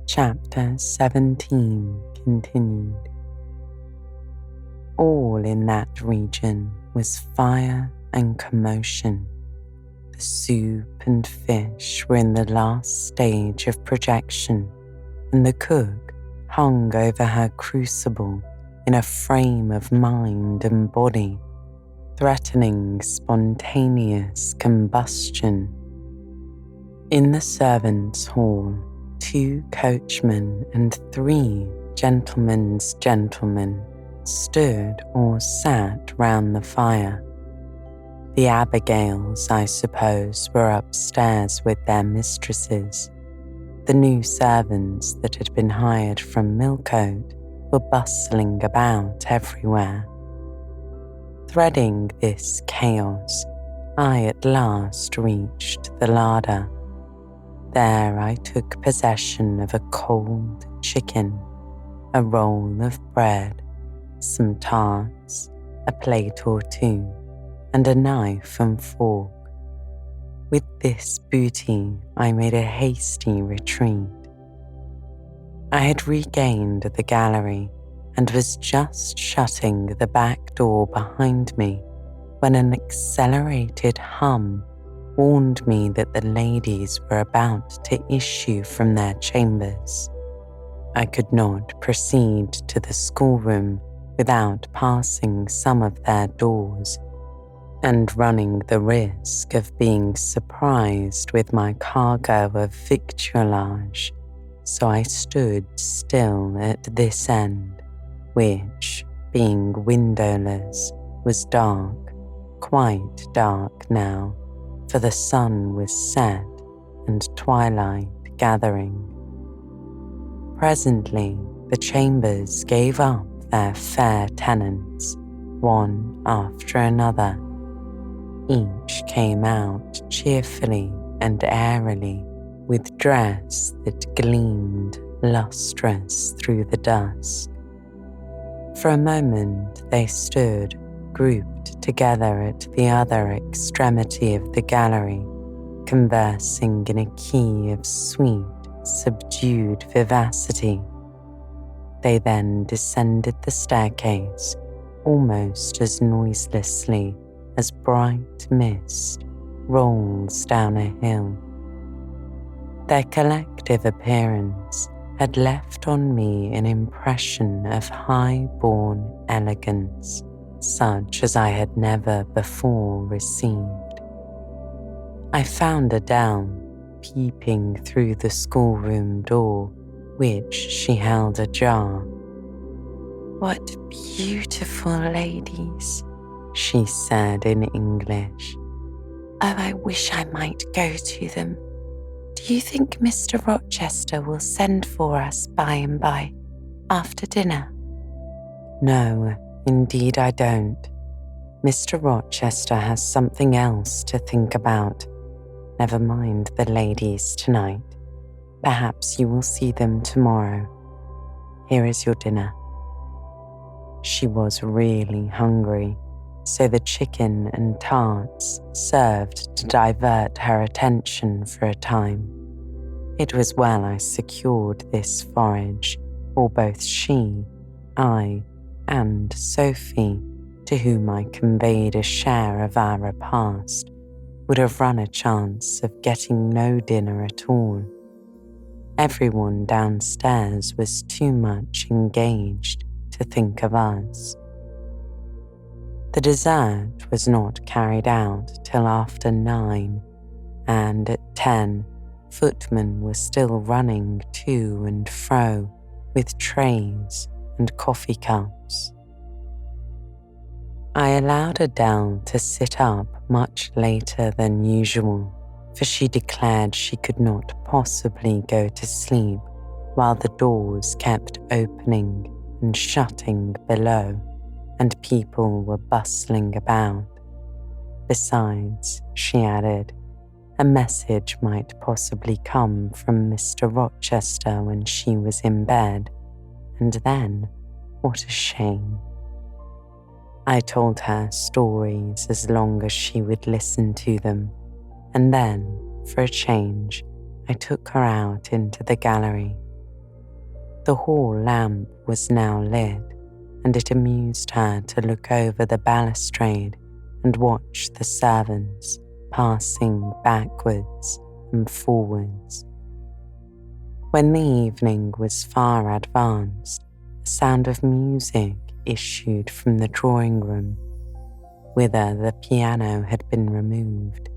Chapter 17 continued. All in that region was fire and commotion. The soup and fish were in the last stage of projection, and the cook hung over her crucible in a frame of mind and body, threatening spontaneous combustion. In the servants' hall, 2 coachmen and 3 gentlemen's gentlemen stood or sat round the fire. The Abigails, I suppose, were upstairs with their mistresses. The new servants that had been hired from Millcote were bustling about everywhere. Threading this chaos, I at last reached the larder. There I took possession of a cold chicken, a roll of bread, some tarts, a plate or 2, and a knife and fork. With this booty, I made a hasty retreat. I had regained the gallery and was just shutting the back door behind me when an accelerated hum warned me that the ladies were about to issue from their chambers. I could not proceed to the schoolroom without passing some of their doors and running the risk of being surprised with my cargo of victuallage, so I stood still at this end, which, being windowless, was dark, quite dark now, for the sun was set and twilight gathering. Presently, the chambers gave up their fair tenants, one after another. Each came out cheerfully and airily, with dress that gleamed lustrous through the dusk. For a moment they stood grouped together at the other extremity of the gallery, conversing in a key of sweet, subdued vivacity. They then descended the staircase almost as noiselessly as bright mist rolls down a hill. Their collective appearance had left on me an impression of high-born elegance, such as I had never before received. I found Adele peeping through the schoolroom door, which she held ajar. "What beautiful ladies," she said in English. "Oh, I wish I might go to them. Do you think Mr. Rochester will send for us by and by, after dinner?" "No, indeed I don't. Mr. Rochester has something else to think about. Never mind the ladies tonight. Perhaps you will see them tomorrow. Here is your dinner." She was really hungry, so the chicken and tarts served to divert her attention for a time. It was well I secured this forage, or both she, I, and Sophie, to whom I conveyed a share of our repast, would have run a chance of getting no dinner at all. Everyone downstairs was too much engaged to think of us. The dessert was not carried out till after 9, and at 10, footmen were still running to and fro with trays and coffee cups. I allowed Adele to sit up much later than usual, for she declared she could not possibly go to sleep while the doors kept opening and shutting below, and people were bustling about. Besides, she added, a message might possibly come from Mr. Rochester when she was in bed, and then, what a shame. I told her stories as long as she would listen to them, and then, for a change, I took her out into the gallery. The hall lamp was now lit, and it amused her to look over the balustrade and watch the servants passing backwards and forwards. When the evening was far advanced, a sound of music issued from the drawing room, whither the piano had been removed.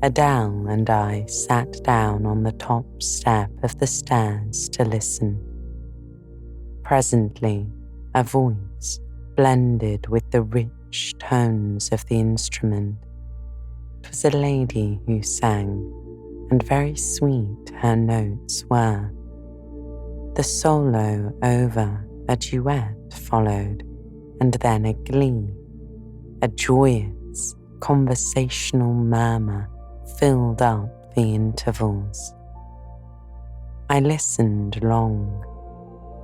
Adele and I sat down on the top step of the stairs to listen. Presently, a voice blended with the rich tones of the instrument. It was a lady who sang, and very sweet her notes were. The solo over, a duet followed, and then a glee. A joyous, conversational murmur filled up the intervals. I listened long.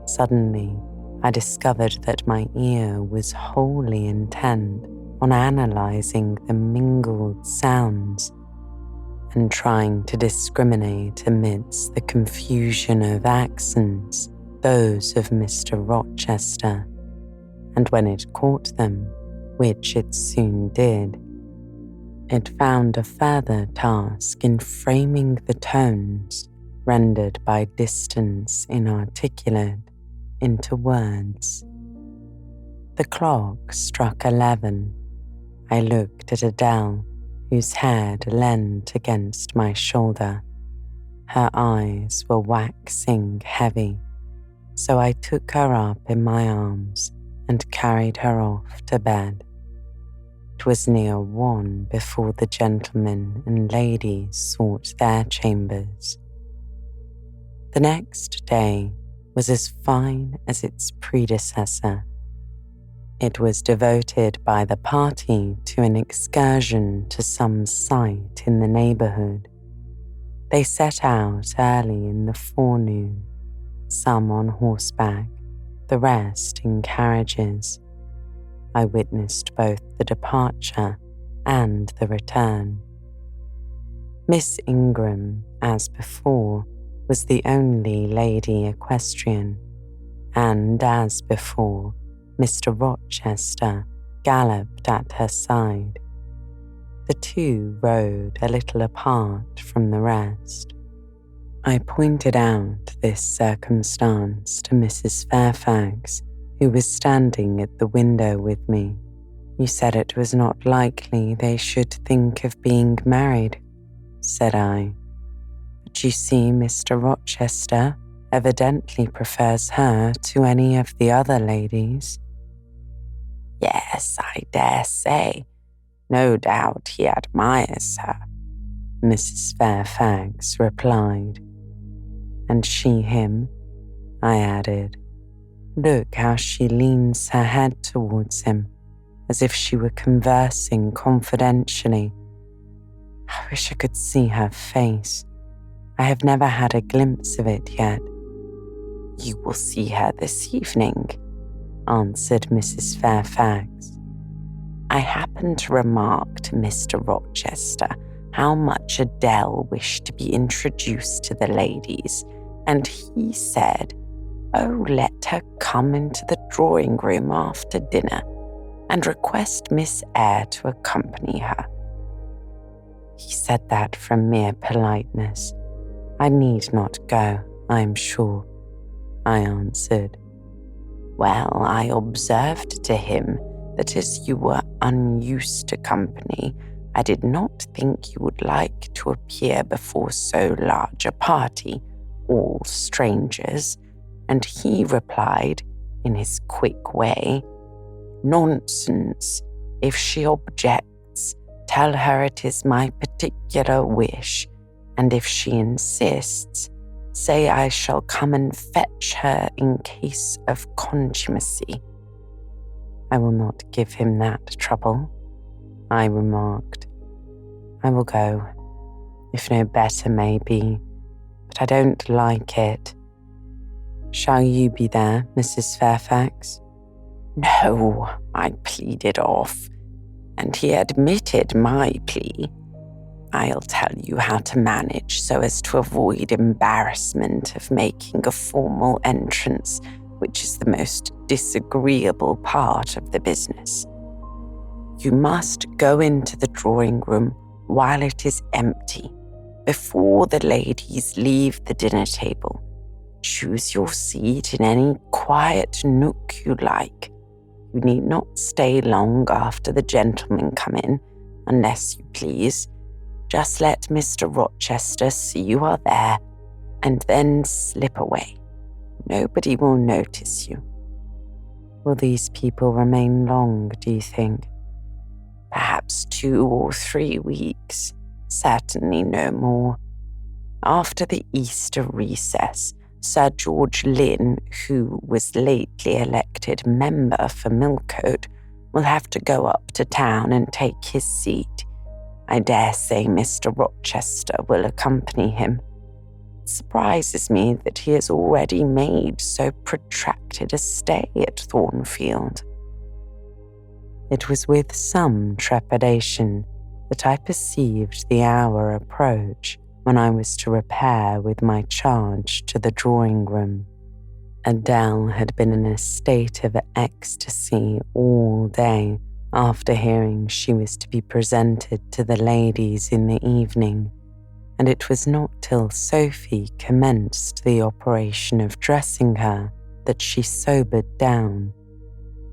Suddenly, I discovered that my ear was wholly intent on analyzing the mingled sounds and trying to discriminate amidst the confusion of accents those of Mr. Rochester, and when it caught them, which it soon did, it found a further task in framing the tones, rendered by distance inarticulate, into words. The clock struck 11. I looked at Adele, whose head leant against my shoulder. Her eyes were waxing heavy, so I took her up in my arms and carried her off to bed. It was near 1 before the gentlemen and ladies sought their chambers. The next day was as fine as its predecessor. It was devoted by the party to an excursion to some site in the neighbourhood. They set out early in the forenoon, some on horseback, the rest in carriages. I witnessed both the departure and the return. Miss Ingram, as before, was the only lady equestrian, and as before, Mr. Rochester galloped at her side. The two rode a little apart from the rest. I pointed out this circumstance to Mrs. Fairfax, who was standing at the window with me. You said it was not likely they should think of being married, said I. But you see, Mr. Rochester evidently prefers her to any of the other ladies. Yes, I dare say. No doubt he admires her, Mrs. Fairfax replied. And she him, I added. Look how she leans her head towards him, as if she were conversing confidentially. I wish I could see her face. I have never had a glimpse of it yet. You will see her this evening, answered Mrs. Fairfax. I happened to remark to Mr. Rochester how much Adele wished to be introduced to the ladies, and he said, "Oh, let her come into the drawing room after dinner and request Miss Eyre to accompany her." He said that from mere politeness. I need not go, I am sure, I answered. Well, I observed to him that as you were unused to company, I did not think you would like to appear before so large a party, all strangers, and he replied, in his quick way, "Nonsense. If she objects, tell her it is my particular wish, and if she insists, say I shall come and fetch her in case of contumacy." I will not give him that trouble, I remarked. I will go, if no better may be, but I don't like it. Shall you be there, Mrs. Fairfax? No, I pleaded off, and he admitted my plea. I'll tell you how to manage so as to avoid embarrassment of making a formal entrance, which is the most disagreeable part of the business. You must go into the drawing room while it is empty, before the ladies leave the dinner table. Choose your seat in any quiet nook you like. You need not stay long after the gentlemen come in, unless you please. Just let Mr. Rochester see you are there, and then slip away. Nobody will notice you. Will these people remain long, do you think? Perhaps 2 or 3 weeks, certainly no more. After the Easter recess, Sir George Lynn, who was lately elected member for Millcote, will have to go up to town and take his seat. I dare say Mr. Rochester will accompany him. It surprises me that he has already made so protracted a stay at Thornfield. It was with some trepidation that I perceived the hour approach when I was to repair with my charge to the drawing room. Adele had been in a state of ecstasy all day after hearing she was to be presented to the ladies in the evening, and it was not till Sophie commenced the operation of dressing her that she sobered down.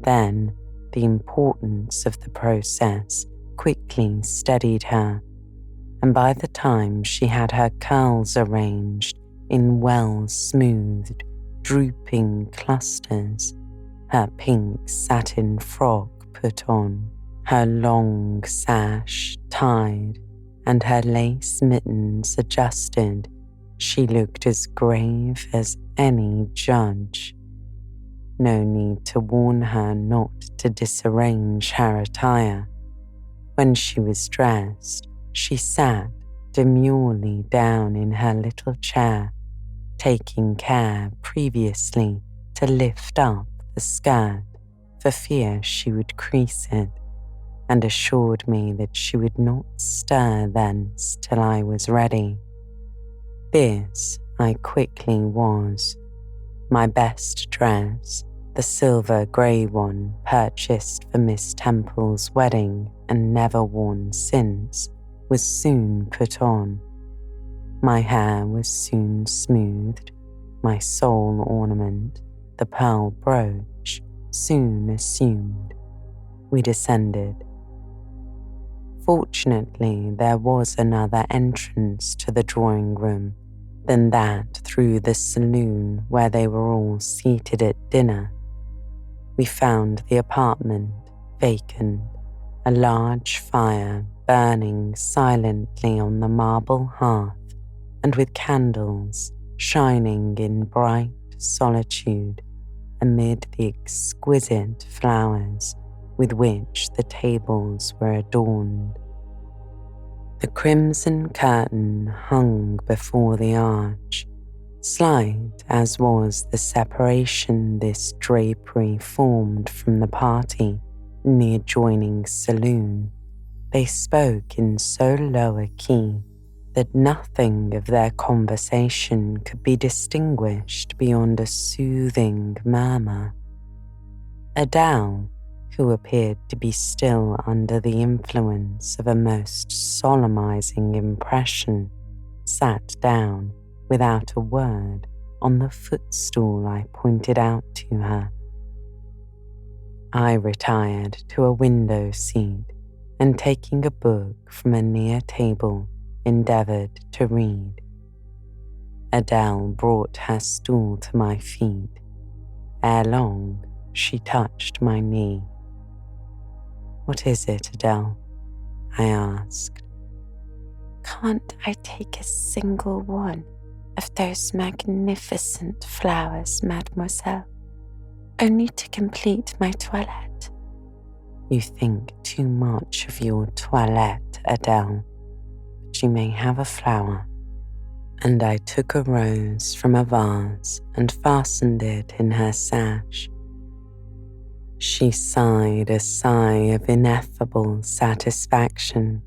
Then the importance of the process quickly steadied her, and by the time she had her curls arranged in well-smoothed, drooping clusters, her pink satin frock put on, her long sash tied, and her lace mittens adjusted, she looked as grave as any judge. No need to warn her not to disarrange her attire. When she was dressed, she sat demurely down in her little chair, taking care previously to lift up the skirt for fear she would crease it, and assured me that she would not stir thence till I was ready. This I quickly was. My best dress, the silver grey one purchased for Miss Temple's wedding and never worn since, was soon put on. My hair was soon smoothed, my sole ornament, the pearl brooch, soon assumed. We descended. Fortunately, there was another entrance to the drawing room than that through the saloon where they were all seated at dinner. We found the apartment vacant, a large fire burning silently on the marble hearth, and with candles shining in bright solitude amid the exquisite flowers with which the tables were adorned. The crimson curtain hung before the arch. Slight as was the separation this drapery formed from the party in the adjoining saloon, they spoke in so low a key that nothing of their conversation could be distinguished beyond a soothing murmur. Adele, who appeared to be still under the influence of a most solemnizing impression, sat down without a word on the footstool I pointed out to her. I retired to a window seat and, taking a book from a near table, endeavoured to read. Adele brought her stool to my feet. Ere long, she touched my knee. "What is it, Adele?" I asked. "Can't I take a single one of those magnificent flowers, mademoiselle, only to complete my toilette?" "You think too much of your toilette, Adele, but you may have a flower." And I took a rose from a vase and fastened it in her sash. She sighed a sigh of ineffable satisfaction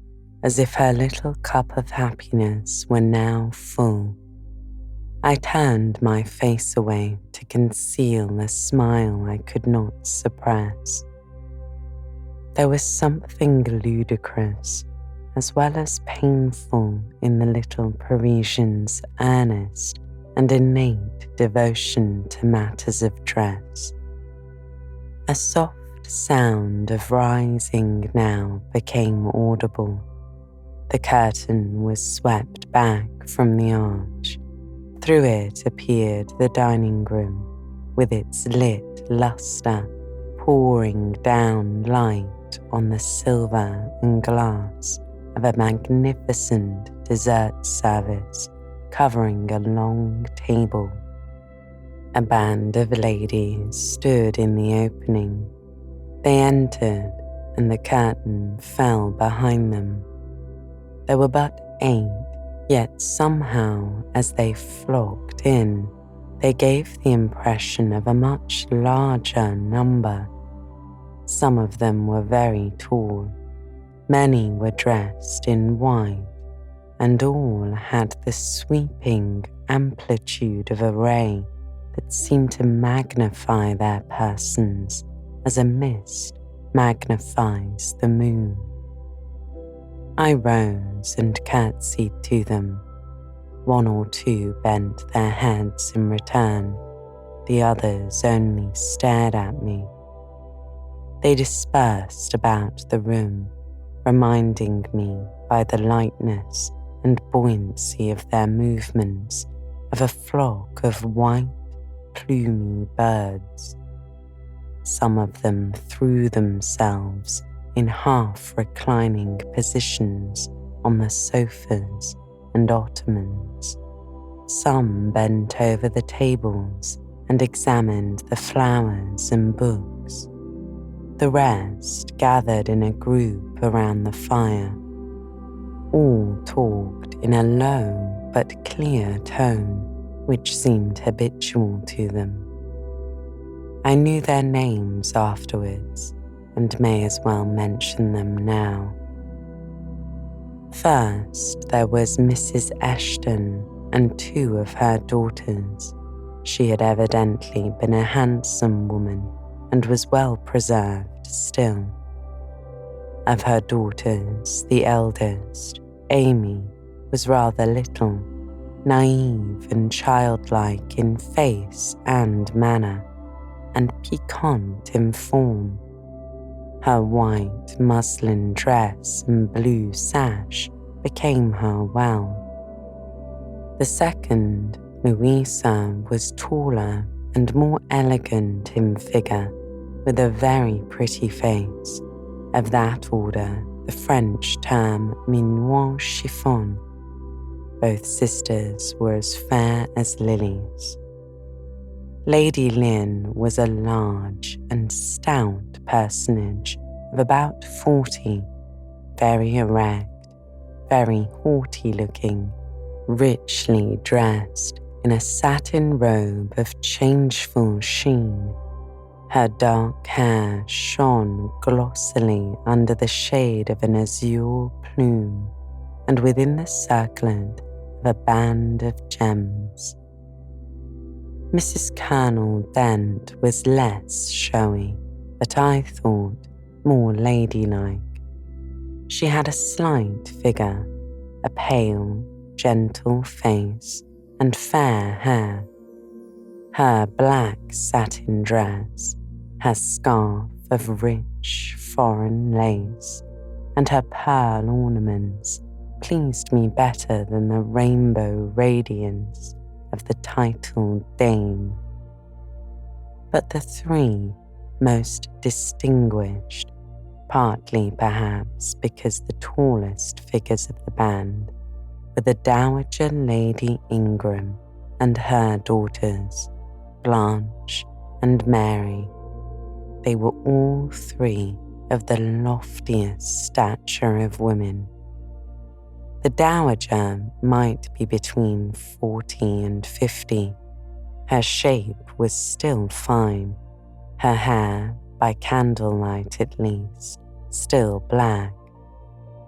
as if her little cup of happiness were now full. I turned my face away to conceal a smile I could not suppress. There was something ludicrous as well as painful in the little Parisian's earnest and innate devotion to matters of dress. A soft sound of rising now became audible. The curtain was swept back from the arch. Through it appeared the dining room, with its lit lustre pouring down light on the silver and glass of a magnificent dessert service covering a long table. A band of ladies stood in the opening. They entered, and the curtain fell behind them. There were but 8, yet somehow, as they flocked in, they gave the impression of a much larger number. Some of them were very tall. Many were dressed in white, and all had the sweeping amplitude of array that seemed to magnify their persons as a mist magnifies the moon. I rose and curtsied to them. 1 or 2 bent their heads in return. The others only stared at me. They dispersed about the room, reminding me by the lightness and buoyancy of their movements of a flock of white, plumy birds. Some of them threw themselves in half-reclining positions on the sofas and ottomans. Some bent over the tables and examined the flowers and books. The rest gathered in a group around the fire. All talked in a low but clear tone, which seemed habitual to them. I knew their names afterwards, and may as well mention them now. First, there was Mrs. Eshton and 2 of her daughters. She had evidently been a handsome woman and was well preserved still. Of her daughters, the eldest, Amy, was rather little, naive and childlike in face and manner, and piquant in form. Her white muslin dress and blue sash became her well. The second, Louisa, was taller and more elegant in figure, with a very pretty face. Of that order, the French term mignon chiffon. Both sisters were as fair as lilies. Lady Lynn was a large and stout personage of about 40, very erect, very haughty-looking, richly dressed in a satin robe of changeful sheen. Her dark hair shone glossily under the shade of an azure plume, and within the circlet of a band of gems. Mrs. Colonel Dent was less showy, but I thought more ladylike. She had a slight figure, a pale, gentle face, and fair hair. Her black satin dress, her scarf of rich foreign lace, and her pearl ornaments pleased me better than the rainbow radiance of the titled dame. But the 3 most distinguished, partly perhaps because the tallest figures of the band, were the Dowager Lady Ingram and her daughters, Blanche and Mary. They were all 3 of the loftiest stature of women. The dowager might be between 40 and 50. Her shape was still fine, her hair, by candlelight at least, still black.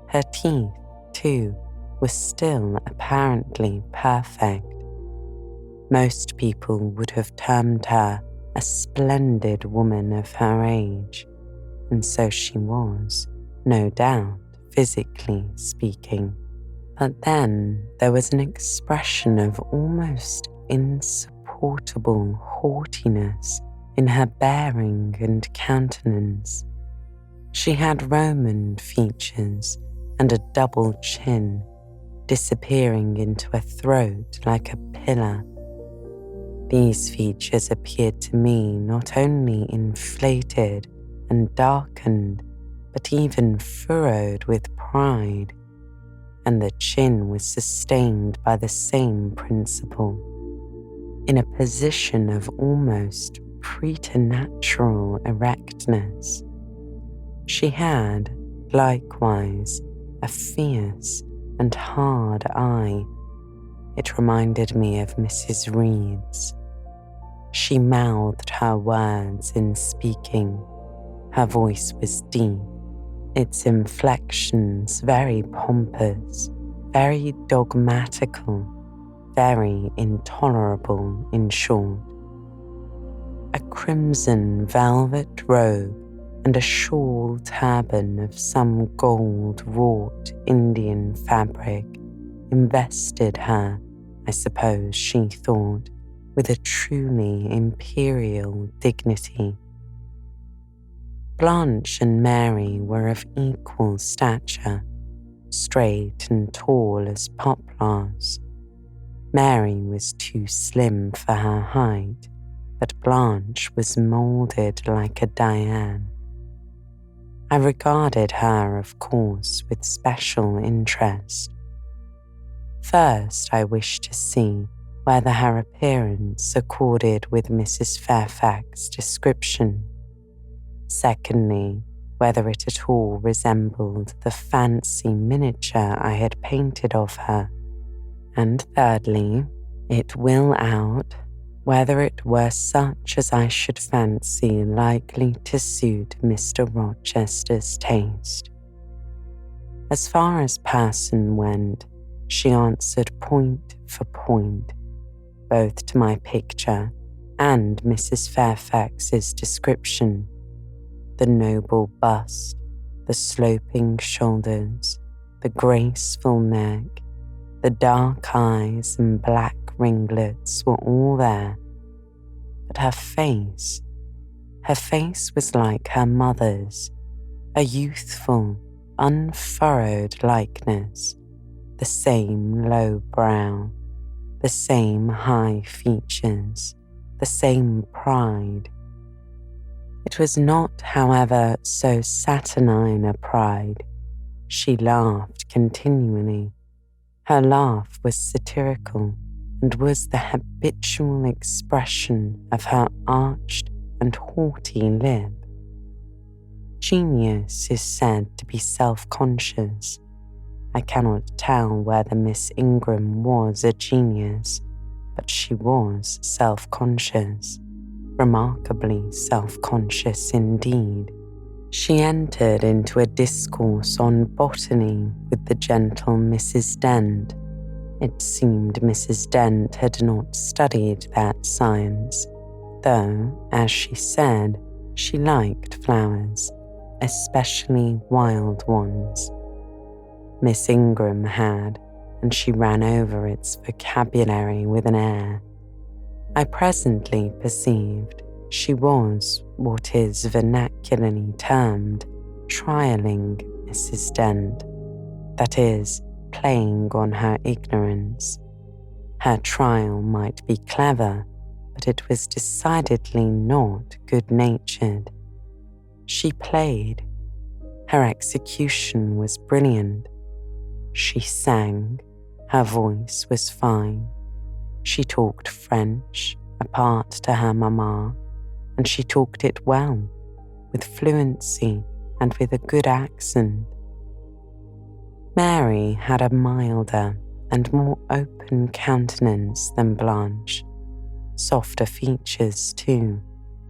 Her teeth too, was still apparently perfect. Most people would have termed her a splendid woman of her age, and so she was, no doubt, physically speaking. But then there was an expression of almost insupportable haughtiness in her bearing and countenance. She had Roman features and a double chin, disappearing into a throat like a pillar. These features appeared to me not only inflated and darkened, but even furrowed with pride, and the chin was sustained by the same principle, in a position of almost preternatural erectness. She had, likewise, a fierce and hard eye. It reminded me of Mrs. Reed's. She mouthed her words in speaking. Her voice was deep, its inflections very pompous, very dogmatical, very intolerable, in short. A crimson velvet robe and a shawl turban of some gold-wrought Indian fabric invested her, I suppose she thought, with a truly imperial dignity. Blanche and Mary were of equal stature, straight and tall as poplars. Mary was too slim for her height, but Blanche was moulded like a Diane. I regarded her, of course, with special interest. First, I wished to see whether her appearance accorded with Mrs. Fairfax's description. Secondly, whether it at all resembled the fancy miniature I had painted of her. And thirdly, it will out, whether it were such as I should fancy likely to suit Mr. Rochester's taste. As far as person went, she answered point for point, both to my picture and Mrs. Fairfax's description. The noble bust, the sloping shoulders, the graceful neck, the dark eyes and black ringlets were all there. But her face was like her mother's, a youthful, unfurrowed likeness, the same low brow, the same high features, the same pride. It was not, however, so saturnine a pride. She laughed continually. Her laugh was satirical and was the habitual expression of her arched and haughty lip. Genius is said to be self-conscious. I cannot tell whether Miss Ingram was a genius, but she was self-conscious, remarkably self-conscious indeed. She entered into a discourse on botany with the gentle Mrs. Dent. It seemed Mrs. Dent had not studied that science, though, as she said, she liked flowers, especially wild ones. Miss Ingram had, and she ran over its vocabulary with an air. I presently perceived she was what is vernacularly termed trialling Mrs. Dent, that is, playing on her ignorance. Her trial might be clever, but it was decidedly not good-natured. She played. Her execution was brilliant. She sang. Her voice was fine. She talked French, apart to her mamma, and she talked it well, with fluency and with a good accent. Mary had a milder and more open countenance than Blanche, softer features too,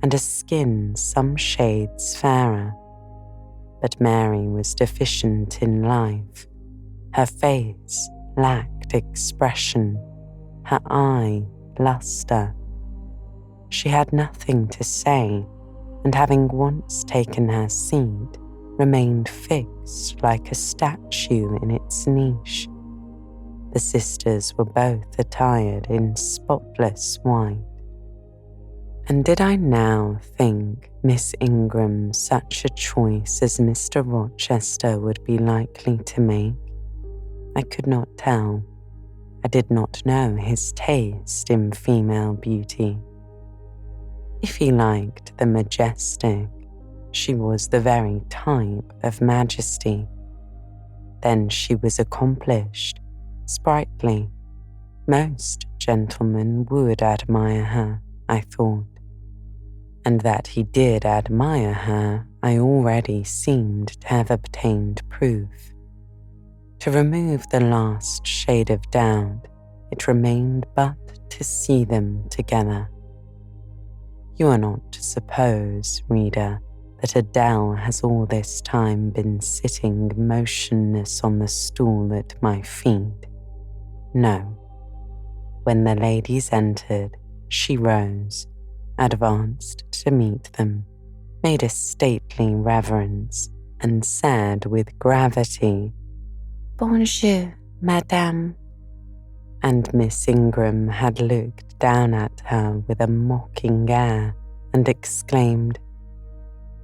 and a skin some shades fairer. But Mary was deficient in life. Her face lacked expression, her eye luster. She had nothing to say, and having once taken her seat, remained fixed like a statue in its niche. The sisters were both attired in spotless white. And did I now think Miss Ingram such a choice as Mr. Rochester would be likely to make? I could not tell. I did not know his taste in female beauty. If he liked the majestic, she was the very type of majesty. Then she was accomplished, sprightly. Most gentlemen would admire her, I thought. And that he did admire her, I already seemed to have obtained proof. To remove the last shade of doubt, it remained but to see them together. You are not to suppose, reader, that Adele has all this time been sitting motionless on the stool at my feet. No. When the ladies entered, she rose, advanced to meet them, made a stately reverence, and said with gravity, "Bonjour, madame." And Miss Ingram had looked down at her with a mocking air and exclaimed,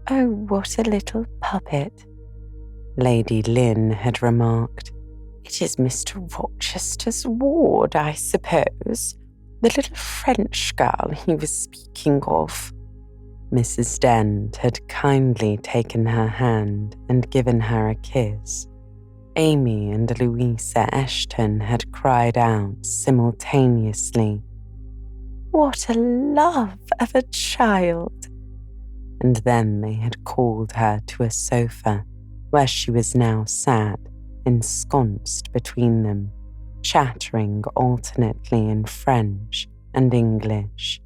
"Oh, what a little puppet." Lady Lynn had remarked, "It is Mr. Rochester's ward, I suppose, the little French girl he was speaking of." Mrs. Dent had kindly taken her hand and given her a kiss. Amy and Louisa Eshton had cried out simultaneously, "What a love of a child!" And then they had called her to a sofa where she was now sat, ensconced between them, chattering alternately in French and English,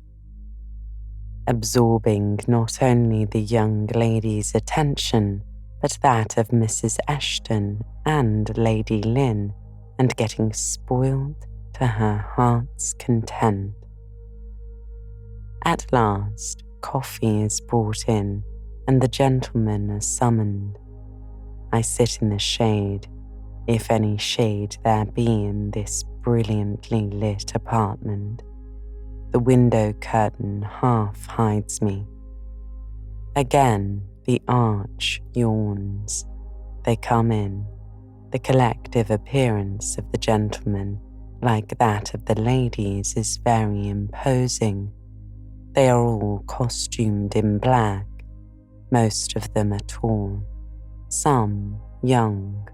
absorbing not only the young lady's attention, but that of Mrs. Eshton and Lady Lynn, and getting spoiled to her heart's content. At last, coffee is brought in, and the gentlemen are summoned. I sit in the shade, if any shade there be in this brilliantly lit apartment. The window curtain half hides me. Again, the arch yawns. They come in. The collective appearance of the gentlemen, like that of the ladies, is very imposing. They are all costumed in black. Most of them are tall, some young.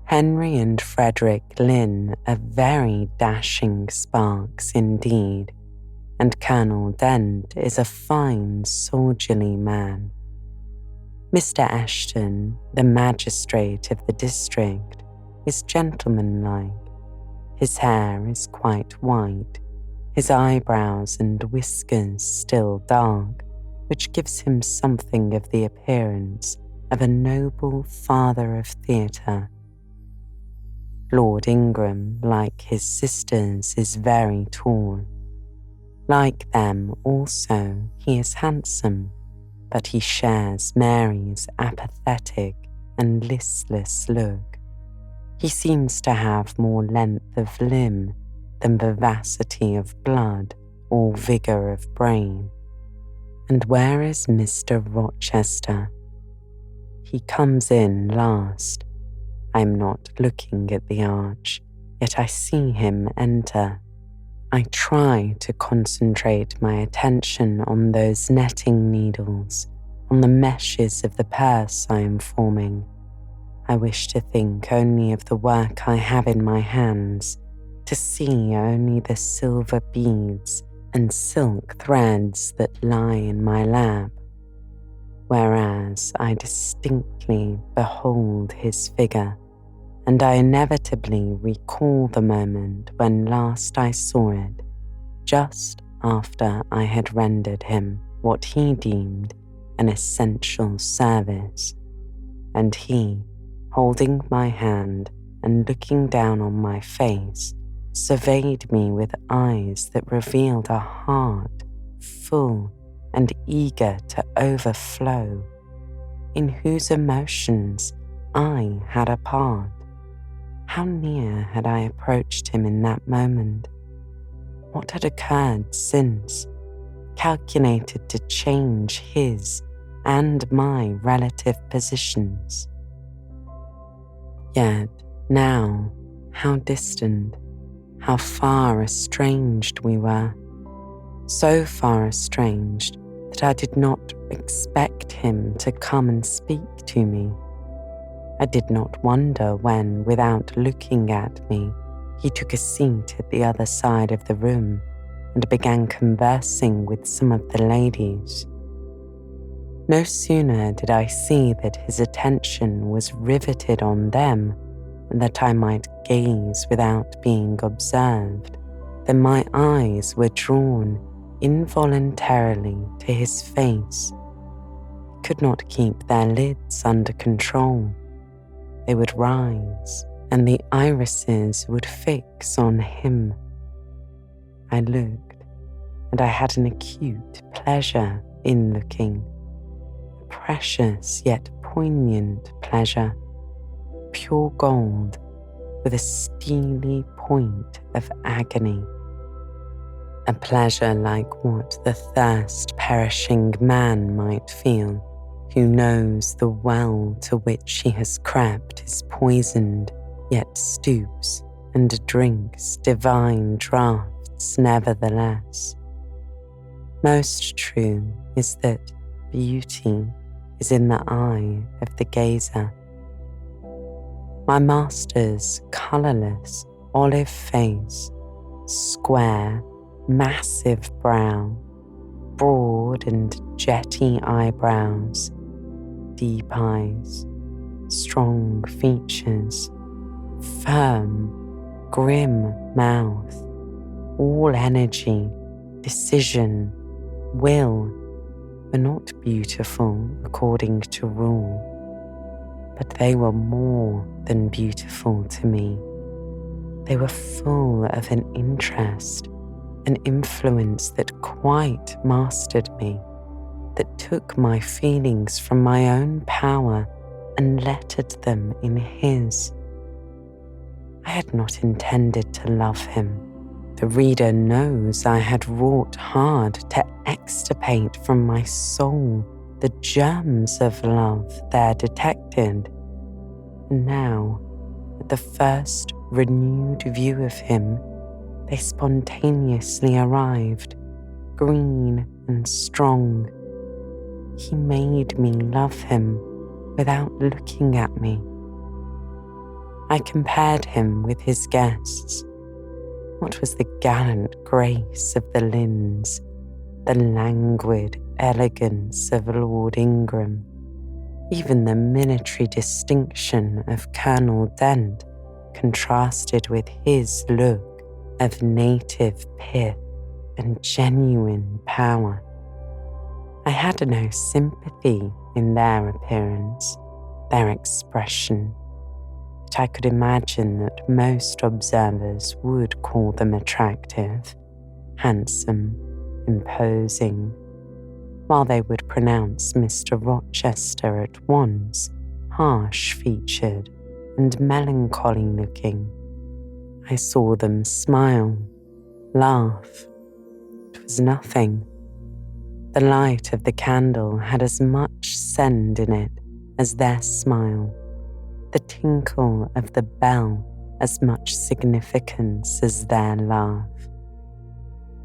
Henry and Frederick Lynn are very dashing sparks indeed, and Colonel Dent is a fine soldierly man. Mr. Ashton, the magistrate of the district, is gentlemanlike. His hair is quite white, his eyebrows and whiskers still dark, which gives him something of the appearance of a noble father of theatre. Lord Ingram, like his sisters, is very tall. Like them also, he is handsome, but he shares Mary's apathetic and listless look. He seems to have more length of limb than vivacity of blood or vigour of brain. And where is Mr. Rochester? He comes in last. I am not looking at the arch, yet I see him enter. I try to concentrate my attention on those netting needles, on the meshes of the purse I am forming. I wish to think only of the work I have in my hands, to see only the silver beads and silk threads that lie in my lap, whereas I distinctly behold his figure, and I inevitably recall the moment when last I saw it, just after I had rendered him what he deemed an essential service, and he, holding my hand and looking down on my face, surveyed me with eyes that revealed a heart full and eager to overflow, in whose emotions I had a part. How near had I approached him in that moment? What had occurred since, calculated to change his and my relative positions? Yet now, how distant, how far estranged we were. So far estranged that I did not expect him to come and speak to me. I did not wonder when, without looking at me, he took a seat at the other side of the room and began conversing with some of the ladies. No sooner did I see that his attention was riveted on them and that I might gaze without being observed, than my eyes were drawn involuntarily to his face. I could not keep their lids under control. They would rise, and the irises would fix on him. I looked, and I had an acute pleasure in looking, a precious yet poignant pleasure, pure gold with a steely point of agony. A pleasure like what the thirst-perishing man might feel who knows the well to which he has crept is poisoned, yet stoops and drinks divine draughts nevertheless. Most true is that beauty is in the eye of the gazer. My master's colourless olive face, square, massive brow, broad and jetty eyebrows, deep eyes, strong features, firm, grim mouth, all energy, decision, will, were not beautiful according to rule, but they were more than beautiful to me. They were full of an interest, an influence that quite mastered me, that took my feelings from my own power and lettered them in his. I had not intended to love him. The reader knows I had wrought hard to extirpate from my soul the germs of love there detected. And now, at the first renewed view of him, they spontaneously arrived, green and strong. He made me love him without looking at me. I compared him with his guests. What was the gallant grace of the Lynns, the languid elegance of Lord Ingram, even the military distinction of Colonel Dent contrasted with his look of native pith and genuine power. I had no sympathy in their appearance, their expression, yet I could imagine that most observers would call them attractive, handsome, imposing, while they would pronounce Mr. Rochester at once harsh-featured and melancholy-looking. I saw them smile, laugh. It was nothing. The light of the candle had as much send in it as their smile, the tinkle of the bell as much significance as their laugh.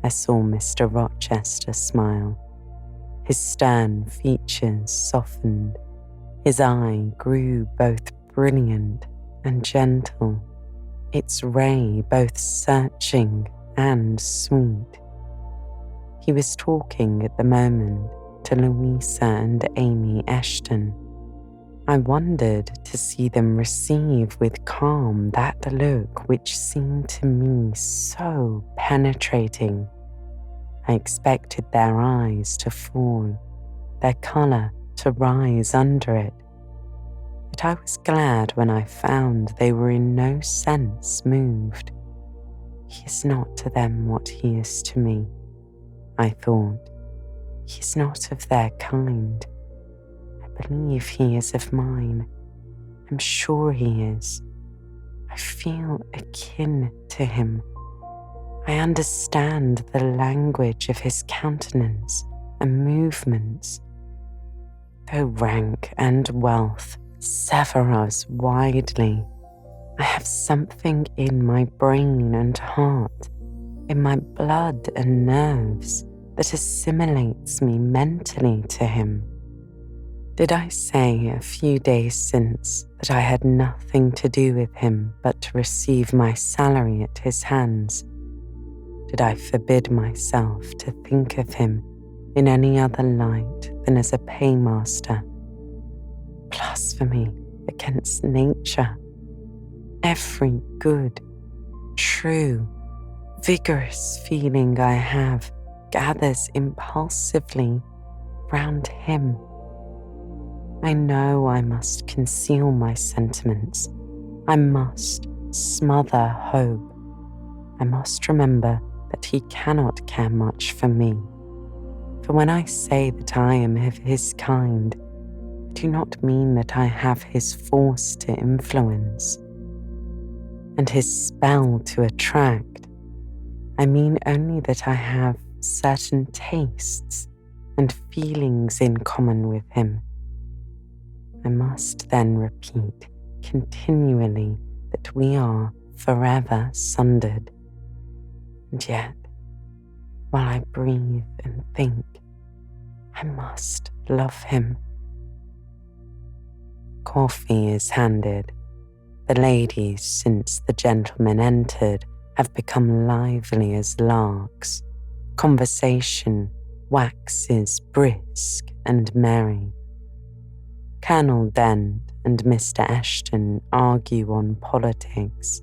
I saw Mr. Rochester smile. His stern features softened. His eye grew both brilliant and gentle, its ray both searching and sweet. He was talking at the moment to Louisa and Amy Eshton. I wondered to see them receive with calm that look which seemed to me so penetrating. I expected their eyes to fall, their colour to rise under it. but I was glad when I found they were in no sense moved. He is not to them what he is to me, I thought. He is not of their kind. I believe he is of mine. I'm sure he is. I feel akin to him. I understand the language of his countenance and movements. Though rank and wealth sever us widely, I have something in my brain and heart, in my blood and nerves, that assimilates me mentally to him. Did I say a few days since that I had nothing to do with him but to receive my salary at his hands? Did I forbid myself to think of him in any other light than as a paymaster? Blasphemy against nature. Every good, true, vigorous feeling I have gathers impulsively round him. I know I must conceal my sentiments. I must smother hope. I must remember that he cannot care much for me. For when I say that I am of his kind, I do not mean that I have his force to influence and his spell to attract. I mean only that I have certain tastes and feelings in common with him. I must then repeat continually that we are forever sundered. And yet, while I breathe and think, I must love him. Coffee is handed. The ladies, since the gentlemen entered, have become lively as larks. Conversation waxes brisk and merry. Colonel Dent and Mr. Ashton argue on politics.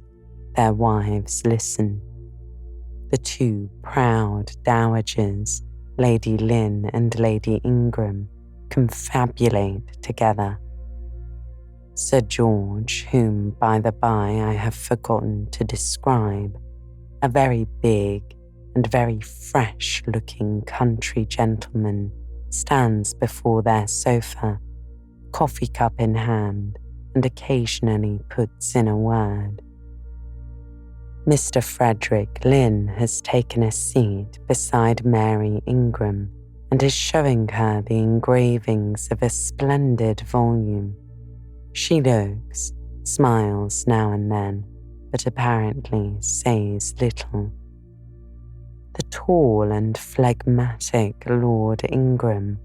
Their wives listen. The two proud dowagers, Lady Lynn and Lady Ingram, confabulate together. Sir George, whom by the by I have forgotten to describe, a very big and very fresh-looking country gentleman, stands before their sofa, coffee cup in hand, and occasionally puts in a word. Mr. Frederick Lynn has taken a seat beside Mary Ingram and is showing her the engravings of a splendid volume. She looks, smiles now and then, but apparently says little. The tall and phlegmatic Lord Ingram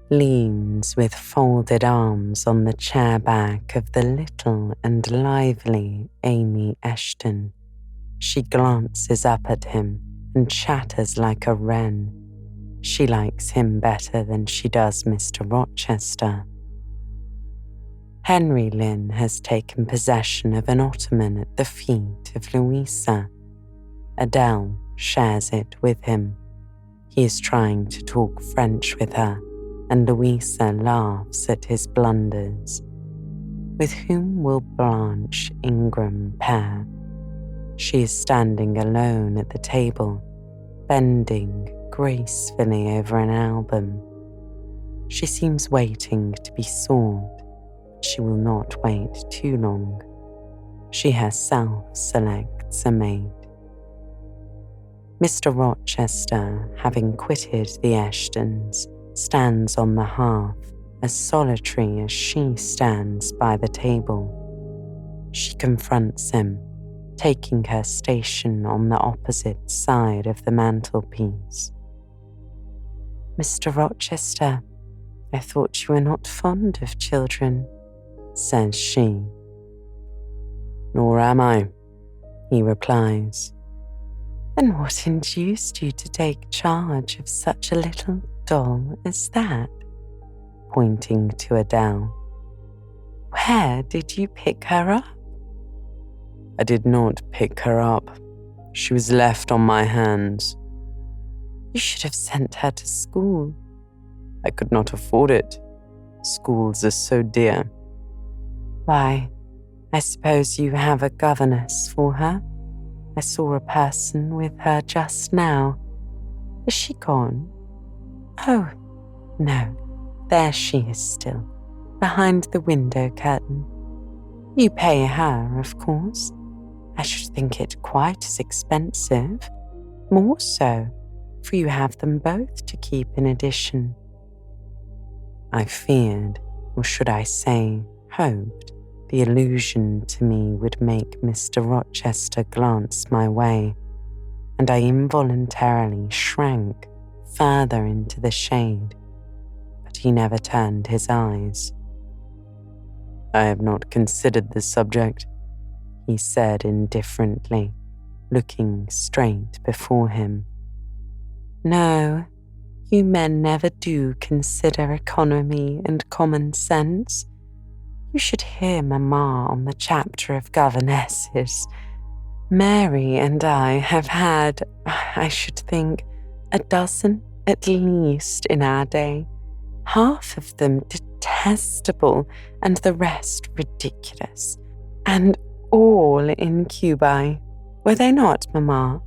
leans with folded arms on the chair back of the little and lively Amy Ashton. She glances up at him and chatters like a wren. She likes him better than she does Mr. Rochester. Henry Lynn has taken possession of an ottoman at the feet of Louisa. Adele shares it with him. He is trying to talk French with her, and Louisa laughs at his blunders. With whom will Blanche Ingram pair? She is standing alone at the table, bending gracefully over an album. She seems waiting to be sought. She will not wait too long. She herself selects a mate. Mr. Rochester, having quitted the Ashtons, stands on the hearth, as solitary as she stands by the table. She confronts him, taking her station on the opposite side of the mantelpiece. Mr. Rochester, I thought you were not fond of children, says she. Nor am I, he replies. Then what induced you to take charge of such a little doll as that? Pointing to Adele. Where did you pick her up? I did not pick her up. She was left on my hands. You should have sent her to school. I could not afford it. Schools are so dear. Why, I suppose you have a governess for her? I saw a person with her just now. Is she gone? Oh, no, there she is still, behind the window curtain. You pay her, of course. I should think it quite as expensive. More so, for you have them both to keep in addition. I feared, or should I say, hoped, the allusion to me would make Mr. Rochester glance my way, and I involuntarily shrank further into the shade, but he never turned his eyes. I have not considered this subject, he said indifferently, looking straight before him. No, you men never do consider economy and common sense. You should hear Mamma on the chapter of governesses. Mary and I have had, I should think, a dozen at least in our day, half of them detestable and the rest ridiculous, and all incubi, were they not, Mamma?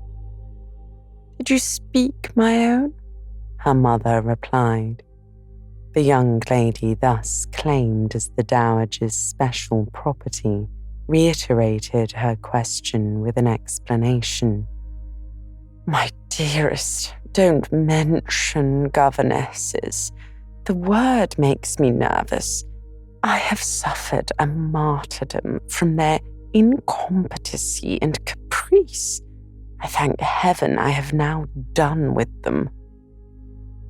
Did you speak, my own? Her mother replied. The young lady thus claimed as the dowager's special property reiterated her question with an explanation. My dearest, don't mention governesses. The word makes me nervous. I have suffered a martyrdom from their incompetency and caprice. I thank heaven I have now done with them.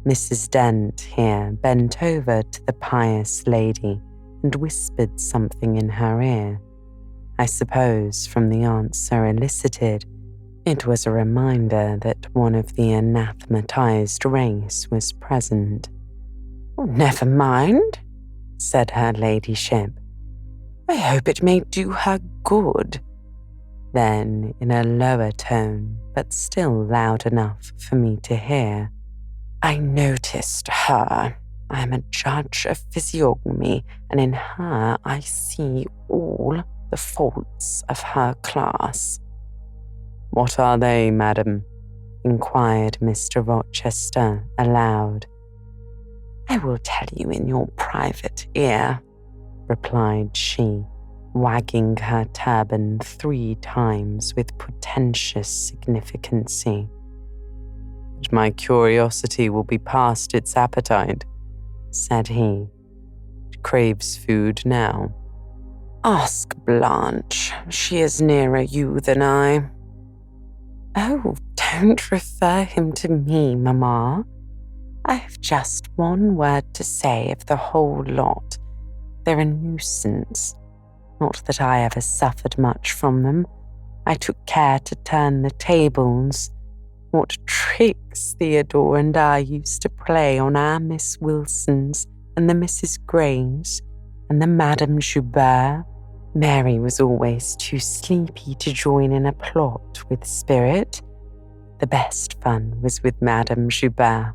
Mrs. Dent here bent over to the pious lady and whispered something in her ear. I suppose from the answer elicited, it was a reminder that one of the anathematized race was present. Oh, never mind, said her ladyship. I hope it may do her good. Then, in a lower tone, but still loud enough for me to hear, I noticed her. I am a judge of physiognomy, and in her I see all the faults of her class. What are they, madam? Inquired Mr. Rochester aloud. I will tell you in your private ear, replied she, wagging her turban 3 times with portentous significancy. But my curiosity will be past its appetite, said he. It craves food now. Ask Blanche. She is nearer you than I. Oh, don't refer him to me, Mamma. I have just one word to say of the whole lot. They're a nuisance. Not that I ever suffered much from them. I took care to turn the tables. What tricks Theodore and I used to play on our Miss Wilsons and the Mrs. Greys and the Madame Joubert. Mary was always too sleepy to join in a plot with spirit. The best fun was with Madame Joubert.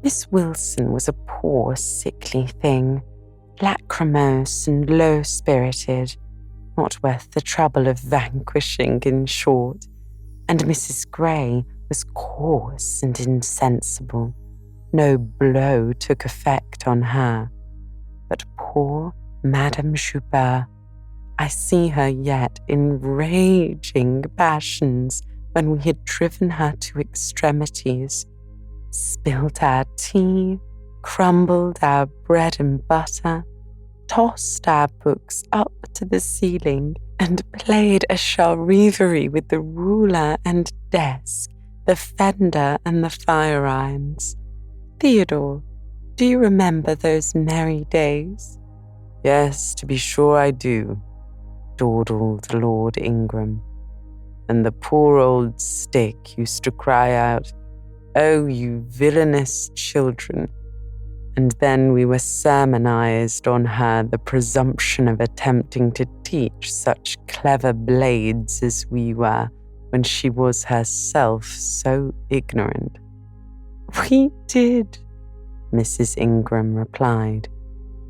Miss Wilson was a poor, sickly thing, lachrymose and low-spirited, not worth the trouble of vanquishing, in short, and Mrs. Grey was coarse and insensible. No blow took effect on her. But poor Madame Joubert, I see her yet in raging passions when we had driven her to extremities, spilt our tea, crumbled our bread and butter, tossed our books up to the ceiling, and played a charivari with the ruler and desk, the fender and the fire irons. Theodore, do you remember those merry days? Yes, to be sure I do, dawdled Lord Ingram. And the poor old stick used to cry out, "Oh, you villainous children!" And then we were sermonized on her the presumption of attempting to teach such clever blades as we were, when she was herself so ignorant. We did, Mrs. Ingram replied.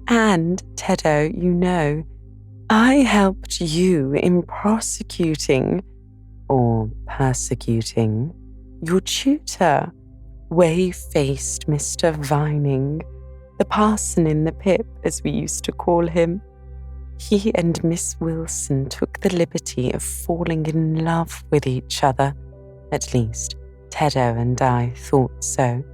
And, Teddo, you know, I helped you in prosecuting or persecuting your tutor, whey-faced Mr. Vining, the parson in the pip, as we used to call him. He and Miss Wilson took the liberty of falling in love with each other. At least, Teddo and I thought so.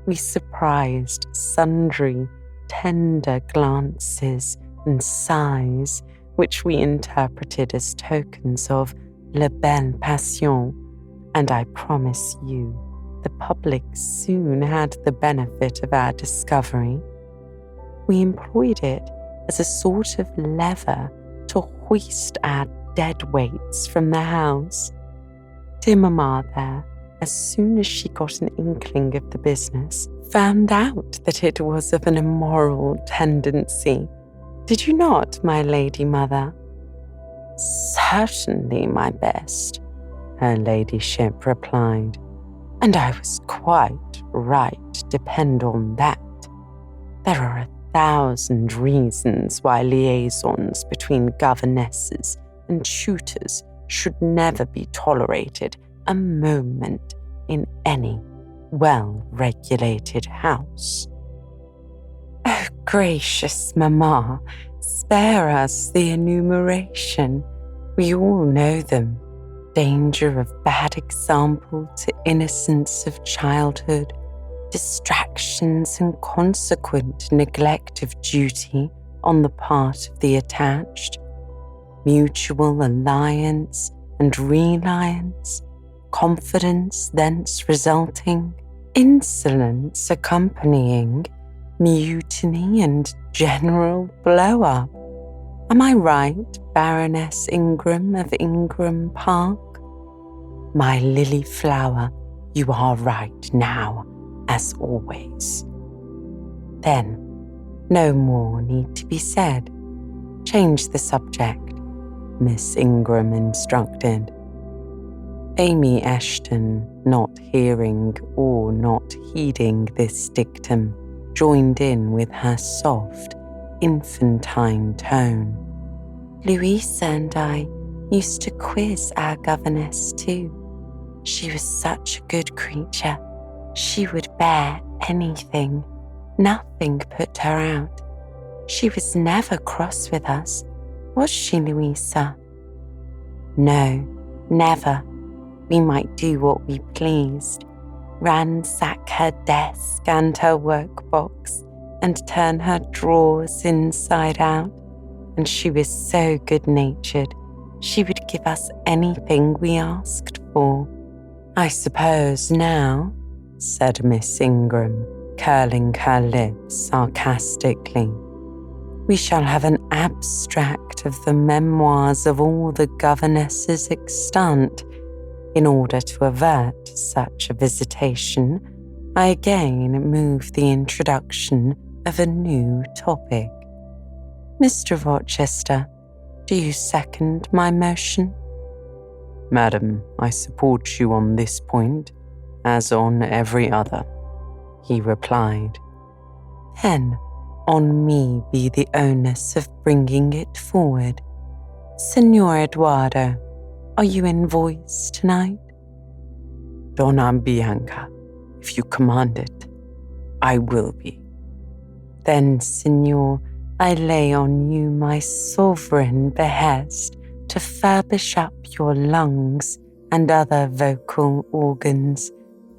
We surprised sundry tender glances and sighs, which we interpreted as tokens of la belle passion, and I promise you, the public soon had the benefit of our discovery. We employed it as a sort of lever to hoist our dead weights from the house. Dear Mamma there, as soon as she got an inkling of the business, found out that it was of an immoral tendency. Did you not, my lady mother? Certainly, my best, her ladyship replied, and I was quite right, depend on that. There are 1,000 reasons why liaisons between governesses and tutors should never be tolerated a moment in any well-regulated house. Oh, gracious Mamma, spare us the enumeration. We all know them. Danger of bad example to innocence of childhood, distractions and consequent neglect of duty on the part of the attached, mutual alliance and reliance, confidence thence resulting, insolence accompanying, mutiny and general blow-up. Am I right, Baroness Ingram of Ingram Park? My lily flower, you are right now, as always. Then, no more need to be said. Change the subject, Miss Ingram instructed. Amy Ashton, not hearing or not heeding this dictum, joined in with her soft, infantine tone. Louisa and I used to quiz our governess too. She was such a good creature. She would bear anything. Nothing put her out. She was never cross with us, was she, Louisa? No, never. We might do what we pleased, ransack her desk and her workbox, and turn her drawers inside out, and she was so good-natured, she would give us anything we asked for. I suppose now, said Miss Ingram, curling her lips sarcastically, we shall have an abstract of the memoirs of all the governesses extant. In order to avert such a visitation, I again move the introduction of a new topic. Mr. Rochester, do you second my motion? Madam, I support you on this point, as on every other, he replied. Then, on me be the onus of bringing it forward. Signor Eduardo, are you in voice tonight? Donna Bianca, if you command it, I will be. Then, Signor, I lay on you my sovereign behest to furbish up your lungs and other vocal organs,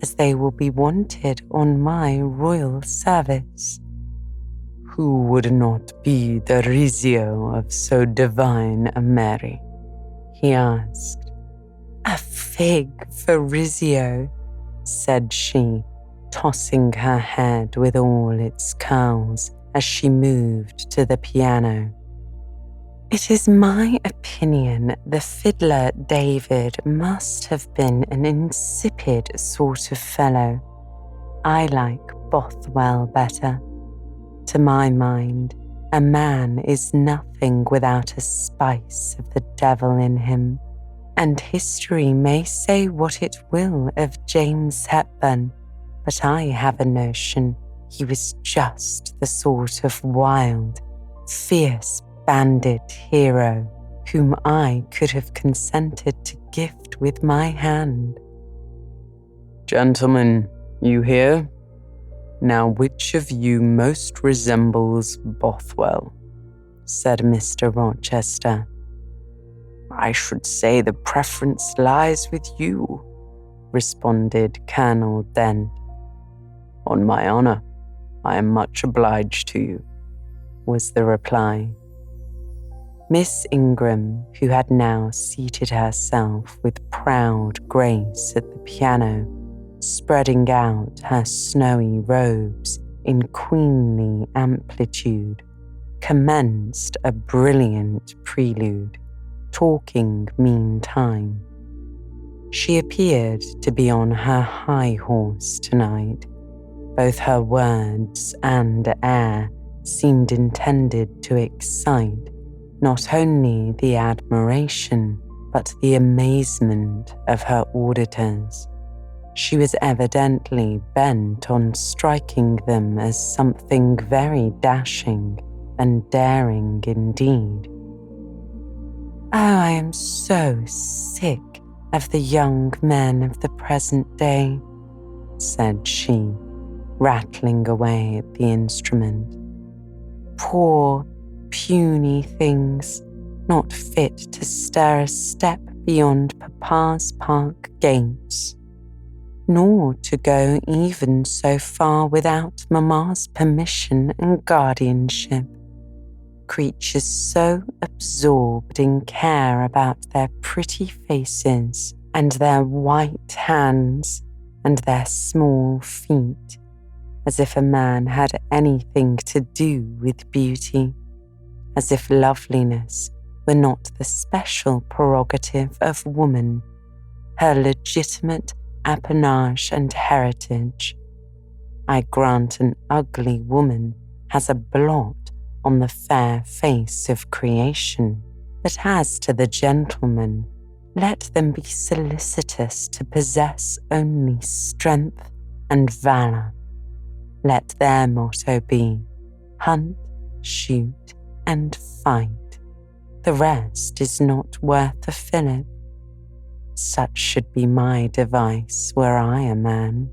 as they will be wanted on my royal service. Who would not be the Rizzio of so divine a Mary? He asked. A fig for Rizzio, said she, tossing her head with all its curls as she moved to the piano. It is my opinion the fiddler David must have been an insipid sort of fellow. I like Bothwell better. To my mind, a man is nothing without a spice of the devil in him, and history may say what it will of James Hepburn, but I have a notion he was just the sort of wild, fierce bandit hero whom I could have consented to gift with my hand. Gentlemen, you hear? Now which of you most resembles Bothwell? Said Mr. Rochester. I should say the preference lies with you, responded Colonel Dent. On my honor, I am much obliged to you, was the reply. Miss Ingram, who had now seated herself with proud grace at the piano, spreading out her snowy robes in queenly amplitude, commenced a brilliant prelude, talking meantime. She appeared to be on her high horse tonight. Both her words and air seemed intended to excite not only the admiration but the amazement of her auditors. She was evidently bent on striking them as something very dashing and daring indeed. Oh, I am so sick of the young men of the present day, said she, rattling away at the instrument. Poor, puny things, not fit to stir a step beyond Papa's park gates, nor to go even so far without Mamma's permission and guardianship. Creatures so absorbed in care about their pretty faces and their white hands and their small feet, as if a man had anything to do with beauty, as if loveliness were not the special prerogative of woman, her legitimate appanage and heritage. I grant an ugly woman has a blot on the fair face of creation, but as to the gentlemen, let them be solicitous to possess only strength and valour. Let their motto be, hunt, shoot, and fight. The rest is not worth a fillip. Such should be my device were I a man.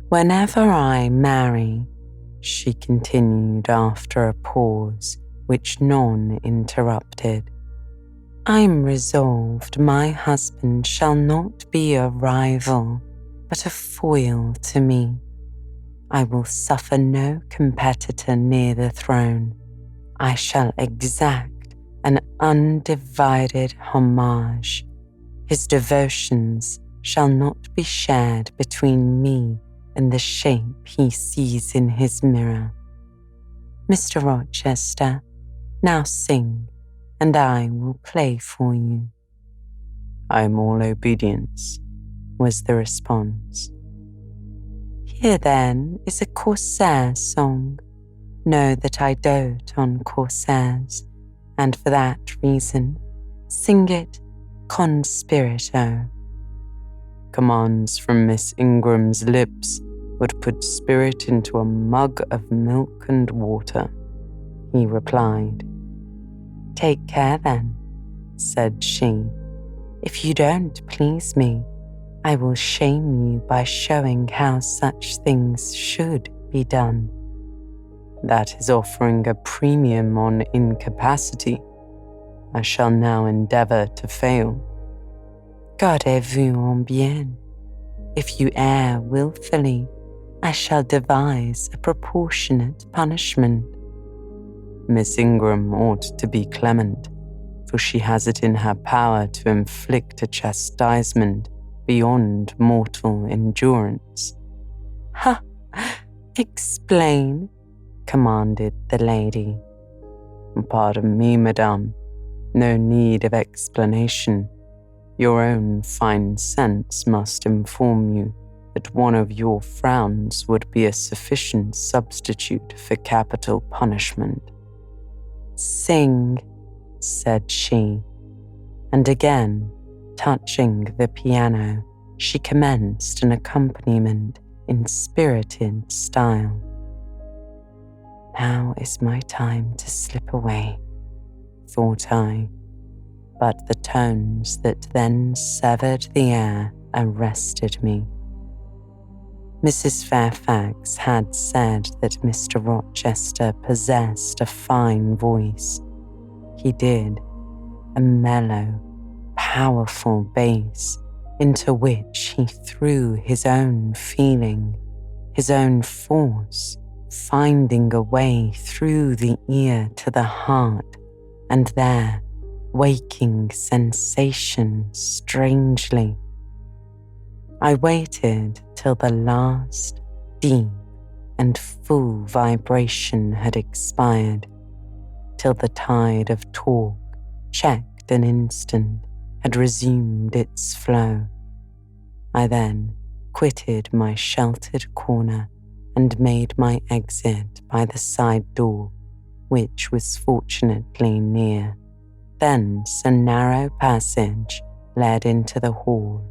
Whenever I marry, she continued after a pause which none interrupted, I'm resolved my husband shall not be a rival, but a foil to me. I will suffer no competitor near the throne. I shall exact an undivided homage. His devotions shall not be shared between me and the shape he sees in his mirror. Mr. Rochester, now sing, and I will play for you. I am all obedience, was the response. Here then is a corsair song. Know that I dote on corsairs, and for that reason sing it con spirito. Commands from Miss Ingram's lips would put spirit into a mug of milk and water, he replied. Take care then, said she. If you don't please me, I will shame you by showing how such things should be done. That is offering a premium on incapacity. I shall now endeavour to fail. Gardez-vous en bien. If you err wilfully, I shall devise a proportionate punishment. Miss Ingram ought to be clement, for she has it in her power to inflict a chastisement beyond mortal endurance. Ha! Explain, commanded the lady. Pardon me, madame. No need of explanation. Your own fine sense must inform you that one of your frowns would be a sufficient substitute for capital punishment. Sing, said she, and again, touching the piano, she commenced an accompaniment in spirited style. Now is my time to slip away, thought I, but the tones that then severed the air arrested me. Mrs. Fairfax had said that Mr. Rochester possessed a fine voice. He did, a mellow, powerful bass into which he threw his own feeling, his own force, finding a way through the ear to the heart, and there, waking sensation strangely. I waited till the last deep and full vibration had expired, till the tide of talk, checked an instant, had resumed its flow. I then quitted my sheltered corner and made my exit by the side door, which was fortunately near. Thence a narrow passage led into the hall.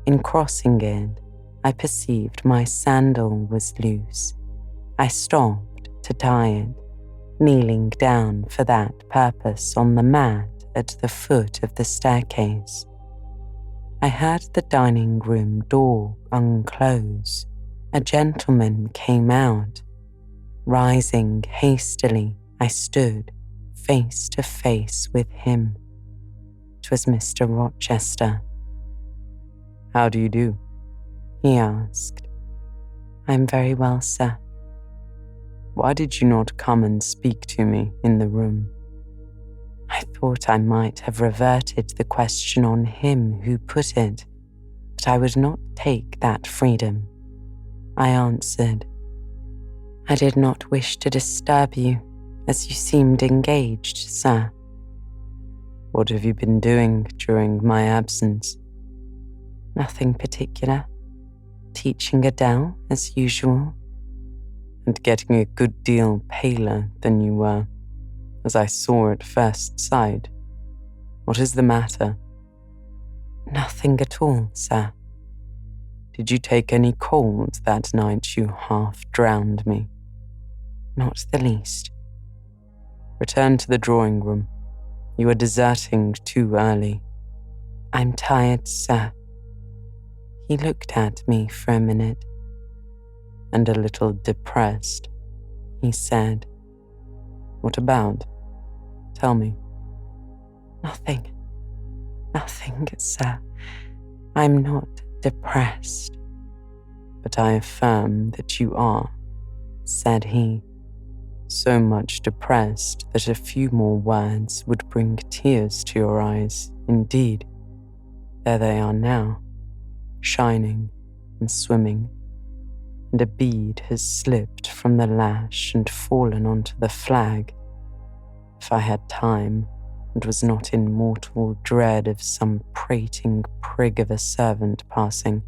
In crossing it, I perceived my sandal was loose. I stopped to tie it, kneeling down for that purpose on the mat at the foot of the staircase. I heard the dining room door unclose. A gentleman came out. Rising hastily, I stood face to face with him. It was Mr. Rochester. "How do you do?" he asked. "I'm very well, sir." "Why did you not come and speak to me in the room?" I thought I might have reverted the question on him who put it, but I would not take that freedom. I answered, "I did not wish to disturb you, as you seemed engaged, sir." "What have you been doing during my absence?" "Nothing particular. Teaching Adele, as usual." "And getting a good deal paler than you were, as I saw at first sight. What is the matter?" "Nothing at all, sir." "Did you take any cold that night you half drowned me?" "Not the least." "Return to the drawing room. You are deserting too early." "I'm tired, sir." He looked at me for a minute. "And a little depressed," he said. "What about? Tell me." Nothing, sir. I'm not depressed." "But I affirm that you are," said he. "So much depressed that a few more words would bring tears to your eyes. Indeed, there they are now, shining and swimming, and a bead has slipped from the lash and fallen onto the flag. If I had time, and was not in mortal dread of some prating prig of a servant passing,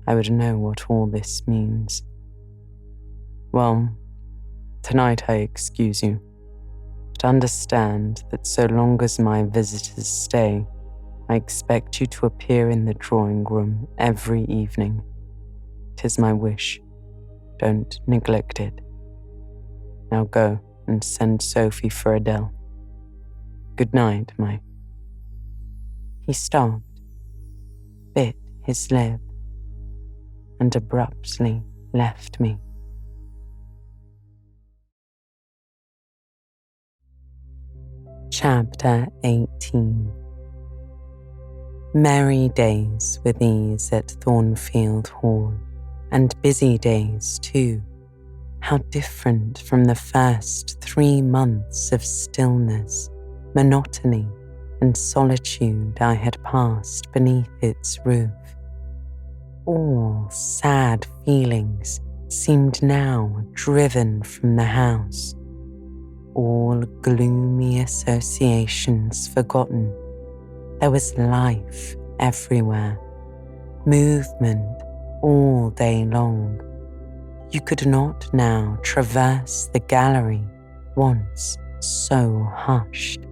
I would know what all this means. Well, tonight I excuse you, but understand that so long as my visitors stay, I expect you to appear in the drawing room every evening. 'Tis my wish. Don't neglect it. Now go and send Sophie for Adele. Good night, my..." He stopped, bit his lip, and abruptly left me. Chapter 18. Merry days were these at Thornfield Hall, and busy days too. How different from the first 3 months of stillness, monotony, and solitude I had passed beneath its roof. All sad feelings seemed now driven from the house, all gloomy associations forgotten. There was life everywhere, movement all day long. You could not now traverse the gallery, once so hushed,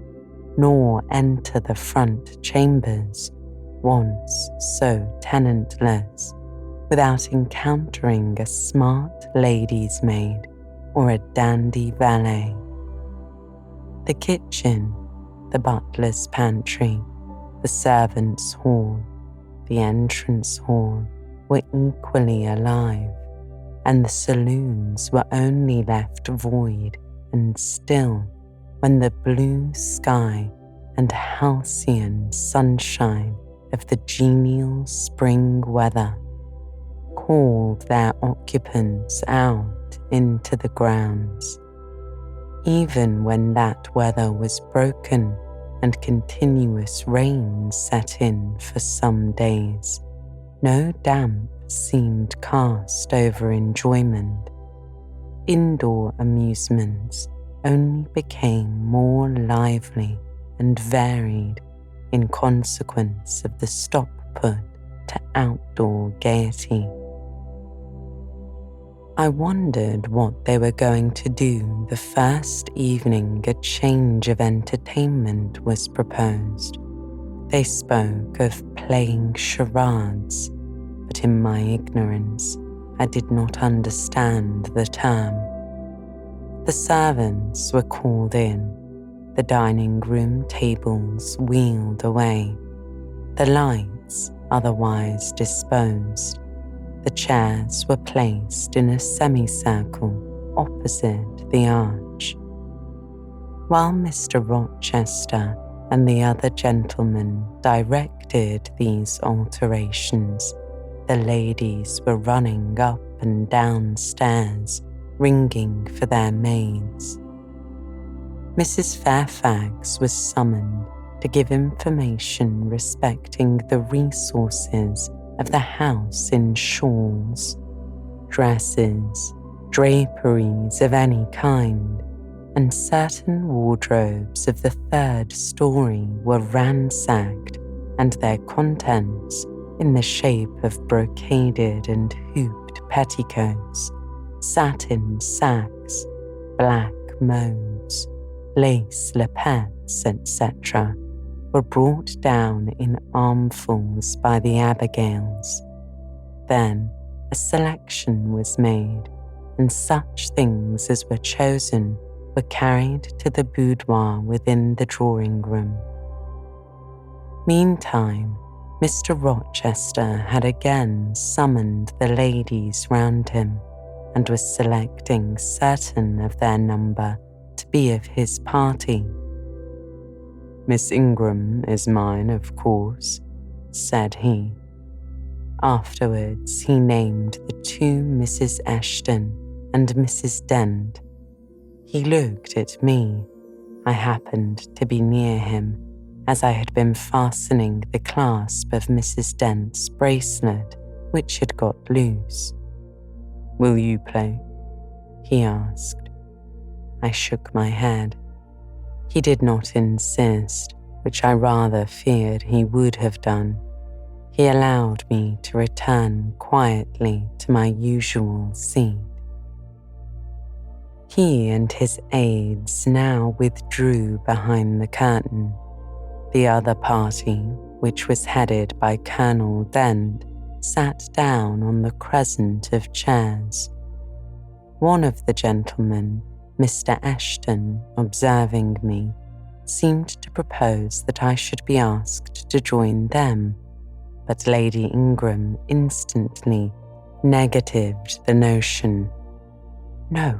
nor enter the front chambers, once so tenantless, without encountering a smart lady's maid or a dandy valet. The kitchen the butler's pantry, the servants' hall, the entrance hall were equally alive, and the saloons were only left void and still when the blue sky and halcyon sunshine of the genial spring weather called their occupants out into the grounds. Even when that weather was broken and continuous rain set in for some days, no damp seemed cast over enjoyment. Indoor amusements only became more lively and varied in consequence of the stop put to outdoor gaiety. I wondered what they were going to do the first evening a change of entertainment was proposed. They spoke of playing charades, but in my ignorance, I did not understand the term. The servants were called in, the dining room tables wheeled away, the lights otherwise disposed. The chairs were placed in a semicircle opposite the arch. While Mr. Rochester and the other gentlemen directed these alterations, the ladies were running up and down stairs, ringing for their maids. Mrs. Fairfax was summoned to give information respecting the resources of the house in shawls, dresses, draperies of any kind, and certain wardrobes of the third story were ransacked and their contents, in the shape of brocaded and hooped petticoats, satin sacks, black modes, lace lappets, etc., were brought down in armfuls by the Abigails. Then a selection was made, and such things as were chosen were carried to the boudoir within the drawing-room. Meantime, Mr. Rochester had again summoned the ladies round him, and was selecting certain of their number to be of his party. "Miss Ingram is mine, of course," said he. Afterwards he named the two Mrs. Eshton and Mrs. Dent. He looked at me. I happened to be near him, as I had been fastening the clasp of Mrs. Dent's bracelet, which had got loose. "Will you play?" he asked. I shook my head. He did not insist, which I rather feared he would have done. He allowed me to return quietly to my usual seat. He and his aides now withdrew behind the curtain. The other party, which was headed by Colonel Dent, sat down on the crescent of chairs. One of the gentlemen, Mr. Eshton, observing me, seemed to propose that I should be asked to join them, but Lady Ingram instantly negatived the notion. "No,"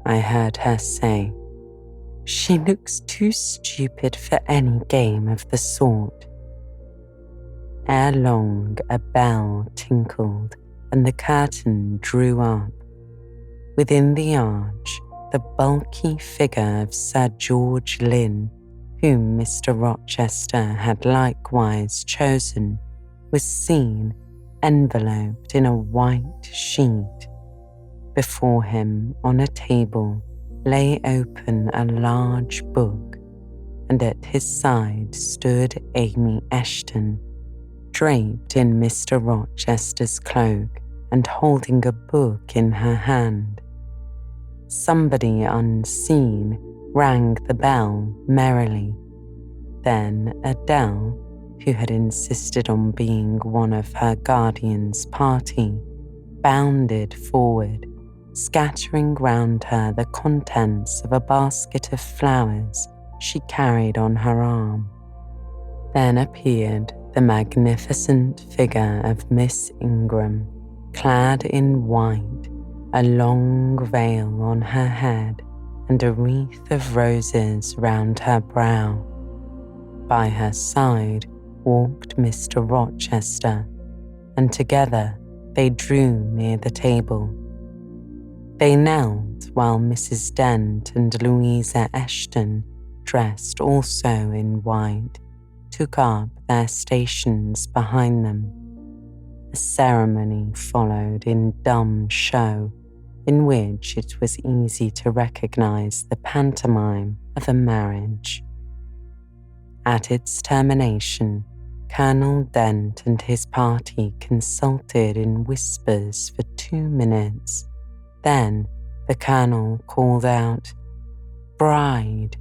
I heard her say. "She looks too stupid for any game of the sort." Ere long a bell tinkled and the curtain drew up. Within the arch, the bulky figure of Sir George Lynn, whom Mr. Rochester had likewise chosen, was seen enveloped in a white sheet. Before him on a table lay open a large book, and at his side stood Amy Eshton, draped in Mr. Rochester's cloak and holding a book in her hand. Somebody unseen rang the bell merrily. Then Adele, who had insisted on being one of her guardian's party, bounded forward, scattering round her the contents of a basket of flowers she carried on her arm. Then appeared the magnificent figure of Miss Ingram, clad in white, a long veil on her head, and a wreath of roses round her brow. By her side walked Mr. Rochester, and together they drew near the table. They knelt while Mrs. Dent and Louisa Eshton, dressed also in white, took up their stations behind them. A ceremony followed in dumb show, in which it was easy to recognize the pantomime of a marriage. At its termination, Colonel Dent and his party consulted in whispers for 2 minutes. Then the Colonel called out, "Bride."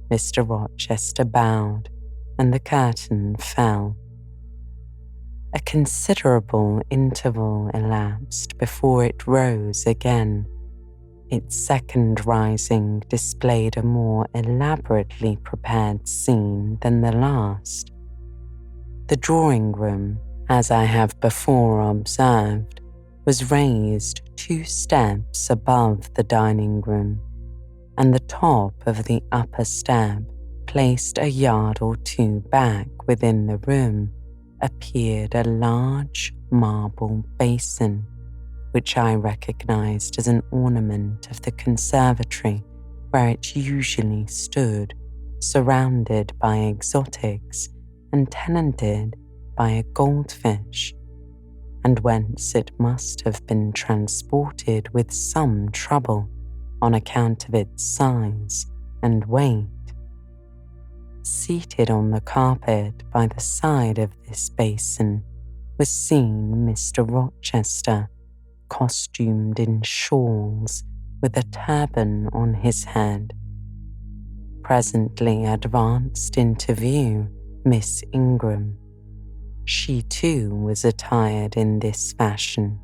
Mr. Rochester bowed, and the curtain fell. A considerable interval elapsed before it rose again. Its second rising displayed a more elaborately prepared scene than the last. The drawing-room, as I have before observed, was raised 2 steps above the dining-room, and the top of the upper step, placed a yard or 2 back within the room, appeared a large marble basin, which I recognized as an ornament of the conservatory where it usually stood, surrounded by exotics and tenanted by a goldfish, and whence it must have been transported with some trouble on account of its size and weight. Seated on the carpet by the side of this basin was seen Mr. Rochester, costumed in shawls with a turban on his head. Presently advanced into view Miss Ingram. She too was attired in this fashion,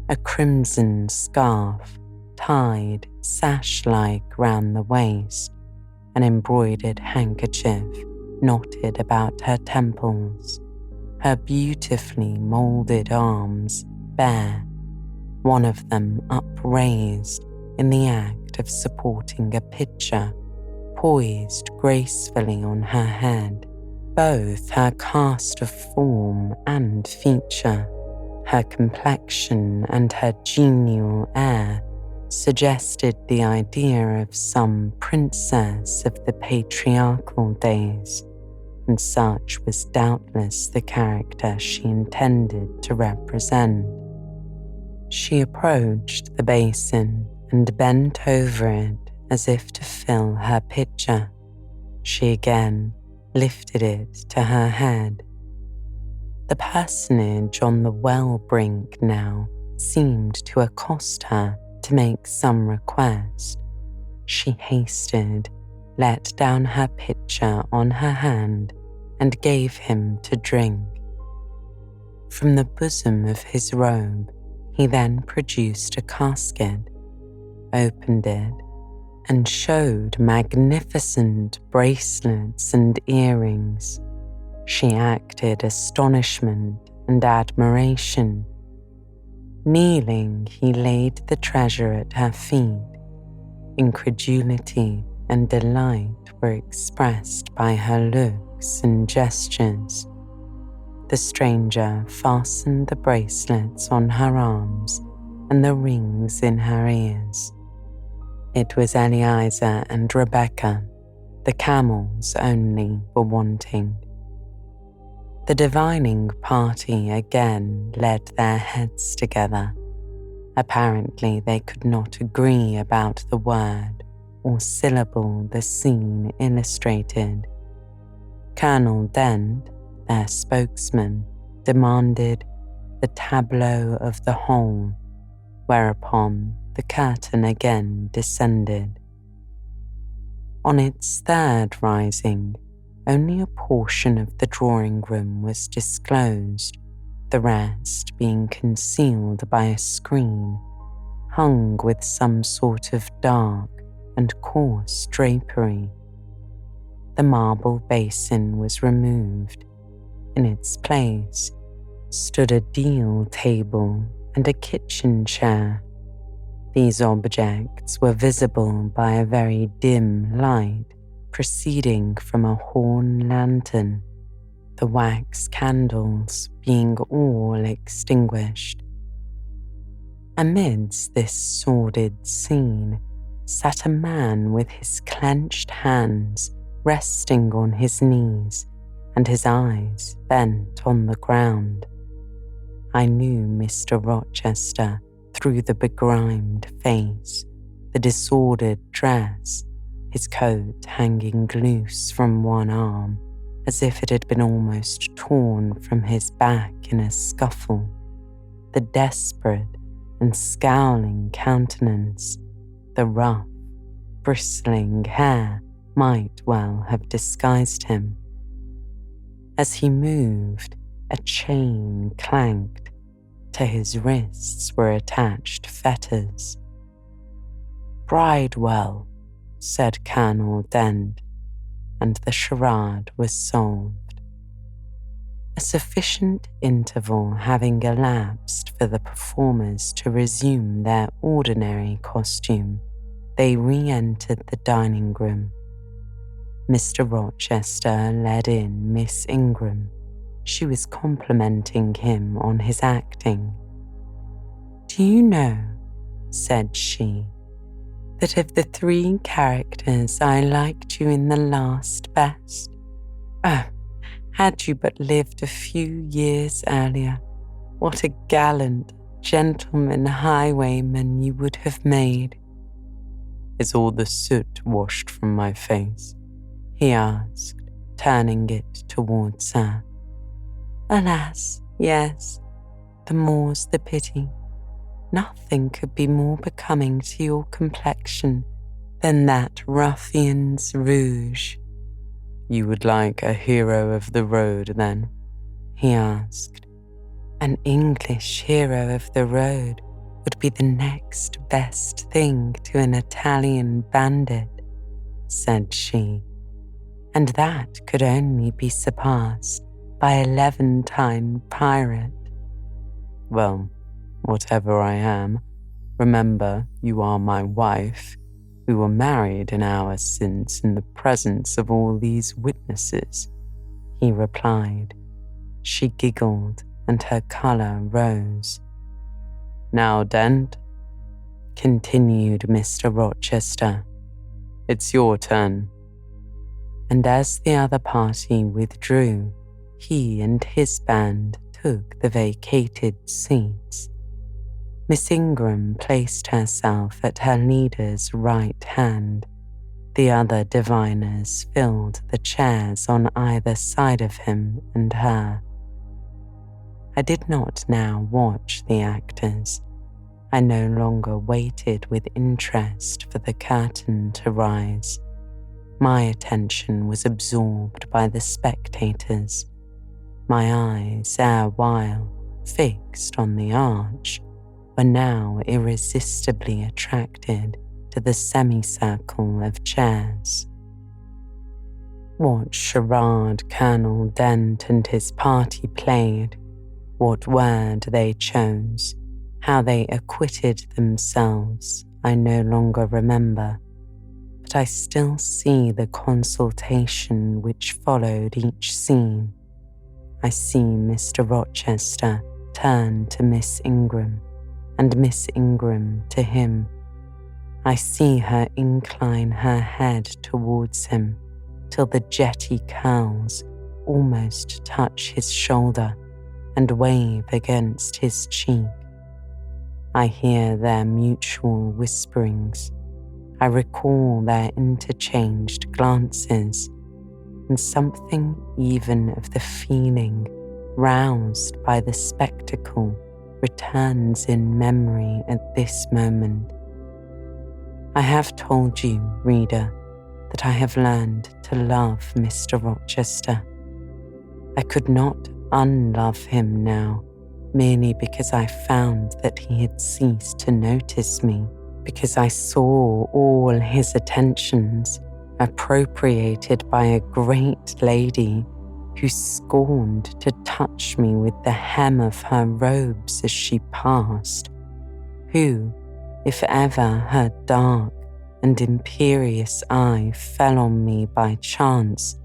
a crimson scarf tied sash-like round the waist, an embroidered handkerchief knotted about her temples, her beautifully moulded arms bare, one of them upraised in the act of supporting a pitcher, poised gracefully on her head. Both her cast of form and feature, her complexion and her genial air suggested the idea of some princess of the patriarchal days, and such was doubtless the character she intended to represent. She approached the basin and bent over it as if to fill her pitcher. She again lifted it to her head. The personage on the well brink now seemed to accost her to make some request. She hasted, let down her pitcher on her hand, and gave him to drink. From the bosom of his robe, he then produced a casket, opened it, and showed magnificent bracelets and earrings. She acted astonishment and admiration. Kneeling, he laid the treasure at her feet. Incredulity and delight were expressed by her looks and gestures. The stranger fastened the bracelets on her arms and the rings in her ears. It was Eleazer and Rebecca. The camels only were wanting. The divining party again led their heads together. Apparently they could not agree about the word or syllable the scene illustrated. Colonel Dent, their spokesman, demanded the tableau of the whole, whereupon the curtain again descended. On its third rising, only a portion of the drawing-room was disclosed, the rest being concealed by a screen hung with some sort of dark and coarse drapery The marble basin was removed. In its place stood a deal table and a kitchen chair. These objects were visible by a very dim light proceeding from a horn lantern, the wax candles being all extinguished. Amidst this sordid scene sat a man with his clenched hands resting on his knees and his eyes bent on the ground. I knew Mr. Rochester through the begrimed face, the disordered dress, his coat hanging loose from one arm as if it had been almost torn from his back in a scuffle, the desperate and scowling countenance, the rough, bristling hair might well have disguised him. As he moved, a chain clanked. To his wrists were attached fetters. "Bridewell," said Colonel Dent, and the charade was solved. A sufficient interval having elapsed for the performers to resume their ordinary costume, they re-entered the dining room. Mr. Rochester led in Miss Ingram. She was complimenting him on his acting. "Do you know," said she, "that of the 3 characters I liked you in the last best? Oh, had you but lived a few years earlier, what a gallant gentleman highwayman you would have made." "Is all the soot washed from my face?" he asked, turning it towards her. "Alas, yes, the more's the pity. Nothing could be more becoming to your complexion than that ruffian's rouge." "You would like a hero of the road, then?" he asked. "An English hero of the road would be the next best thing to an Italian bandit," said she, "and that could only be surpassed by a Levantine pirate." "Well, whatever I am, remember you are my wife. We were married an hour since in the presence of all these witnesses," he replied. She giggled and her colour rose. "Now, Dent," continued Mr. Rochester, "it's your turn." And as the other party withdrew, he and his band took the vacated seats. Miss Ingram placed herself at her leader's right hand. The other diviners filled the chairs on either side of him and her. I did not now watch the actors. I no longer waited with interest for the curtain to rise. My attention was absorbed by the spectators. My eyes, erewhile fixed on the arch, were now irresistibly attracted to the semicircle of chairs. What charade Colonel Dent and his party played, what word they chose, how they acquitted themselves, I no longer remember, but I still see the consultation which followed each scene. I see Mr. Rochester turn to Miss Ingram, and Miss Ingram to him. I see her incline her head towards him till the jetty curls almost touch his shoulder and wave against his cheek. I hear their mutual whisperings. I recall their interchanged glances, and something even of the feeling roused by the spectacle returns in memory at this moment. I have told you, reader, that I have learned to love Mr. Rochester. I could not unlove him now, merely because I found that he had ceased to notice me, because I saw all his attentions appropriated by a great lady who scorned to touch me with the hem of her robes as she passed, who, if ever her dark and imperious eye fell on me by chance,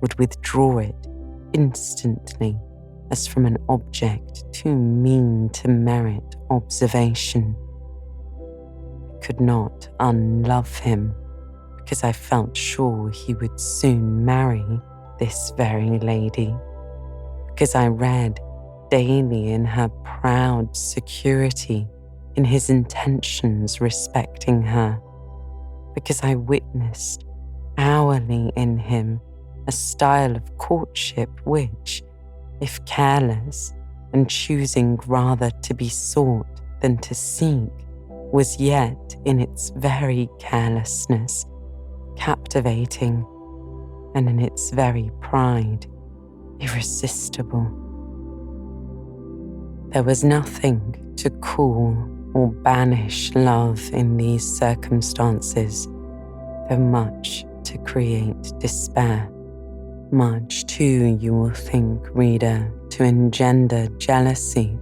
would withdraw it instantly as from an object too mean to merit observation. I could not unlove him because I felt sure he would soon marry this very lady, because I read daily in her proud security in his intentions respecting her, because I witnessed hourly in him a style of courtship which, if careless and choosing rather to be sought than to seek, was yet in its very carelessness captivating, and in its very pride irresistible. There was nothing to cool or banish love in these circumstances, though much to create despair. Much too, you will think, reader, to engender jealousy,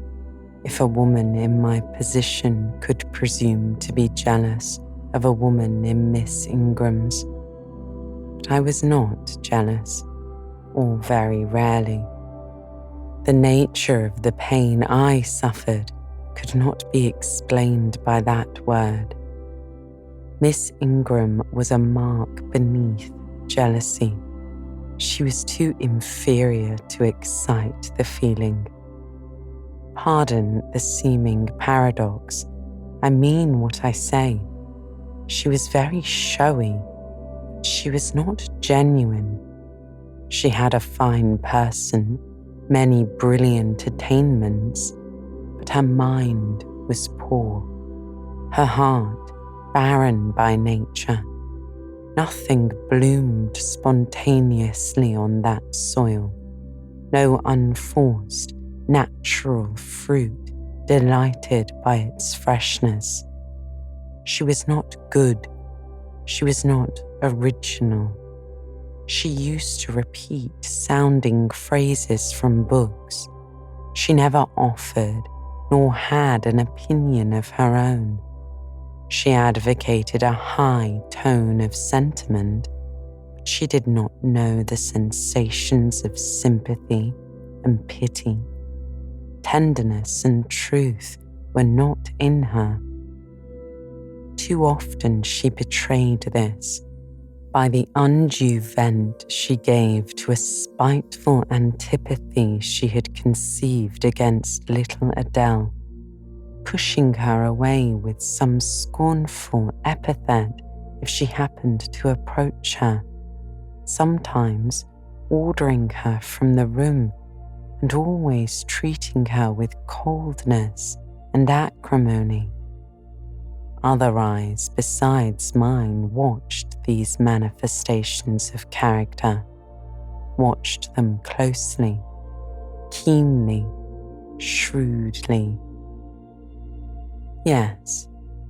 if a woman in my position could presume to be jealous of a woman in Miss Ingram's. But I was not jealous, or very rarely. The nature of the pain I suffered could not be explained by that word. Miss Ingram was a mark beneath jealousy. She was too inferior to excite the feeling. Pardon the seeming paradox. I mean what I say. She was very showy, but she was not genuine. She had a fine person, many brilliant attainments, but her mind was poor, her heart barren by nature. Nothing bloomed spontaneously on that soil, no unforced, natural fruit delighted by its freshness. She was not good, she was not original. She used to repeat sounding phrases from books. She never offered nor had an opinion of her own. She advocated a high tone of sentiment, but she did not know the sensations of sympathy and pity. Tenderness and truth were not in her. Too often she betrayed this by the undue vent she gave to a spiteful antipathy she had conceived against little Adele, pushing her away with some scornful epithet if she happened to approach her, sometimes ordering her from the room and always treating her with coldness and acrimony. Other eyes besides mine watched these manifestations of character, watched them closely, keenly, shrewdly. Yes,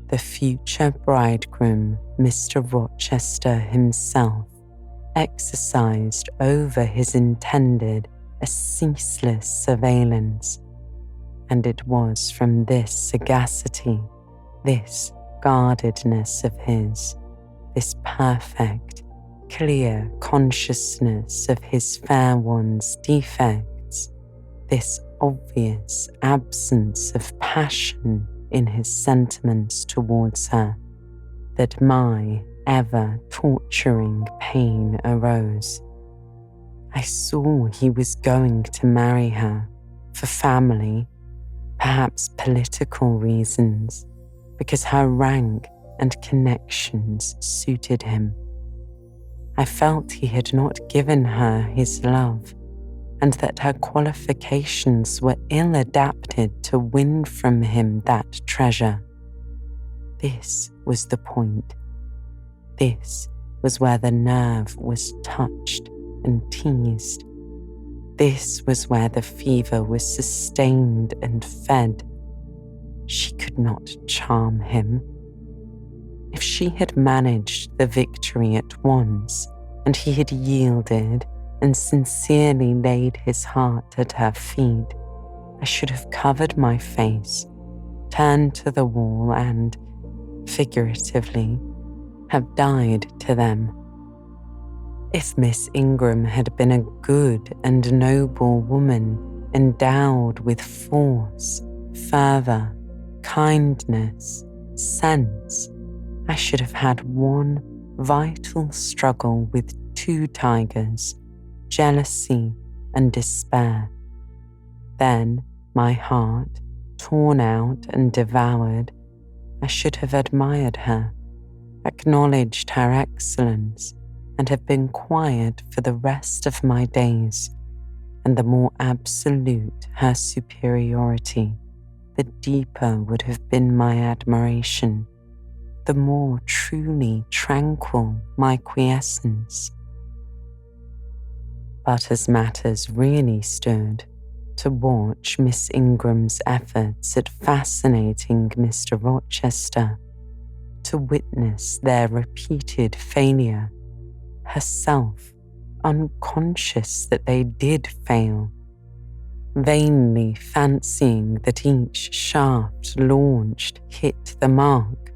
the future bridegroom, Mr. Rochester himself, exercised over his intended a ceaseless surveillance, and it was from this sagacity, this guardedness of his, this perfect, clear consciousness of his fair one's defects, this obvious absence of passion in his sentiments towards her, that my ever torturing pain arose. I saw he was going to marry her for family, perhaps political reasons, because her rank and connections suited him. I felt he had not given her his love, and that her qualifications were ill adapted to win from him that treasure. This was the point. This was where the nerve was touched and teased. This was where the fever was sustained and fed. She could not charm him. If she had managed the victory at once, and he had yielded and sincerely laid his heart at her feet, I should have covered my face, turned to the wall, and, figuratively, have died to them. If Miss Ingram had been a good and noble woman, endowed with force, fervour, kindness, sense, I should have had one vital struggle with two tigers, jealousy and despair. Then, my heart, torn out and devoured, I should have admired her, acknowledged her excellence, and have been quiet for the rest of my days. And the more absolute her superiority, the deeper would have been my admiration, the more truly tranquil my quiescence. But as matters really stood, to watch Miss Ingram's efforts at fascinating Mr. Rochester, to witness their repeated failure, herself unconscious that they did fail, vainly fancying that each shaft launched hit the mark,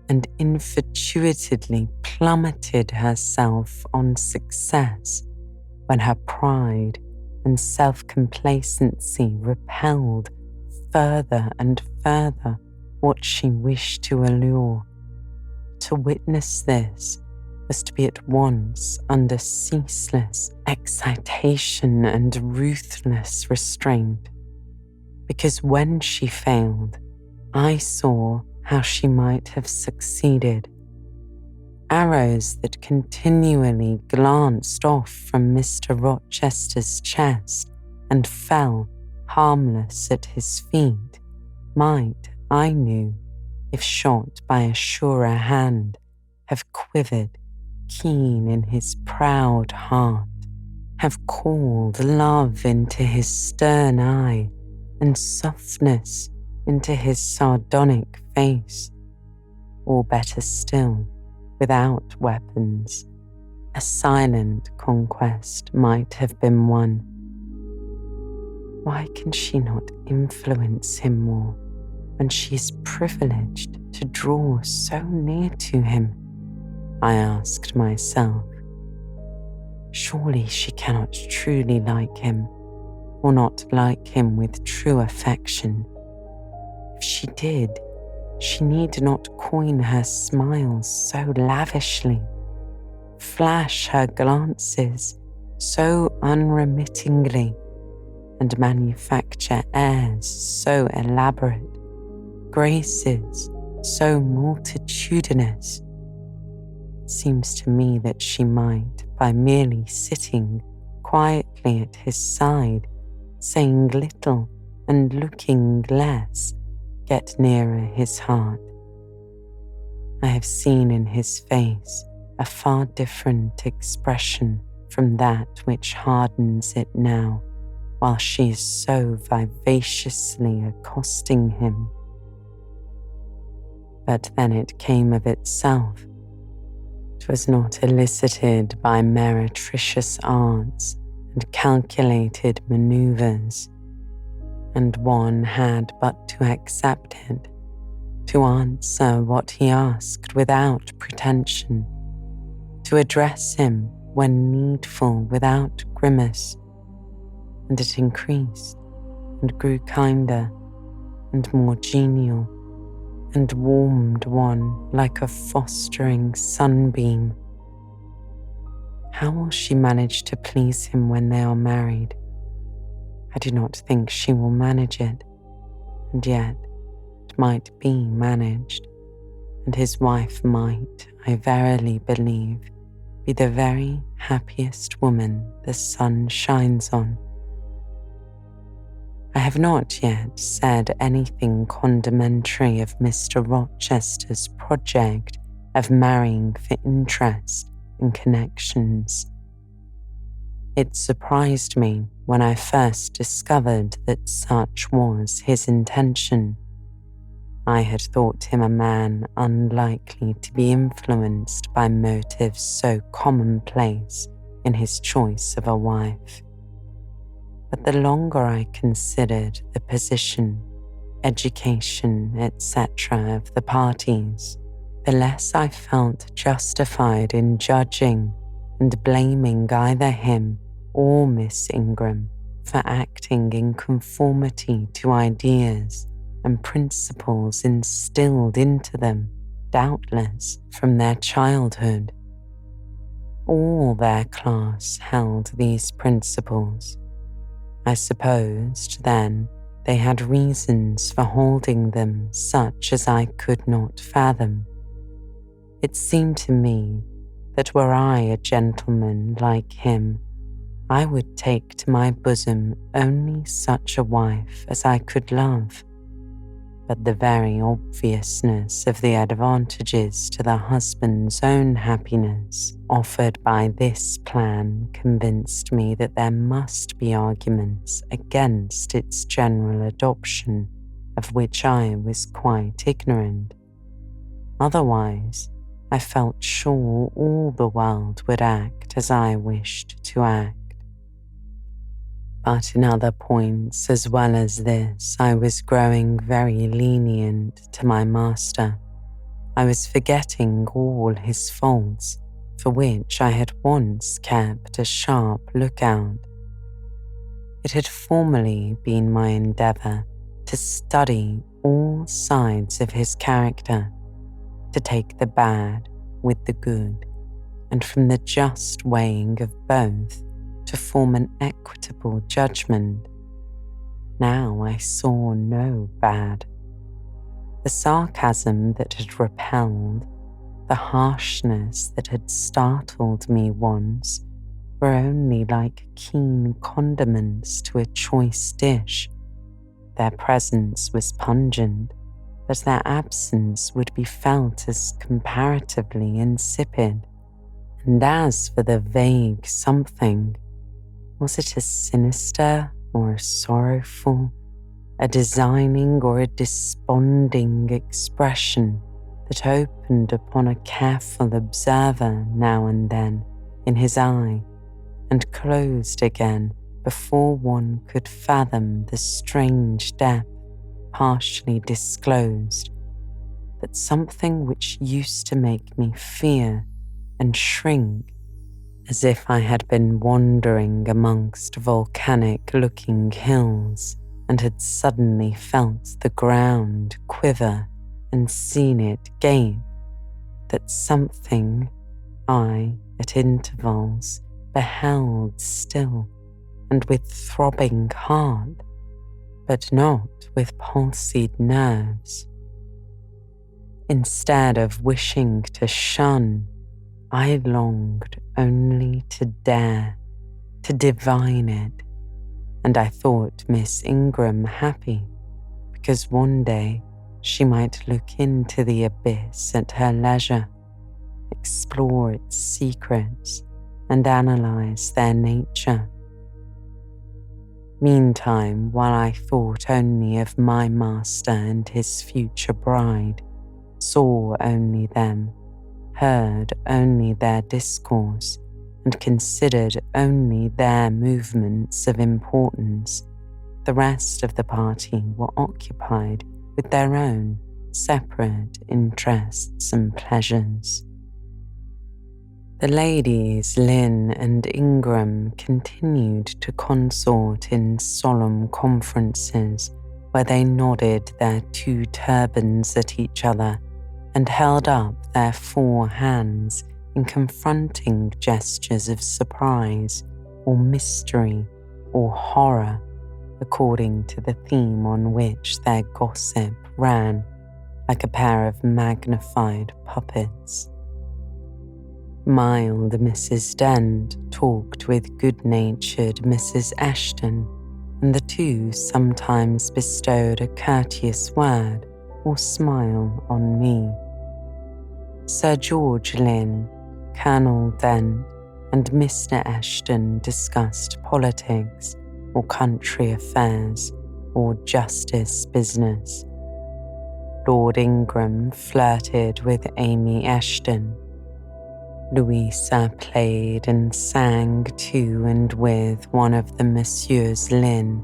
and infatuatedly plummeted herself on success when her pride and self-complacency repelled further and further what she wished to allure. To witness this was to be at once under ceaseless excitation and ruthless restraint, because when she failed, I saw how she might have succeeded. Arrows that continually glanced off from Mr. Rochester's chest and fell harmless at his feet might, I knew, if shot by a surer hand, have quivered keen in his proud heart, have called love into his stern eye and softness into his sardonic face, or better still, without weapons, a silent conquest might have been won. Why can she not influence him more when she is privileged to draw so near to him? I asked myself. Surely she cannot truly like him, or not like him with true affection. If she did, she need not coin her smiles so lavishly, flash her glances so unremittingly, and manufacture airs so elaborate, graces so multitudinous. It seems to me that she might, by merely sitting quietly at his side, saying little and looking less, get nearer his heart. I have seen in his face a far different expression from that which hardens it now, while she is so vivaciously accosting him. But then it came of itself. 'Twas not elicited by meretricious arts and calculated manoeuvres, and one had but to accept it, to answer what he asked without pretension, to address him when needful without grimace, and it increased and grew kinder and more genial, and warmed one like a fostering sunbeam. How will she manage to please him when they are married? I do not think she will manage it, and yet it might be managed, and his wife might, I verily believe, be the very happiest woman the sun shines on. I have not yet said anything condemnatory of Mr. Rochester's project of marrying for interest and connections. It surprised me when I first discovered that such was his intention, I had thought him a man unlikely to be influenced by motives so commonplace in his choice of a wife. But the longer I considered the position, education, etc. of the parties, the less I felt justified in judging and blaming either him or Miss Ingram for acting in conformity to ideas and principles instilled into them, doubtless, from their childhood. All their class held these principles. I supposed, then, they had reasons for holding them such as I could not fathom. It seemed to me that were I a gentleman like him, I would take to my bosom only such a wife as I could love. But the very obviousness of the advantages to the husband's own happiness offered by this plan convinced me that there must be arguments against its general adoption, of which I was quite ignorant. Otherwise, I felt sure all the world would act as I wished to act. But in other points as well as this, I was growing very lenient to my master. I was forgetting all his faults, for which I had once kept a sharp lookout. It had formerly been my endeavour to study all sides of his character, to take the bad with the good, and from the just weighing of both, to form an equitable judgment. Now I saw no bad. The sarcasm that had repelled, the harshness that had startled me once, were only like keen condiments to a choice dish. Their presence was pungent, but their absence would be felt as comparatively insipid. And as for the vague something, was it a sinister or a sorrowful, a designing or a desponding expression that opened upon a careful observer now and then in his eye and closed again before one could fathom the strange depth partially disclosed, that something which used to make me fear and shrink as if I had been wandering amongst volcanic-looking hills and had suddenly felt the ground quiver and seen it gape, that something I, at intervals, beheld still and with throbbing heart, but not with palsied nerves. Instead of wishing to shun, I longed only to dare, to divine it, and I thought Miss Ingram happy, because one day she might look into the abyss at her leisure, explore its secrets, and analyze their nature. Meantime, while I thought only of my master and his future bride, saw only them, heard only their discourse, and considered only their movements of importance, the rest of the party were occupied with their own separate interests and pleasures. The ladies Lynn and Ingram continued to consort in solemn conferences where they nodded their two turbans at each other and held up their four hands in confronting gestures of surprise or mystery or horror, according to the theme on which their gossip ran like a pair of magnified puppets. Mild Mrs. Dent talked with good-natured Mrs. Ashton, and the two sometimes bestowed a courteous word or smile on me. Sir George Lynn, Colonel Dent, and Mr. Ashton discussed politics or country affairs or justice business. Lord Ingram flirted with Amy Eshton. Louisa played and sang to and with one of the Messieurs Lynn,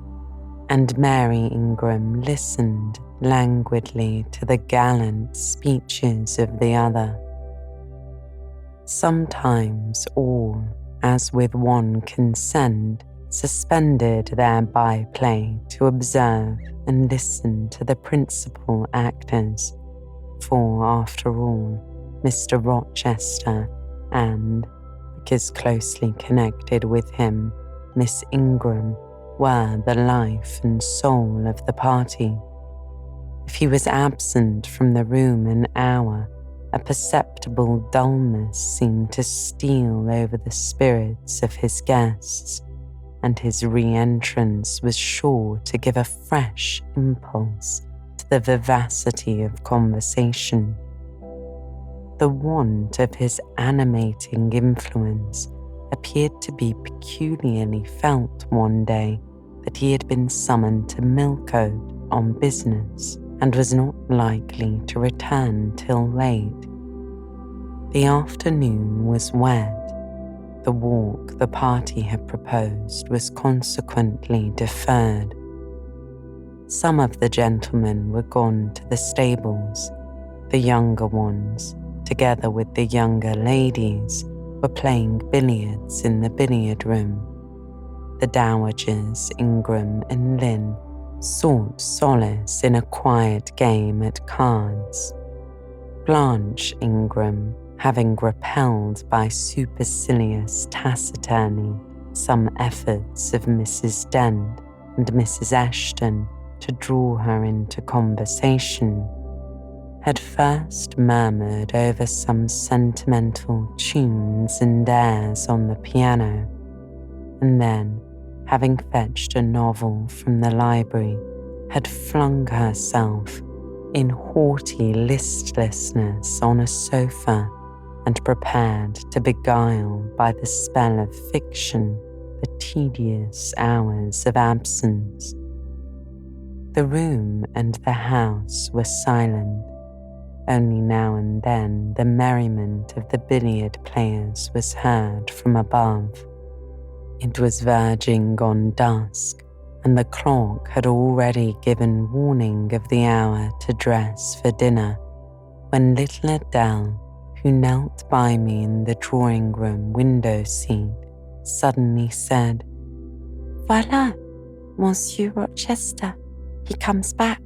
and Mary Ingram listened languidly to the gallant speeches of the other. Sometimes all, as with one consent, suspended their byplay to observe and listen to the principal actors, for after all, Mr. Rochester and, because closely connected with him, Miss Ingram, were the life and soul of the party. If he was absent from the room an hour, a perceptible dullness seemed to steal over the spirits of his guests, and his re-entrance was sure to give a fresh impulse to the vivacity of conversation. The want of his animating influence appeared to be peculiarly felt one day that he had been summoned to Millcote on business and was not likely to return till late. The afternoon was wet. The walk the party had proposed was consequently deferred. Some of the gentlemen were gone to the stables. The younger ones, together with the younger ladies, were playing billiards in the billiard room. The dowagers, Ingram and Lynn, sought solace in a quiet game at cards. Blanche Ingram, having repelled by supercilious taciturnity some efforts of Mrs. Dent and Mrs. Eshton to draw her into conversation, had first murmured over some sentimental tunes and airs on the piano, and then, having fetched a novel from the library, had flung herself in haughty listlessness on a sofa and prepared to beguile by the spell of fiction the tedious hours of absence. The room and the house were silent. Only now and then the merriment of the billiard players was heard from above. It was verging on dusk, and the clock had already given warning of the hour to dress for dinner, when little Adele, who knelt by me in the drawing-room window seat, suddenly said, "Voilà, Monsieur Rochester, he comes back."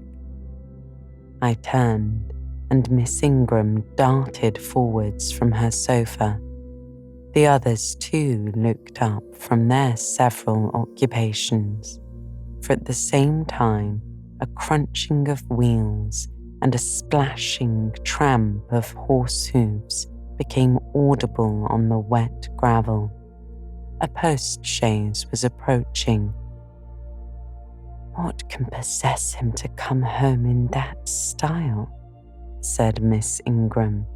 I turned, and Miss Ingram darted forwards from her sofa. The others too looked up from their several occupations, for at the same time a crunching of wheels and a splashing tramp of horse hoofs became audible on the wet gravel. A post-chaise was approaching. "What can possess him to come home in that style?" said Miss Ingram.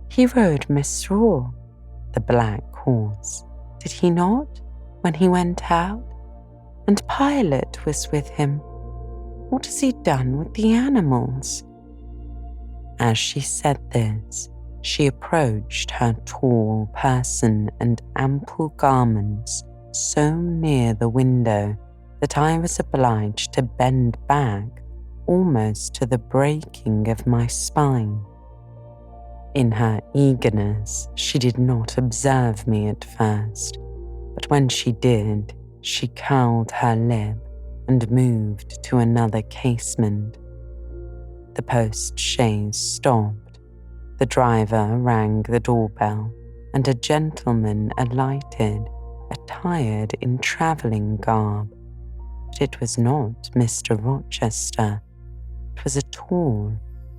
"He rode Mesrour, the black horse, did he not, when he went out? And Pilot was with him. What has he done with the animals?" As she said this, she approached her tall person and ample garments so near the window that I was obliged to bend back almost to the breaking of my spine. In her eagerness, she did not observe me at first, but when she did, she curled her lip and moved to another casement. The post-chaise stopped. The driver rang the doorbell, and a gentleman alighted, attired in travelling garb. But it was not Mr. Rochester. It was a tall,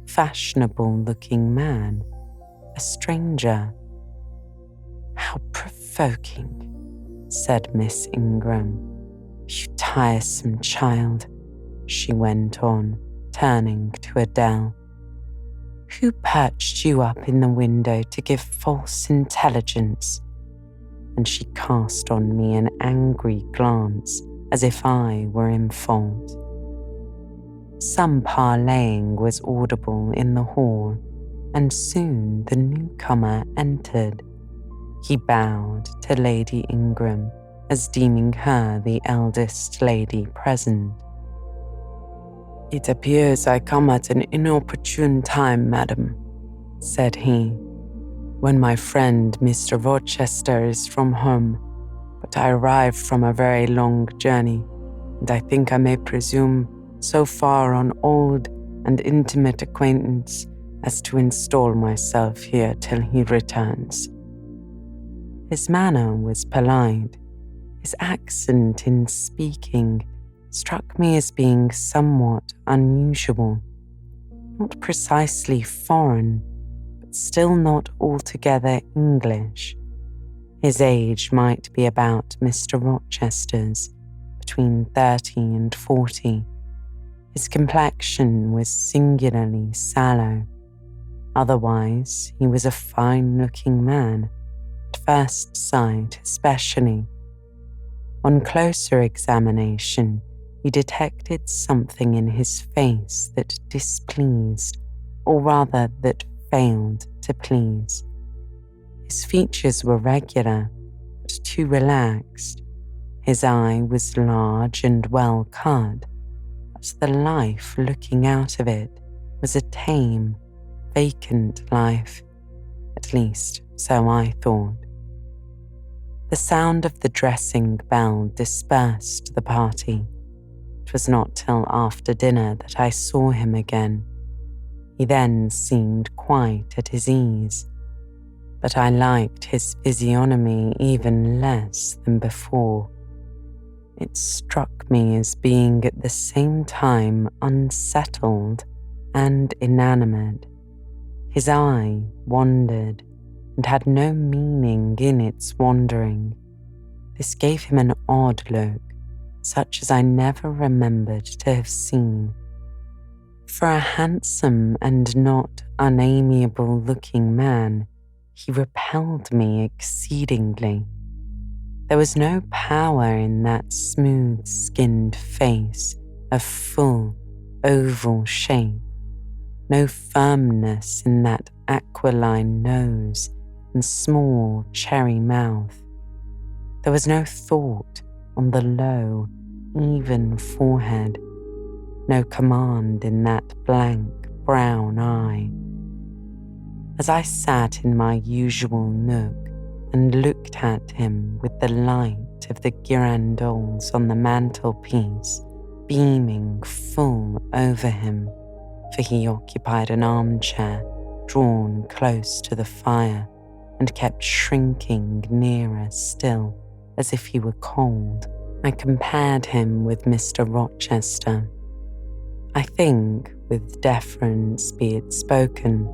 fashionable-looking man, a stranger. "How provoking," said Miss Ingram. "You tiresome child," she went on, turning to Adele. "Who perched you up in the window to give false intelligence?" And she cast on me an angry glance as if I were in fault. Some parleying was audible in the hall, and soon the newcomer entered. He bowed to Lady Ingram as deeming her the eldest lady present. "It appears I come at an inopportune time, madam," said he, "when my friend Mr. Rochester is from home, but I arrive from a very long journey, and I think I may presume so far on old and intimate acquaintance as to install myself here till he returns." His manner was polite. His accent in speaking struck me as being somewhat unusual, not precisely foreign, but still not altogether English. His age might be about Mr. Rochester's, between 30 and 40. His complexion was singularly sallow. Otherwise, he was a fine-looking man, at first sight especially. On closer examination, he detected something in his face that displeased, or rather that failed to please. His features were regular, but too relaxed. His eye was large and well cut, but the life looking out of it was a tame, vacant life. At least, so I thought. The sound of the dressing bell dispersed the party. It was not till after dinner that I saw him again. He then seemed quite at his ease, but I liked his physiognomy even less than before. It struck me as being at the same time unsettled and inanimate. His eye wandered and had no meaning in its wandering. This gave him an odd look, such as I never remembered to have seen. For a handsome and not unamiable-looking man, he repelled me exceedingly. There was no power in that smooth-skinned face of full, oval shape, no firmness in that aquiline nose and small cherry mouth. There was no thought on the low, even forehead, no command in that blank brown eye. As I sat in my usual nook and looked at him with the light of the girandoles on the mantelpiece beaming full over him, for he occupied an armchair drawn close to the fire and kept shrinking nearer still as if he were cold, I compared him with Mr. Rochester. I think, with deference be it spoken,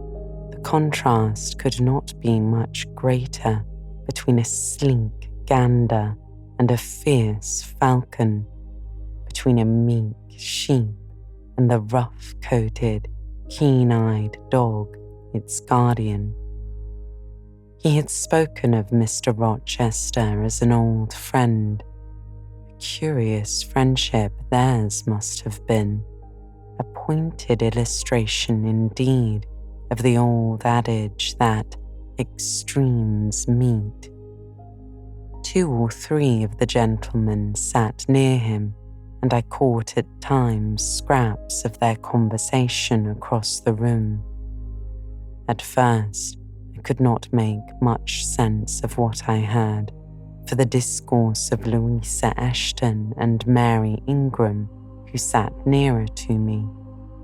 the contrast could not be much greater between a sleek gander and a fierce falcon, between a meek sheep and the rough-coated, keen-eyed dog, its guardian. He had spoken of Mr. Rochester as an old friend. A curious friendship theirs must have been, a pointed illustration indeed of the old adage that extremes meet. 2 or 3 of the gentlemen sat near him, and I caught at times scraps of their conversation across the room. At first, I could not make much sense of what I heard, for the discourse of Louisa Eshton and Mary Ingram, who sat nearer to me,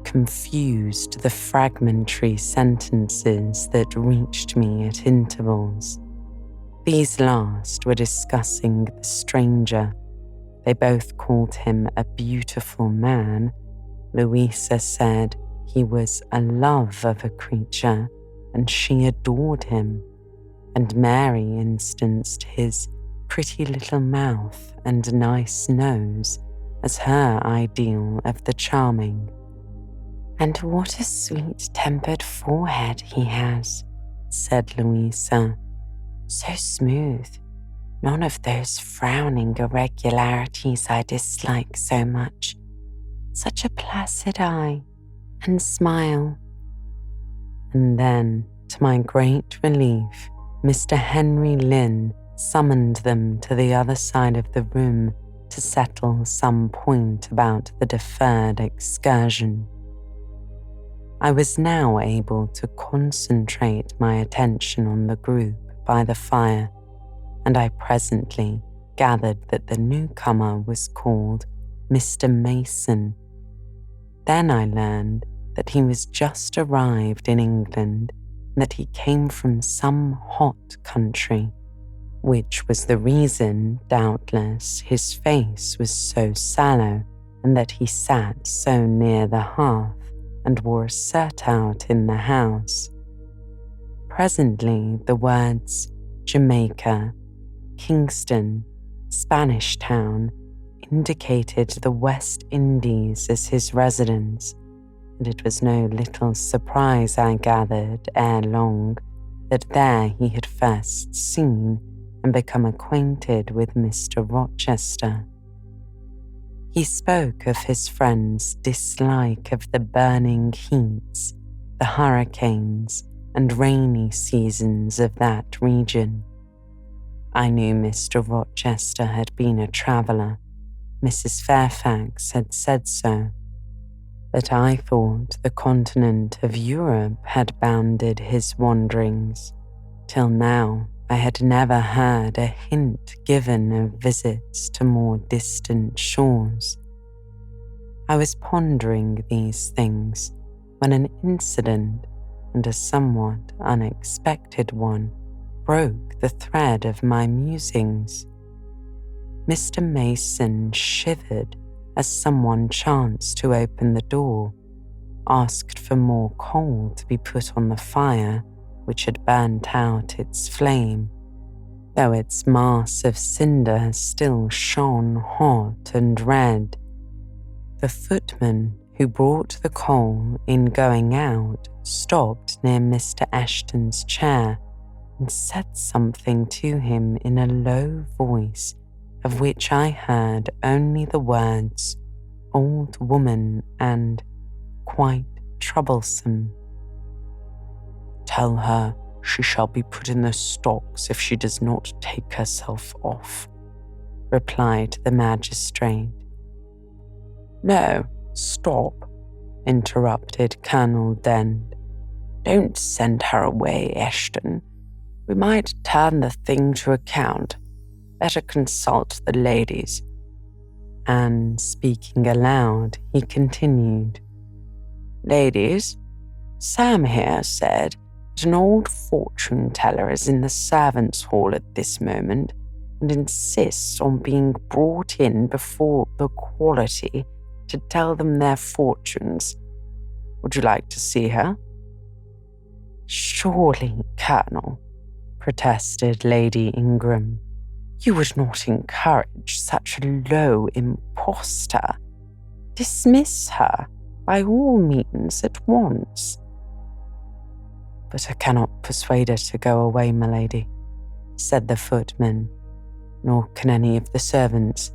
confused the fragmentary sentences that reached me at intervals. These last were discussing the stranger. They both called him a beautiful man. Louisa said he was a love of a creature, and she adored him, and Mary instanced his pretty little mouth and nice nose as her ideal of the charming. "And what a sweet-tempered forehead he has," said Louisa. "So smooth, none of those frowning irregularities I dislike so much. such a placid eye and smile. And then, to my great relief, Mr. Henry Lynn summoned them to the other side of the room to settle some point about the deferred excursion. I was now able to concentrate my attention on the group by the fire, and I presently gathered that the newcomer was called Mr. Mason. Then I learned that he was just arrived in England and that he came from some hot country, which was the reason, doubtless, his face was so sallow and that he sat so near the hearth and wore a surtout in the house. Presently the words Jamaica, Kingston, Spanish Town indicated the West Indies as his residence, and it was no little surprise I gathered ere long that there he had first seen and become acquainted with Mr. Rochester. He spoke of his friend's dislike of the burning heats, the hurricanes, and rainy seasons of that region. I knew Mr. Rochester had been a traveller. Mrs. Fairfax had said so, but I thought the continent of Europe had bounded his wanderings. Till now, I had never heard a hint given of visits to more distant shores. I was pondering these things when an incident, and a somewhat unexpected one, broke the thread of my musings. Mr. Mason shivered as someone chanced to open the door, asked for more coal to be put on the fire, which had burnt out its flame, though its mass of cinder still shone hot and red. The footman who brought the coal in going out stopped near Mr. Ashton's chair and said something to him in a low voice, of which I heard only the words "old woman" and "quite troublesome." "Tell her she shall be put in the stocks if she does not take herself off," replied the magistrate. "No, stop," interrupted Colonel Dent. "Don't send her away, Ashton. We might turn the thing to account. Better consult the ladies." And speaking aloud, he continued, "Ladies, Sam here said that an old fortune teller is in the servants' hall at this moment and insists on being brought in before the quality to tell them their fortunes. Would you like to see her?" "Surely, Colonel," protested Lady Ingram, "you would not encourage such a low impostor. Dismiss her by all means at once." "But I cannot persuade her to go away, my lady," said the footman, "nor can any of the servants.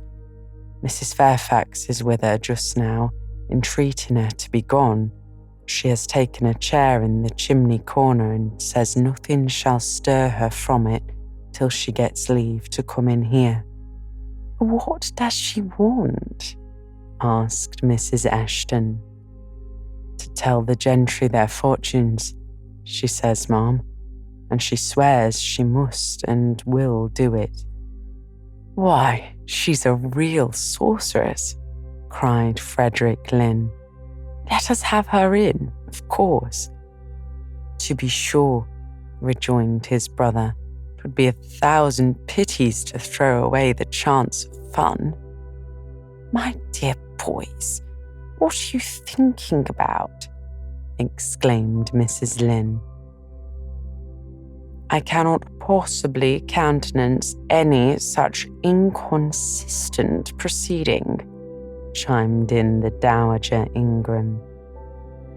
Mrs. Fairfax is with her just now, entreating her to be gone. She has taken a chair in the chimney corner and says nothing shall stir her from it till she gets leave to come in here." "What does she want?" asked Mrs. Ashton. "To tell the gentry their fortunes, she says, ma'am, and she swears she must and will do it." "Why, she's a real sorceress," cried Frederick Lynn. "Let us have her in, of course." "To be sure," rejoined his brother, "it would be 1,000 pities to throw away the chance of fun." "My dear boys, what are you thinking about?" exclaimed Mrs. Lynn. "I cannot possibly countenance any such inconsistent proceeding," chimed in the Dowager Ingram.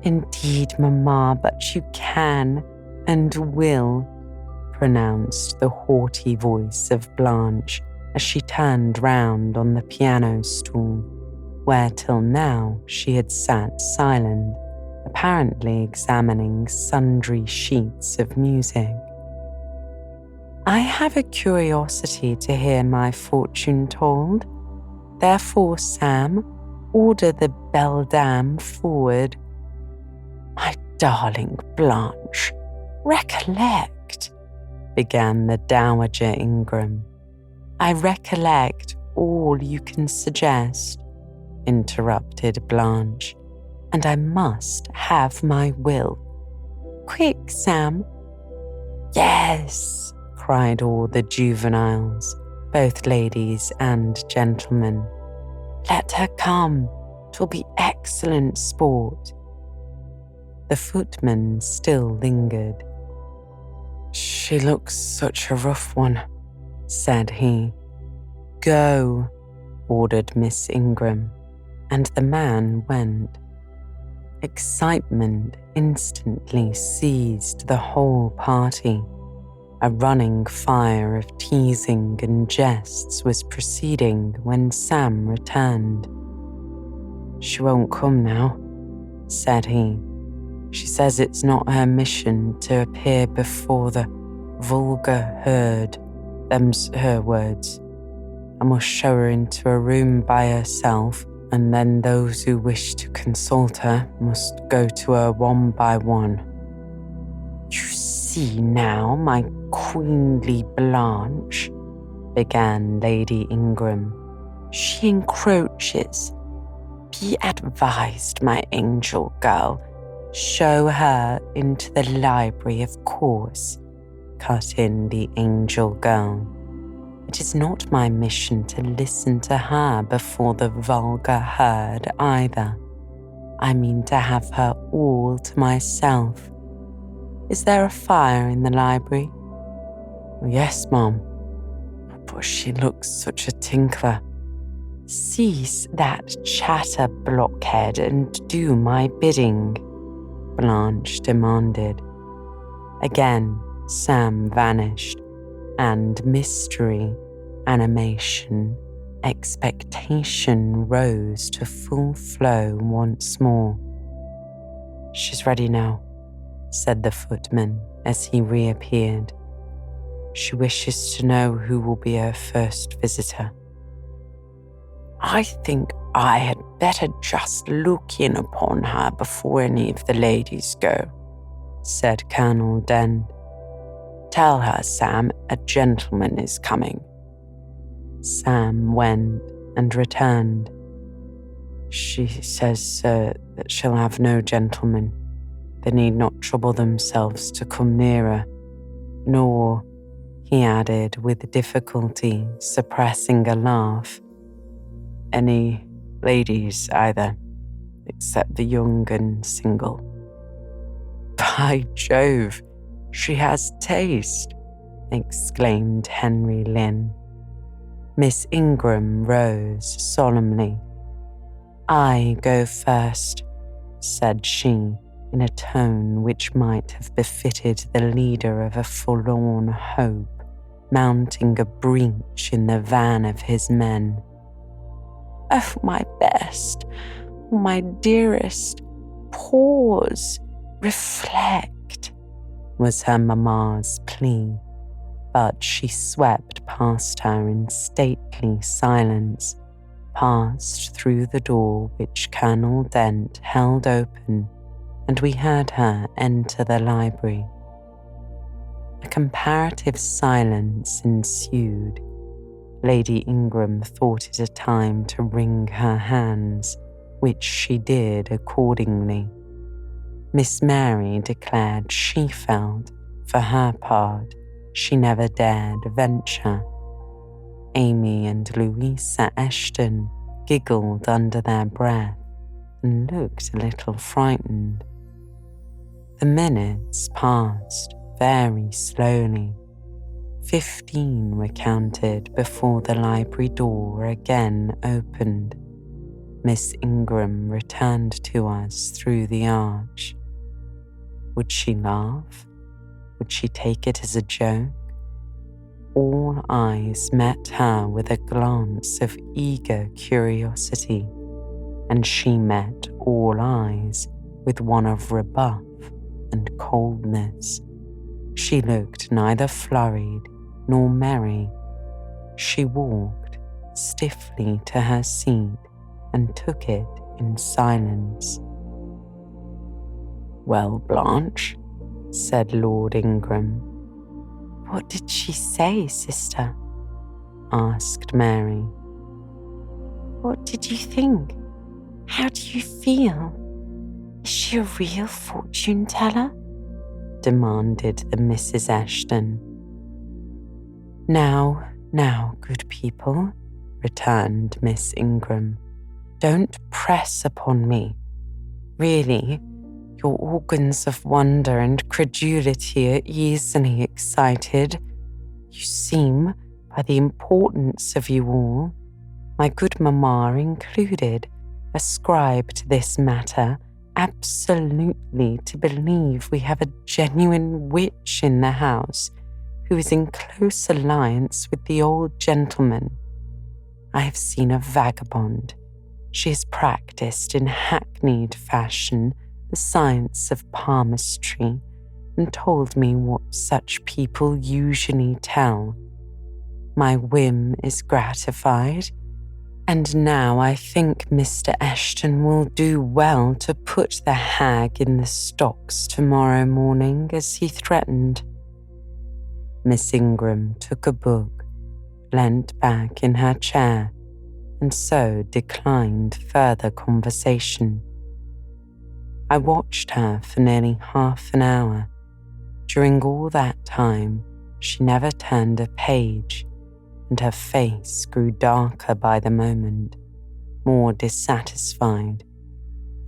"Indeed, Mamma, but you can and will," pronounced the haughty voice of Blanche as she turned round on the piano stool. where till now she had sat silent, apparently examining sundry sheets of music. "I have a curiosity to hear my fortune told. Therefore, Sam, order the beldame forward." "My darling Blanche, recollect," began the Dowager Ingram. "I recollect all you can suggest," interrupted Blanche, "and I must have my will. Quick, Sam." "Yes," cried all the juveniles, both ladies and gentlemen. "Let her come. 'Twill be excellent sport." The footman still lingered. "She looks such a rough one," said he. "Go," ordered Miss Ingram, and the man went. Excitement instantly seized the whole party. A running fire of teasing and jests was proceeding when Sam returned. "She won't come now," said he. "She says it's not her mission to appear before the vulgar herd. Them's her words. I must show her into a room by herself, and then those who wish to consult her must go to her one by one." "You see now, my queenly Blanche," began Lady Ingram. "She encroaches. Be advised, my angel girl. Show her into the library, of course," cut in the angel girl. "It is not my mission to listen to her before the vulgar herd either. I mean to have her all to myself. Is there a fire in the library?" "Yes, Mum, but she looks such a tinkler." "Cease that chatter, blockhead, and do my bidding," Blanche demanded. Again, Sam vanished, and mystery, animation, expectation rose to full flow once more. "She's ready now," said the footman as he reappeared. "She wishes to know who will be her first visitor." "I think I had better just look in upon her before any of the ladies go," said Colonel Dent. "Tell her, Sam, a gentleman is coming." Sam went and returned. "She says, sir, that she'll have no gentleman. They need not trouble themselves to come nearer, nor," he added with difficulty, suppressing a laugh, "any ladies either, except the young and single." "By Jove, she has taste," exclaimed Henry Lynn. Miss Ingram rose solemnly. "I go first," said she, in a tone which might have befitted the leader of a forlorn hope mounting a breach in the van of his men. "Oh, my best, my dearest, pause, reflect," was her mamma's plea, but she swept past her in stately silence, passed through the door which Colonel Dent held open, and we heard her enter the library. A comparative silence ensued. Lady Ingram thought it a time to wring her hands, which she did accordingly. Miss Mary declared she felt, for her part, she never dared venture. Amy and Louisa Eshton giggled under their breath and looked a little frightened. The minutes passed very slowly. 15 were counted before the library door again opened. Miss Ingram returned to us through the arch. Would she laugh? Would she take it as a joke? All eyes met her with a glance of eager curiosity, and she met all eyes with one of rebuff and coldness. She looked neither flurried nor merry. She walked stiffly to her seat and took it in silence. "Well, Blanche," said Lord Ingram. "What did she say, sister?" asked Mary. "What did you think? How do you feel? Is she a real fortune teller?" demanded the Mrs. Ashton. Now, good people," returned Miss Ingram, "don't press upon me. Really, your organs of wonder and credulity are easily excited. You seem, by the importance of you all, my good mamma included, ascribe to this matter absolutely to believe we have a genuine witch in the house who is in close alliance with the old gentleman. I have seen a vagabond. She has practiced in hackneyed fashion the science of palmistry and told me what such people usually tell. My whim is gratified, and now I think Mr. Ashton will do well to put the hag in the stocks tomorrow morning as he threatened." Miss Ingram took a book, leant back in her chair, and so declined further conversation. I watched her for nearly half an hour. During all that time, she never turned a page, and her face grew darker by the moment, more dissatisfied,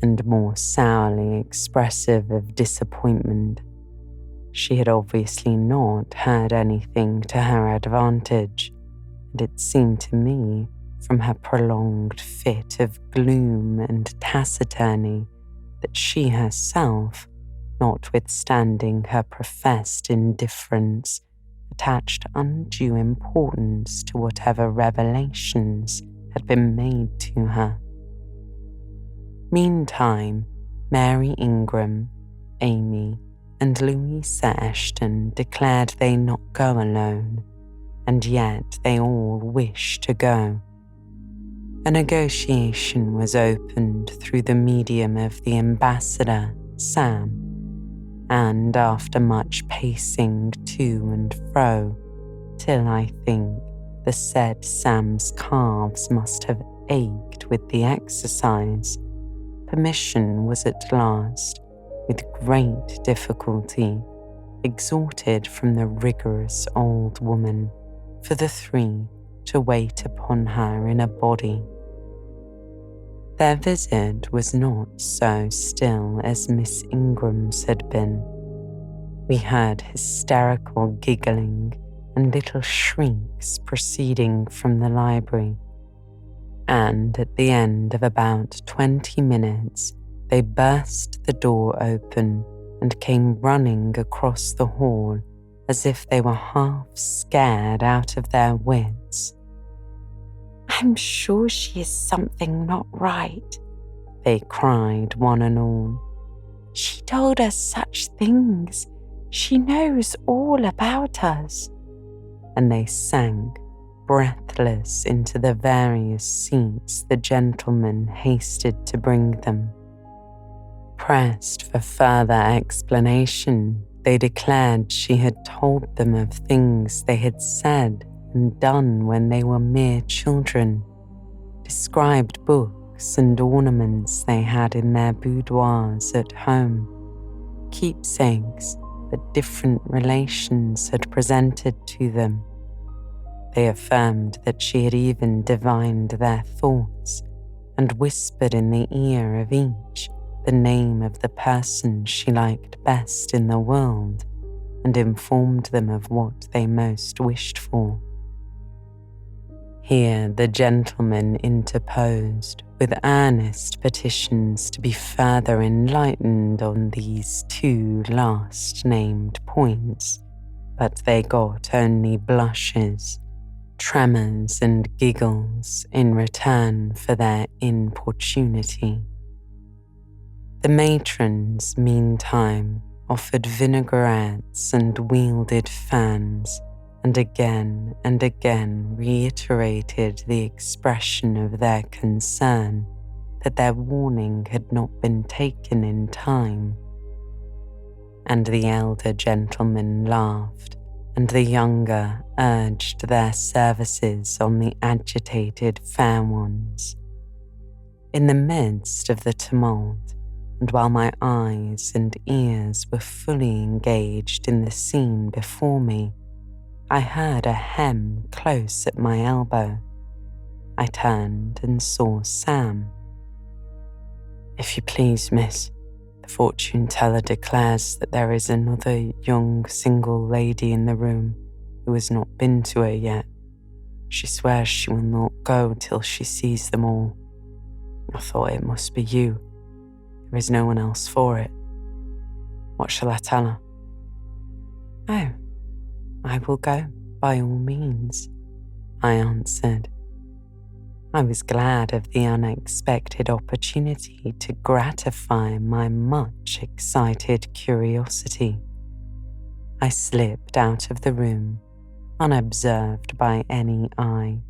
and more sourly expressive of disappointment. She had obviously not heard anything to her advantage, and it seemed to me, from her prolonged fit of gloom and taciturnity, that she herself, notwithstanding her professed indifference, attached undue importance to whatever revelations had been made to her. Meantime, Mary Ingram, Amy, and Louisa Ashton declared they not go alone, and yet they all wished to go. A negotiation was opened through the medium of the ambassador, Sam, and after much pacing to and fro, till I think the said Sam's calves must have ached with the exercise, permission was at last, with great difficulty, extorted from the rigorous old woman for the three to wait upon her in a body. Their visit was not so still as Miss Ingram's had been. We heard hysterical giggling and little shrieks proceeding from the library, and at the end of about 20 minutes, they burst the door open and came running across the hall as if they were half scared out of their wits. "I'm sure she is something not right," they cried one and all. "She told us such things. She knows all about us." And they sank breathless into the various seats the gentleman hasted to bring them. Pressed for further explanation, they declared she had told them of things they had said and done when they were mere children, described books and ornaments they had in their boudoirs at home, keepsakes that different relations had presented to them. They affirmed that she had even divined their thoughts and whispered in the ear of each the name of the person she liked best in the world and informed them of what they most wished for. Here the gentleman interposed with earnest petitions to be further enlightened on these two last named points, but they got only blushes, tremors and giggles in return for their importunity. The matrons, meantime, offered vinaigrettes and wielded fans, and again reiterated the expression of their concern that their warning had not been taken in time. And the elder gentlemen laughed, and the younger urged their services on the agitated fair ones. In the midst of the tumult, and while my eyes and ears were fully engaged in the scene before me, I heard a hem close at my elbow. I turned and saw Sam. "If you please, miss, the fortune teller declares that there is another young single lady in the room who has not been to her yet. She swears she will not go till she sees them all. I thought it must be you. There is no one else for it. What shall I tell her?" "Oh, I will go, by all means," I answered. I was glad of the unexpected opportunity to gratify my much excited curiosity. I slipped out of the room, unobserved by any eye,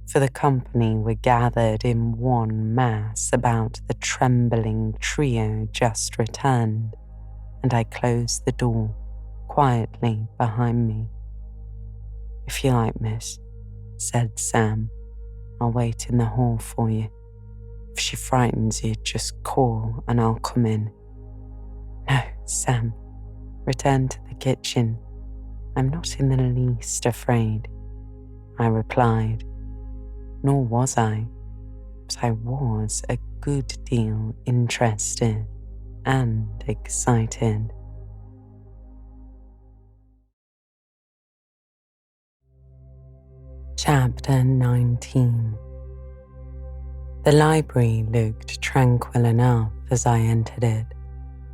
for the company were gathered in one mass about the trembling trio just returned, and I closed the door quietly behind me. "If you like, miss," said Sam, "I'll wait in the hall for you. If she frightens you, just call and I'll come in." "No, Sam, return to the kitchen. I'm not in the least afraid," I replied. Nor was I, but I was a good deal interested and excited. Chapter 19. The library looked tranquil enough as I entered it,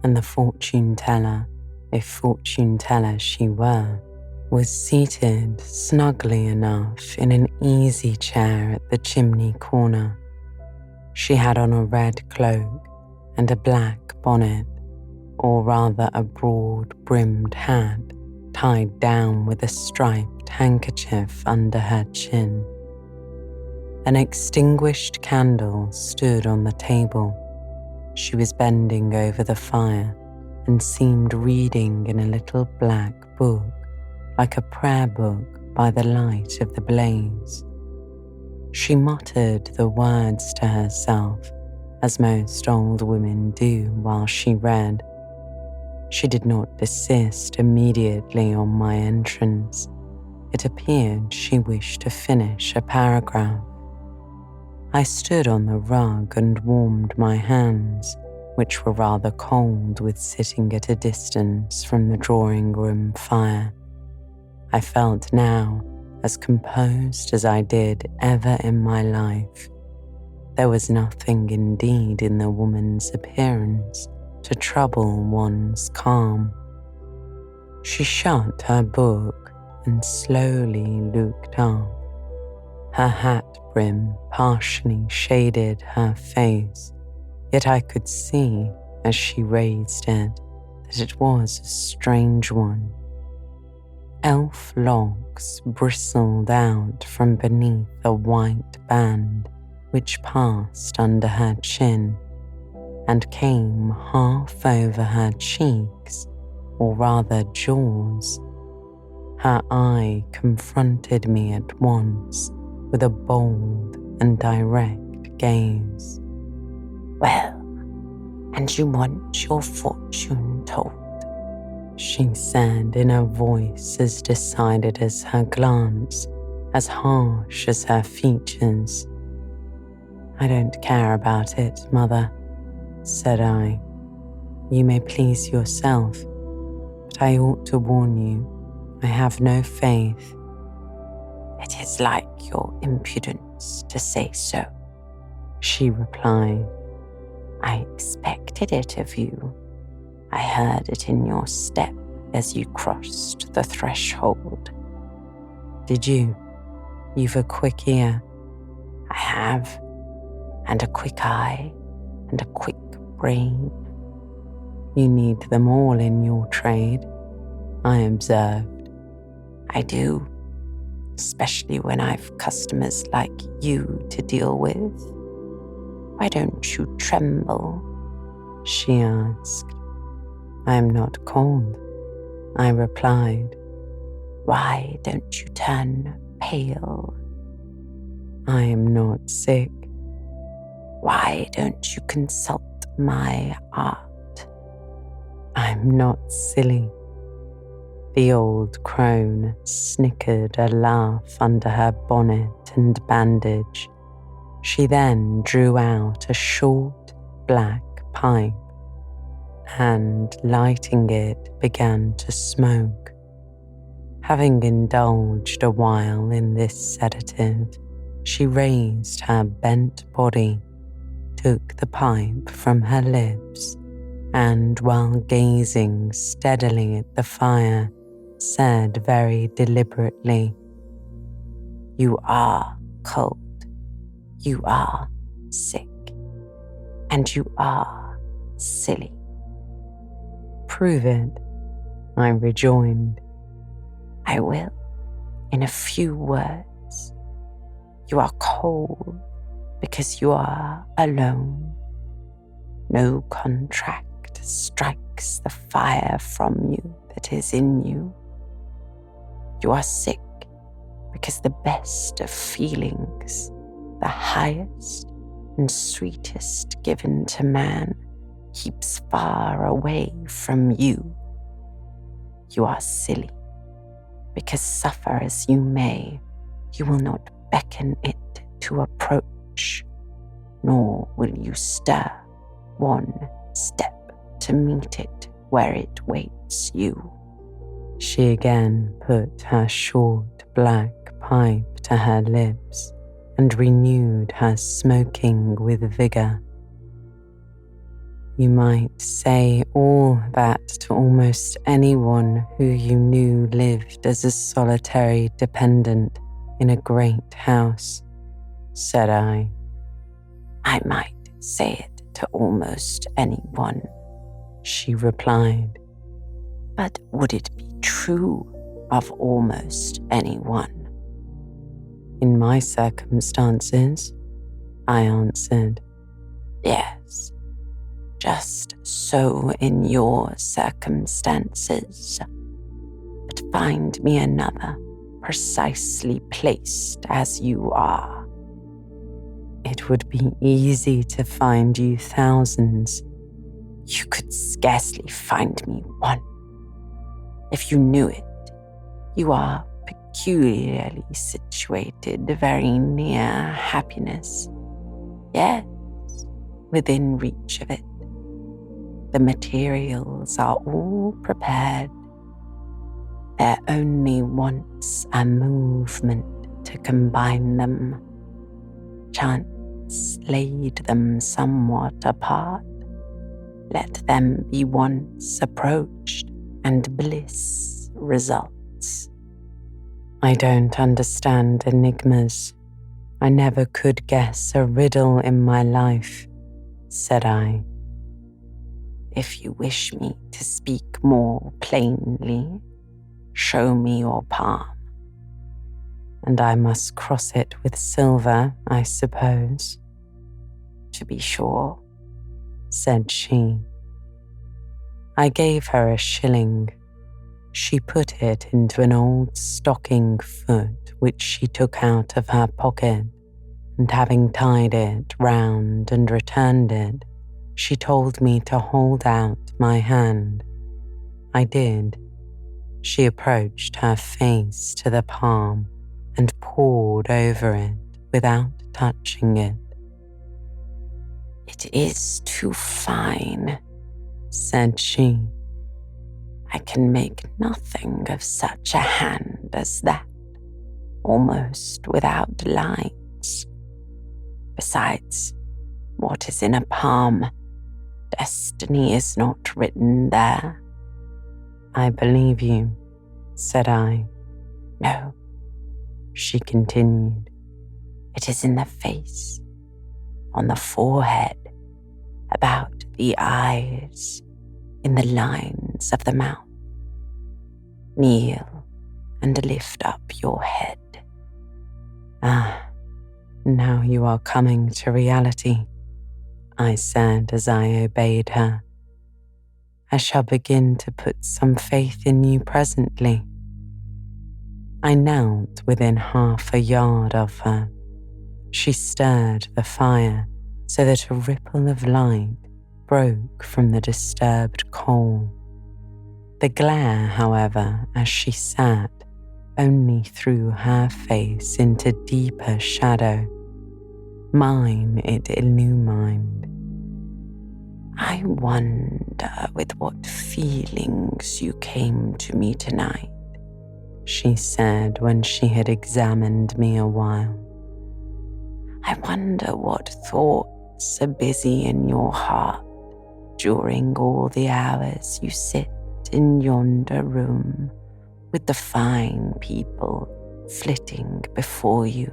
and the fortune teller, if fortune teller she were, was seated snugly enough in an easy chair at the chimney corner. She had on a red cloak and a black bonnet, or rather a broad-brimmed hat tied down with a striped handkerchief under her chin. An extinguished candle stood on the table. She was bending over the fire and seemed reading in a little black book, like a prayer book by the light of the blaze. She muttered the words to herself, as most old women do while she read. She did not desist immediately on my entrance. It appeared she wished to finish a paragraph. I stood on the rug and warmed my hands, which were rather cold with sitting at a distance from the drawing-room fire. I felt now as composed as I did ever in my life. There was nothing indeed in the woman's appearance to trouble one's calm. She shut her book and slowly looked up. Her hat brim partially shaded her face, yet I could see, as she raised it, that it was a strange one. Elf locks bristled out from beneath a white band which passed under her chin and came half over her cheeks, or rather jaws. Her eye confronted me at once with a bold and direct gaze. "Well, and you want your fortune told?" she said in a voice as decided as her glance, as harsh as her features. "I don't care about it, Mother," said I. "You may please yourself, but I ought to warn you, I have no faith." "It is like your impudence to say so," she replied. "I expected it of you. I heard it in your step as you crossed the threshold." "Did you?" You've a quick ear. I have, and a quick eye, and a quick brain. You need them all in your trade, I observed. I do, especially when I've customers like you to deal with. Why don't you tremble? She asked. I am not cold, I replied. Why don't you turn pale? I am not sick. Why don't you consult my art? I'm not silly. The old crone snickered a laugh under her bonnet and bandage. She then drew out a short black pipe and, lighting it, began to smoke. Having indulged a while in this sedative, she raised her bent body, took the pipe from her lips, and while gazing steadily at the fire, said very deliberately, "You are cold, you are sick, and you are silly." Prove it, I rejoined. I will, in a few words. You are cold because you are alone. No contract strikes the fire from you that is in you. You are sick because the best of feelings, the highest and sweetest given to man, keeps far away from you. You are silly because, suffer as you may, you will not beckon it to approach, nor will you stir one step to meet it where it waits you. She again put her short black pipe to her lips and renewed her smoking with vigor. You might say all that to almost anyone who you knew lived as a solitary dependent in a great house, said I. I might say it to almost anyone, she replied. But would it be true of almost anyone? In my circumstances, I answered. Yes, just so in your circumstances. But find me another, precisely placed as you are. It would be easy to find you thousands. You could scarcely find me one. If you knew it, you are peculiarly situated very near happiness. Yes, within reach of it. The materials are all prepared. There only wants a movement to combine them. Chance laid them somewhat apart. Let them be once approached, and bliss results. I don't understand enigmas. I never could guess a riddle in my life, said I. If you wish me to speak more plainly, show me your palm. And I must cross it with silver, I suppose. To be sure, said she. I gave her a shilling. She put it into an old stocking foot which she took out of her pocket, and having tied it round and returned it, she told me to hold out my hand. I did. She approached her face to the palm and pored over it without touching it. It is too fine, said she. I can make nothing of such a hand as that, almost without lines. Besides, what is in a palm? Destiny is not written there. I believe you, said I. No, she continued. It is in the face, on the forehead, about the eyes, in the lines of the mouth. Kneel and lift up your head. Ah, now you are coming to reality, I said as I obeyed her. I shall begin to put some faith in you presently. I knelt within half a yard of her. She stirred the fire so that a ripple of light broke from the disturbed coal. The glare, however, as she sat, only threw her face into deeper shadow. Mine it illumined. I wonder with what feelings you came to me tonight, she said when she had examined me a while. I wonder what thoughts are busy in your heart during all the hours you sit in yonder room with the fine people flitting before you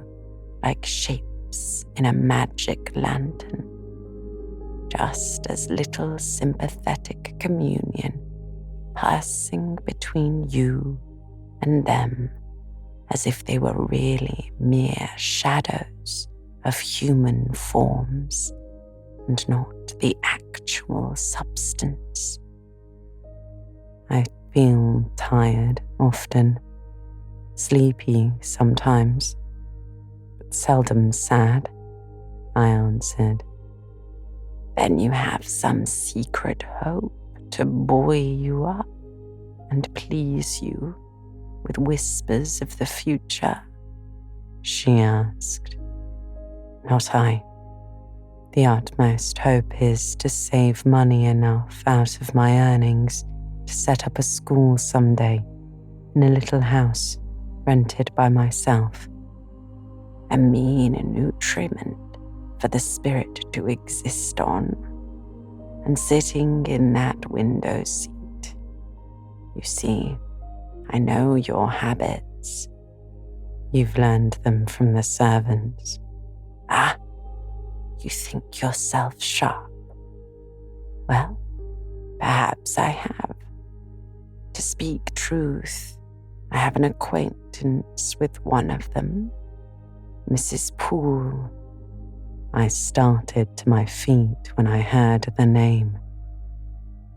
like shapes in a magic lantern. Just as little sympathetic communion passing between you and them as if they were really mere shadows of human forms and not the actual substance. I feel tired often, sleepy sometimes, but seldom sad, I answered. Then you have some secret hope to buoy you up and please you with whispers of the future, she asked. Not I. The utmost hope is to save money enough out of my earnings to set up a school someday in a little house rented by myself. A mean nutriment for the spirit to exist on, and sitting in that window seat. You see, I know your habits. You've learned them from the servants. Ah, you think yourself sharp. Well, perhaps I have. To speak truth, I have an acquaintance with one of them, Mrs. Poole. I started to my feet when I heard the name.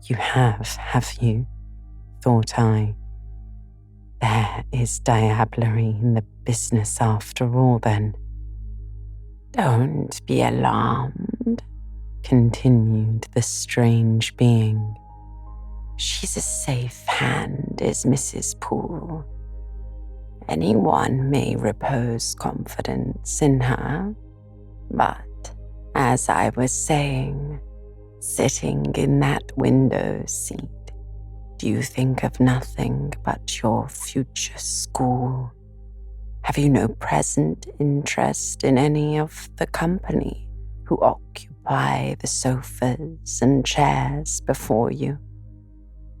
You have you? Thought I. There is diablerie in the business after all, then. Don't be alarmed, continued the strange being. She's a safe hand, is Mrs. Poole. Anyone may repose confidence in her, but, as I was saying, sitting in that window seat, do you think of nothing but your future school? Have you no present interest in any of the company who occupy the sofas and chairs before you?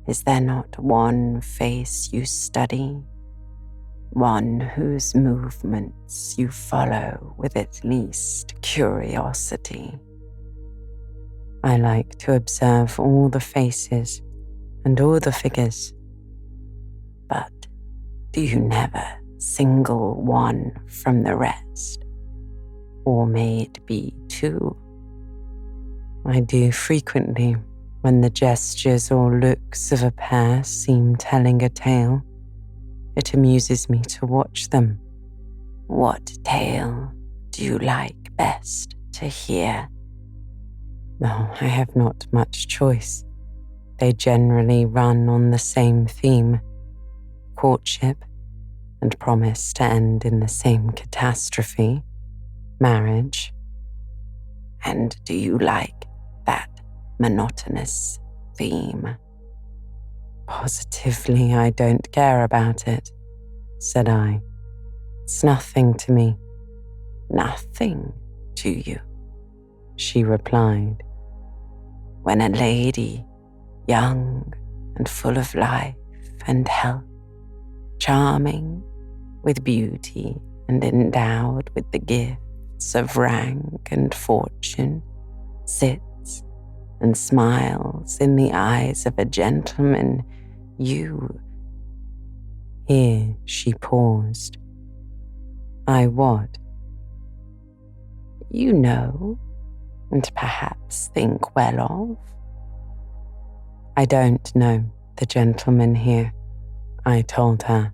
Is there not one face you study, one whose movements you follow with at least curiosity? I like to observe all the faces and all the figures, but do you never single one from the rest, or may it be two? I do frequently when the gestures or looks of a pair seem telling a tale. It amuses me to watch them. What tale do you like best to hear? Oh, I have not much choice. They generally run on the same theme, courtship, and promise to end in the same catastrophe, marriage. And do you like that monotonous theme? Positively, I don't care about it, said I. It's nothing to me. Nothing to you, she replied. When a lady, young and full of life and health, charming, with beauty and endowed with the gifts of rank and fortune, sits and smiles in the eyes of a gentleman, you—" Here she paused. "I what?" "You know, and perhaps think well of." "I don't know the gentleman here," I told her.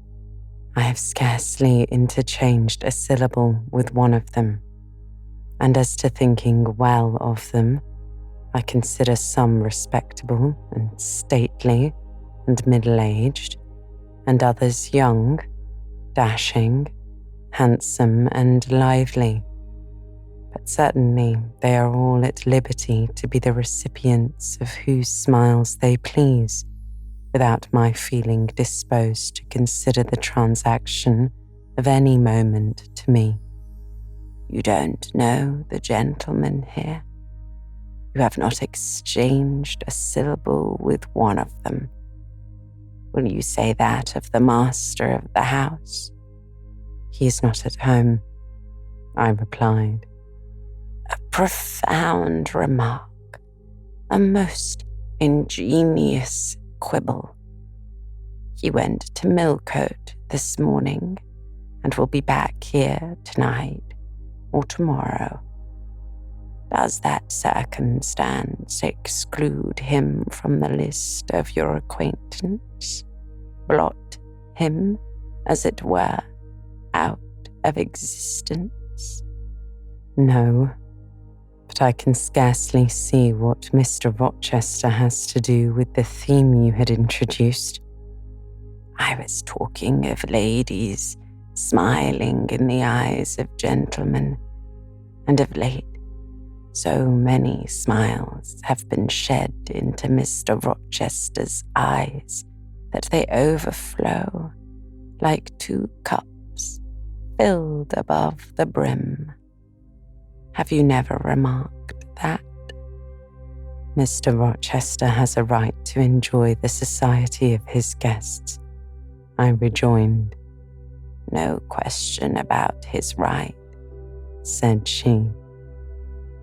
"I have scarcely interchanged a syllable with one of them. And as to thinking well of them, I consider some respectable and stately and middle-aged, and others young, dashing, handsome and lively. But certainly they are all at liberty to be the recipients of whose smiles they please, without my feeling disposed to consider the transaction of any moment to me." "You don't know the gentleman here? You have not exchanged a syllable with one of them? Will you say that of the master of the house?" "He is not at home," I replied. "A profound remark, a most ingenious quibble. He went to Millcote this morning and will be back here tonight or tomorrow. Does that circumstance exclude him from the list of your acquaintance? Blot him, as it were, out of existence?" "No, but I can scarcely see what Mr. Rochester has to do with the theme you had introduced." "I was talking of ladies smiling in the eyes of gentlemen, and of late so many smiles have been shed into Mr. Rochester's eyes that they overflow like 2 cups filled above the brim. Have you never remarked that?" "Mr. Rochester has a right to enjoy the society of his guests," I rejoined. "No question about his right," said she.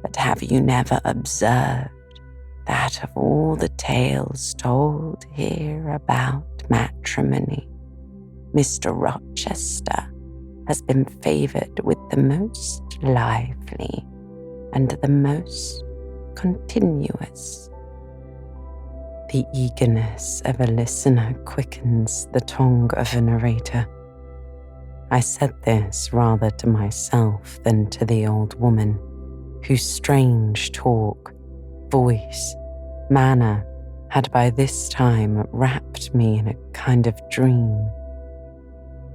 "But have you never observed that of all the tales told here about matrimony, Mr. Rochester has been favoured with the most lively and the most continuous?" The eagerness of a listener quickens the tongue of a narrator. I said this rather to myself than to the old woman, whose strange talk, voice, manner had by this time wrapped me in a kind of dream.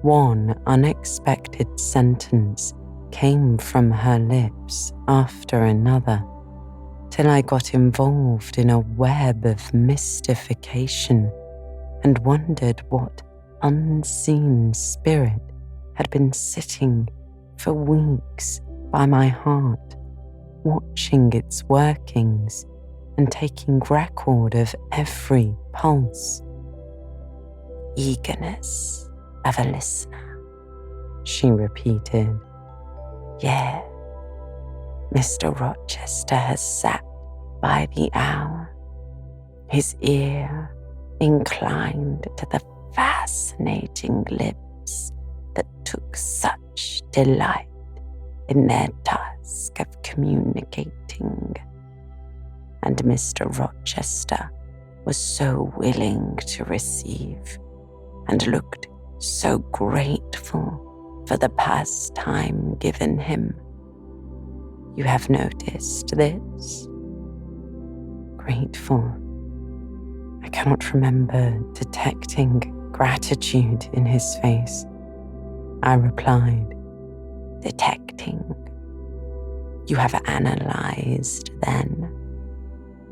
One unexpected sentence came from her lips after another, till I got involved in a web of mystification and wondered what unseen spirit had been sitting for weeks by my heart, watching its workings and taking record of every pulse. "Eagerness of a listener," she repeated. "Yes, Mr. Rochester has sat by the hour, his ear inclined to the fascinating lips that took such delight in their task of communicating. And Mr. Rochester was so willing to receive, and looked so grateful for the pastime given him. You have noticed this?" "Grateful? I cannot remember detecting gratitude in his face," I replied. "Detecting? You have analyzed then?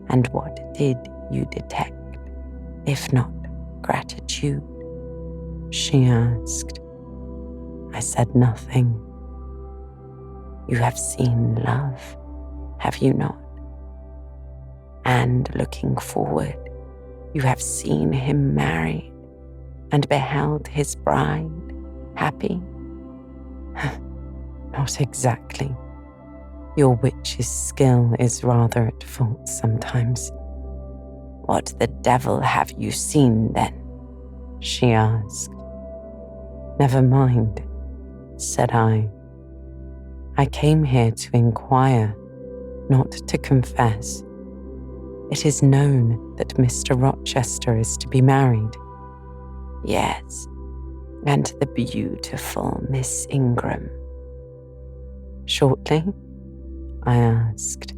And what did you detect, if not gratitude?" she asked. I said nothing. "You have seen love, have you not? And looking forward, you have seen him married and beheld his bride happy?" Not exactly. Your witch's skill is rather at fault sometimes. What the devil have you seen then? She asked. Never mind, said I. I came here to inquire, not to confess. It is known that Mr. Rochester is to be married. Yes, and the beautiful Miss Ingram. Shortly? I asked.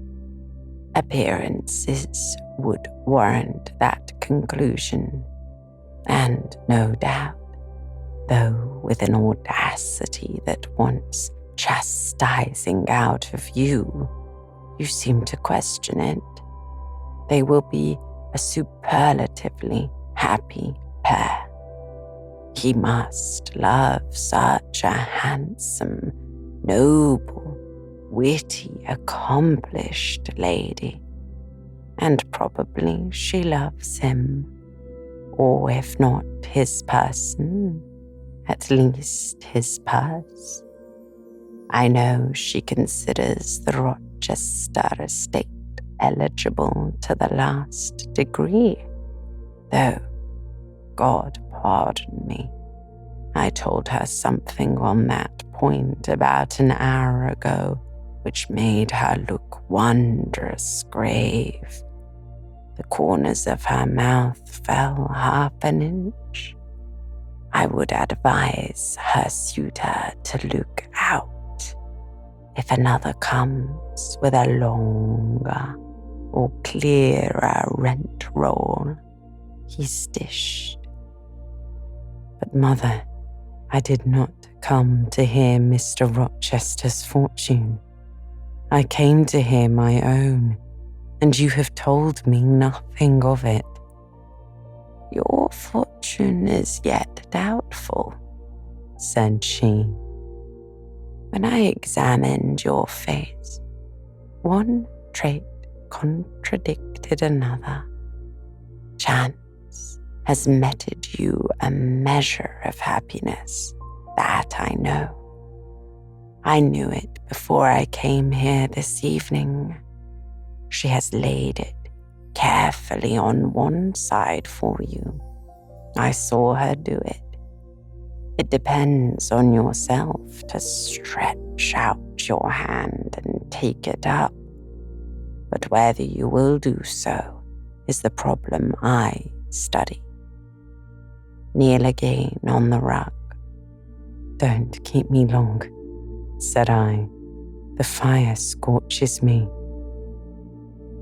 Appearances would warrant that conclusion, and no doubt, though with an audacity that wants chastising out of you, you seem to question it. They will be a superlatively happy pair. He must love such a handsome, noble, witty, accomplished lady, and probably she loves him, or if not his person, at least his purse. I know she considers the Rochester estate eligible to the last degree, though, God pardon me, I told her something on that point about an hour ago which made her look wondrous grave. The corners of her mouth fell half an inch. I would advise her suitor to look out. If another comes with a longer or clearer rent roll, he's dished. But mother, I did not come to hear Mr. Rochester's fortune. I came to hear my own, and you have told me nothing of it. Your fortune is yet doubtful, said she. When I examined your face, one trait contradicted another. Chance has meted you a measure of happiness, that I know. I knew it before I came here this evening. She has laid it carefully on one side for you. I saw her do it. It depends on yourself to stretch out your hand and take it up. But whether you will do so is the problem I study. Kneel again on the rug. Don't keep me long, said I. The fire scorches me.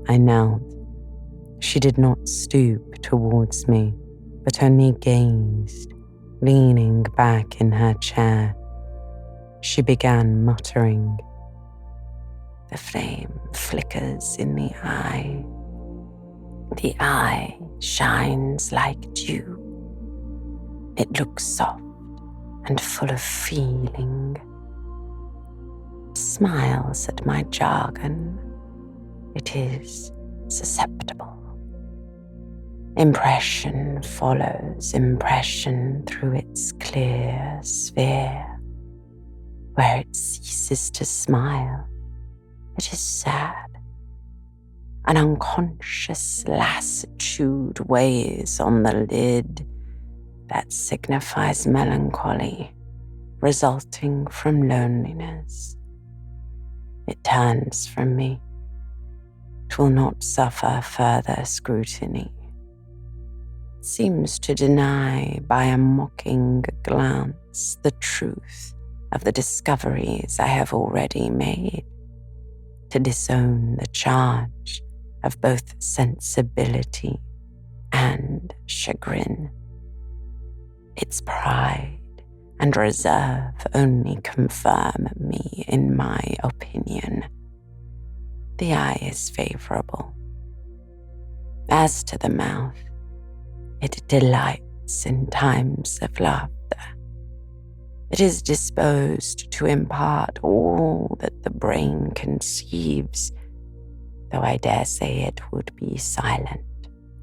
I knelt. She did not stoop towards me, but only gazed, leaning back in her chair. She began muttering. The flame flickers in the eye. The eye shines like dew. It looks soft and full of feeling. It smiles at my jargon. It is susceptible. Impression follows impression through its clear sphere. Where it ceases to smile, it is sad. An unconscious lassitude weighs on the lid that signifies melancholy resulting from loneliness. It turns from me. It will not suffer further scrutiny. It seems to deny by a mocking glance the truth of the discoveries I have already made, to disown the charge of both sensibility and chagrin. Its pride and reserve only confirm me in my opinion. The eye is favorable. As to the mouth, it delights in times of laughter. It is disposed to impart all that the brain conceives, though I dare say it would be silent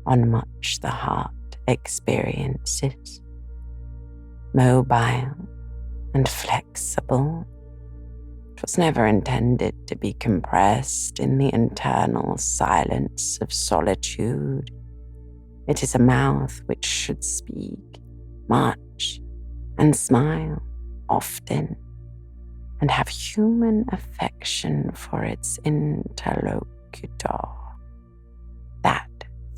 on much the heart experiences. Mobile, and flexible. It was never intended to be compressed in the internal silence of solitude. It is a mouth which should speak much and smile often and have human affection for its interlocutor. That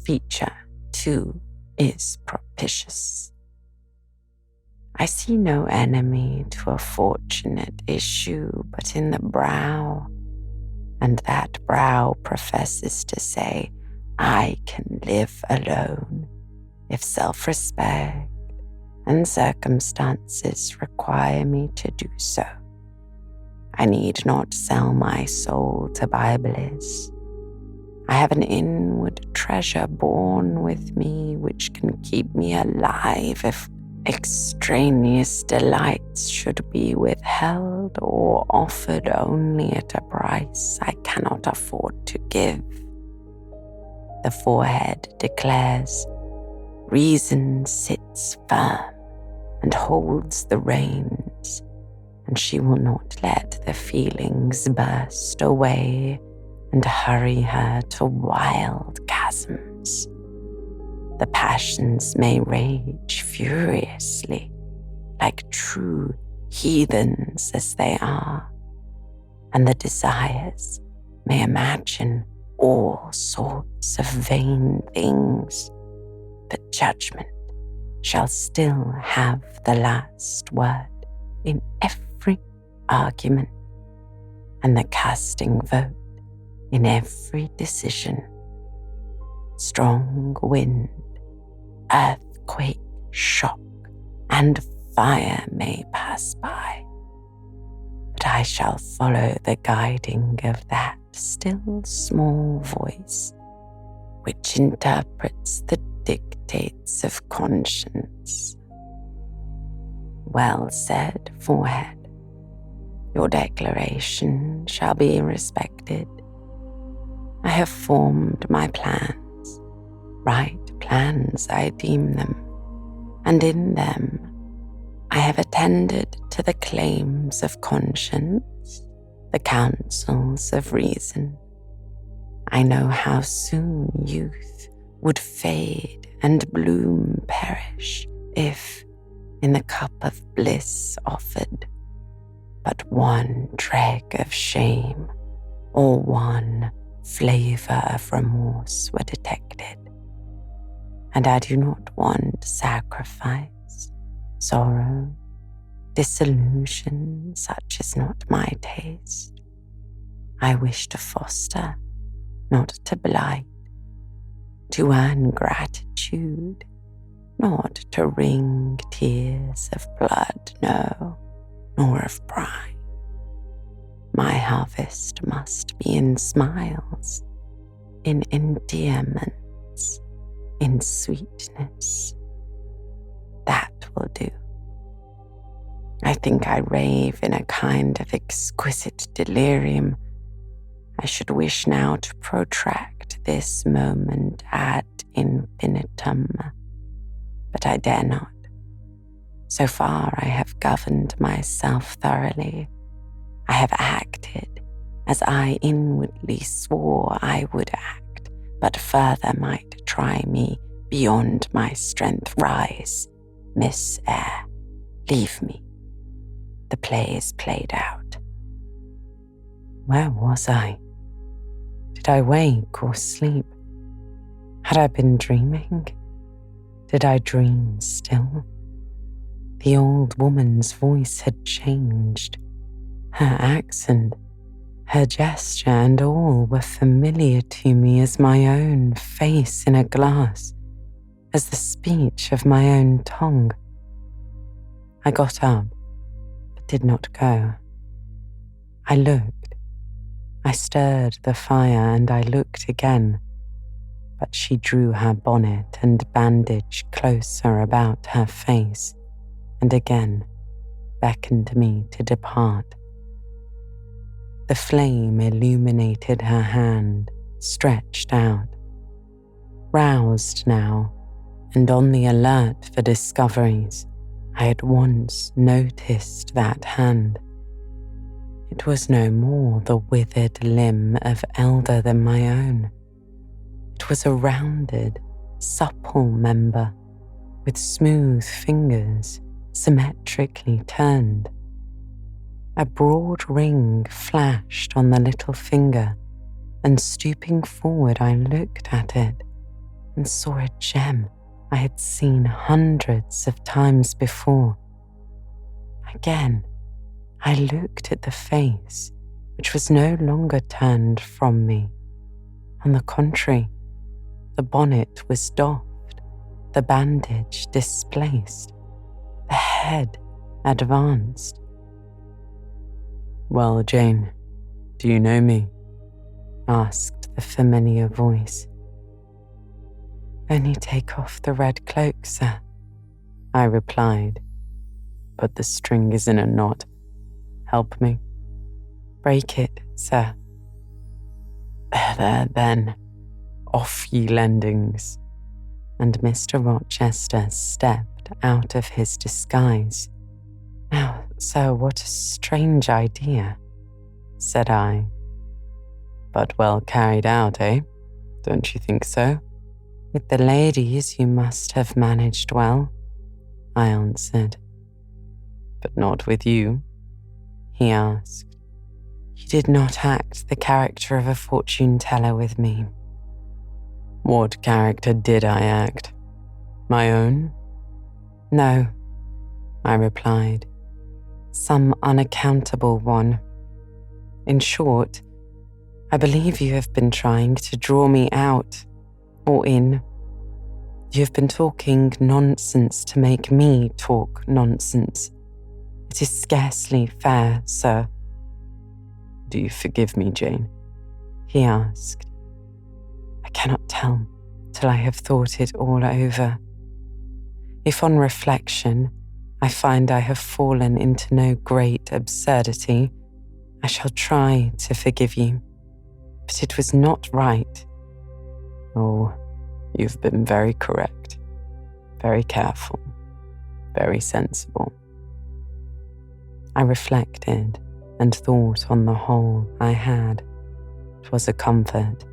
feature, too, is propitious. I see no enemy to a fortunate issue but in the brow, and that brow professes to say, I can live alone if self-respect and circumstances require me to do so. I need not sell my soul to Biblists. I have an inward treasure born with me which can keep me alive if extraneous delights should be withheld or offered only at a price I cannot afford to give. The forehead declares, reason sits firm and holds the reins, and she will not let the feelings burst away and hurry her to wild chasms. The passions may rage furiously, like true heathens as they are, and the desires may imagine all sorts of vain things, but judgment shall still have the last word in every argument, and the casting vote in every decision. Strong wind, earthquake, shock, and fire may pass by, but I shall follow the guiding of that still small voice which interprets the dictates of conscience. Well said, forehead. Your declaration shall be respected. I have formed my plans, right plans I deem them, and in them I have attended to the claims of conscience, the counsels of reason. I know how soon youth would fade and bloom perish if, in the cup of bliss offered, but one dreg of shame or one flavor of remorse were detected. And I do not want sacrifice, sorrow, disillusion, such is not my taste. I wish to foster, not to blight, to earn gratitude, not to wring tears of blood, no, nor of pride. My harvest must be in smiles, in endearments, in sweetness. That will do. I think I rave in a kind of exquisite delirium. I should wish now to protract this moment ad infinitum, but I dare not. So far I have governed myself thoroughly. I have acted as I inwardly swore I would act, but further might try me beyond my strength. Rise, Miss Eyre, leave me. The play is played out. Where was I? Did I wake or sleep? Had I been dreaming? Did I dream still? The old woman's voice had changed. Her accent, her gesture, and all were familiar to me as my own face in a glass, as the speech of my own tongue. I got up, but did not go. I looked. I stirred the fire and I looked again, but she drew her bonnet and bandage closer about her face and again beckoned me to depart. The flame illuminated her hand, stretched out. Roused now, and on the alert for discoveries, I had once noticed that hand. It was no more the withered limb of elder than my own. It was a rounded, supple member with smooth fingers symmetrically turned. A broad ring flashed on the little finger, and stooping forward I looked at it and saw a gem I had seen hundreds of times before. Again, I looked at the face, which was no longer turned from me. On the contrary, the bonnet was doffed, the bandage displaced, the head advanced. "Well, Jane, do you know me?" asked the familiar voice. "Only take off the red cloak, sir," I replied. "But the string is in a knot. Help me." "Break it, sir." There, then, off ye lendings." And Mr. Rochester stepped out of his disguise. "Now, sir, what a strange idea," said I. "But well carried out, eh? Don't you think so?" "With the ladies you must have managed well," I answered. "But not with you?" he asked. "You did not act the character of a fortune teller with me." "What character did I act? My own?" "No," I replied. "Some unaccountable one. In short, I believe you have been trying to draw me out or in. You have been talking nonsense to make me talk nonsense. It is scarcely fair, sir." "Do you forgive me, Jane?" he asked. "I cannot tell till I have thought it all over. If on reflection I find I have fallen into no great absurdity, I shall try to forgive you. But it was not right." "Oh, you've been very correct, very careful, very sensible." I reflected and thought on the whole I had. It was a comfort,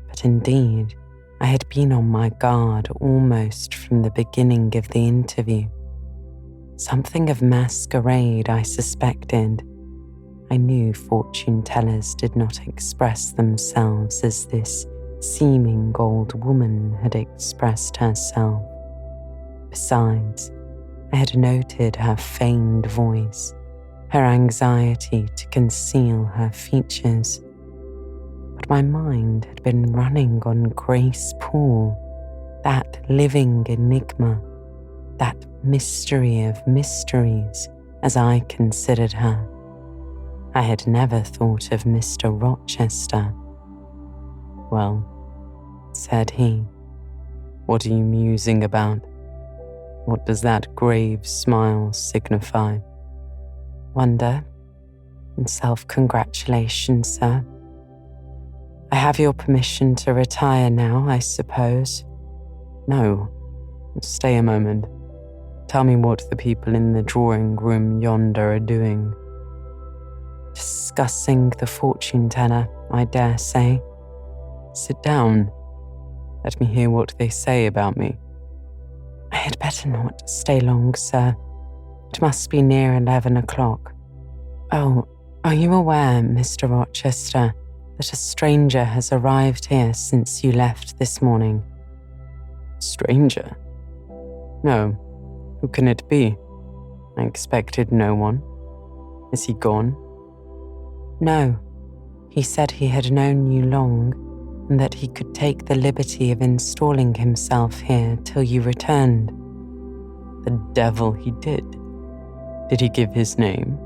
but indeed I had been on my guard almost from the beginning of the interview. Something of masquerade I suspected. I knew fortune tellers did not express themselves as this seeming old woman had expressed herself. Besides, I had noted her feigned voice, her anxiety to conceal her features. But my mind had been running on Grace Poole, that living enigma, that mystery of mysteries, as I considered her. I had never thought of Mr. Rochester. "Well," said he, "what are you musing about? What does that grave smile signify?" "Wonder and self-congratulation, sir. I have your permission to retire now, I suppose." "No, stay a moment. Tell me what the people in the drawing room yonder are doing." "Discussing the fortune teller, I dare say." "Sit down. Let me hear what they say about me." "I had better not stay long, sir. It must be near 11 o'clock. Oh, are you aware, Mr. Rochester, that a stranger has arrived here since you left this morning?" "Stranger? No. Who can it be? I expected no one. Is he gone?" "No. He said he had known you long and that he could take the liberty of installing himself here till you returned." "The devil he did. Did he give his name?"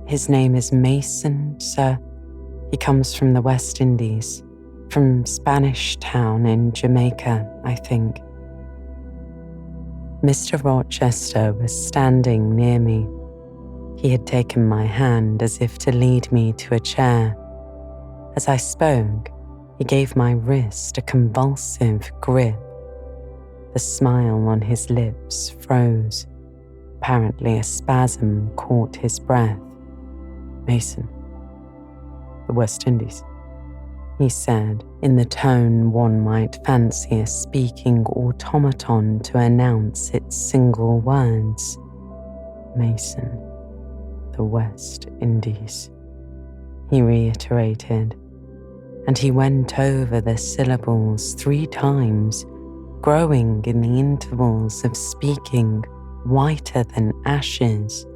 "His name is Mason, sir. He comes from the West Indies, from Spanish Town in Jamaica, I think." Mr. Rochester was standing near me. He had taken my hand as if to lead me to a chair. As I spoke, he gave my wrist a convulsive grip. The smile on his lips froze. Apparently a spasm caught his breath. "Mason, the West Indies," he said in the tone one might fancy a speaking automaton to announce its single words. "Mason, the West Indies," he reiterated, and he went over the syllables 3 times, growing in the intervals of speaking whiter than ashes.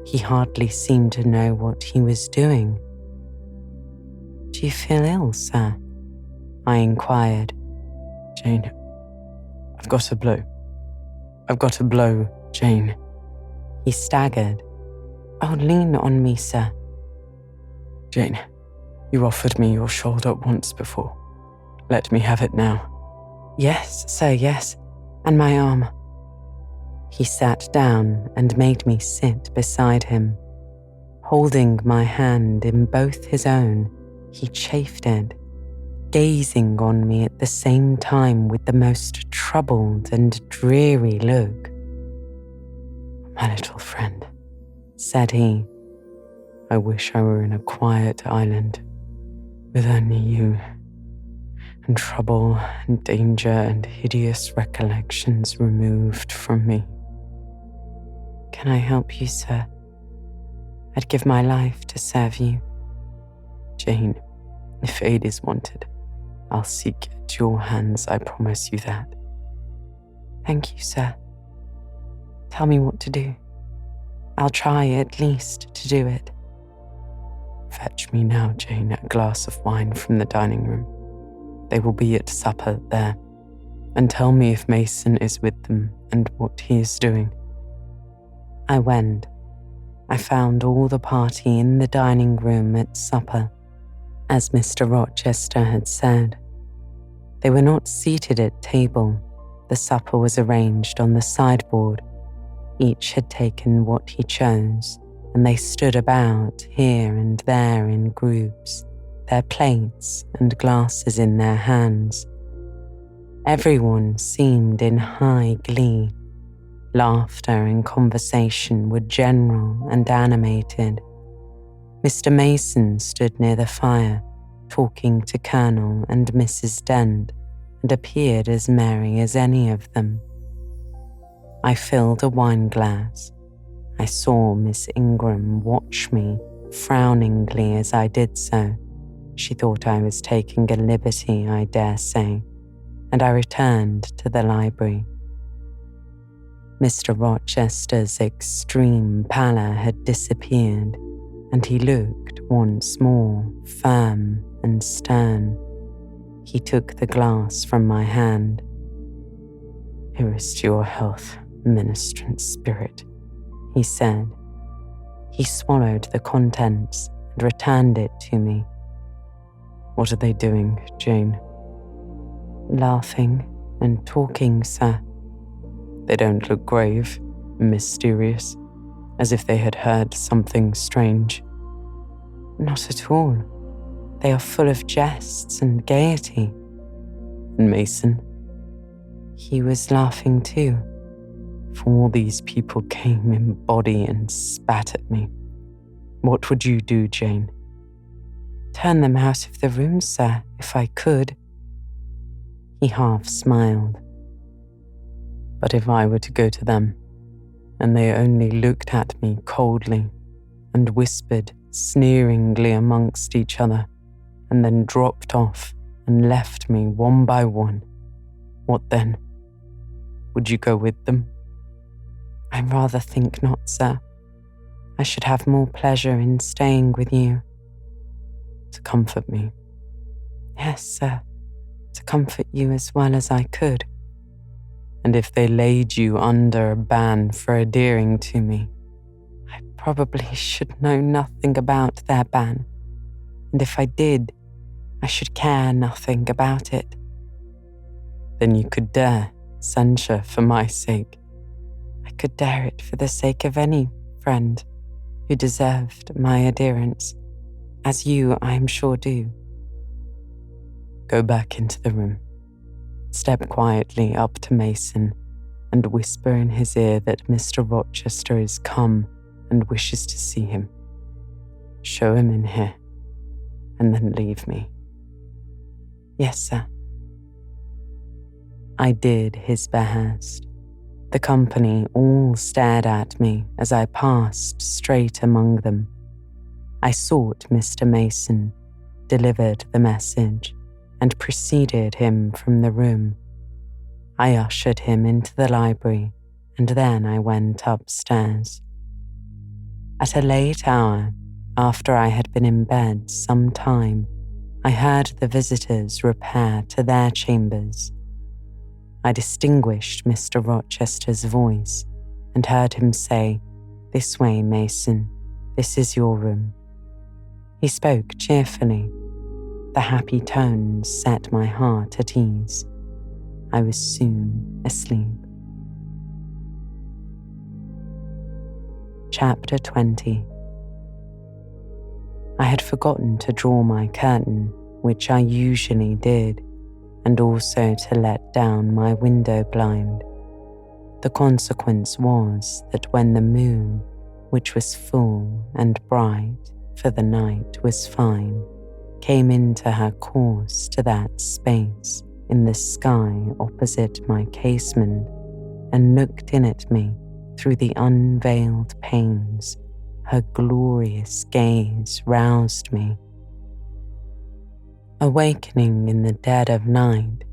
He hardly seemed to know what he was doing. "Do you feel ill, sir?" I inquired. "Jane, I've got a blow. I've got a blow, Jane." He staggered. "Oh, lean on me, sir." "Jane, you offered me your shoulder once before. Let me have it now." "Yes, sir, yes. And my arm." He sat down and made me sit beside him. Holding my hand in both his own, he chafed it, gazing on me at the same time with the most troubled and dreary look. "My little friend," said he, "I wish I were in a quiet island with only you, and trouble and danger and hideous recollections removed from me." "Can I help you, sir? I'd give my life to serve you." "Jane, if aid is wanted, I'll seek at your hands, I promise you that." "Thank you, sir. Tell me what to do. I'll try at least to do it." "Fetch me now, Jane, a glass of wine from the dining room. They will be at supper there. And tell me if Mason is with them and what he is doing." I went. I found all the party in the dining room at supper, as Mr. Rochester had said. They were not seated at table. The supper was arranged on the sideboard. Each had taken what he chose, and they stood about here and there in groups, their plates and glasses in their hands. Everyone seemed in high glee. Laughter and conversation were general and animated. Mr. Mason stood near the fire, talking to Colonel and Mrs. Dent, and appeared as merry as any of them. I filled a wine glass. I saw Miss Ingram watch me frowningly as I did so. She thought I was taking a liberty, I dare say, and I returned to the library. Mr. Rochester's extreme pallor had disappeared, and he looked once more firm and stern. He took the glass from my hand. "Here's to your health, ministrant spirit," he said. He swallowed the contents and returned it to me. "What are they doing, Jane?" "Laughing and talking, sir." "They don't look grave, mysterious, as if they had heard something strange." "Not at all. They are full of jests and gaiety." "And Mason?" "He was laughing too." "For all these people came in body and spat at me. What would you do, Jane?" "Turn them out of the room, sir, if I could." He half smiled. "But if I were to go to them, and they only looked at me coldly, and whispered sneeringly amongst each other, and then dropped off and left me one by one, what then? Would you go with them?" "I rather think not, sir. I should have more pleasure in staying with you." "To comfort me?" "Yes, sir, to comfort you as well as I could." "And if they laid you under a ban for adhering to me?" "I probably should know nothing about their ban, and if I did, I should care nothing about it." "Then you could dare censure for my sake?" "I could dare it for the sake of any friend who deserved my adherence, as you, I am sure, do." "Go back into the room. Step quietly up to Mason and whisper in his ear that Mr. Rochester is come and wishes to see him. Show him in here, and then leave me." "Yes, sir." I did his behest. The company all stared at me as I passed straight among them. I sought Mr. Mason, delivered the message, and preceded him from the room. I ushered him into the library, and then I went upstairs. At a late hour, after I had been in bed some time, I heard the visitors repair to their chambers. I distinguished Mr. Rochester's voice and heard him say, "This way, Mason, this is your room." He spoke cheerfully. The happy tones set my heart at ease. I was soon asleep. Chapter 20. I had forgotten to draw my curtain, which I usually did, and also to let down my window blind. The consequence was that when the moon, which was full and bright, for the night was fine, came into her course to that space in the sky opposite my casement, and looked in at me through the unveiled panes, her glorious gaze roused me. Awakening in the dead of night,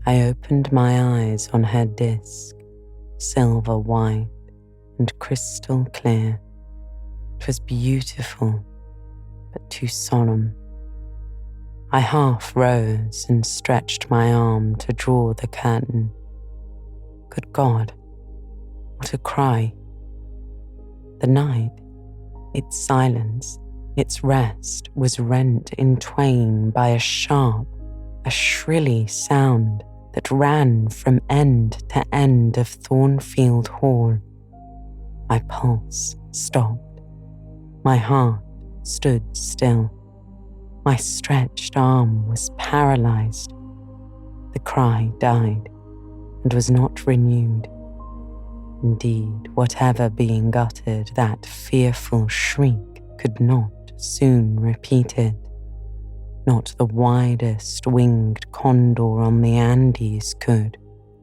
I opened my eyes on her disk, silver white and crystal clear. It was beautiful, but too solemn. I half rose and stretched my arm to draw the curtain. Good God, what a cry! The night, its silence, its rest was rent in twain by a sharp, a shrilly sound that ran from end to end of Thornfield Hall. My pulse stopped. My heart stood still. My stretched arm was paralyzed. The cry died and was not renewed. Indeed, whatever being uttered, that fearful shriek could not soon repeat it. Not the widest winged condor on the Andes could,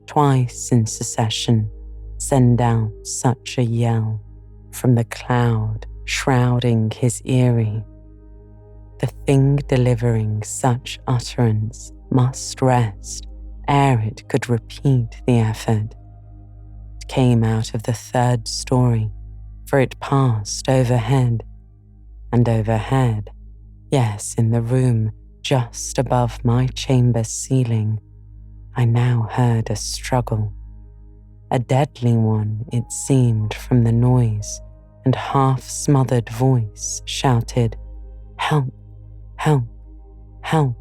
twice in succession, send out such a yell from the cloud shrouding his eyrie. The thing delivering such utterance must rest ere it could repeat the effort. It came out of the third story, for it passed overhead, and overhead, yes, in the room just above my chamber ceiling, I now heard a struggle. A deadly one, it seemed, from the noise, and half-smothered voice shouted, "Help! Help! Help!"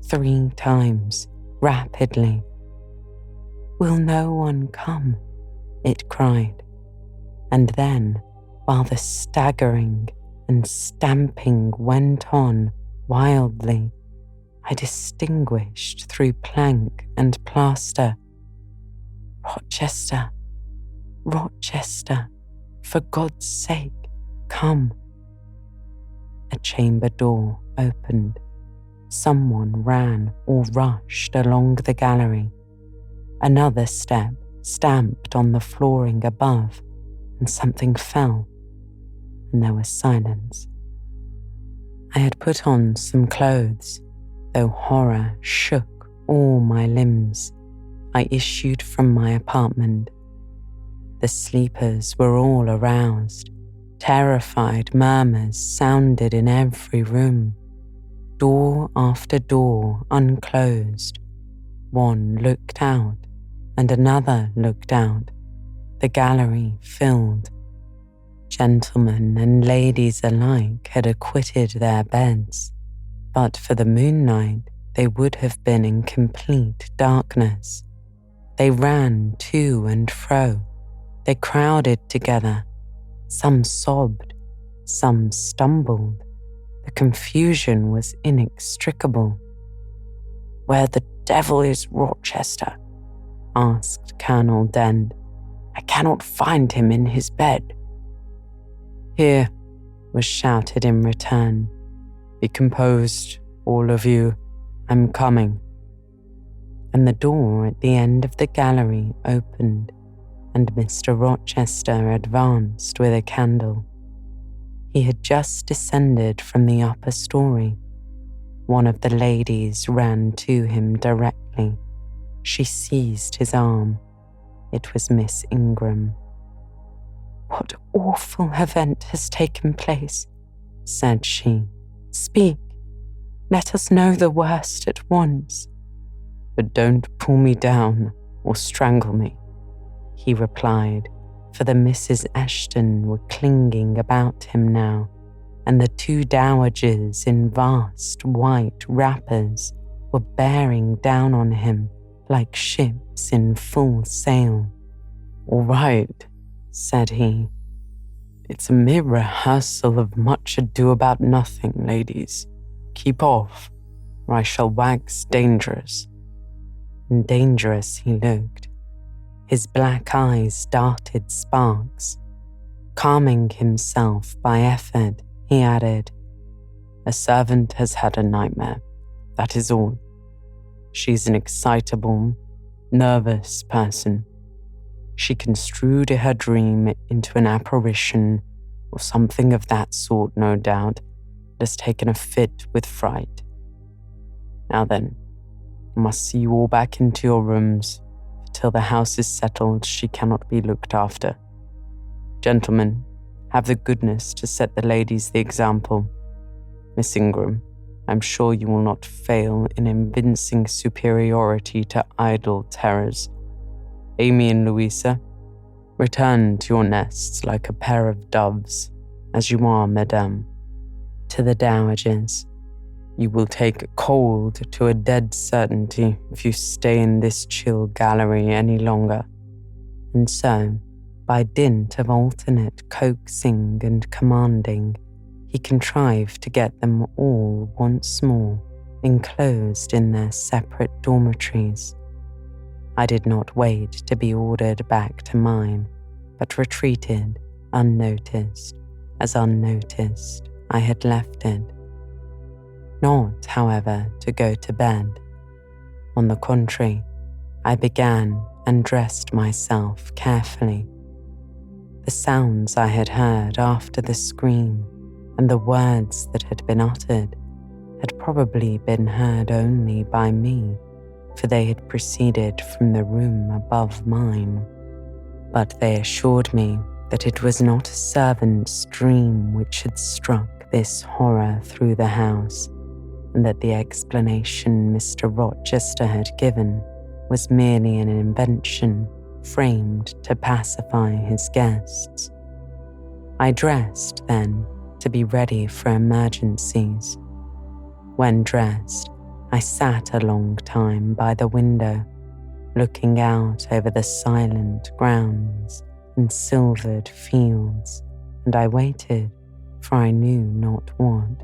3 times, rapidly. "Will no one come?" it cried. And then, while the staggering and stamping went on wildly, I distinguished through plank and plaster, "Rochester! Rochester! For God's sake, come!" A chamber door opened. Someone ran or rushed along the gallery. Another step stamped on the flooring above, and something fell, and there was silence. I had put on some clothes, though horror shook all my limbs. I issued from my apartment. The sleepers were all aroused. Terrified murmurs sounded in every room. Door after door unclosed. One looked out, and another looked out. The gallery filled. Gentlemen and ladies alike had acquitted their beds. But for the moonlight, they would have been in complete darkness. They ran to and fro. They crowded together. Some sobbed, some stumbled. The confusion was inextricable. "Where the devil is Rochester?" asked Colonel Dent. "I cannot find him in his bed." "Here," was shouted in return. "Be composed, all of you. I'm coming." And the door at the end of the gallery opened, and Mr. Rochester advanced with a candle. He had just descended from the upper story. One of the ladies ran to him directly. She seized his arm. It was Miss Ingram. "What awful event has taken place?" said she. "Speak. Let us know the worst at once." "But don't pull me down or strangle me," he replied, for the Misses Ashton were clinging about him now, and the two dowagers in vast white wrappers were bearing down on him like ships in full sail. "All right," said he. "It's a mere rehearsal of Much Ado About Nothing, ladies. Keep off, or I shall wax dangerous." And dangerous he looked. His black eyes darted sparks. Calming himself by effort, he added, "A servant has had a nightmare, that is all. She's an excitable, nervous person. She construed her dream into an apparition or something of that sort, no doubt, and has taken a fit with fright. Now then, I must see you all back into your rooms. Till the house is settled, she cannot be looked after. Gentlemen, have the goodness to set the ladies the example. Miss Ingram, I'm sure you will not fail in evincing superiority to idle terrors. Amy and Louisa, return to your nests like a pair of doves, as you are, madame." To the dowagers, "You will take cold to a dead certainty if you stay in this chill gallery any longer." And so, by dint of alternate coaxing and commanding, he contrived to get them all once more enclosed in their separate dormitories. I did not wait to be ordered back to mine, but retreated unnoticed, as unnoticed I had left it. Not, however, to go to bed. On the contrary, I began and dressed myself carefully. The sounds I had heard after the scream and the words that had been uttered had probably been heard only by me, for they had proceeded from the room above mine. But they assured me that it was not a servant's dream which had struck this horror through the house, and that the explanation Mr. Rochester had given was merely an invention framed to pacify his guests. I dressed, then, to be ready for emergencies. When dressed, I sat a long time by the window, looking out over the silent grounds and silvered fields, and I waited, for I knew not what.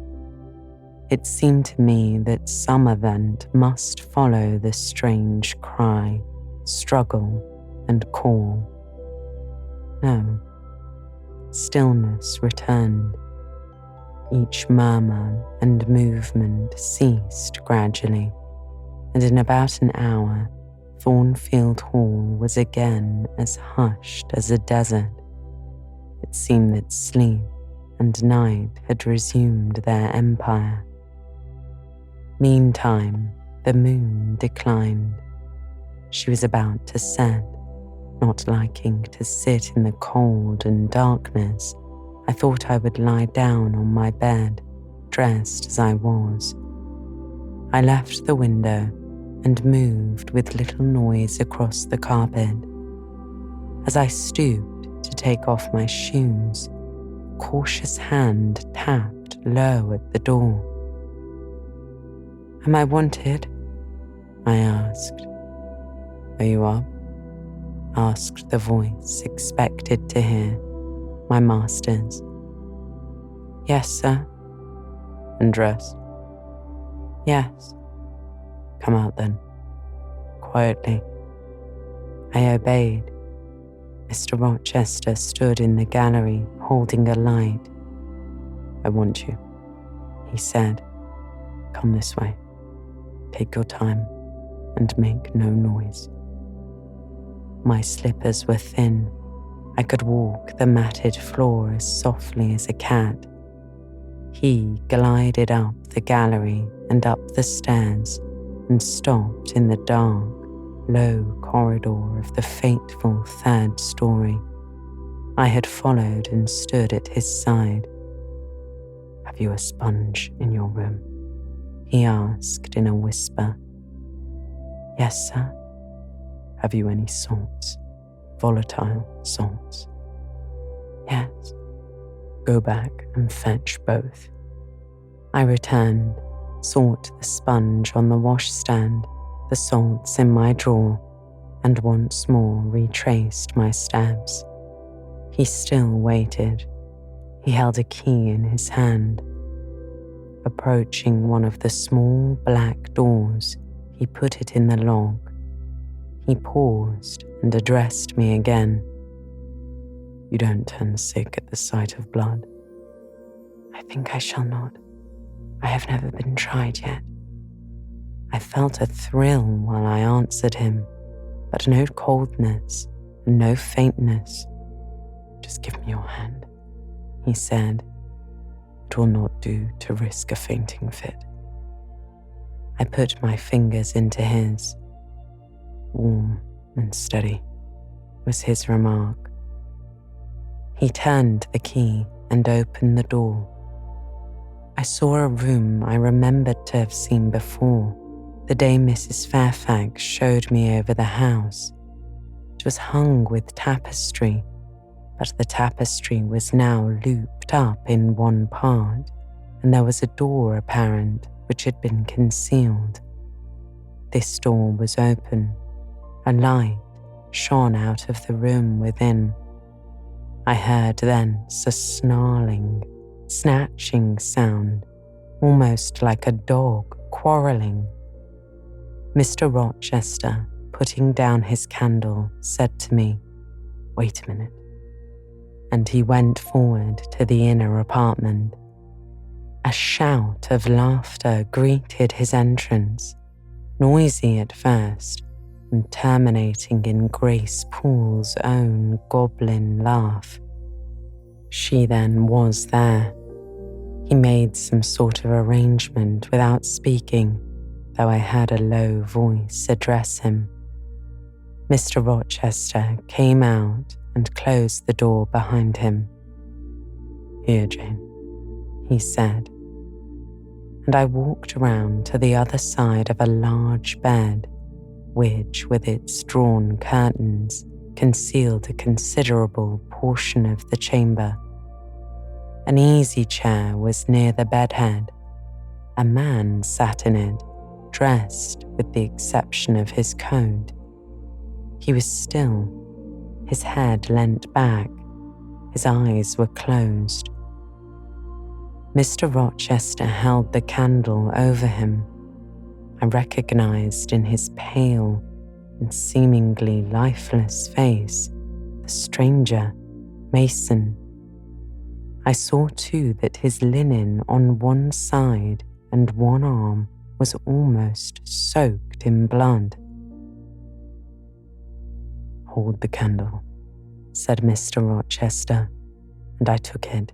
It seemed to me that some event must follow the strange cry, struggle, and call. No, stillness returned. Each murmur and movement ceased gradually, and in about an hour, Thornfield Hall was again as hushed as a desert. It seemed that sleep and night had resumed their empire. Meantime, the moon declined. She was about to set. Not liking to sit in the cold and darkness, I thought I would lie down on my bed, dressed as I was. I left the window and moved with little noise across the carpet. As I stooped to take off my shoes, a cautious hand tapped low at the door. "Am I wanted?" I asked. "Are you up?" asked the voice expected to hear, my master's. "Yes, sir." "And dressed?" "Yes." "Come out then, quietly." I obeyed. Mr. Rochester stood in the gallery holding a light. "I want you," he said. "Come this way. Take your time and make no noise." My slippers were thin. I could walk the matted floor as softly as a cat. He glided up the gallery and up the stairs and stopped in the dark, low corridor of the fateful third story. I had followed and stood at his side. "Have you a sponge in your room?" he asked in a whisper. "Yes, sir." "Have you any salts? Volatile salts?" "Yes." "Go back and fetch both." I returned, sought the sponge on the washstand, the salts in my drawer, and once more retraced my steps. He still waited. He held a key in his hand. Approaching one of the small black doors, he put it in the lock. He paused and addressed me again. "You don't turn sick at the sight of blood?" "I think I shall not. I have never been tried yet." I felt a thrill while I answered him, but no coldness and no faintness. "Just give me your hand," he said. "It will not do to risk a fainting fit." I put my fingers into his. "Warm and steady," was his remark. He turned the key and opened the door. I saw a room I remembered to have seen before, the day Mrs. Fairfax showed me over the house. It was hung with tapestry, but the tapestry was now looped up in one part, and there was a door apparent which had been concealed. This door was open. A light shone out of the room within. I heard thence a snarling, snatching sound, almost like a dog quarrelling. Mr. Rochester, putting down his candle, said to me, "Wait a minute," and he went forward to the inner apartment. A shout of laughter greeted his entrance, noisy at first, and terminating in Grace Poole's own goblin laugh. She then was there. He made some sort of arrangement without speaking, though I heard a low voice address him. Mr. Rochester came out and closed the door behind him. "Here, Jane," he said, and I walked round to the other side of a large bed, which, with its drawn curtains, concealed a considerable portion of the chamber. An easy chair was near the bedhead. A man sat in it, dressed with the exception of his coat. He was still, his head leant back, his eyes were closed. Mr. Rochester held the candle over him. I recognized in his pale and seemingly lifeless face the stranger, Mason. I saw too that his linen on one side and one arm was almost soaked in blood. "Hold the candle," said Mr. Rochester, and I took it.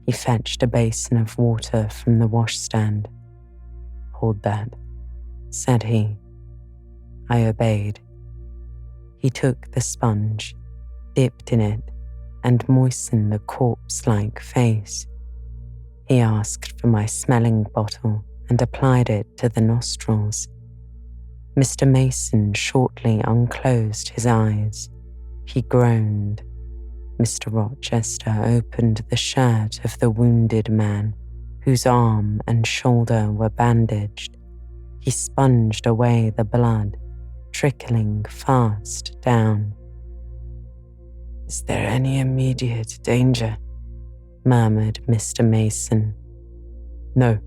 He fetched a basin of water from the washstand. "Hold that," said he. I obeyed. He took the sponge, dipped in it, and moistened the corpse-like face. He asked for my smelling bottle and applied it to the nostrils. Mr. Mason shortly unclosed his eyes. He groaned. Mr. Rochester opened the shirt of the wounded man, whose arm and shoulder were bandaged. He sponged away the blood, trickling fast down. "Is there any immediate danger?" murmured Mr. Mason. "No,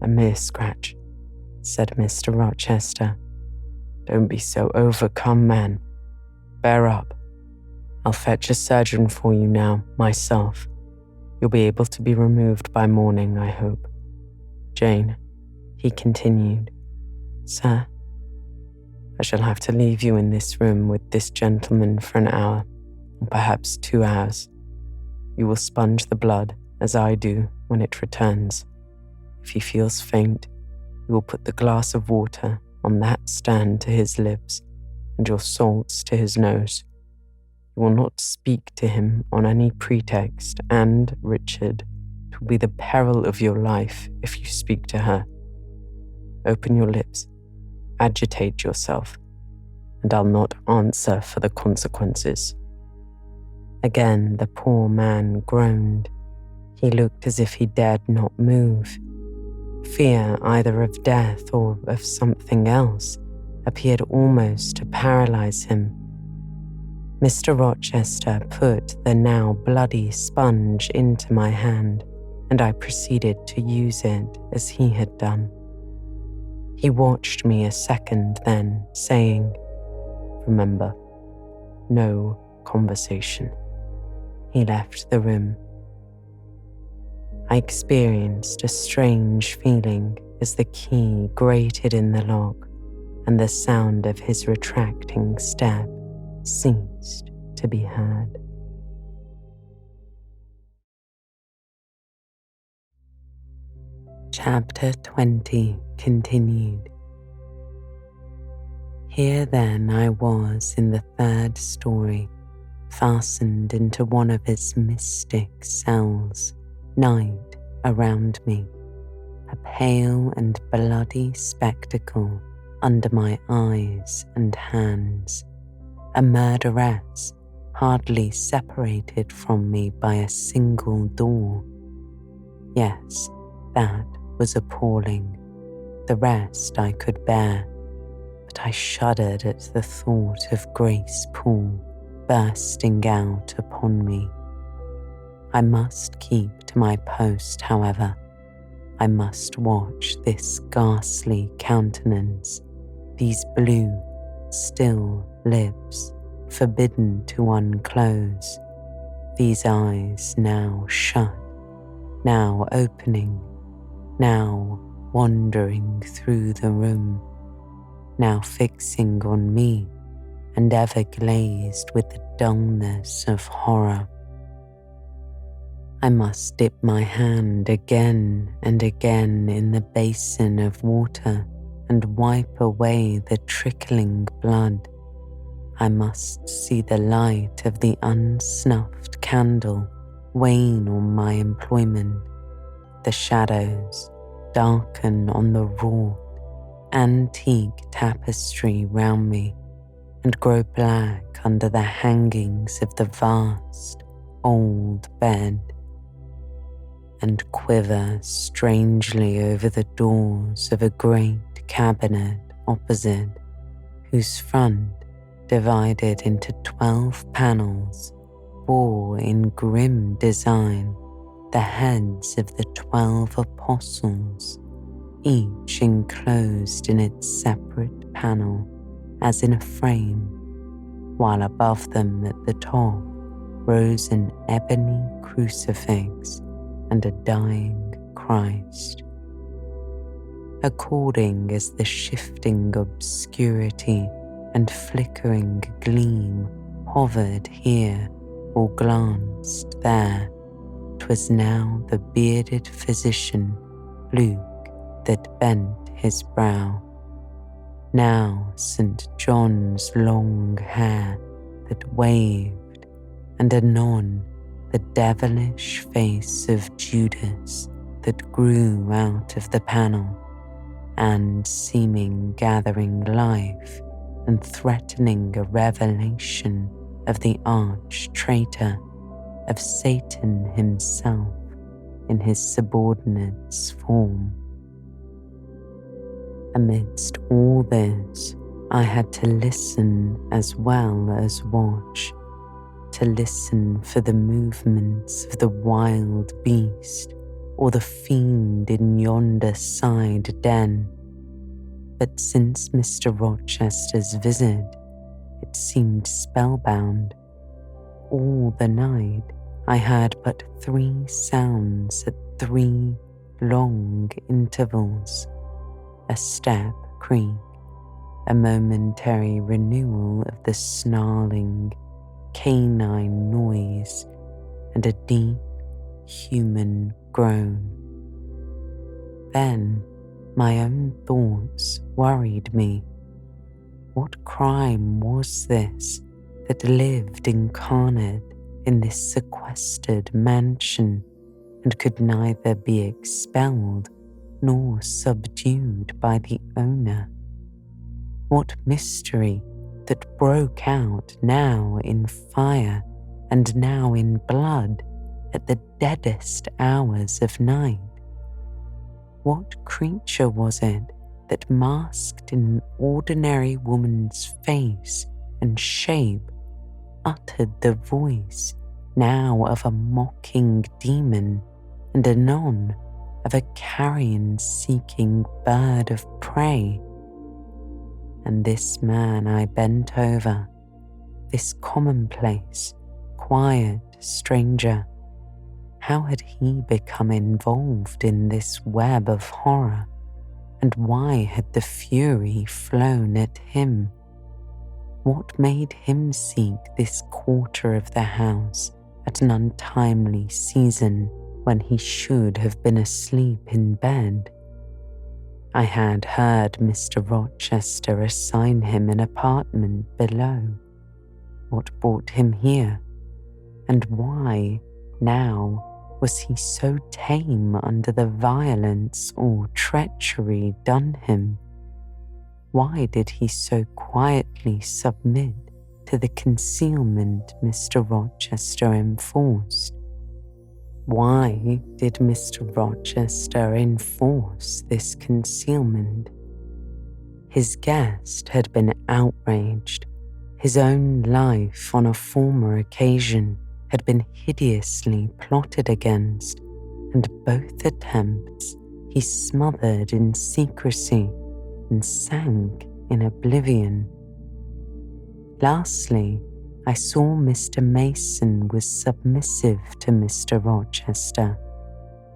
a mere scratch," said Mr. Rochester. "Don't be so overcome, man. bear up. I'll fetch a surgeon for you now, myself. You'll be able to be removed by morning, I hope. Jane," he continued. "Sir?" "I shall have to leave you in this room with this gentleman for an hour, or perhaps 2 hours. You will sponge the blood, as I do, when it returns. If he feels faint, you will put the glass of water on that stand to his lips, and your salts to his nose. You will not speak to him on any pretext, and, Richard, it will be the peril of your life if you speak to her. Open your lips, agitate yourself, and I'll not answer for the consequences." Again the poor man groaned. He looked as if he dared not move. Fear either of death or of something else appeared almost to paralyze him. Mr. Rochester put the now bloody sponge into my hand, and I proceeded to use it as he had done. He watched me a second, then, saying, "Remember, no conversation." He left the room. I experienced a strange feeling as the key grated in the lock and the sound of his retracting step ceased to be heard. Chapter 20 continued. Here then I was in the 3rd story, fastened into one of its mystic cells, night around me, a pale and bloody spectacle under my eyes and hands, a murderess hardly separated from me by a single door. Yes, that was appalling. The rest I could bear, but I shuddered at the thought of Grace Poole bursting out upon me. I must keep to my post, however. I must watch this ghastly countenance, these blue, still lips forbidden to unclose, these eyes now shut, now opening, now wandering through the room, now fixing on me and ever glazed with the dullness of horror. I must dip my hand again and again in the basin of water and wipe away the trickling blood. I must see the light of the unsnuffed candle wane on my employment, the shadows darken on the wrought, antique tapestry round me, and grow black under the hangings of the vast, old bed, and quiver strangely over the doors of a great cabinet opposite, whose front, divided into 12 panels, bore in grim design the heads of the 12 apostles, each enclosed in its separate panel as in a frame, while above them at the top rose an ebony crucifix and a dying Christ. According as the shifting obscurity and flickering gleam hovered here or glanced there, 'twas now the bearded physician, Luke, that bent his brow, now St. John's long hair that waved, and anon the devilish face of Judas that grew out of the panel, and seeming gathering life and threatening a revelation of the arch traitor, of Satan himself in his subordinate's form. Amidst all this, I had to listen as well as watch, to listen for the movements of the wild beast or the fiend in yonder side den. But since Mr. Rochester's visit, it seemed spellbound. All the night I heard but 3 sounds at 3 long intervals: a step creak, a momentary renewal of the snarling, canine noise, and a deep human groan. Then my own thoughts worried me. What crime was this that lived incarnate in this sequestered mansion and could neither be expelled nor subdued by the owner? What mystery that broke out now in fire and now in blood at the deadest hours of night? What creature was it that masked in an ordinary woman's face and shape uttered the voice now of a mocking demon and anon of a carrion-seeking bird of prey? And this man I bent over, this commonplace, quiet stranger, how had he become involved in this web of horror, and why had the fury flown at him? What made him seek this quarter of the house at an untimely season when he should have been asleep in bed? I had heard Mr. Rochester assign him an apartment below. What brought him here? And why, now, was he so tame under the violence or treachery done him? Why did he so quietly submit to the concealment Mr. Rochester enforced? Why did Mr. Rochester enforce this concealment? His guest had been outraged. His own life on a former occasion had been hideously plotted against, and both attempts he smothered in secrecy and sank in oblivion. Lastly, I saw Mr. Mason was submissive to Mr. Rochester,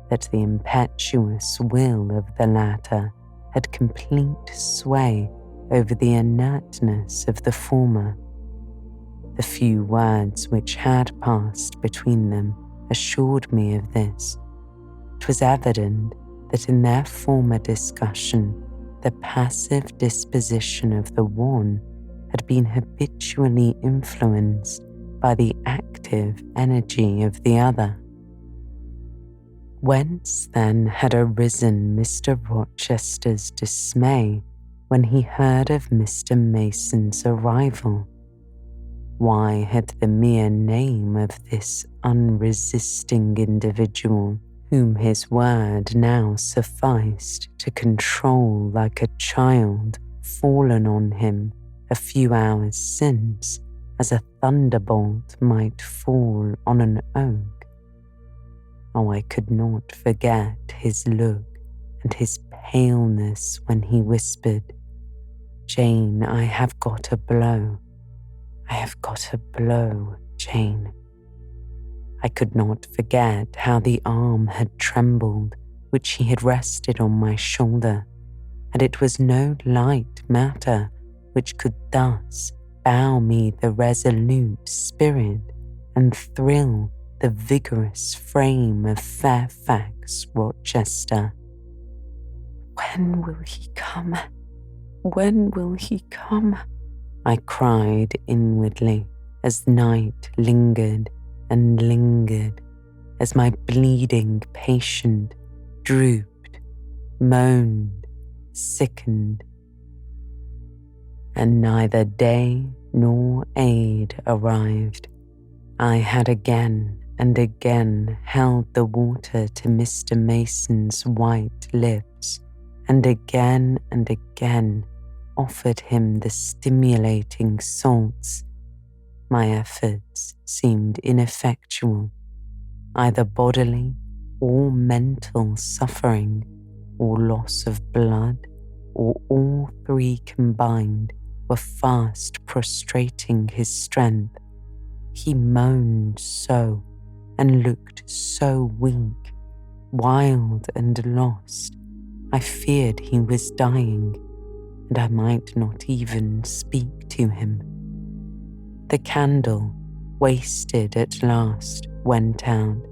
that the impetuous will of the latter had complete sway over the inertness of the former. The few words which had passed between them assured me of this. It was evident that in their former discussion, the passive disposition of the one had been habitually influenced by the active energy of the other. Whence then had arisen Mr. Rochester's dismay when he heard of Mr. Mason's arrival? Why had the mere name of this unresisting individual, whom his word now sufficed to control like a child, fallen on him a few hours since as a thunderbolt might fall on an oak? Oh, I could not forget his look and his paleness when he whispered, "Jane, I have got a blow. I have got a blow, Jane." I could not forget how the arm had trembled which he had rested on my shoulder, and it was no light matter which could thus bow me the resolute spirit and thrill the vigorous frame of Fairfax Rochester. "When will he come? When will he come?" I cried inwardly as night lingered and lingered, as my bleeding patient drooped, moaned, sickened. And neither day nor aid arrived. I had again and again held the water to Mr. Mason's white lips, and again offered him the stimulating salts. My efforts seemed ineffectual. Either bodily or mental suffering, or loss of blood, or all three combined, were fast prostrating his strength. He moaned so and looked so weak, wild and lost. I feared he was dying, and I might not even speak to him. The candle, wasted at last, went out.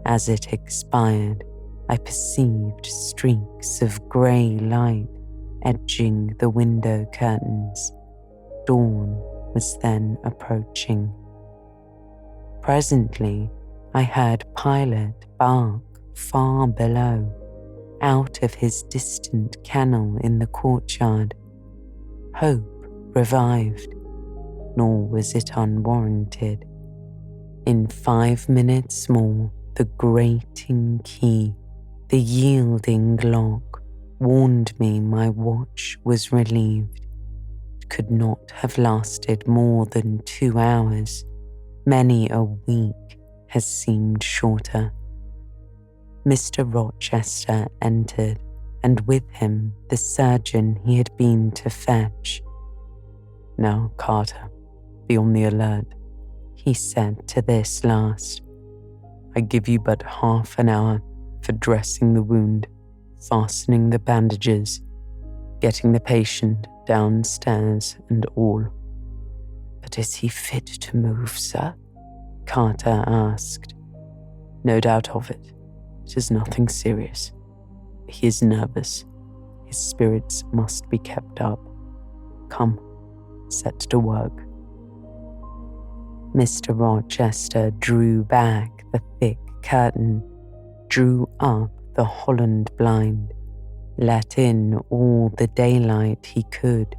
As it expired, I perceived streaks of grey light edging the window curtains. Dawn was then approaching. Presently, I heard Pilot bark far below, out of his distant kennel in the courtyard. Hope revived, nor was it unwarranted. In 5 minutes more, the grating key, the yielding lock, warned me my watch was relieved. It could not have lasted more than 2 hours. Many a week has seemed shorter. Mr. Rochester entered, and with him the surgeon he had been to fetch. "Now, Carter, be on the alert," he said to this last. "I give you but half an hour for dressing the wound, fastening the bandages, getting the patient downstairs and all." "But is he fit to move, sir?" Carter asked. "No doubt of it. It is nothing serious. He is nervous. His spirits must be kept up. Come, set to work." Mr. Rochester drew back the thick curtain, drew up the Holland blind, let in all the daylight he could,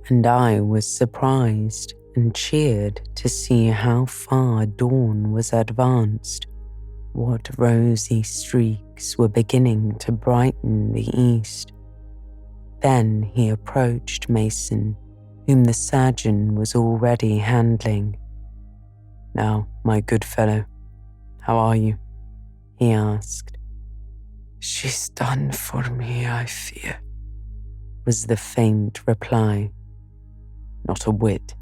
and I was surprised and cheered to see how far dawn was advanced, what rosy streaks were beginning to brighten the east. Then he approached Mason, whom the surgeon was already handling. "Now, my good fellow, how are you?" he asked. "She's done for me, I fear," was the faint reply. "Not a whit.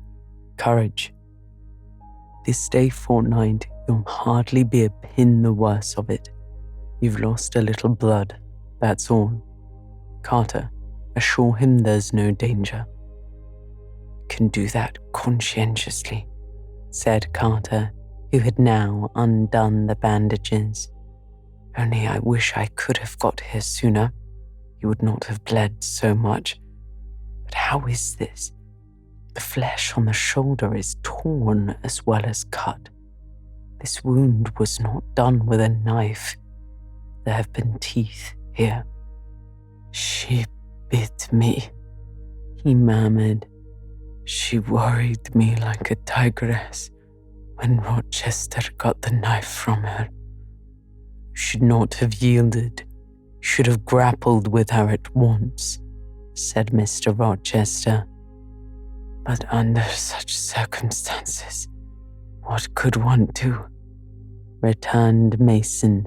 Courage. This day fortnight you'll hardly be a pin the worse of it. You've lost a little blood, that's all. Carter, assure him there's no danger." "Can do that conscientiously," said Carter, who had now undone the bandages. "Only I wish I could have got here sooner. You would not have bled so much. But how is this? The flesh on the shoulder is torn as well as cut. This wound was not done with a knife. There have been teeth here." "She bit me," he murmured. "She worried me like a tigress when Rochester got the knife from her. You should not have yielded. You should have grappled with her at once," said Mr. Rochester. "But under such circumstances, what could one do?" returned Mason.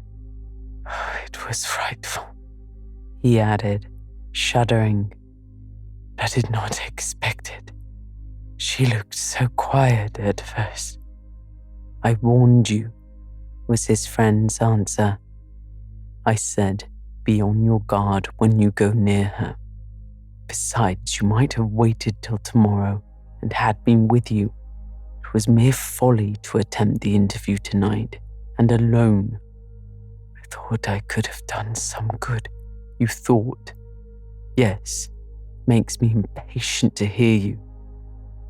"Oh, it was frightful," he added, shuddering. "I did not expect it. She looked so quiet at first." "I warned you," was his friend's answer. "I said, be on your guard when you go near her. Besides, you might have waited till tomorrow and had been with you. It was mere folly to attempt the interview tonight, and alone. I thought I could have done some good." "You thought?" "Yes, makes me impatient to hear you.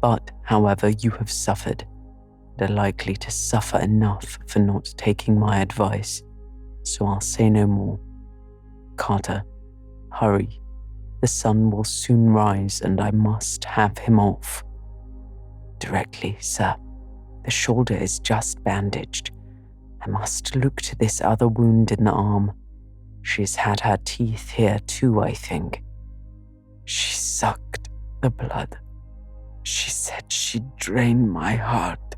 But, however, you have suffered, and are likely to suffer enough for not taking my advice, so I'll say no more. Carter, hurry. The sun will soon rise and I must have him off." "Directly, sir. The shoulder is just bandaged. I must look to this other wound in the arm. She's had her teeth here too, I think." "She sucked the blood. She said she'd drain my heart,"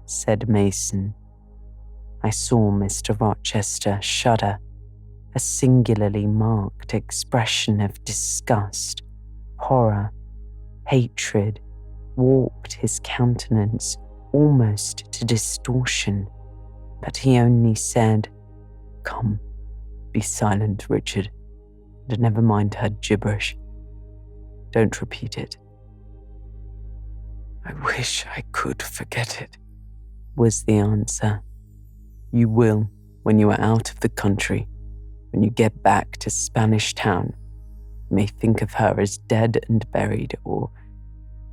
said Mason. I saw Mr. Rochester shudder, a singularly marked expression of disgust, horror, Hatred warped his countenance almost to distortion, but he only said, "Come, be silent, Richard, and never mind her gibberish. Don't repeat it." "I wish I could forget it," was the answer. "You will when you are out of the country. When you get back to Spanish Town, you may think of her as dead and buried, or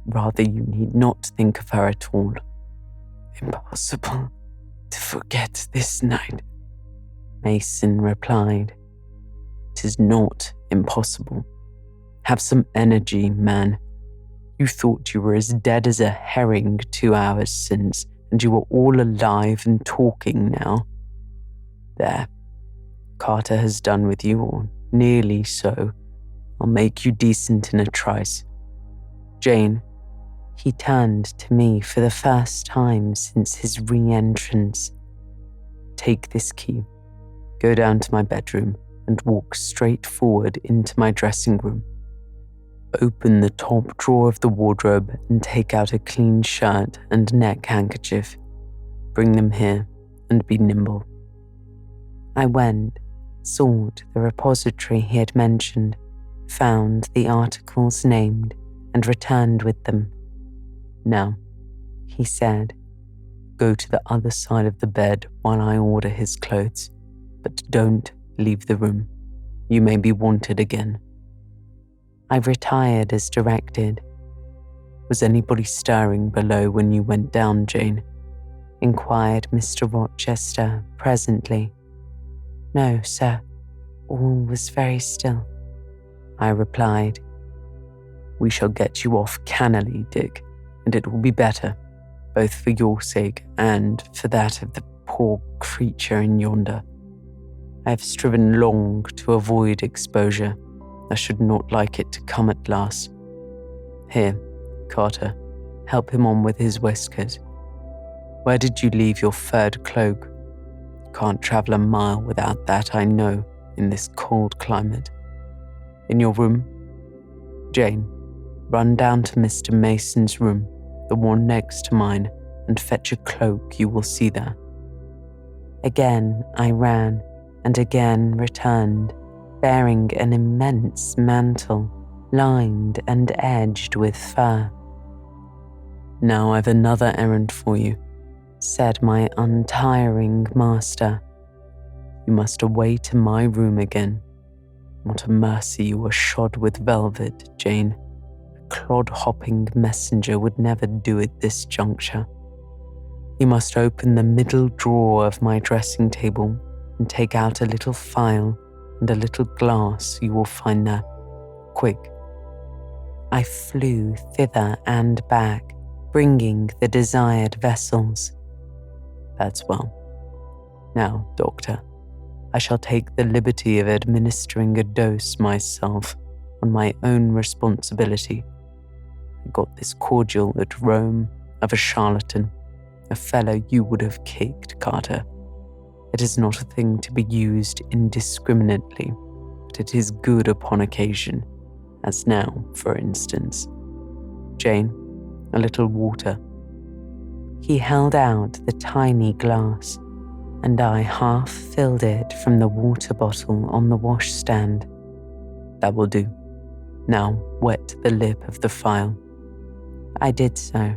rather you need not think of her at all." "Impossible to forget this night," Mason replied. "'Tis not impossible. Have some energy, man. You thought you were as dead as a herring 2 hours since, and you are all alive and talking now. There, Carter has done with you, or nearly so. I'll make you decent in a trice. Jane," he turned to me for the first time since his re-entrance, "take this key, go down to my bedroom, and walk straight forward into my dressing room. Open the top drawer of the wardrobe and take out a clean shirt and neck handkerchief. Bring them here and be nimble." I went, sought the repository he had mentioned, found the articles named, and returned with them. "Now," he said, "go to the other side of the bed while I order his clothes, but don't leave the room. You may be wanted again." I retired as directed. "Was anybody stirring below when you went down, Jane?" inquired Mr. Rochester presently. "No, sir. All was very still," I replied. "We shall get you off cannily, Dick, and it will be better, both for your sake and for that of the poor creature in yonder. I have striven long to avoid exposure. I should not like it to come at last. Here, Carter, help him on with his waistcoat. Where did you leave your furred cloak? Can't travel a mile without that, I know, in this cold climate. In your room? Jane, run down to Mr. Mason's room, the one next to mine, and fetch a cloak you will see there." Again I ran, and again returned, bearing an immense mantle, lined and edged with fur. "Now I've another errand for you," said my untiring master. "You must away to my room again. What a mercy you were shod with velvet, Jane. A clod-hopping messenger would never do at this juncture. You must open the middle drawer of my dressing table and take out a little phial and a little glass you will find there. Quick." I flew thither and back, bringing the desired vessels. "That's well. Now, doctor, I shall take the liberty of administering a dose myself on my own responsibility. I got this cordial at Rome of a charlatan, a fellow you would have kicked, Carter. It is not a thing to be used indiscriminately, but it is good upon occasion, as now, for instance. Jane, a little water." He held out the tiny glass, and I half filled it from the water bottle on the washstand. "That will do. Now wet the lip of the phial." I did so.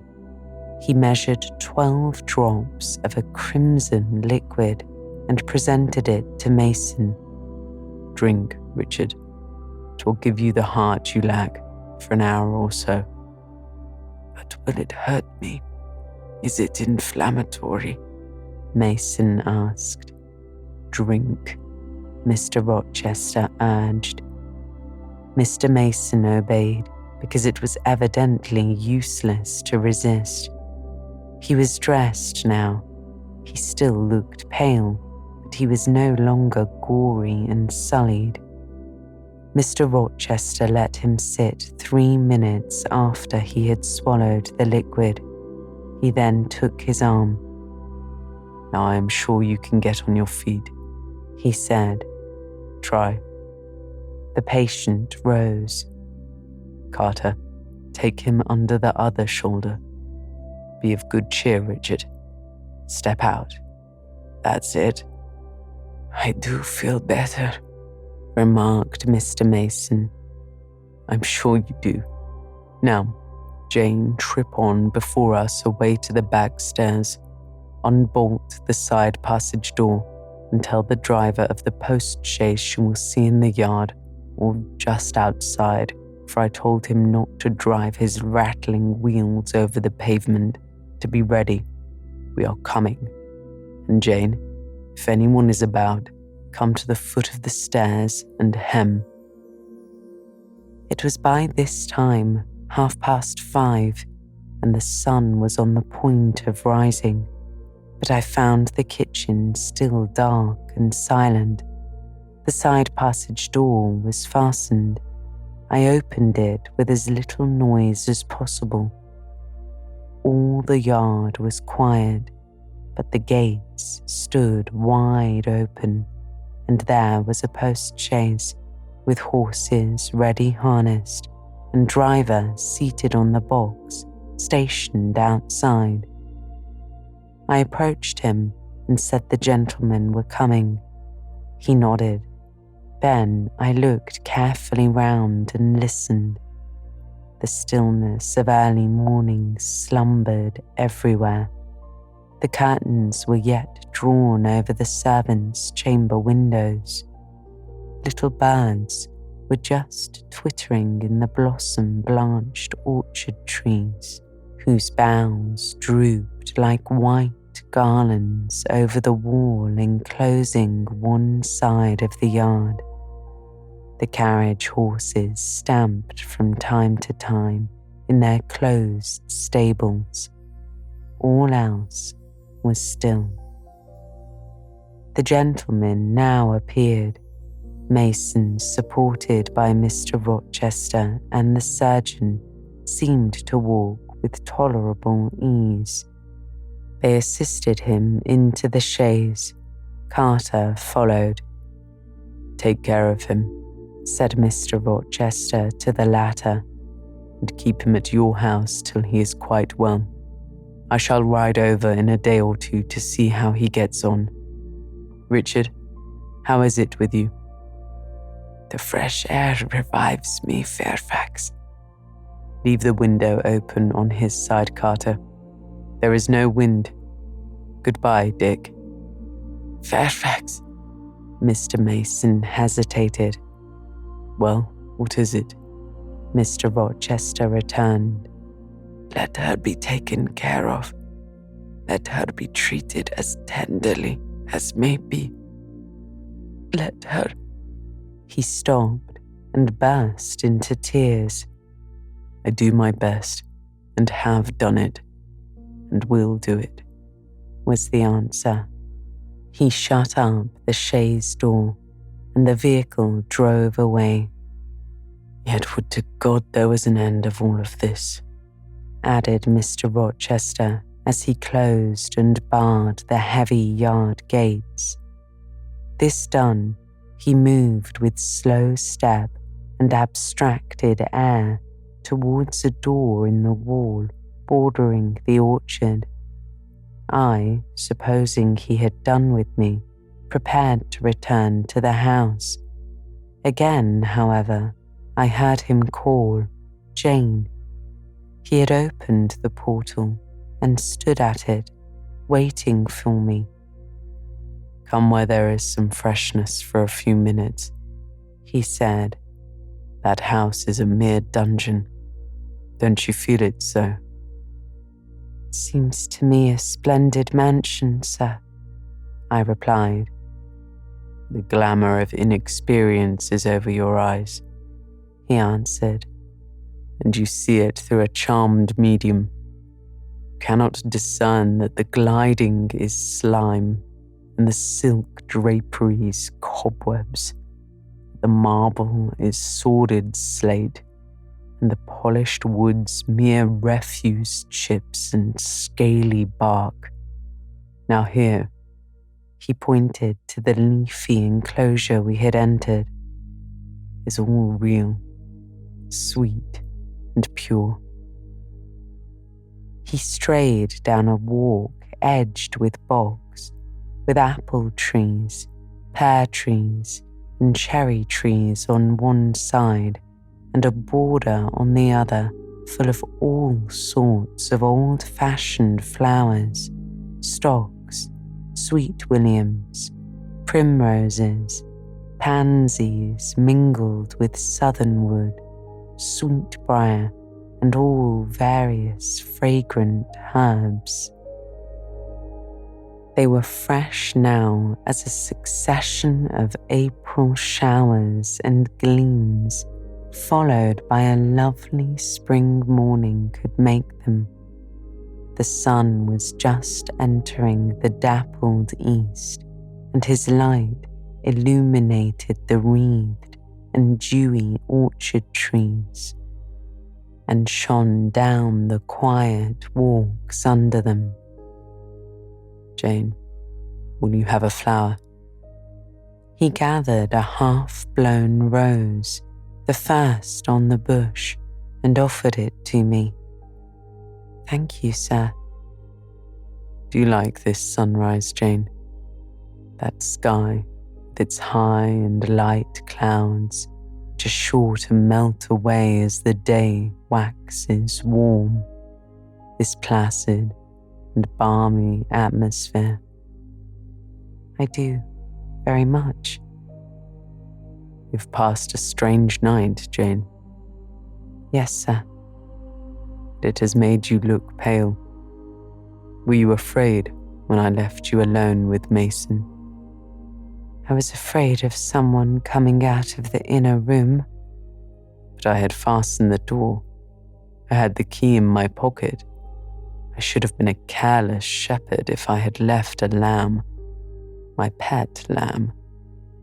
He measured 12 drops of a crimson liquid and presented it to Mason. "Drink, Richard. It will give you the heart you lack for an hour or so." "But will it hurt me? Is it inflammatory?" Mason asked. "Drink," Mr. Rochester urged. Mr. Mason obeyed, because it was evidently useless to resist. He was dressed now. He still looked pale, but he was no longer gory and sullied. Mr. Rochester let him sit 3 minutes after he had swallowed the liquid. He then took his arm. "Now I am sure you can get on your feet," he said. "Try." The patient rose. "Carter, Take him under the other shoulder. Be of good cheer, Richard. Step out. That's it. I do feel better, remarked Mr. Mason. I'm sure you do. Now, Jane, trip on before us away to the back stairs. Unbolt the side passage door and tell the driver of the post-chaise you will see in the yard or just outside, for I told him not to drive his rattling wheels over the pavement, to be ready. We are coming. And Jane, if anyone is about, come to the foot of the stairs and hem. It was by this time 5:30, and the sun was on the point of rising, but I found the kitchen still dark and silent. The side passage door was fastened. I opened it with as little noise as possible. All the yard was quiet, but the gates stood wide open, and there was a post-chaise with horses ready harnessed and driver seated on the box, stationed outside. I approached him and said the gentlemen were coming. He nodded. Then I looked carefully round and listened. The stillness of early morning slumbered everywhere. The curtains were yet drawn over the servants' chamber windows. Little birds were just twittering in the blossom-blanched orchard trees, whose boughs drooped like white garlands over the wall enclosing one side of the yard. The carriage horses stamped from time to time in their closed stables. All else was still. The gentlemen now appeared, Mason, supported by Mr. Rochester, and the surgeon seemed to walk with tolerable ease. They assisted him into the chaise. Carter followed. "Take care of him," said Mr. Rochester to the latter, "and keep him at your house till he is quite well. I shall ride over in a day or two to see how he gets on. Richard, how is it with you?" "The fresh air revives me, Fairfax." "Leave the window open on his side, Carter. There is no wind. Goodbye, Dick." "Fairfax." Mr. Mason hesitated. "Well, what is it?" Mr. Rochester returned. "Let her be taken care of. Let her be treated as tenderly as may be. Let her..." He stopped and burst into tears. "I do my best, and have done it, and will do it," was the answer. He shut up the chaise door, and the vehicle drove away. "Yet would to God there was an end of all of this," added Mr. Rochester as he closed and barred the heavy yard gates. This done, he moved with slow step and abstracted air towards a door in the wall bordering the orchard. I, supposing he had done with me, prepared to return to the house. Again, however, I heard him call, "Jane." He had opened the portal and stood at it, waiting for me. "Come where there is some freshness for a few minutes," he said. "That house is a mere dungeon. Don't you feel it so?" "It seems to me a splendid mansion, sir," I replied. "The glamour of inexperience is over your eyes," he answered, "and you see it through a charmed medium. You cannot discern that the gliding is slime, and the silk draperies cobwebs. The marble is sordid slate, and the polished woods mere refuse chips and scaly bark. Now here," he pointed to the leafy enclosure we had entered, "is all real, sweet, and pure. He strayed down a walk edged with bogs, with apple trees, pear trees, and cherry trees on one side, and a border on the other full of all sorts of old-fashioned flowers, stocks, sweet williams, primroses, pansies mingled with southernwood, sweetbriar, and all various fragrant herbs. They were fresh now as a succession of April showers and gleams, followed by a lovely spring morning could make them. The sun was just entering the dappled east, and his light illuminated the wreathed and dewy orchard trees, and shone down the quiet walks under them. Jane, will you have a flower? He gathered a half-blown rose, the first on the bush, and offered it to me. Thank you, sir. Do you like this sunrise, Jane? That sky with its high and light clouds, which are sure to melt away as the day waxes warm. This placid and balmy atmosphere. I do, very much. You've passed a strange night, Jane. Yes, sir. It has made you look pale. Were you afraid when I left you alone with Mason? I was afraid of someone coming out of the inner room. But I had fastened the door. I had the key in my pocket. I should have been a careless shepherd if I had left a lamb, my pet lamb,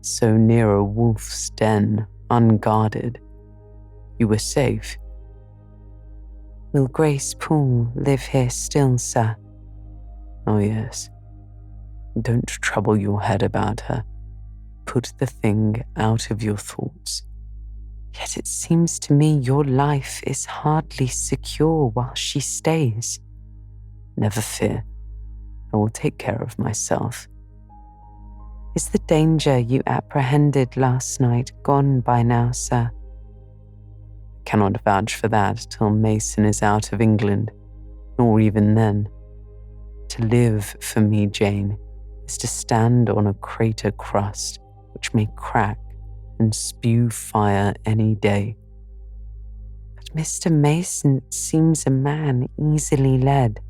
so near a wolf's den, unguarded. You were safe. Will Grace Poole live here still, sir? Oh, yes. Don't trouble your head about her. Put the thing out of your thoughts. Yet it seems to me your life is hardly secure while she stays. Never fear. I will take care of myself. Is the danger you apprehended last night gone by now, sir? I cannot vouch for that till Mason is out of England, nor even then. To live for me, Jane, is to stand on a crater crust which may crack and spew fire any day. But Mr. Mason seems a man easily led.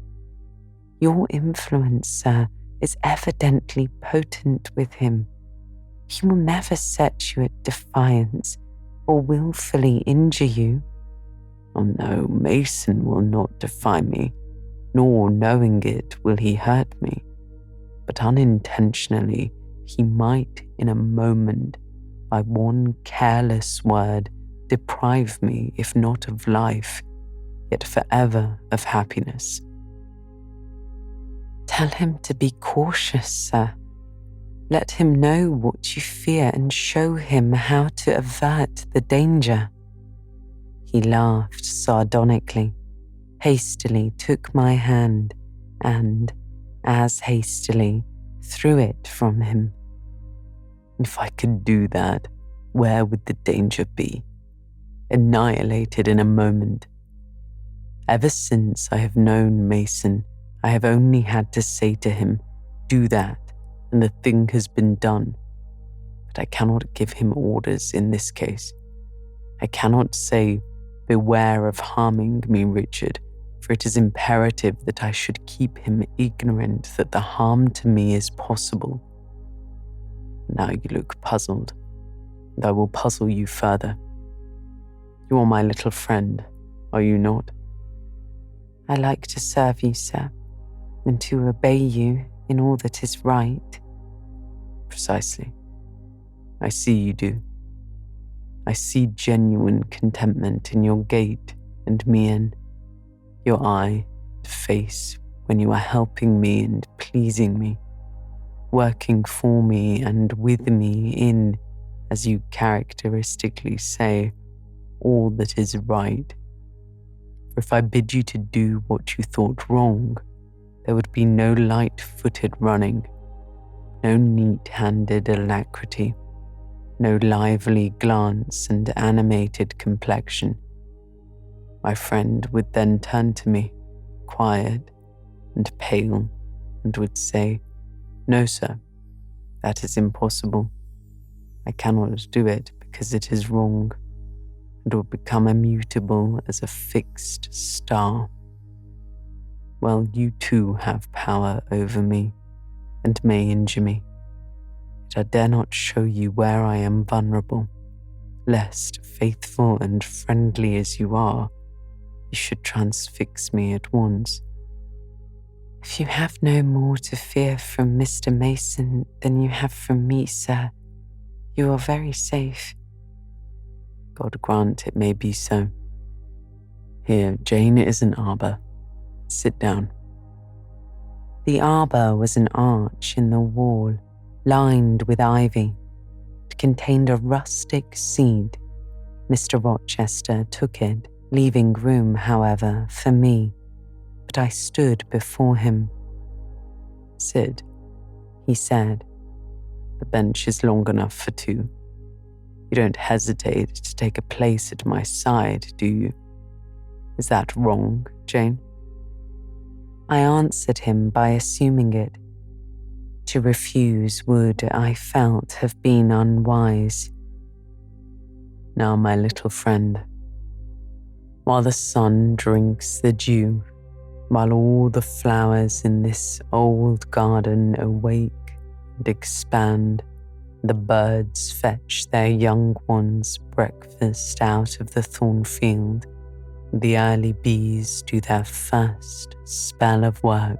Your influence, sir, is evidently potent with him. He will never set you at defiance or willfully injure you. Oh no, Mason will not defy me, nor knowing it will he hurt me. But unintentionally, he might in a moment, by one careless word, deprive me, if not of life, yet forever of happiness. Tell him to be cautious, sir. Let him know what you fear and show him how to avert the danger. He laughed sardonically, hastily took my hand, and, as hastily, threw it from him. If I could do that, where would the danger be? Annihilated in a moment. Ever since I have known Mason, I have only had to say to him, do that, and the thing has been done. But I cannot give him orders in this case. I cannot say, beware of harming me, Richard, for it is imperative that I should keep him ignorant that the harm to me is possible. Now you look puzzled, and I will puzzle you further. You are my little friend, are you not? I like to serve you, sir, and to obey you in all that is right. Precisely. I see you do. I see genuine contentment in your gait and mien, your eye and face when you are helping me and pleasing me, working for me and with me in, as you characteristically say, all that is right. For if I bid you to do what you thought wrong, there would be no light-footed running, no neat-handed alacrity, no lively glance and animated complexion. My friend would then turn to me, quiet and pale, and would say, "No, sir, that is impossible. I cannot do it because it is wrong," and would become immutable as a fixed star. Well, you too have power over me and may injure me, yet I dare not show you where I am vulnerable, lest, faithful and friendly as you are, you should transfix me at once. If you have no more to fear from Mr. Mason than you have from me, sir, you are very safe. God grant it may be so. Here, Jane is an arbour. Sit down. The arbour was an arch in the wall, lined with ivy. It contained a rustic seat. Mr. Rochester took it, leaving room, however, for me. But I stood before him. "Sit," he said. "The bench is long enough for two. You don't hesitate to take a place at my side, do you? Is that wrong, Jane?" I answered him by assuming it. To refuse would, I felt, have been unwise. "Now, my little friend, while the sun drinks the dew, while all the flowers in this old garden awake and expand, the birds fetch their young ones breakfast out of the thornfield, the early bees do their first spell of work,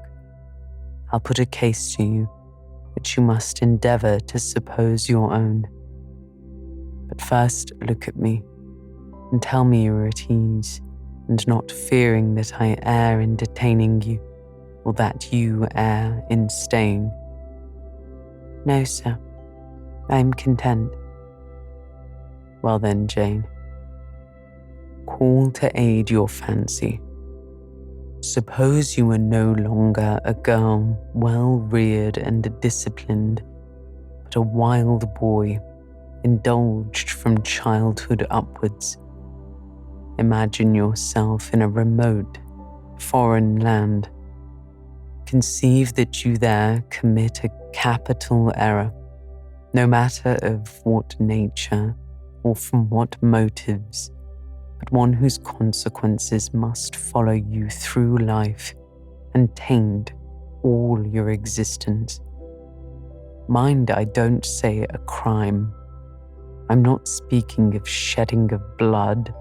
I'll put a case to you which you must endeavour to suppose your own. But first look at me and tell me you're at ease, and not fearing that I err in detaining you, or that you err in staying." "No, sir, I'm content." "Well then, Jane, call to aid your fancy. Suppose you were no longer a girl well-reared and disciplined, but a wild boy, indulged from childhood upwards. Imagine yourself in a remote, foreign land. Conceive that you there commit a capital error, no matter of what nature or from what motives, but one whose consequences must follow you through life and taint all your existence. Mind, I don't say a crime. I'm not speaking of shedding of blood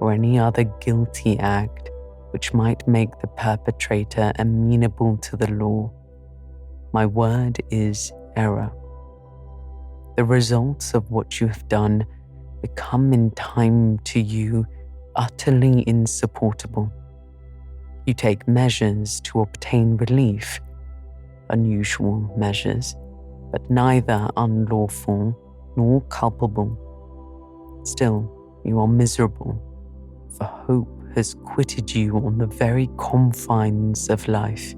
or any other guilty act which might make the perpetrator amenable to the law. My word is error. The results of what you have done become in time to you utterly insupportable. You take measures to obtain relief, unusual measures, but neither unlawful nor culpable. Still, you are miserable, for hope has quitted you on the very confines of life.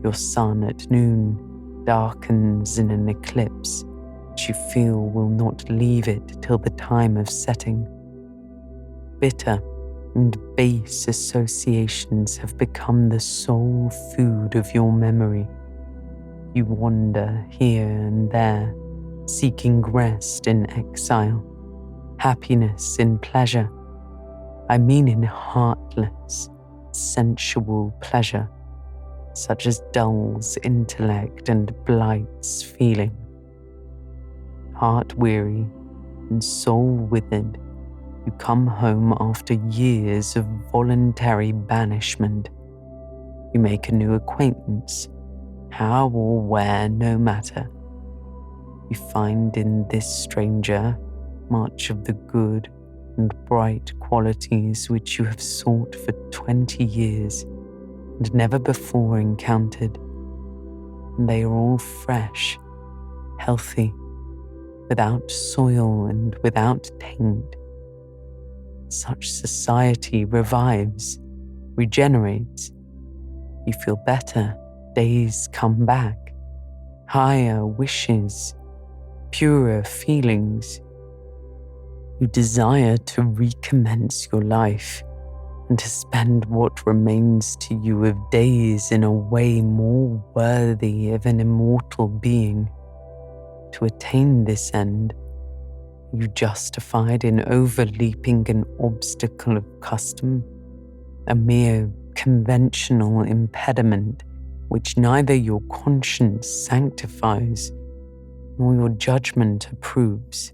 Your sun at noon darkens in an eclipse which you feel will not leave it till the time of setting. Bitter and base associations have become the sole food of your memory. You wander here and there, seeking rest in exile, happiness in pleasure. I mean in heartless, sensual pleasure, such as dulls intellect and blights feeling. Heart-weary and soul-withered, you come home after years of voluntary banishment. You make a new acquaintance, how or where, no matter. You find in this stranger much of the good and bright qualities which you have sought for 20 years and never before encountered. And they are all fresh, healthy, without soil and without taint. such society revives, regenerates. You feel better, days come back, higher wishes, purer feelings. You desire to recommence your life and to spend what remains to you of days in a way more worthy of an immortal being. To attain this end, you justified in overleaping an obstacle of custom, a mere conventional impediment which neither your conscience sanctifies nor your judgment approves.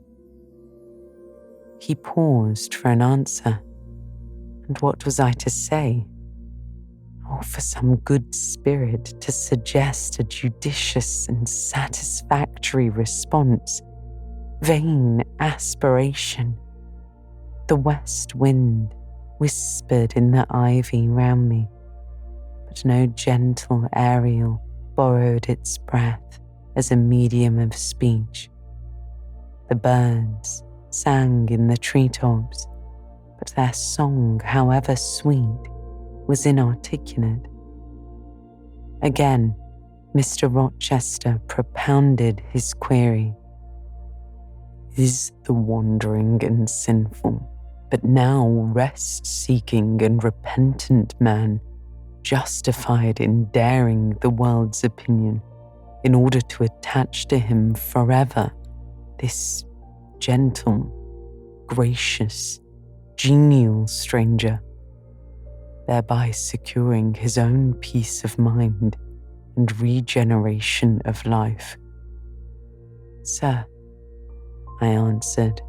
He paused for an answer, and what was I to say? Oh, for some good spirit to suggest a judicious and satisfactory response. Vain aspiration. The west wind whispered in the ivy round me, but no gentle Ariel borrowed its breath as a medium of speech. The birds sang in the treetops, but their song, however sweet, was inarticulate. Again, Mr. Rochester propounded his query. Is the wandering and sinful, but now rest-seeking and repentant man justified in daring the world's opinion in order to attach to him forever this gentle, gracious, genial stranger, thereby securing his own peace of mind and regeneration of life? Sir, I answered,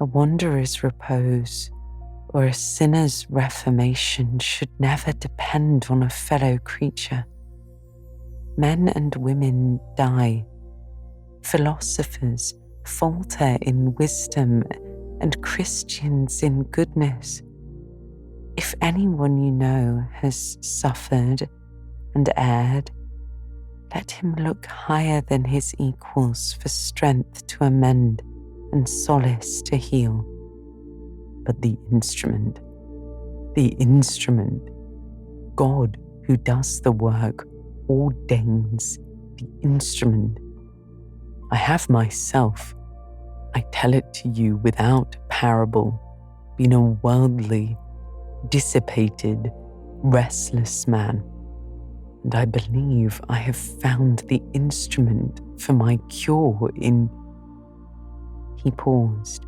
a wanderer's repose or a sinner's reformation should never depend on a fellow creature. Men and women die. Philosophers falter in wisdom and Christians in goodness. If anyone you know has suffered and erred, let him look higher than his equals for strength to amend and solace to heal. But the instrument, God who does the work, ordains the instrument. I have myself, I tell it to you without parable, been a worldly, dissipated, restless man, and I believe I have found the instrument for my cure in... He paused.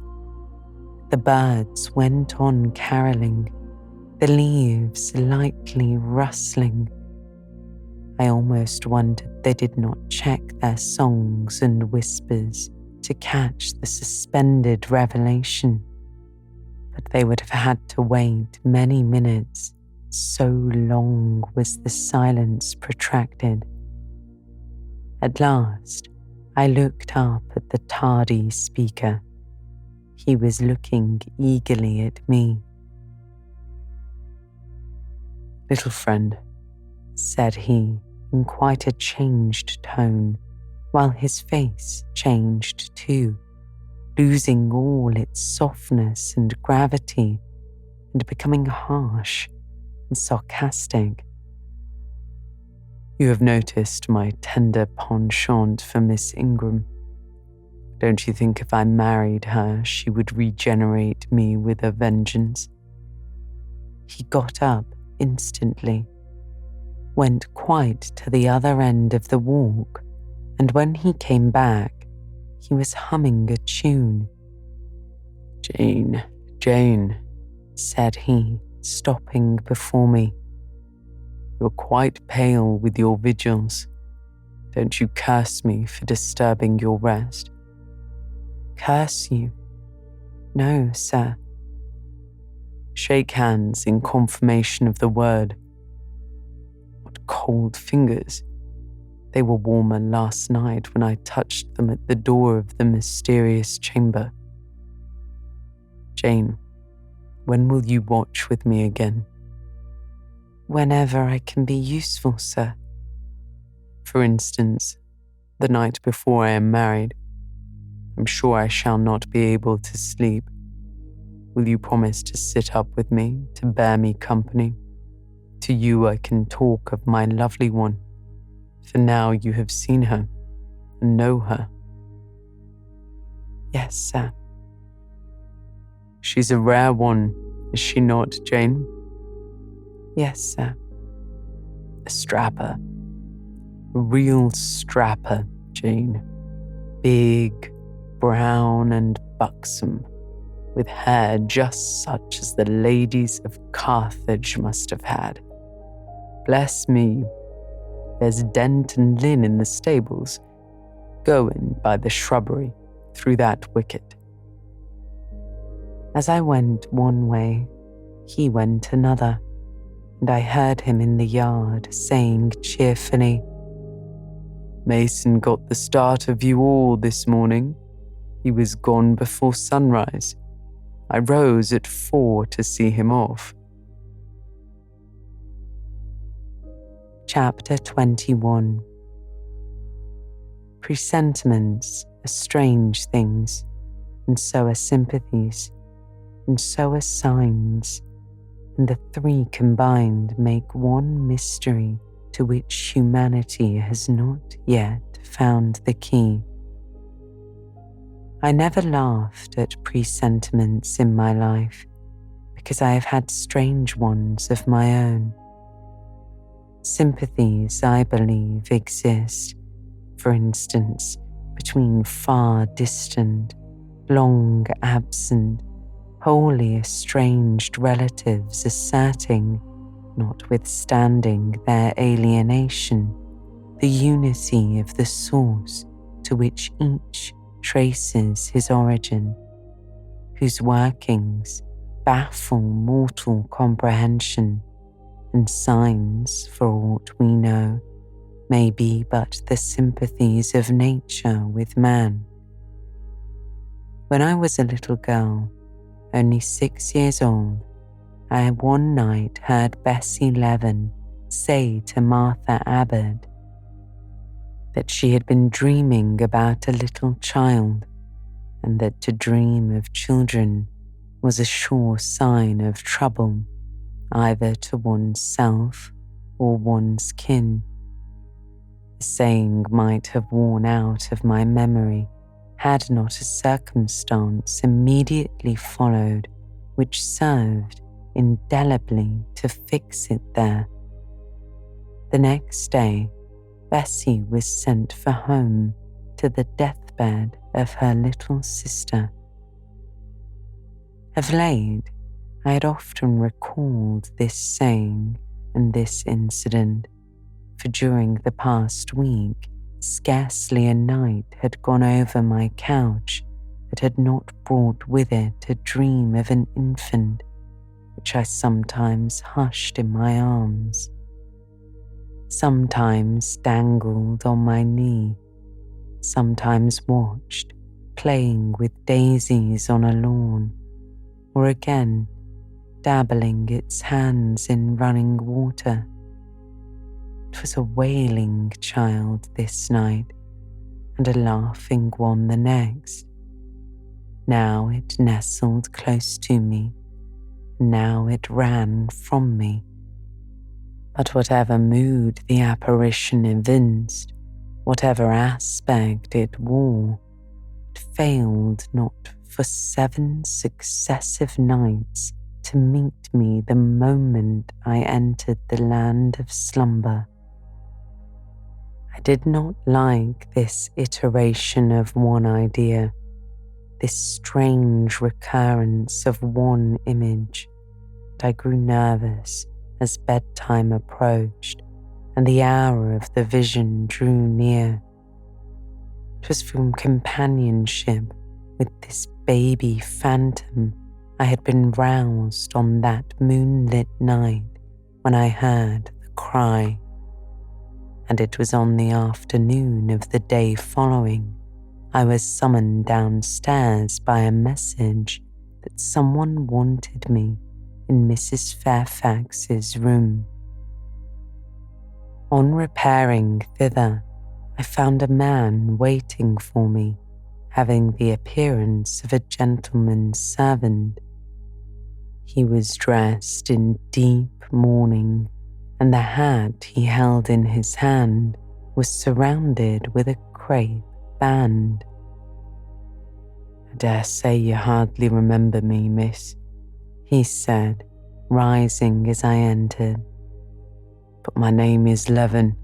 The birds went on caroling, the leaves lightly rustling. I almost wondered they did not check their songs and whispers to catch the suspended revelation, but they would have had to wait many minutes, so long was the silence protracted. At last, I looked up at the tardy speaker. He was looking eagerly at me. Little friend, said he in quite a changed tone, while his face changed too, losing all its softness and gravity and becoming harsh and sarcastic. You have noticed my tender penchant for Miss Ingram. Don't you think if I married her, she would regenerate me with a vengeance? He got up instantly, went quite to the other end of the walk, and when he came back, he was humming a tune. Jane, Jane, said he, stopping before me. You're quite pale with your vigils. Don't you curse me for disturbing your rest. Curse you? No, sir. Shake hands in confirmation of the word. What cold fingers. They were warmer last night when I touched them at the door of the mysterious chamber. Jane, when will you watch with me again? Whenever I can be useful, sir. For instance, the night before I am married. I'm sure I shall not be able to sleep. will you promise to sit up with me, to bear me company? To you I can talk of my lovely one, for now you have seen her and know her." "Yes, sir." "She's a rare one, is she not, Jane?" "Yes, sir." "A strapper, a real strapper, Jane. Big, brown and buxom, with hair just such as the ladies of Carthage must have had. Bless me, there's Dent and Lynn in the stables. Go in by the shrubbery, through that wicket." As I went one way, he went another, and I heard him in the yard saying cheerfully, "Mason got the start of you all this morning. He was gone before sunrise. I rose at 4 to see him off." Chapter 21. Presentiments are strange things, and so are sympathies, and so are signs, and the three combined make one mystery to which humanity has not yet found the key. I never laughed at presentiments in my life, because I have had strange ones of my own. Sympathies, I believe, exist, for instance, between far distant, long absent, wholly estranged relatives asserting, notwithstanding their alienation, the unity of the source to which each traces his origin, whose workings baffle mortal comprehension, and signs, for aught we know, may be but the sympathies of nature with man. When I was a little girl, only 6 years old, I one night heard Bessie Leaven say to Martha Abbott that she had been dreaming about a little child, and that to dream of children was a sure sign of trouble, either to one's self or one's kin. The saying might have worn out of my memory had not a circumstance immediately followed which served indelibly to fix it there. The next day, Bessie was sent for home to the deathbed of her little sister. Of late, I had often recalled this saying and this incident, for during the past week, scarcely a night had gone over my couch that had not brought with it a dream of an infant, which I sometimes hushed in my arms, sometimes dangled on my knee, sometimes watched playing with daisies on a lawn, or again dabbling its hands in running water. It was a wailing child this night, and a laughing one the next. Now it nestled close to me, now it ran from me. But whatever mood the apparition evinced, whatever aspect it wore, it failed not for 7 successive nights to meet me the moment I entered the land of slumber. I did not like this iteration of one idea, this strange recurrence of one image, and I grew nervous as bedtime approached and the hour of the vision drew near. It was from companionship with this baby phantom I had been roused on that moonlit night when I heard the cry, and it was on the afternoon of the day following I was summoned downstairs by a message that someone wanted me in Mrs. Fairfax's room. On repairing thither, I found a man waiting for me, having the appearance of a gentleman's servant, He was dressed in deep mourning, and the hat he held in his hand was surrounded with a crape band. "I dare say you hardly remember me, miss," he said, rising as I entered. "But my name is Leven.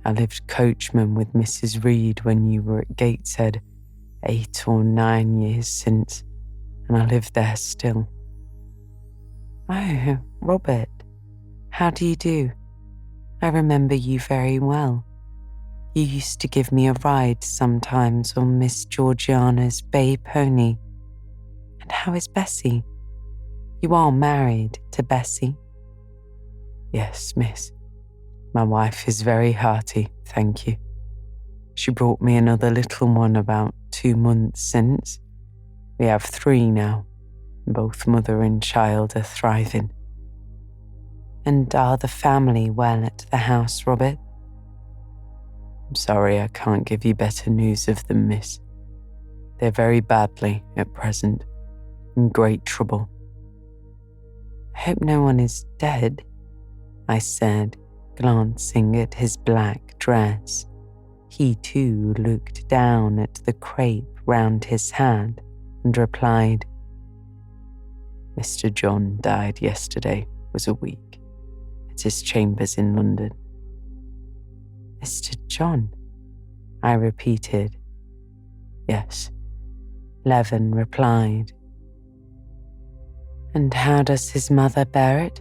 I lived coachman with Mrs. Reed when you were at Gateshead 8 or 9 years since, and I live there still." "Oh, Robert, how do you do? I remember you very well. You used to give me a ride sometimes on Miss Georgiana's bay pony. And how is Bessie? You are married to Bessie?" "Yes, miss. My wife is very hearty, thank you. She brought me another little one about 2 months since. We have 3 now. Both mother and child are thriving." "And are the family well at the house, Robert?" "I'm sorry I can't give you better news of them, miss. They're very badly at present, in great trouble." "I hope no one is dead," I said, glancing at his black dress. He too looked down at the crape round his hat and replied, "Mr. John died yesterday, was a week, at his chambers in London." "Mr. John?" I repeated. "Yes," Leven replied. "And how does his mother bear it?"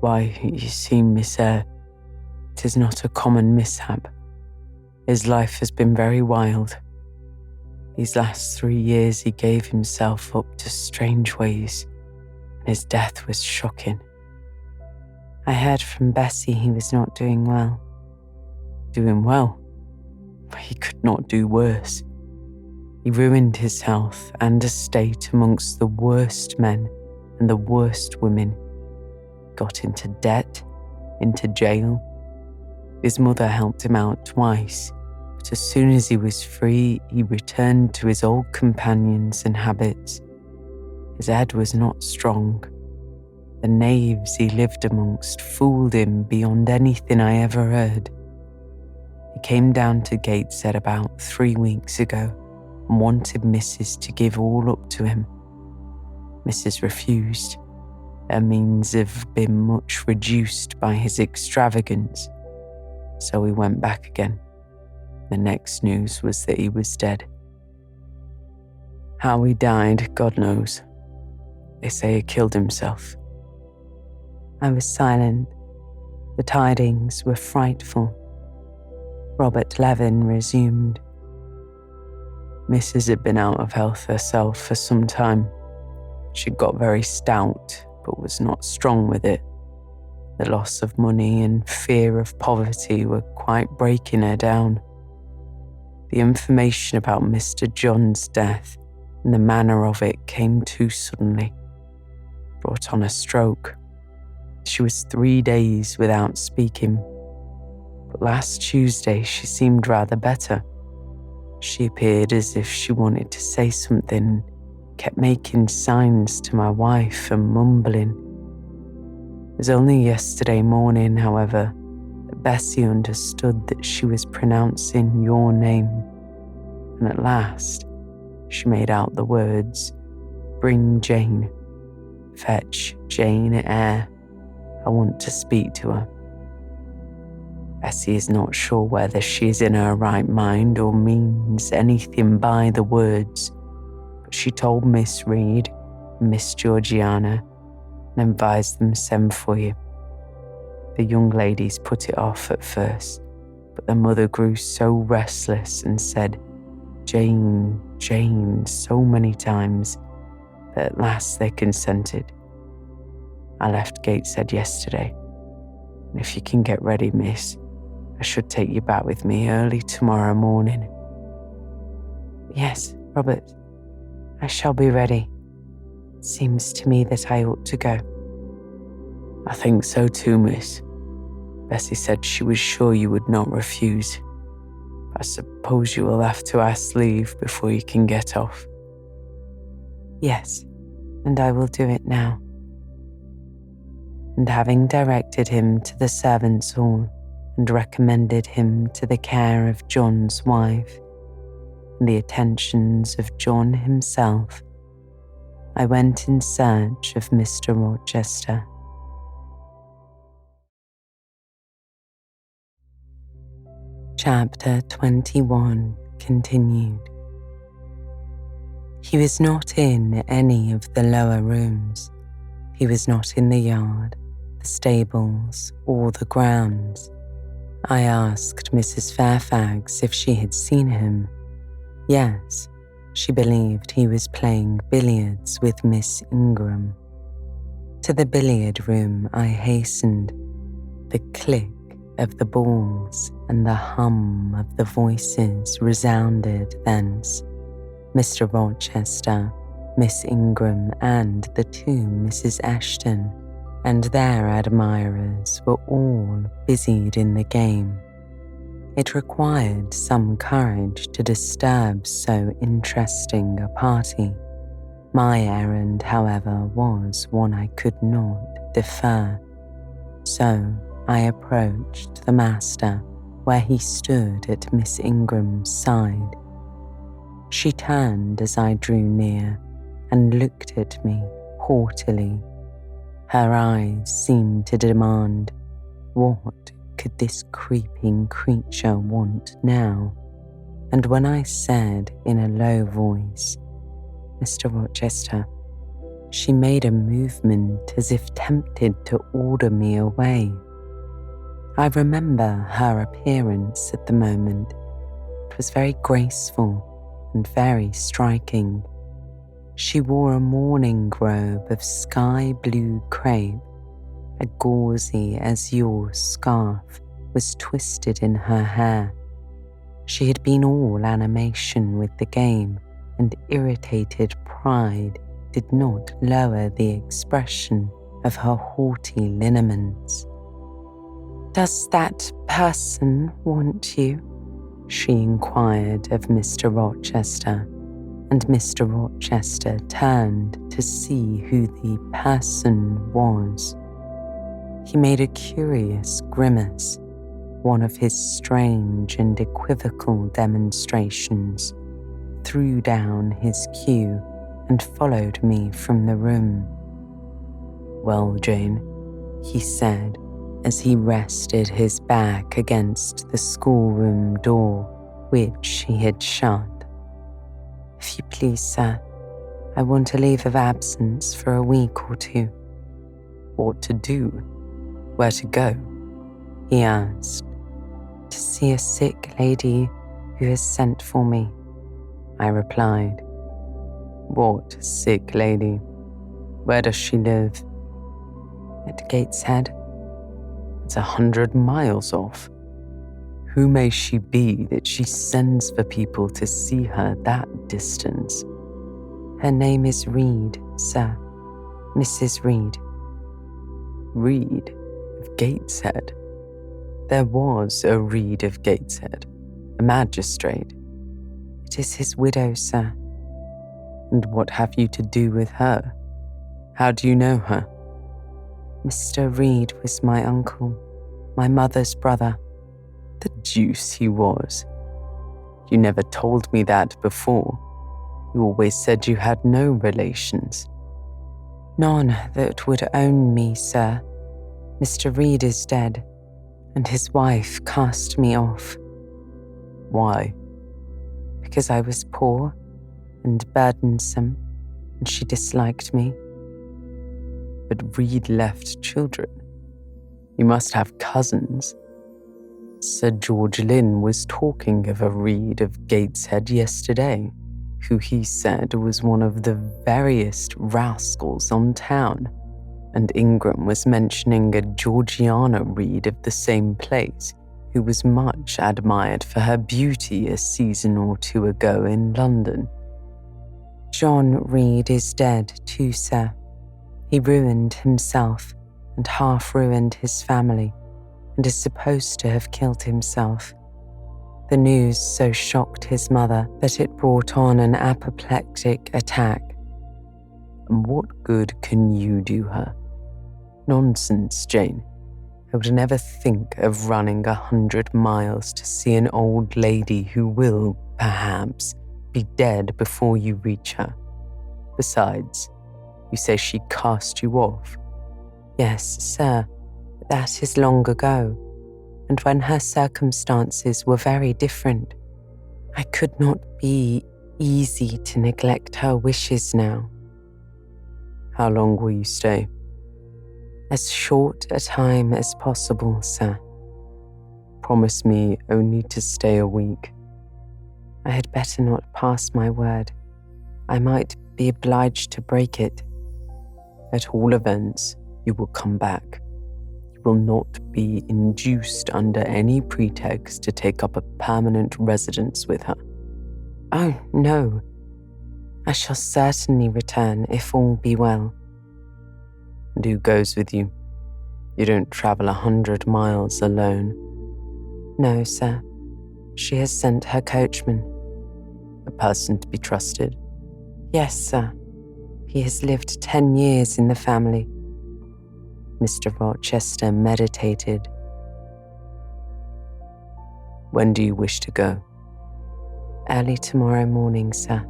"Why, you see, Miss Eyre, 'tis not a common mishap. His life has been very wild. These last 3 years he gave himself up to strange ways, and his death was shocking." "I heard from Bessie he was not doing well." "Doing well? He could not do worse. He ruined his health and estate amongst the worst men and the worst women. Got into debt, into jail. His mother helped him out twice, but as soon as he was free, he returned to his old companions and habits. His head was not strong. The knaves he lived amongst fooled him beyond anything I ever heard. He came down to Gateshead about 3 weeks ago and wanted Mrs. to give all up to him. Mrs. refused. Her means have been much reduced by his extravagance, so he went back again. The next news was that he was dead. How he died, God knows. They say he killed himself." I was silent. The tidings were frightful. Robert Leven resumed. "Mrs. had been out of health herself for some time. She'd got very stout, but was not strong with it. The loss of money and fear of poverty were quite breaking her down. The information about Mr. John's death and the manner of it came too suddenly. Brought on a stroke. She was 3 days without speaking. But last Tuesday she seemed rather better. She appeared as if she wanted to say something, kept making signs to my wife and mumbling. It was only yesterday morning, however, that Bessie understood that she was pronouncing your name, and at last she made out the words, 'Bring Jane. Fetch Jane Eyre. I want to speak to her.' Bessie is not sure whether she is in her right mind or means anything by the words, but she told Miss Reed and Miss Georgiana and advised them send for you. The young ladies put it off at first, but the mother grew so restless and said, 'Jane, Jane,' so many times that at last they consented. I left Gateshead yesterday, and if you can get ready, miss, I should take you back with me early tomorrow morning." "Yes, Robert, I shall be ready. It seems to me that I ought to go." "I think so too, miss. Bessie said she was sure you would not refuse. I suppose you will have to ask leave before you can get off." "Yes, and I will do it now." And having directed him to the servants' hall and recommended him to the care of John's wife and the attentions of John himself, I went in search of Mr. Rochester. Chapter 21 continued. He was not in any of the lower rooms. He was not in the yard, the stables, or the grounds. I asked Mrs. Fairfax if she had seen him. Yes, she believed he was playing billiards with Miss Ingram. To the billiard room I hastened. The click of the balls and the hum of the voices resounded thence. Mr. Rochester, Miss Ingram, and the two Mrs. Ashton and their admirers were all busied in the game. It required some courage to disturb so interesting a party. My errand, however, was one I could not defer. So I approached the master where he stood at Miss Ingram's side. She turned as I drew near and looked at me haughtily. Her eyes seemed to demand, what could this creeping creature want now? And when I said in a low voice, "Mr. Rochester," she made a movement as if tempted to order me away. I remember her appearance at the moment. It was very graceful and very striking. She wore a morning robe of sky blue crepe. A gauzy azure scarf was twisted in her hair. She had been all animation with the game, and irritated pride did not lower the expression of her haughty lineaments. "Does that person want you?" she inquired of Mr. Rochester, and Mr. Rochester turned to see who the person was. He made a curious grimace, one of his strange and equivocal demonstrations, threw down his cue, and followed me from the room. "Well, Jane," he said, as he rested his back against the schoolroom door, which he had shut. "If you please, sir, I want a leave of absence for a week or two." "What to do? Where to go?" he asked. "To see a sick lady who has sent for me," I replied. "What sick lady? Where does she live?" "At Gateshead." "It's 100 miles off. Who may she be that she sends for people to see her that distance?" "Her name is Reed, sir. Mrs. Reed." "Reed of Gateshead? There was a Reed of Gateshead, a magistrate." "It is his widow, sir." "And what have you to do with her? How do you know her?" "Mr. Reed was my uncle, my mother's brother." "The deuce he was. You never told me that before. You always said you had no relations." "None that would own me, sir. Mr. Reed is dead, and his wife cast me off." "Why?" "Because I was poor and burdensome, and she disliked me." "But Reed left children. You must have cousins." "Sir George Lynn was talking of a Reed of Gateshead yesterday, who he said was one of the veriest rascals on town, and Ingram was mentioning a Georgiana Reed of the same place, who was much admired for her beauty a season or two ago in London." "John Reed is dead too, sir. He ruined himself and half ruined his family, and is supposed to have killed himself. The news so shocked his mother that it brought on an apoplectic attack. And what good can you do her? Nonsense, Jane. I would never think of running 100 miles to see an old lady who will, perhaps, be dead before you reach her. Besides, you say she cast you off. Yes, sir, but that is long ago, and when her circumstances were very different. I could not be easy to neglect her wishes now. How long will you stay? As short a time as possible, sir. Promise me only to stay a week. I had better not pass my word. I might be obliged to break it. At all events, you will come back. You will not be induced under any pretext to take up a permanent residence with her. Oh, no. I shall certainly return if all be well. And who goes with you? You don't travel 100 miles alone. No, sir. She has sent her coachman. A person to be trusted? Yes, sir. He has lived 10 years in the family. Mr. Rochester meditated. When do you wish to go? Early tomorrow morning, sir.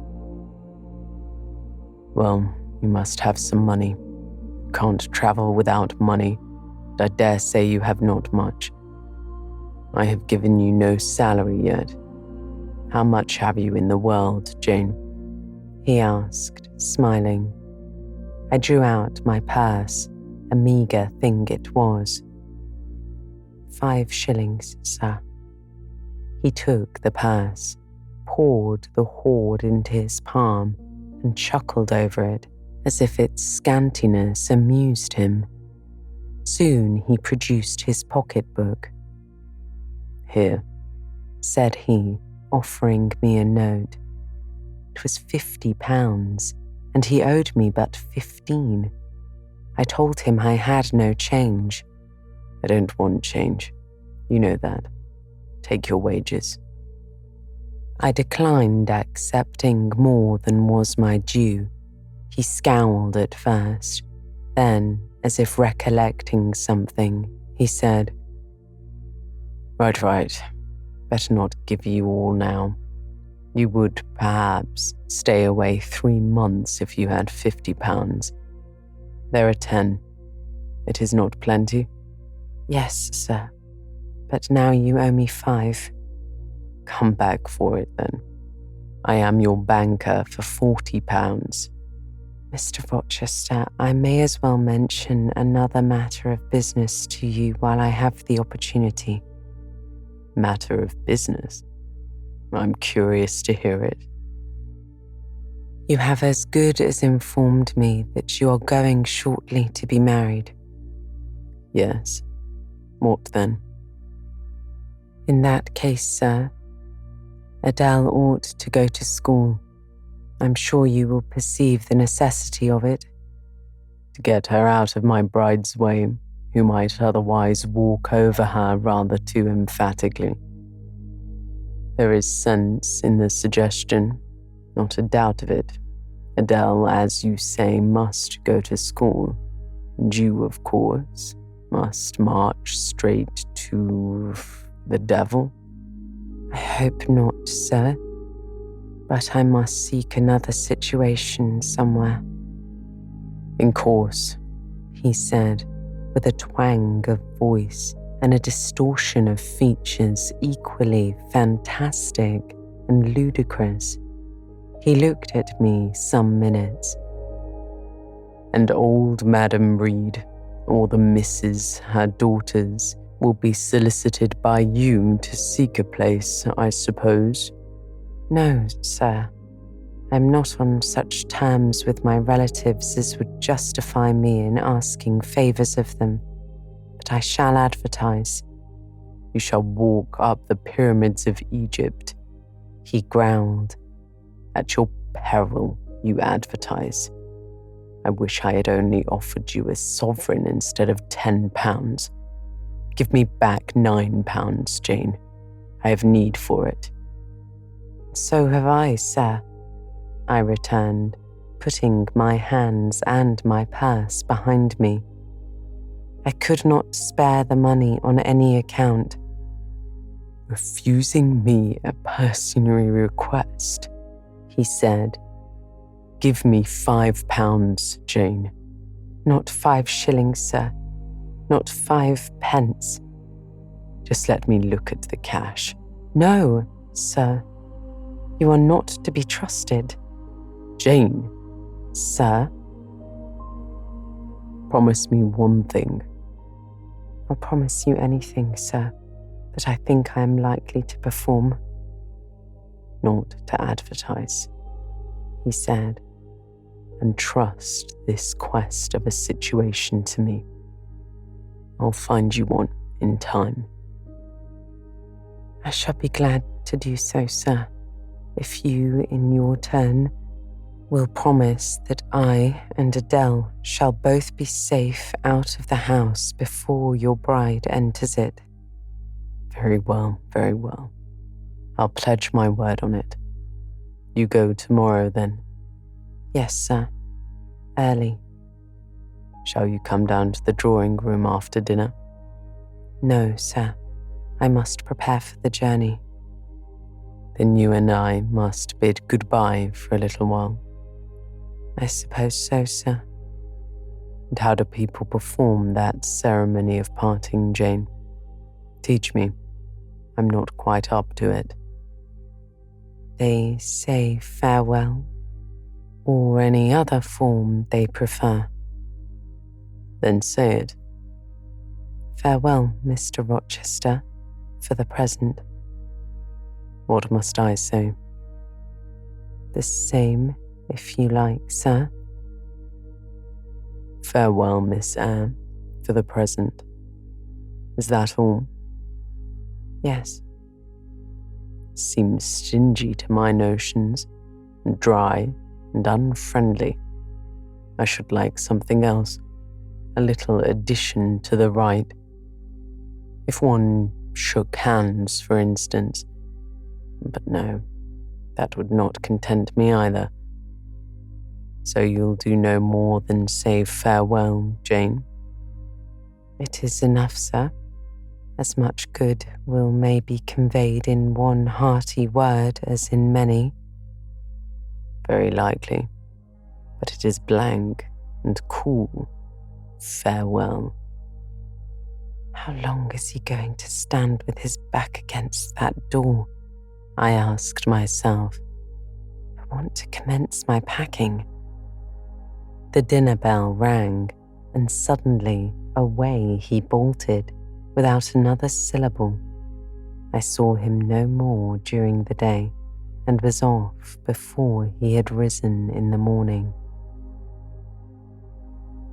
Well, you must have some money. You can't travel without money, and I dare say you have not much. I have given you no salary yet. How much have you in the world, Jane? He asked, smiling. I drew out my purse, a meagre thing it was. 5 shillings, sir. He took the purse, poured the hoard into his palm, and chuckled over it as if its scantiness amused him. Soon he produced his pocketbook. Here, said he, offering me a note. It was £50, and he owed me but 15. I told him I had no change. I don't want change. You know that. Take your wages. I declined accepting more than was my due. He scowled at first. Then, as if recollecting something, he said, Right. Better not give you all now. You would, perhaps, stay away 3 months if you had £50. There are 10. It is not plenty? Yes, sir. But now you owe me 5. Come back for it, then. I am your banker for £40. Mr. Rochester, I may as well mention another matter of business to you while I have the opportunity. Matter of business? I'm curious to hear it. You have as good as informed me that you are going shortly to be married. Yes. What then? In that case, sir, Adele ought to go to school. I'm sure you will perceive the necessity of it. To get her out of my bride's way, who might otherwise walk over her rather too emphatically. There is sense in the suggestion, not a doubt of it. Adele, as you say, must go to school, and you, of course, must march straight to the devil. I hope not, sir, but I must seek another situation somewhere. In course, he said, with a twang of voice and a distortion of features equally fantastic and ludicrous. He looked at me some minutes. And old Madam Reed, or the Misses, her daughters, will be solicited by you to seek a place, I suppose? No, sir. I'm not on such terms with my relatives as would justify me in asking favours of them, but I shall advertise. You shall walk up the pyramids of Egypt, he growled. At your peril, you advertise. I wish I had only offered you a sovereign instead of £10. Give me back £9, Jane. I have need for it. So have I, sir, I returned, putting my hands and my purse behind me. I could not spare the money on any account. "Refusing me a personal request," he said. "Give me £5, Jane." Not 5 shillings, sir. Not 5 pence. Just let me look at the cash. No, sir. You are not to be trusted. Jane. Sir? Promise me one thing. I'll promise you anything, sir, that I think I am likely to perform. Not to advertise, he said, and trust this quest of a situation to me. I'll find you one in time. I shall be glad to do so, sir, if you, in your turn, will promise that I and Adele shall both be safe out of the house before your bride enters it. Very well, very well. I'll pledge my word on it. You go tomorrow, then? Yes, sir. Early. Shall you come down to the drawing room after dinner? No, sir. I must prepare for the journey. Then you and I must bid goodbye for a little while. I suppose so, sir. And how do people perform that ceremony of parting, Jane? Teach me. I'm not quite up to it. They say farewell, or any other form they prefer. Then say it. Farewell, Mr. Rochester, for the present. What must I say? The same, if you like, sir. Farewell, Miss Eyre, for the present. Is that all? Yes. Seems stingy to my notions, and dry and unfriendly. I should like something else, a little addition to the rite. If one shook hands, for instance. But no, that would not content me either. So you'll do no more than say farewell, Jane? It is enough, sir. As much good will may be conveyed in one hearty word as in many. Very likely, but it is blank and cool. Farewell. How long is he going to stand with his back against that door? I asked myself. I want to commence my packing. The dinner bell rang, and suddenly away he bolted, without another syllable. I saw him no more during the day, and was off before he had risen in the morning.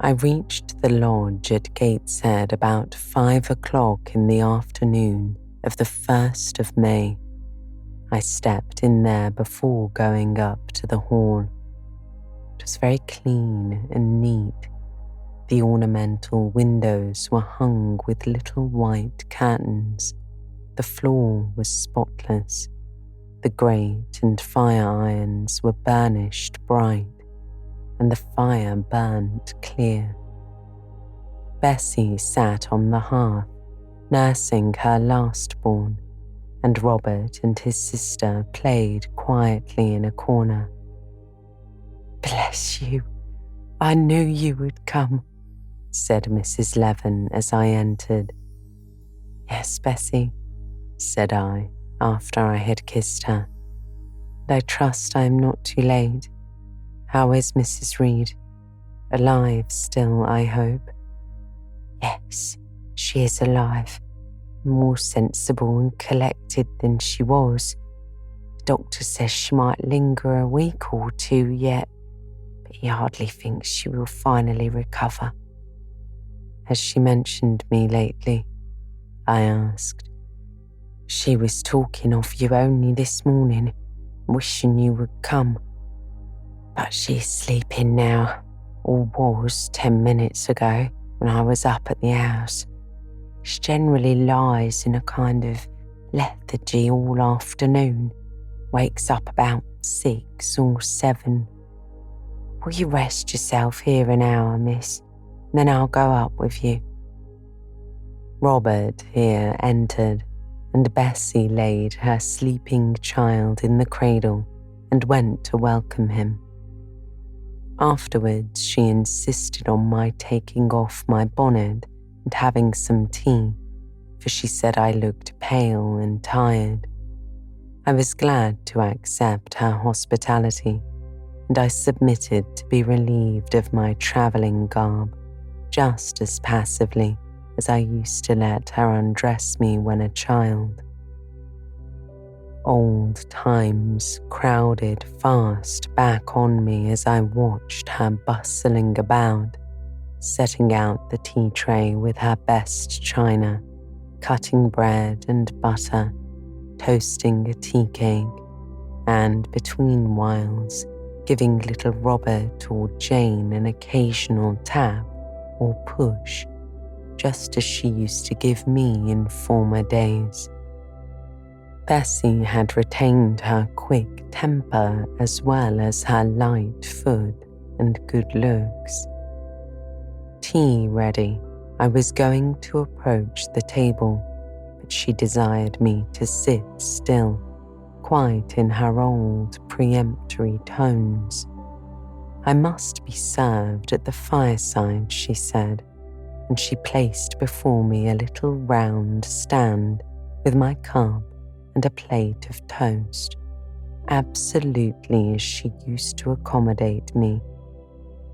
I reached the lodge at Gateshead about 5 o'clock in the afternoon of the 1st of May. I stepped in there before going up to the hall. It was very clean and neat. The ornamental windows were hung with little white curtains. The floor was spotless. The grate and fire irons were burnished bright, and the fire burnt clear. Bessie sat on the hearth, nursing her last-born, and Robert and his sister played quietly in a corner. "Bless you, I knew you would come," said Mrs. Leaven as I entered. "Yes, Bessie," said I, after I had kissed her. "And I trust I am not too late. How is Mrs. Reed? Alive still, I hope?" "Yes, she is alive, more sensible and collected than she was. The doctor says she might linger a week or 2 yet, but he hardly thinks she will finally recover." "Has she mentioned me lately?" I asked. "She was talking of you only this morning, wishing you would come. But she's sleeping now, or was 10 minutes ago when I was up at the house. She generally lies in a kind of lethargy all afternoon, wakes up about 6 or 7. Will you rest yourself here an hour, miss? Then I'll go up with you. Robert here entered, and Bessie laid her sleeping child in the cradle and went to welcome him. Afterwards, she insisted on my taking off my bonnet and having some tea, for she said I looked pale and tired. I was glad to accept her hospitality, and I submitted to be relieved of my travelling garb just as passively as I used to let her undress me when a child. Old times crowded fast back on me as I watched her bustling about, setting out the tea tray with her best china, cutting bread and butter, toasting a tea cake, and between whiles giving little Robert or Jane an occasional tap or push, just as she used to give me in former days. Bessie had retained her quick temper as well as her light foot and good looks. Tea ready, I was going to approach the table, but she desired me to sit still, quite in her old peremptory tones. I must be served at the fireside, she said, and she placed before me a little round stand with my cup and a plate of toast, absolutely as she used to accommodate me,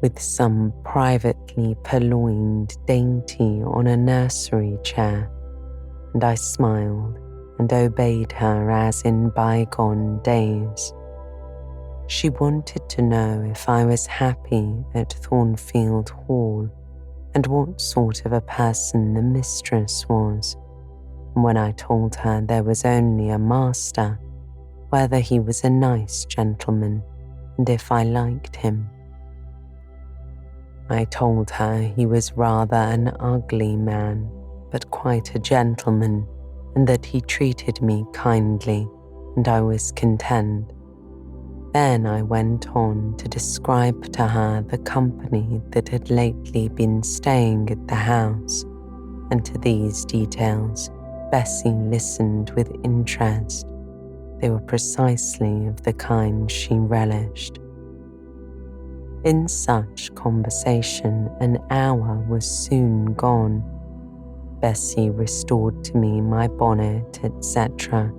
with some privately purloined dainty on a nursery chair, and I smiled and obeyed her as in bygone days. She wanted to know if I was happy at Thornfield Hall and what sort of a person the mistress was. When I told her there was only a master, whether he was a nice gentleman and if I liked him. I told her he was rather an ugly man, but quite a gentleman, and that he treated me kindly, and I was content. Then I went on to describe to her the company that had lately been staying at the house, and to these details Bessie listened with interest. They were precisely of the kind she relished. In such conversation, an hour was soon gone. Bessie restored to me my bonnet, etc.,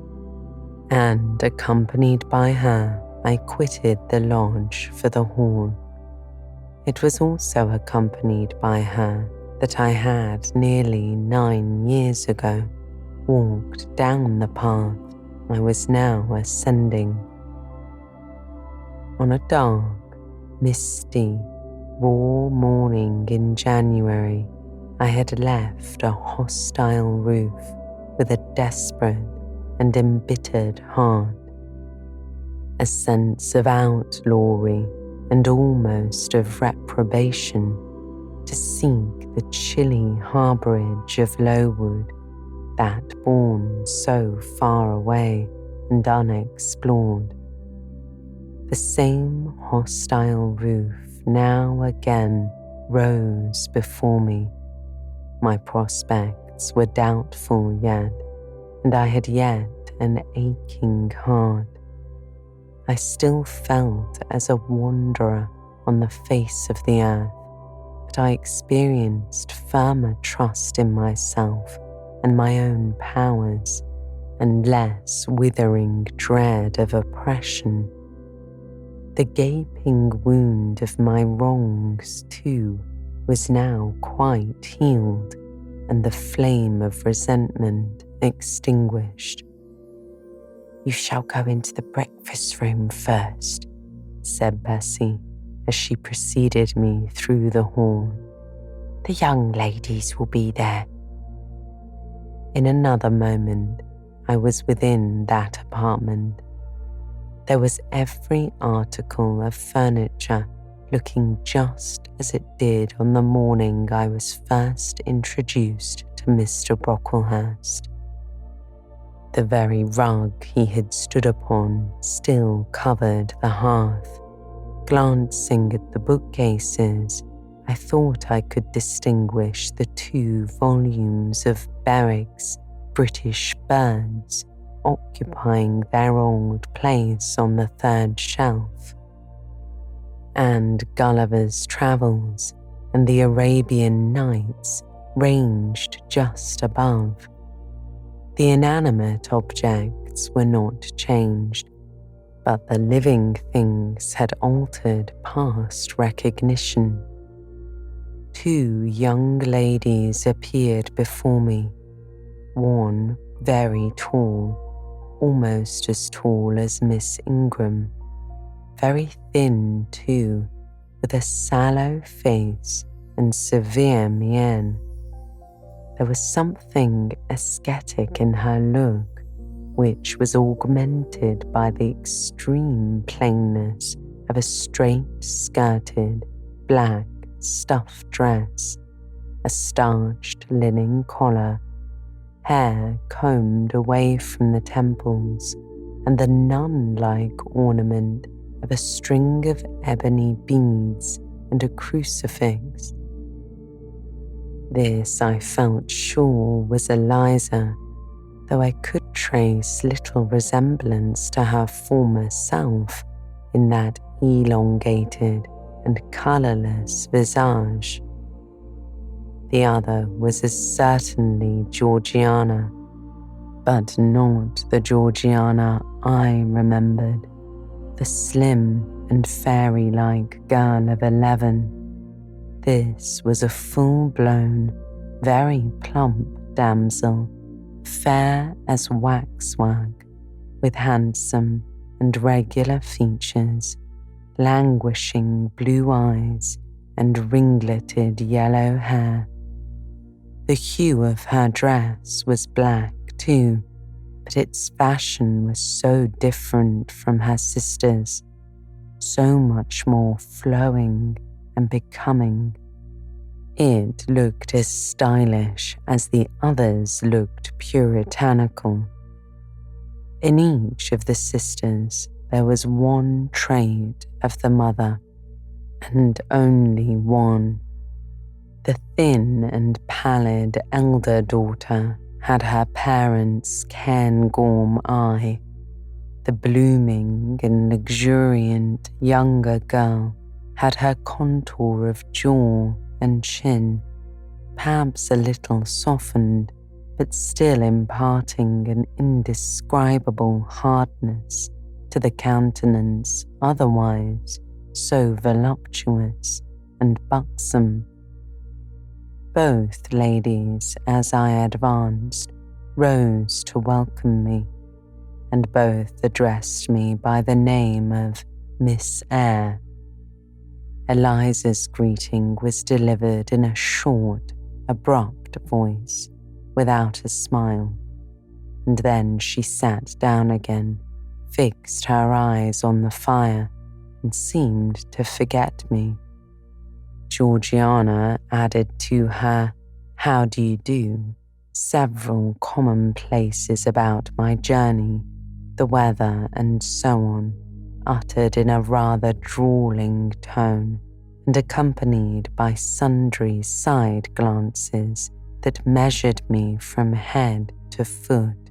and, accompanied by her, I quitted the lodge for the hall. It was also accompanied by her that I had nearly 9 years ago walked down the path I was now ascending. On a dark, misty, raw morning in January, I had left a hostile roof with a desperate and embittered heart, a sense of outlawry and almost of reprobation, to seek the chilly harbourage of Lowood, that bourne so far away and unexplored. The same hostile roof now again rose before me. My prospects were doubtful yet, and I had yet an aching heart. I still felt as a wanderer on the face of the earth, but I experienced firmer trust in myself and my own powers, and less withering dread of oppression. The gaping wound of my wrongs, too, was now quite healed, and the flame of resentment extinguished. You shall go into the breakfast room first, said Bessie, as she preceded me through the hall. The young ladies will be there. In another moment, I was within that apartment. There was every article of furniture looking just as it did on the morning I was first introduced to Mr. Brocklehurst. The very rug he had stood upon still covered the hearth, Glancing at the bookcases, I thought I could distinguish the 2 volumes of Berwick's British Birds occupying their old place on the 3rd shelf, and Gulliver's Travels and the Arabian Nights ranged just above. The inanimate objects were not changed, but the living things had altered past recognition. 2 young ladies appeared before me, one very tall, almost as tall as Miss Ingram, very thin too, with a sallow face and severe mien. There was something ascetic in her look, which was augmented by the extreme plainness of a straight-skirted, black stuff dress, a starched linen collar, hair combed away from the temples, and the nun-like ornament of a string of ebony beads and a crucifix. This I felt sure was Eliza, though I could trace little resemblance to her former self in that elongated and colourless visage. The other was as certainly Georgiana, but not the Georgiana I remembered, the slim and fairy-like girl of 11. This was a full-blown, very plump damsel, fair as waxwork, with handsome and regular features, languishing blue eyes, and ringleted yellow hair. The hue of her dress was black too, but its fashion was so different from her sister's, so much more flowing and becoming. It looked as stylish as the others looked puritanical. In each of the sisters there was one trait of the mother, and only one. The thin and pallid elder daughter had her parents' Cairngorm eye. The blooming and luxuriant younger girl had her contour of jaw and chin, perhaps a little softened, but still imparting an indescribable hardness to the countenance otherwise so voluptuous and buxom. Both ladies, as I advanced, rose to welcome me, and both addressed me by the name of Miss Eyre. Eliza's greeting was delivered in a short, abrupt voice, without a smile, and then she sat down again, fixed her eyes on the fire, and seemed to forget me. Georgiana added to her "How do you do?" several commonplaces about my journey, the weather, and so on, uttered in a rather drawling tone, and accompanied by sundry side glances that measured me from head to foot,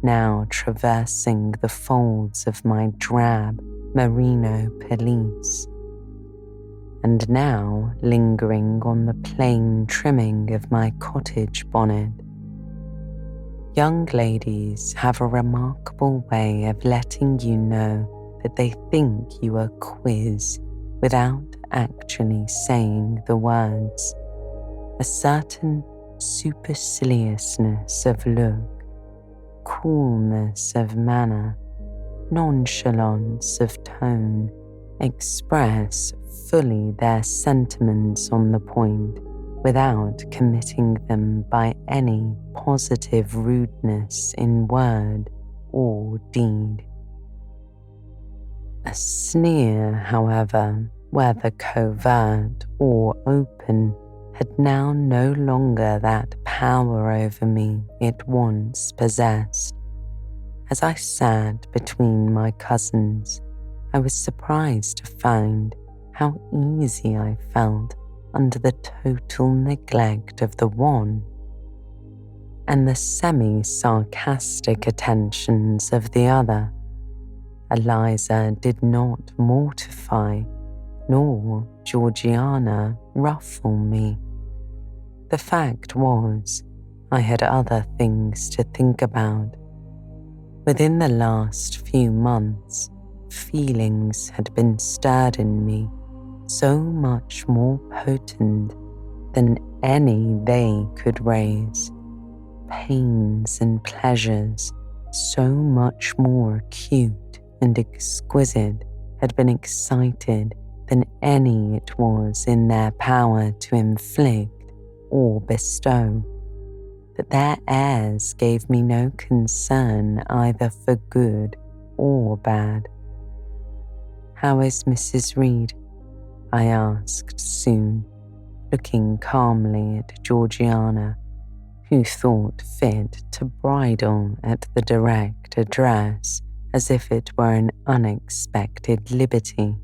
now traversing the folds of my drab merino pelisse, and now lingering on the plain trimming of my cottage bonnet. Young ladies have a remarkable way of letting you know that they think you a quiz without actually saying the words. A certain superciliousness of look, coolness of manner, nonchalance of tone express fully their sentiments on the point without committing them by any positive rudeness in word or deed. A sneer, however, whether covert or open, had now no longer that power over me it once possessed. As I sat between my cousins, I was surprised to find how easy I felt under the total neglect of the one, and the semi-sarcastic attentions of the other. Eliza did not mortify, nor Georgiana ruffle me. The fact was, I had other things to think about. Within the last few months, feelings had been stirred in me so much more potent than any they could raise. Pains and pleasures so much more acute and exquisite had been excited than any it was in their power to inflict or bestow, that their airs gave me no concern either for good or bad. "How is Mrs. Reed?" I asked soon, looking calmly at Georgiana, who thought fit to bridle at the direct address as if it were an unexpected liberty.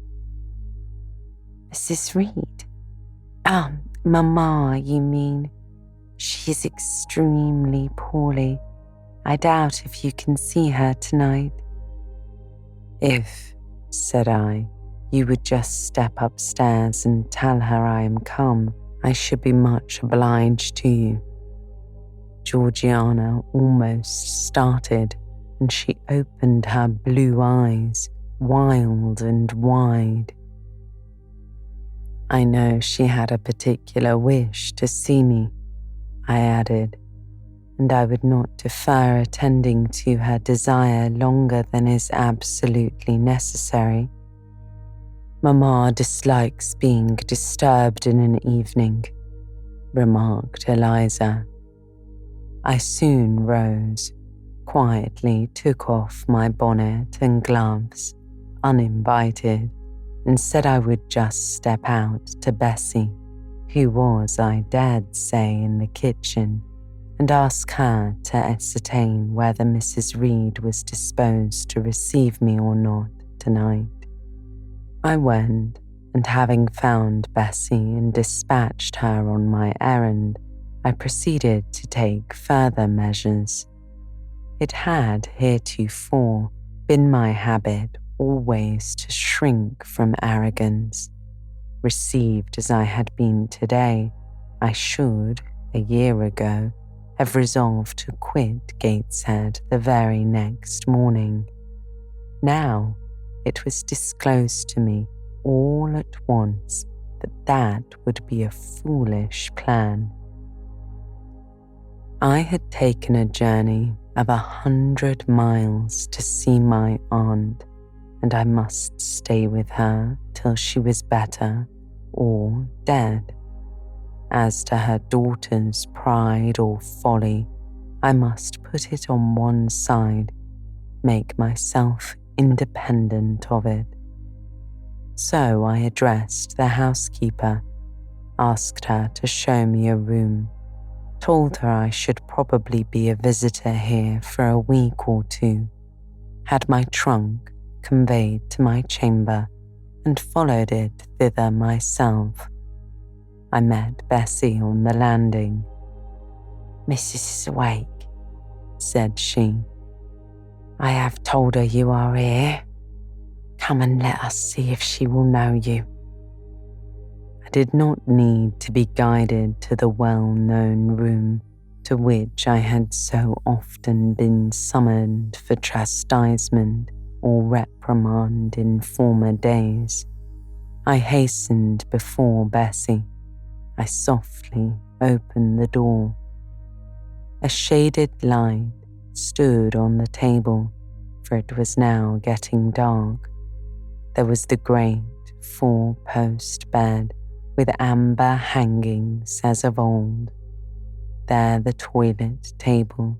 "Mrs. Reed? Mamma, you mean? She is extremely poorly. I doubt if you can see her tonight." "If," said I, "you would just step upstairs and tell her I am come, I should be much obliged to you." Georgiana almost started, and she opened her blue eyes wild and wide. "I know she had a particular wish to see me," I added, "and I would not defer attending to her desire longer than is absolutely necessary. Mamma dislikes being disturbed in an evening," remarked Eliza. I soon rose, quietly took off my bonnet and gloves, uninvited, and said I would just step out to Bessie, who was, I dared say, in the kitchen, and ask her to ascertain whether Mrs. Reed was disposed to receive me or not tonight. I went, and having found Bessie and dispatched her on my errand, I proceeded to take further measures. It had heretofore been my habit always to shrink from arrogance. Received as I had been today, I should, a year ago, have resolved to quit Gateshead the very next morning. Now it was disclosed to me all at once that would be a foolish plan. I had taken a journey of 100 miles to see my aunt, and I must stay with her till she was better or dead. As to her daughter's pride or folly, I must put it on one side, make myself independent of it. So I addressed the housekeeper, asked her to show me a room, told her I should probably be a visitor here for a week or two, had my trunk conveyed to my chamber, and followed it thither myself. I met Bessie on the landing. "Mrs. is awake," said she. "I have told her you are here. Come and let us see if she will know you." I did not need to be guided to the well-known room to which I had so often been summoned for chastisement or reprimand in former days. I hastened before Bessie. I softly opened the door. A shaded light stood on the table, for it was now getting dark. There was the great 4-post bed with amber hangings as of old. There the toilet table,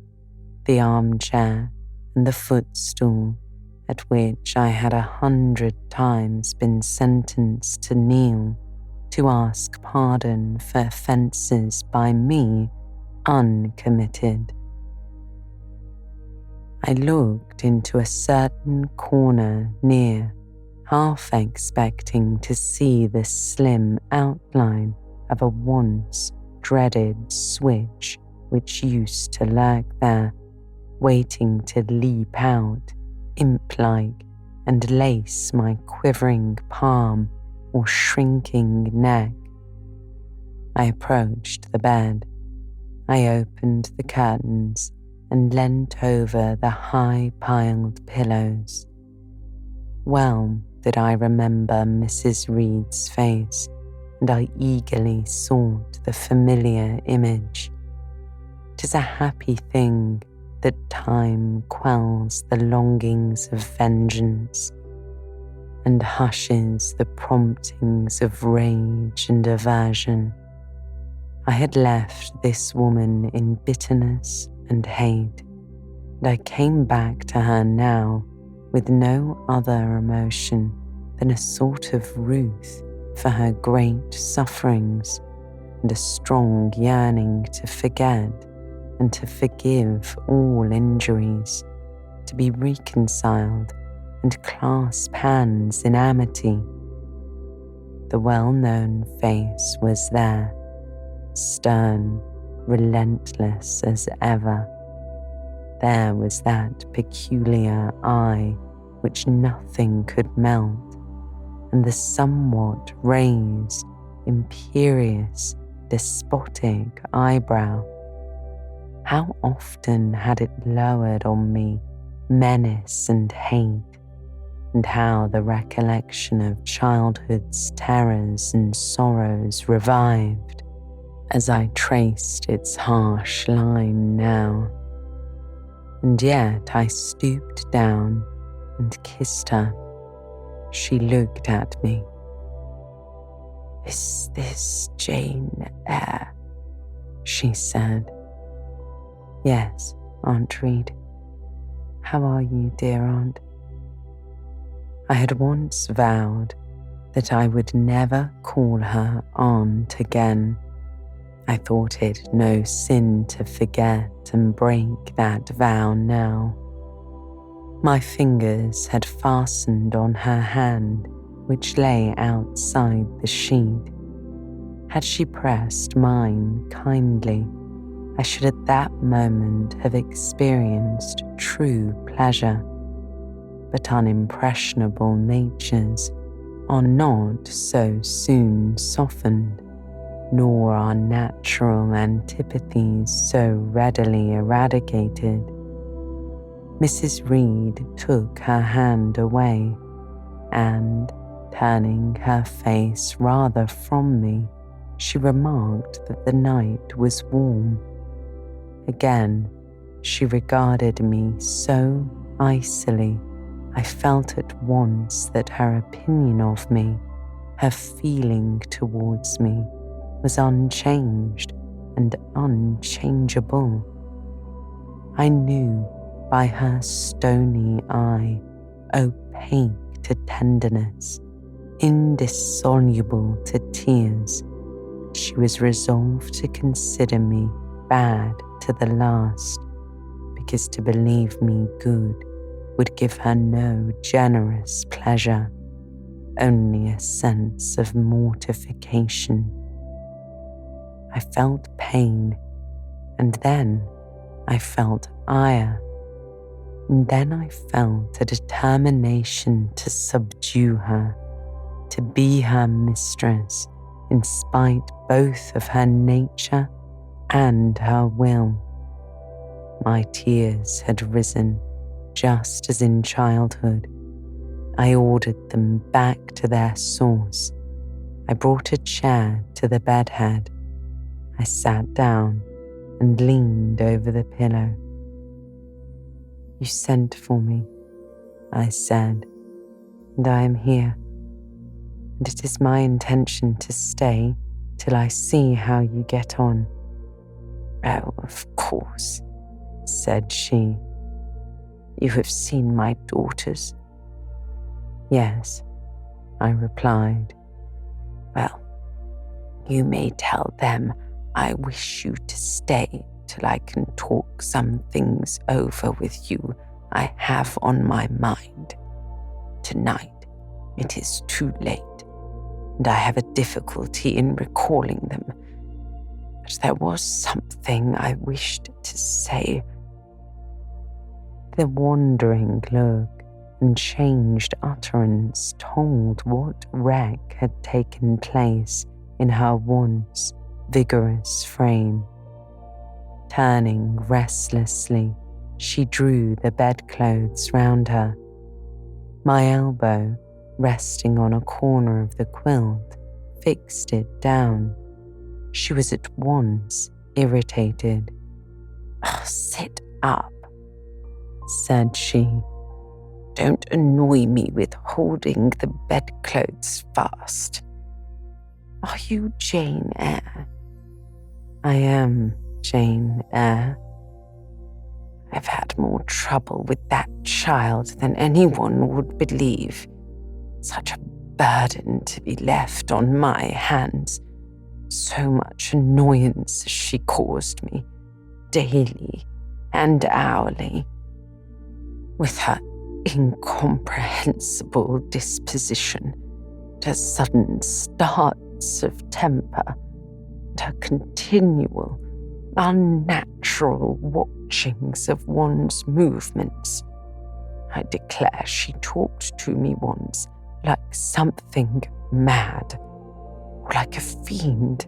the armchair, and the footstool at which I had 100 times been sentenced to kneel to ask pardon for offences by me uncommitted. I looked into a certain corner near half expecting to see the slim outline of a once dreaded switch which used to lurk there, waiting to leap out, imp-like, and lace my quivering palm or shrinking neck. I approached the bed. I opened the curtains and leant over the high-piled pillows. Well did I remember Mrs. Reed's face, and I eagerly sought the familiar image. 'Tis a happy thing that time quells the longings of vengeance and hushes the promptings of rage and aversion. I had left this woman in bitterness and hate, and I came back to her now with no other emotion than a sort of ruth for her great sufferings and a strong yearning to forget and to forgive all injuries, to be reconciled and clasp hands in amity. The well-known face was there, stern, relentless as ever. There was that peculiar eye which nothing could melt, and the somewhat raised, imperious, despotic eyebrow. How often had it lowered on me menace and hate, and how the recollection of childhood's terrors and sorrows revived as I traced its harsh line now. And yet I stooped down and kissed her. She looked at me. "Is this Jane Eyre?" she said. "Yes, Aunt Reed. How are you, dear aunt?" I had once vowed that I would never call her aunt again. I thought it no sin to forget and break that vow now. My fingers had fastened on her hand, which lay outside the sheet. Had she pressed mine kindly, I should at that moment have experienced true pleasure. But unimpressionable natures are not so soon softened, nor are natural antipathies so readily eradicated. Mrs. Reed took her hand away, and, turning her face rather from me, she remarked that the night was warm. Again, she regarded me so icily, I felt at once that her opinion of me, her feeling towards me, was unchanged and unchangeable. I knew by her stony eye, opaque to tenderness, indissoluble to tears, that she was resolved to consider me bad to the last, because to believe me good would give her no generous pleasure, only a sense of mortification. I felt pain, and then I felt ire, and then I felt a determination to subdue her, to be her mistress in spite both of her nature and her will. My tears had risen just as in childhood. I ordered them back to their source. I brought a chair to the bedhead. I sat down and leaned over the pillow. "You sent for me," I said, "and I am here, and it is my intention to stay till I see how you get on." "Oh, of course," said she. "You have seen my daughters?" "Yes," I replied. "Well, you may tell them I wish you to stay till I can talk some things over with you I have on my mind tonight, It is too late, and I have a difficulty in recalling them. But there was something I wished to say. The wandering look and changed utterance told what wreck had taken place in her once vigorous frame. Turning restlessly, she drew the bedclothes round her. My elbow, resting on a corner of the quilt, fixed it down. She was at once irritated. "Oh, sit up," said she. "Don't annoy me with holding the bedclothes fast." "Are you Jane Eyre?" "I am Jane Eyre." "I've had more trouble with that child than anyone would believe. Such a burden to be left on my hands. So much annoyance she caused me, daily and hourly. With her incomprehensible disposition, and her sudden starts of temper, and her continual, unnatural watchings of one's movements. I declare she talked to me once like something mad, or like a fiend.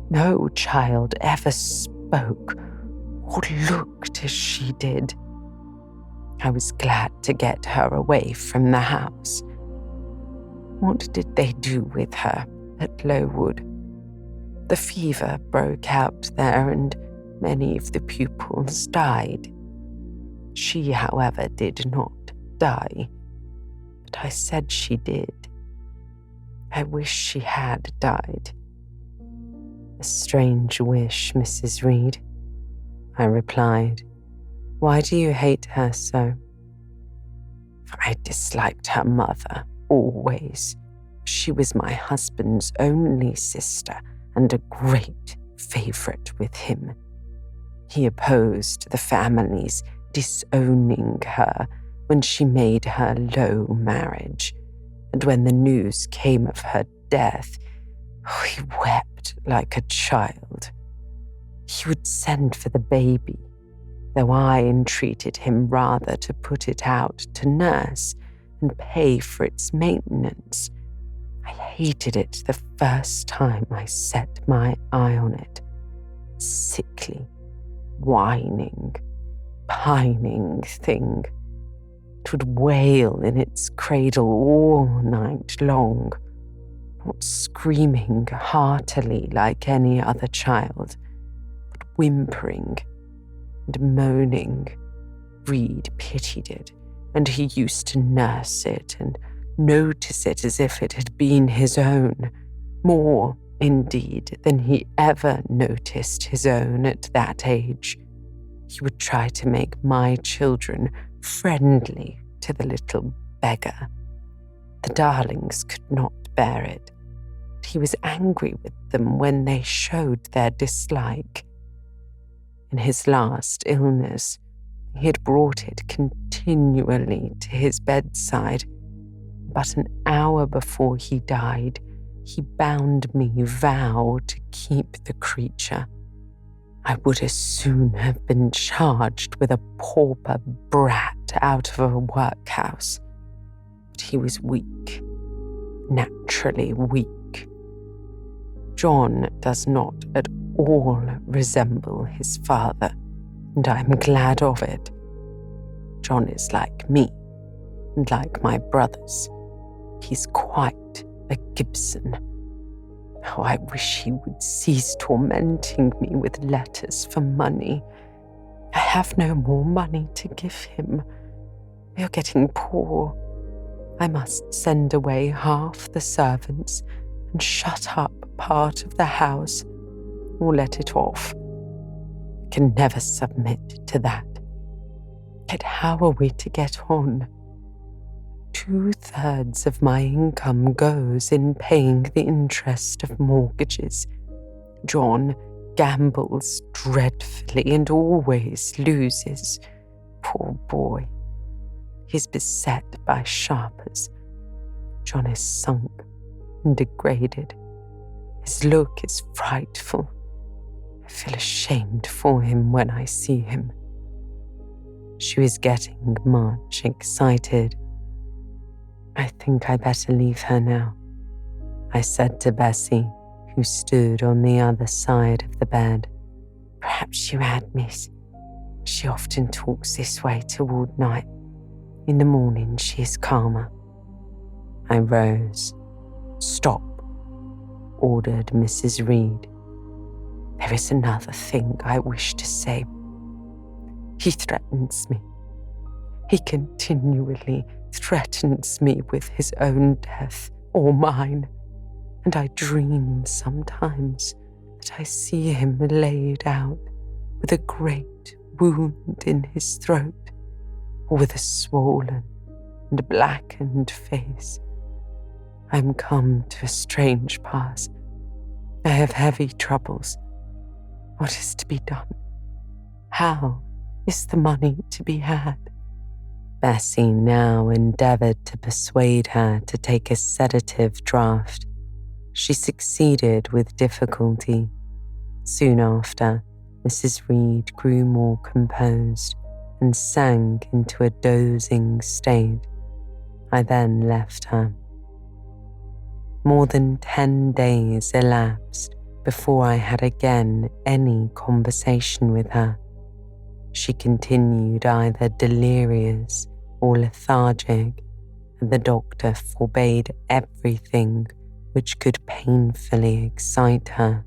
No child ever spoke or looked as she did. I was glad to get her away from the house. What did they do with her at Lowood? The fever broke out there and many of the pupils died. She, however, did not die, but I said she did. I wish she had died." "A strange wish, Mrs. Reed," I replied. "Why do you hate her so?" "I disliked her mother, always. She was my husband's only sister and a great favourite with him. He opposed the family's disowning her when she made her low marriage, and when the news came of her death, he wept like a child. He would send for the baby, though I entreated him rather to put it out to nurse and pay for its maintenance. I hated it the first time I set my eye on it. Sickly, whining, pining thing. It would wail in its cradle all night long, not screaming heartily like any other child, but whimpering and moaning. Reed pitied it, and he used to nurse it and notice it as if it had been his own, more, indeed, than he ever noticed his own at that age. He would try to make my children friendly to the little beggar. The darlings could not bear it. He was angry with them when they showed their dislike. In his last illness, he had brought it continually to his bedside. But an hour before he died, he bound me vow to keep the creature. I would as soon have been charged with a pauper brat out of a workhouse. But he was weak, naturally weak. John does not at all resemble his father, and I am glad of it. John is like me, and like my brothers. He's quite a Gibson. Oh, I wish he would cease tormenting me with letters for money. I have no more money to give him. We are getting poor. I must send away half the servants and shut up part of the house, or let it off. I can never submit to that. Yet how are we to get on? 2/3 of my income goes in paying the interest of mortgages. John gambles dreadfully and always loses. Poor boy. He's beset by sharpers. John is sunk and degraded. His look is frightful. I feel ashamed for him when I see him." She was getting much excited. "I think I better leave her now," I said to Bessie, who stood on the other side of the bed. "Perhaps you had, miss. She often talks this way toward night. In the morning she is calmer." I rose. "Stop," ordered Mrs. Reed. "There is another thing I wish to say. He threatens me. He continually threatens me with his own death or mine, and I dream sometimes that I see him laid out with a great wound in his throat, or with a swollen and blackened face. I am come to a strange pass. I have heavy troubles. What is to be done? How is the money to be had?" Bessie now endeavoured to persuade her to take a sedative draught. She succeeded with difficulty. Soon after, Mrs. Reed grew more composed and sank into a dozing state. I then left her. More than 10 days elapsed before I had again any conversation with her. She continued either delirious or lethargic, and the doctor forbade everything which could painfully excite her.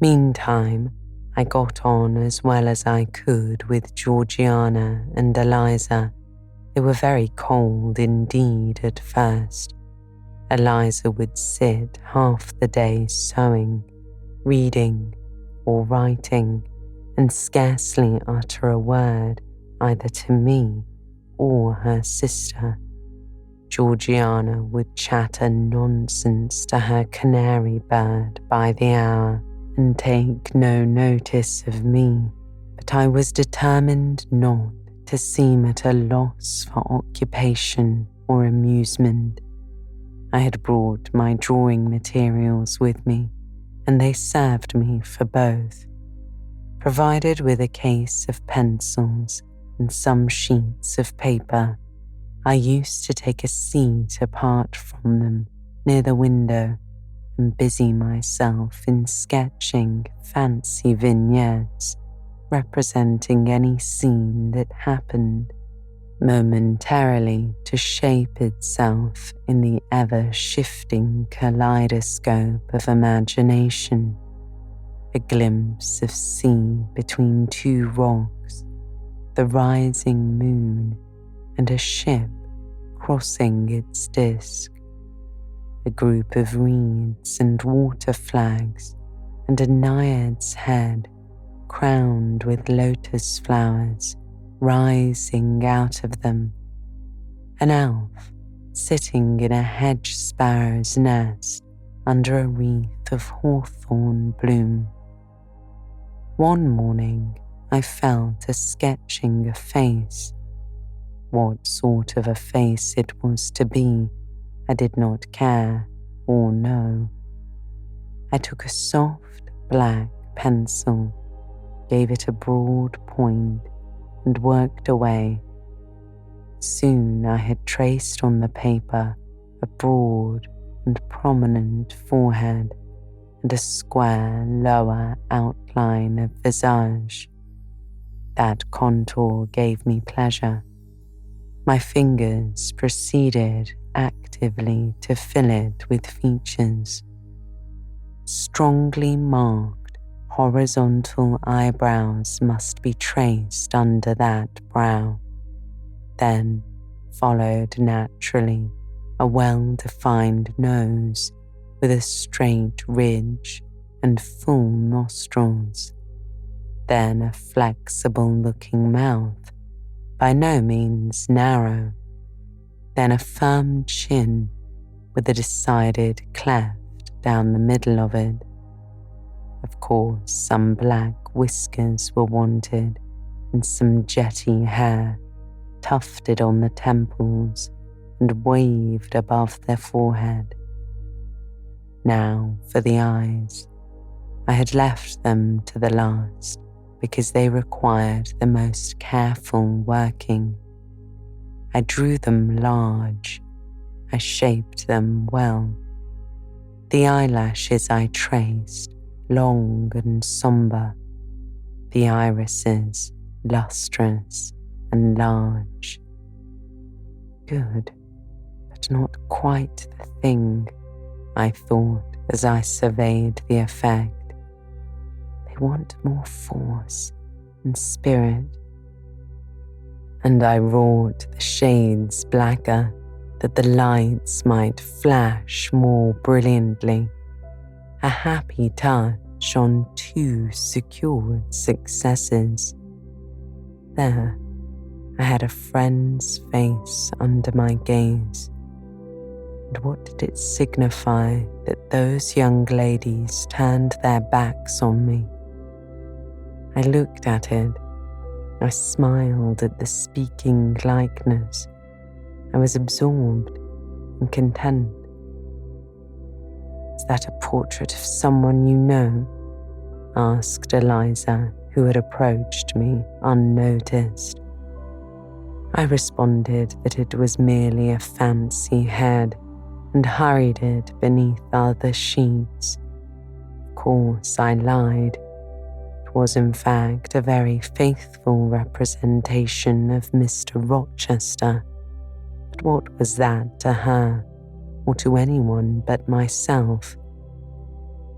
Meantime, I got on as well as I could with Georgiana and Eliza. They were very cold indeed at first. Eliza would sit half the day sewing, reading, or writing, and scarcely utter a word either to me or her sister. Georgiana would chatter nonsense to her canary bird by the hour and take no notice of me, but I was determined not to seem at a loss for occupation or amusement. I had brought my drawing materials with me, and they served me for both. Provided with a case of pencils and some sheets of paper, I used to take a seat apart from them near the window and busy myself in sketching fancy vignettes representing any scene that happened momentarily to shape itself in the ever-shifting kaleidoscope of imagination. A glimpse of sea between two rocks, the rising moon, and a ship crossing its disk. A group of reeds and water flags, and a naiad's head crowned with lotus flowers rising out of them. An elf sitting in a hedge sparrow's nest under a wreath of hawthorn bloom. One morning I fell to sketching a face. What sort of a face it was to be, I did not care or know. I took a soft black pencil, gave it a broad point, and worked away. Soon I had traced on the paper a broad and prominent forehead and a square lower outline of visage. That contour gave me pleasure. My fingers proceeded actively to fill it with features. Strongly marked horizontal eyebrows must be traced under that brow. Then followed naturally a well-defined nose with a straight ridge and full nostrils. Then a flexible-looking mouth, by no means narrow. Then a firm chin with a decided cleft down the middle of it. Of course, some black whiskers were wanted and some jetty hair tufted on the temples and waved above their forehead. Now for the eyes. I had left them to the last because they required the most careful working. I drew them large. I shaped them well. The eyelashes I traced, long and sombre. The irises, lustrous and large. Good, but not quite the thing, I thought as I surveyed the effect. They want more force and spirit. And I wrought the shades blacker that the lights might flash more brilliantly, a happy touch on 2 secured successes. There, I had a friend's face under my gaze. And what did it signify that those young ladies turned their backs on me? I looked at it. I smiled at the speaking likeness. I was absorbed and content. Is that a portrait of someone you know? Asked Eliza, who had approached me unnoticed. I responded that it was merely a fancy head and hurried it beneath other sheets. Of course, I lied. It was in fact a very faithful representation of Mr. Rochester. But what was that to her, or to anyone but myself?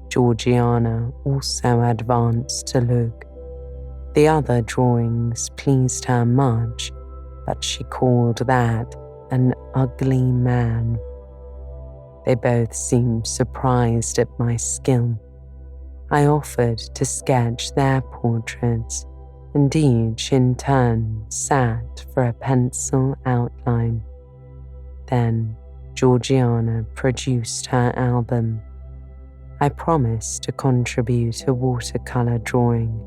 Georgiana also advanced to look. The other drawings pleased her much, but she called that an ugly man. They both seemed surprised at my skill. I offered to sketch their portraits, and each in turn sat for a pencil outline. Then Georgiana produced her album. I promised to contribute a watercolour drawing.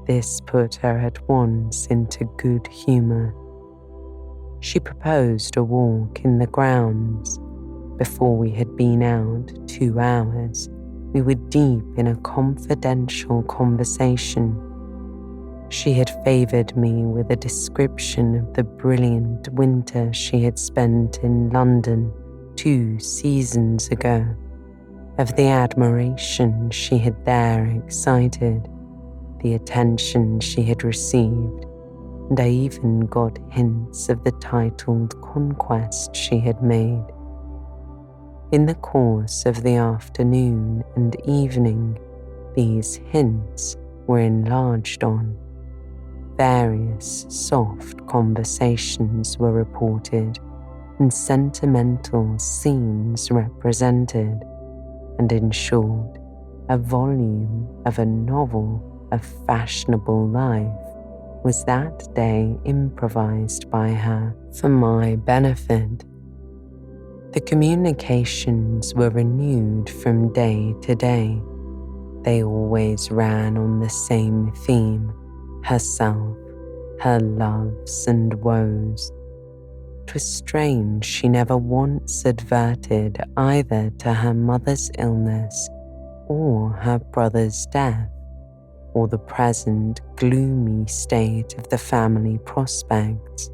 This put her at once into good humour. She proposed a walk in the grounds. Before we had been out 2 hours, we were deep in a confidential conversation. She had favoured me with a description of the brilliant winter she had spent in London 2 seasons ago, of the admiration she had there excited, the attention she had received, and I even got hints of the titled conquest she had made. In the course of the afternoon and evening, these hints were enlarged on. Various soft conversations were reported and sentimental scenes represented, and in short, a volume of a novel of fashionable life was that day improvised by her for my benefit. The communications were renewed from day to day. They always ran on the same theme: herself, her loves and woes. 'Twas strange she never once adverted either to her mother's illness or her brother's death, or the present gloomy state of the family prospects.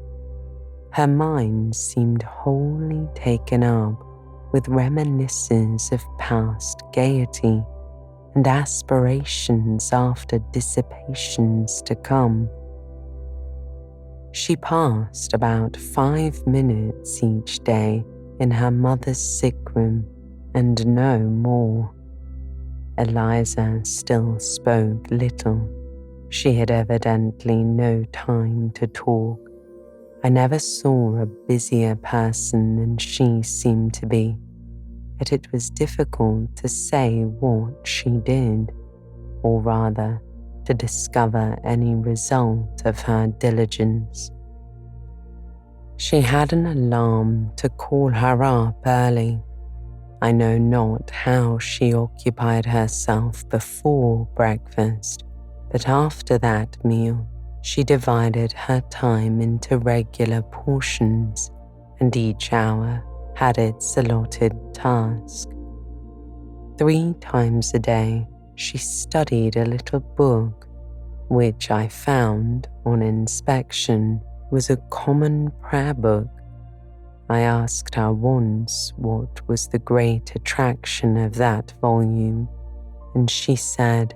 Her mind seemed wholly taken up with reminiscences of past gaiety and aspirations after dissipations to come. She passed about 5 minutes each day in her mother's sick room, and no more. Eliza still spoke little. She had evidently no time to talk. I never saw a busier person than she seemed to be, yet it was difficult to say what she did, or rather, to discover any result of her diligence. She had an alarm to call her up early. I know not how she occupied herself before breakfast, but after that meal, she divided her time into regular portions, and each hour had its allotted task. 3 times a day, she studied a little book, which I found on inspection was a common prayer book. I asked her once what was the great attraction of that volume, and she said,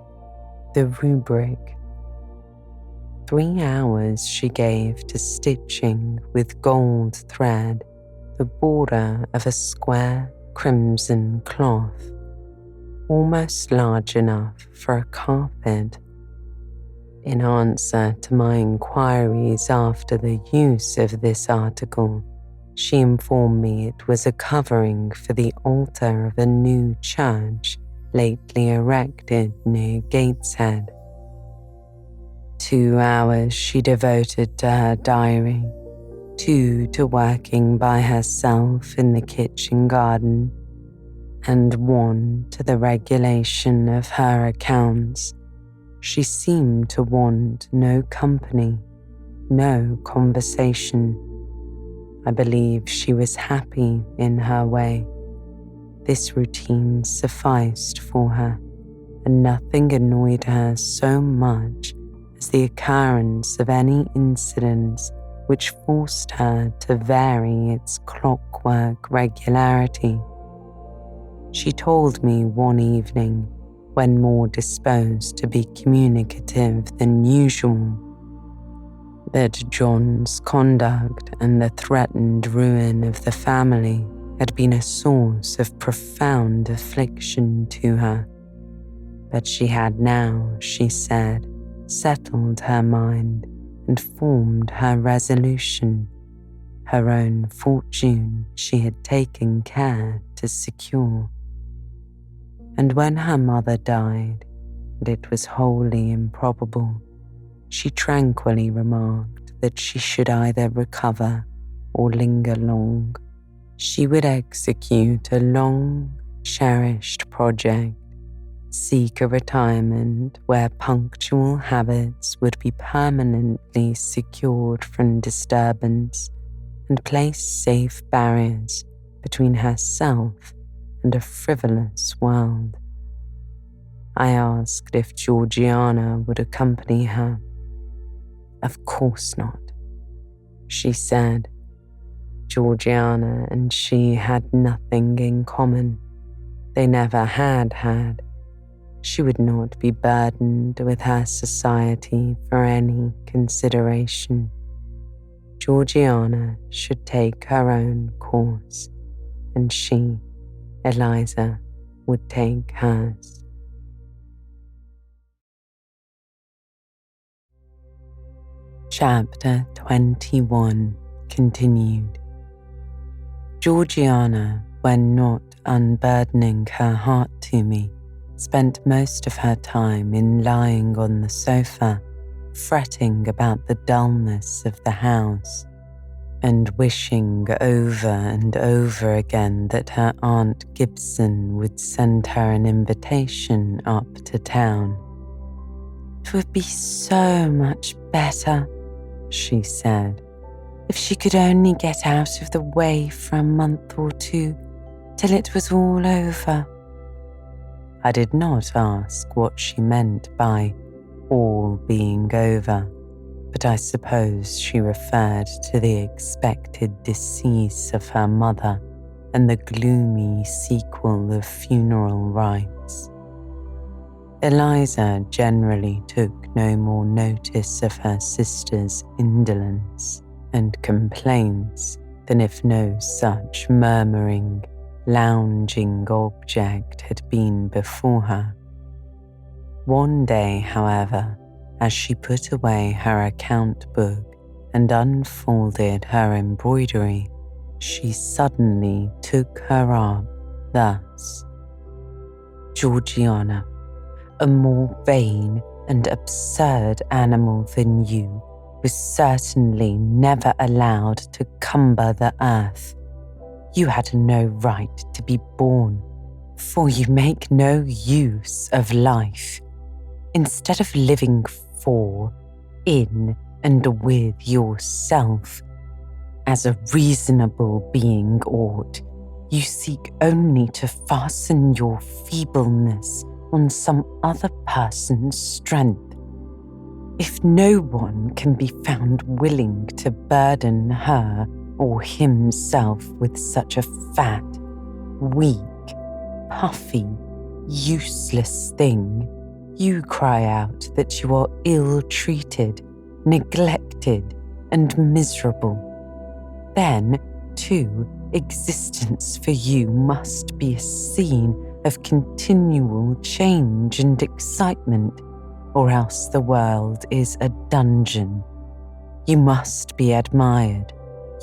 the rubric. 3 hours she gave to stitching with gold thread the border of a square crimson cloth, almost large enough for a carpet. In answer to my inquiries after the use of this article, she informed me it was a covering for the altar of a new church lately erected near Gateshead. 2 hours she devoted to her diary, 2 to working by herself in the kitchen garden, and 1 to the regulation of her accounts. She seemed to want no company, no conversation. I believe she was happy in her way. This routine sufficed for her, and nothing annoyed her so much as the occurrence of any incidents which forced her to vary its clockwork regularity. She told me one evening, when more disposed to be communicative than usual, that John's conduct and the threatened ruin of the family had been a source of profound affliction to her. But she had now, she said, settled her mind and formed her resolution. Her own fortune she had taken care to secure. And when her mother died, and it was wholly improbable, she tranquilly remarked that she should either recover or linger long. She would execute a long-cherished project, seek a retirement where punctual habits would be permanently secured from disturbance, and place safe barriers between herself and a frivolous world. I asked if Georgiana would accompany her. Of course not, she said. Georgiana and she had nothing in common. They never had had. She would not be burdened with her society for any consideration. Georgiana should take her own course, and she, Eliza, would take hers. Chapter 21 continued. Georgiana, when not unburdening her heart to me, spent most of her time in lying on the sofa, fretting about the dullness of the house, and wishing over and over again that her Aunt Gibson would send her an invitation up to town. "It would be so much better," she said, "if she could only get out of the way for a month or 2 till it was all over." I did not ask what she meant by all being over, but I suppose she referred to the expected decease of her mother and the gloomy sequel of funeral rites. Eliza generally took no more notice of her sister's indolence and complaints than if no such murmuring, lounging object had been before her. One day, however, as she put away her account book and unfolded her embroidery, she suddenly took her up thus: "Georgiana, a more vain and absurd animal than you was certainly never allowed to cumber the earth. You had no right to be born, for you make no use of life. Instead of living for, in, and with yourself, as a reasonable being ought, you seek only to fasten your feebleness on some other person's strength. If no one can be found willing to burden her or himself with such a fat, weak, puffy, useless thing, you cry out that you are ill-treated, neglected, and miserable. Then, too, existence for you must be a scene of continual change and excitement, or else the world is a dungeon. You must be admired,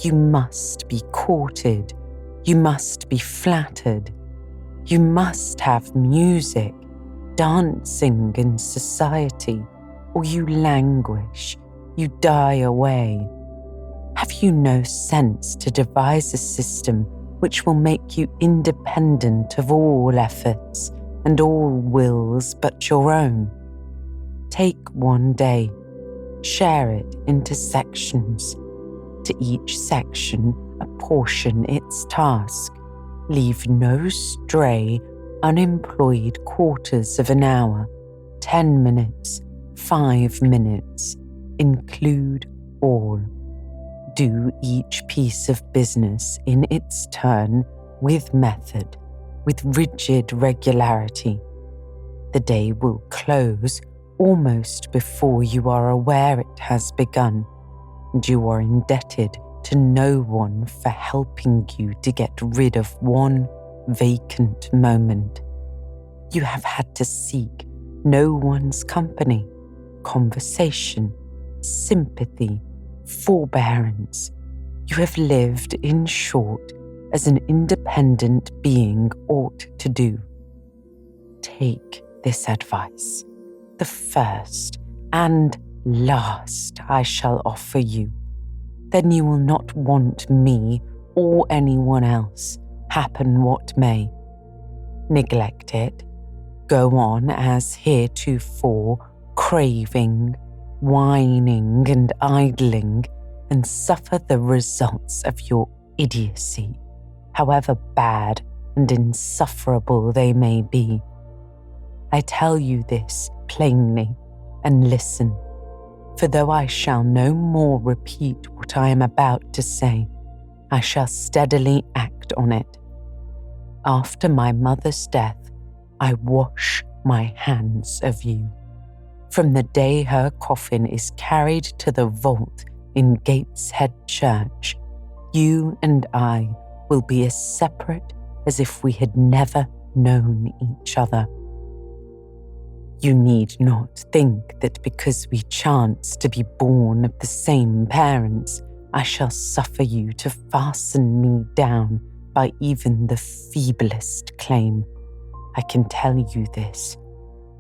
you must be courted, you must be flattered, you must have music, dancing, and society, or you languish, you die away. Have you no sense to devise a system which will make you independent of all efforts and all wills but your own? Take one day, share it into sections. To each section apportion its task. Leave no stray, unemployed quarters of an hour, 10 minutes, 5 minutes. Include all. Do each piece of business in its turn with method, with rigid regularity. The day will close almost before you are aware it has begun, and you are indebted to no one for helping you to get rid of one vacant moment. You have had to seek no one's company, conversation, sympathy, forbearance. You have lived, in short, as an independent being ought to do. Take this advice, the first and last I shall offer you. Then you will not want me or anyone else, happen what may. Neglect it. Go on as heretofore, craving, whining, and idling, and suffer the results of your idiocy, however bad and insufferable they may be. I tell you this plainly, and listen, for though I shall no more repeat what I am about to say, I shall steadily act on it. After my mother's death, I wash my hands of you. From the day her coffin is carried to the vault in Gateshead Church, you and I will be as separate as if we had never known each other. You need not think that because we chance to be born of the same parents, I shall suffer you to fasten me down by even the feeblest claim. I can tell you this,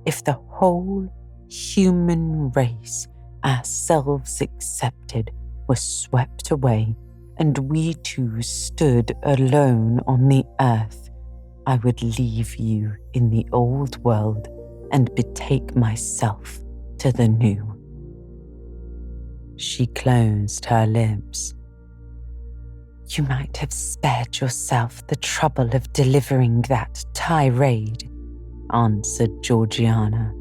if the whole human race, ourselves excepted, were swept away, and we two stood alone on the earth, I would leave you in the old world and betake myself to the new. She closed her lips. You might have spared yourself the trouble of delivering that tirade, answered Georgiana.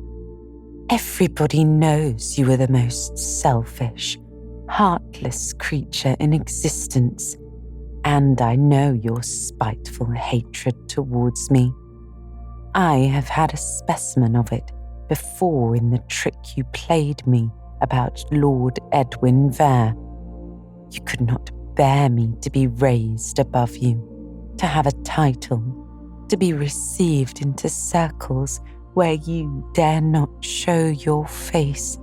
Everybody knows you are the most selfish, heartless creature in existence, and I know your spiteful hatred towards me. I have had a specimen of it before in the trick you played me about Lord Edwin Vere. You could not bear me to be raised above you, to have a title, to be received into circles where you dare not show your face,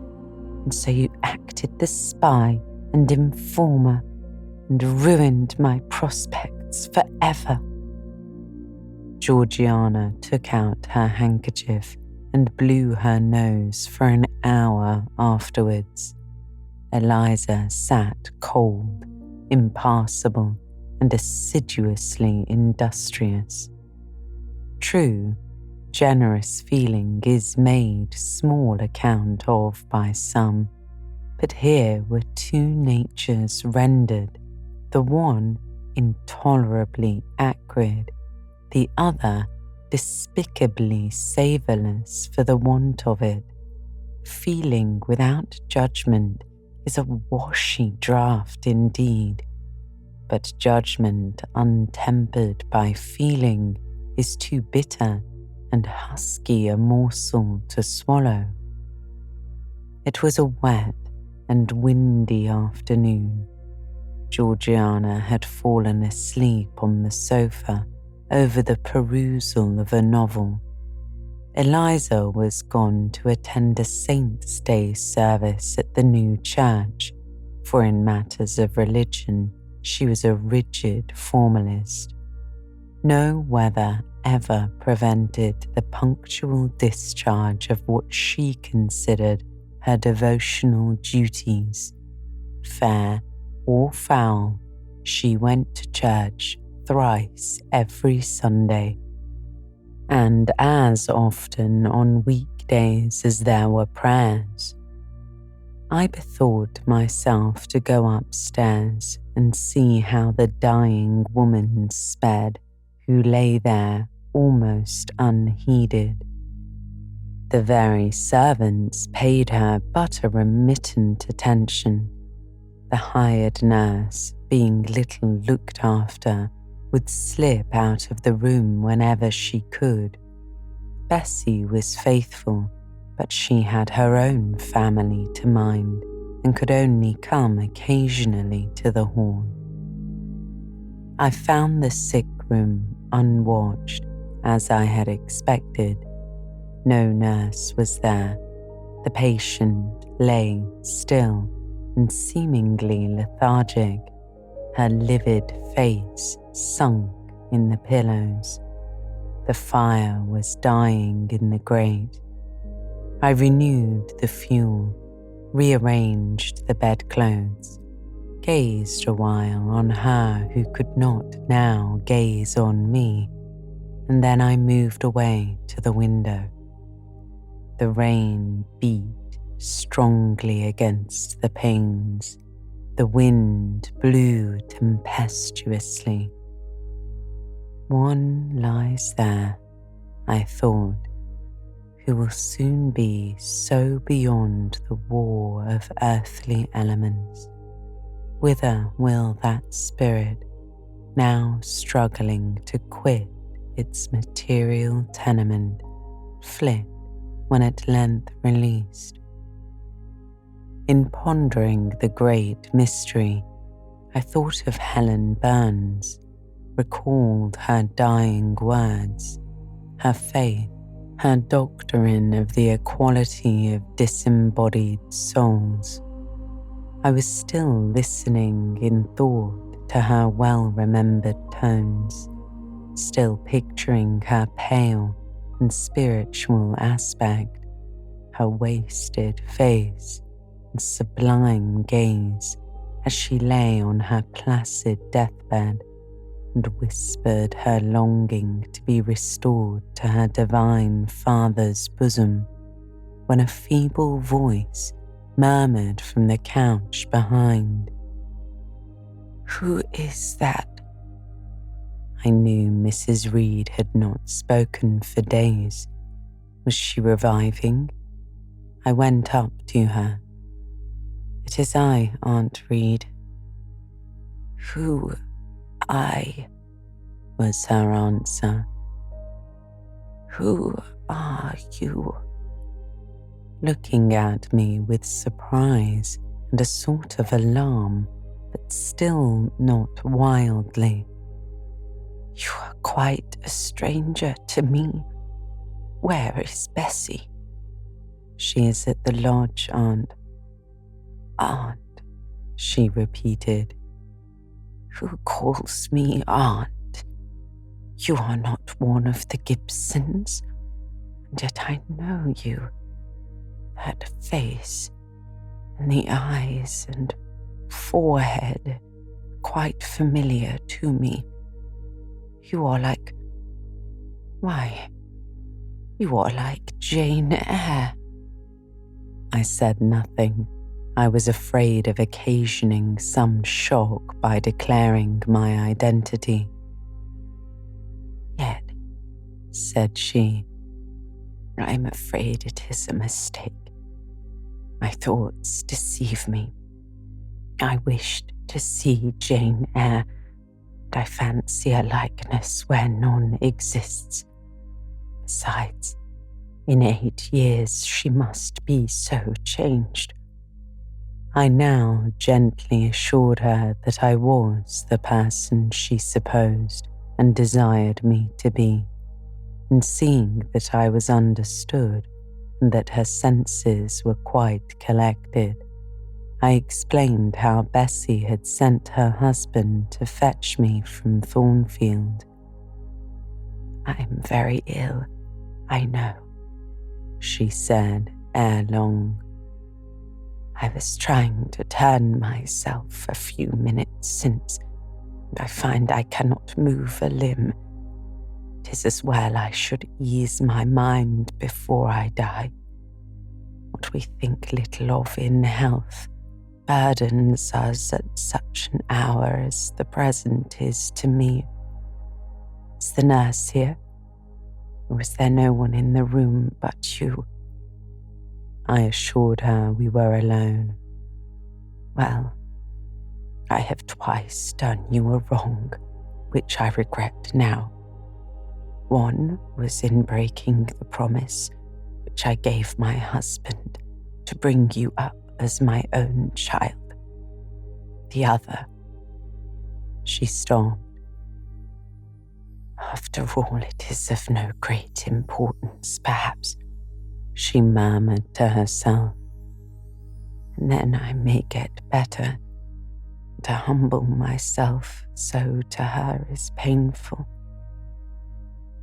and so you acted the spy and informer and ruined my prospects forever. Georgiana took out her handkerchief and blew her nose for an hour afterwards. Eliza sat cold, impassible, and assiduously industrious. True, generous feeling is made small account of by some, but here were two natures rendered, the one intolerably acrid, the other despicably savourless for the want of it. Feeling without judgment is a washy draught indeed, but judgment untempered by feeling is too bitter and husky a morsel to swallow. It was a wet and windy afternoon. Georgiana had fallen asleep on the sofa over the perusal of a novel. Eliza was gone to attend a Saint's Day service at the new church, for in matters of religion she was a rigid formalist. No weather ever prevented the punctual discharge of what she considered her devotional duties. Fair or foul, she went to church thrice every Sunday, and as often on weekdays as there were prayers. I bethought myself to go upstairs and see how the dying woman sped, who lay there almost unheeded. The very servants paid her but a remittent attention. The hired nurse, being little looked after, would slip out of the room whenever she could. Bessie was faithful, but she had her own family to mind and could only come occasionally to the hall. I found the sick room unwatched, as I had expected. No nurse was there. The patient lay still and seemingly lethargic, her livid face sunk in the pillows. The fire was dying in the grate. I renewed the fuel, rearranged the bedclothes, gazed a while on her who could not now gaze on me, and then I moved away to the window. The rain beat strongly against the panes. The wind blew tempestuously. One lies there, I thought, who will soon be so beyond the war of earthly elements. Whither will that spirit, now struggling to quit its material tenement, flit when at length released? In pondering the great mystery, I thought of Helen Burns, recalled her dying words, her faith, her doctrine of the equality of disembodied souls. I was still listening in thought to her well-remembered tones, still picturing her pale and spiritual aspect, her wasted face and sublime gaze as she lay on her placid deathbed and whispered her longing to be restored to her divine Father's bosom, when a feeble voice murmured from the couch behind, "Who is that?" I knew Mrs. Reed had not spoken for days. Was she reviving? I went up to her. "It is I, Aunt Reed." "Who I?" was her answer. "Who are you?" Looking at me with surprise and a sort of alarm, but still not wildly. "You are quite a stranger to me. Where is Bessie?" "She is at the lodge, Aunt." "Aunt," she repeated. "Who calls me aunt? You are not one of the Gibsons, and yet I know you. That face, and the eyes and forehead, quite familiar to me. You are like... why, you are like Jane Eyre." I said nothing. I was afraid of occasioning some shock by declaring my identity. "Yet," said she, "I am afraid it is a mistake. My thoughts deceive me. I wished to see Jane Eyre, and I fancy a likeness where none exists. Besides, in 8 years she must be so changed." I now gently assured her that I was the person she supposed and desired me to be, and seeing that I was understood and that her senses were quite collected, I explained how Bessie had sent her husband to fetch me from Thornfield. "I am very ill, I know," she said ere long. "I was trying to turn myself a few minutes since, and I find I cannot move a limb. It is as well I should ease my mind before I die. What we think little of in health burdens us at such an hour as the present is to me. Is the nurse here? Or is there no one in the room but you?" I assured her we were alone. "Well, I have twice done you a wrong, which I regret now. One was in breaking the promise which I gave my husband to bring you up as my own child. The other..." She stopped. "After all, it is of no great importance, perhaps," she murmured to herself. "And then I may get better. To humble myself so to her is painful."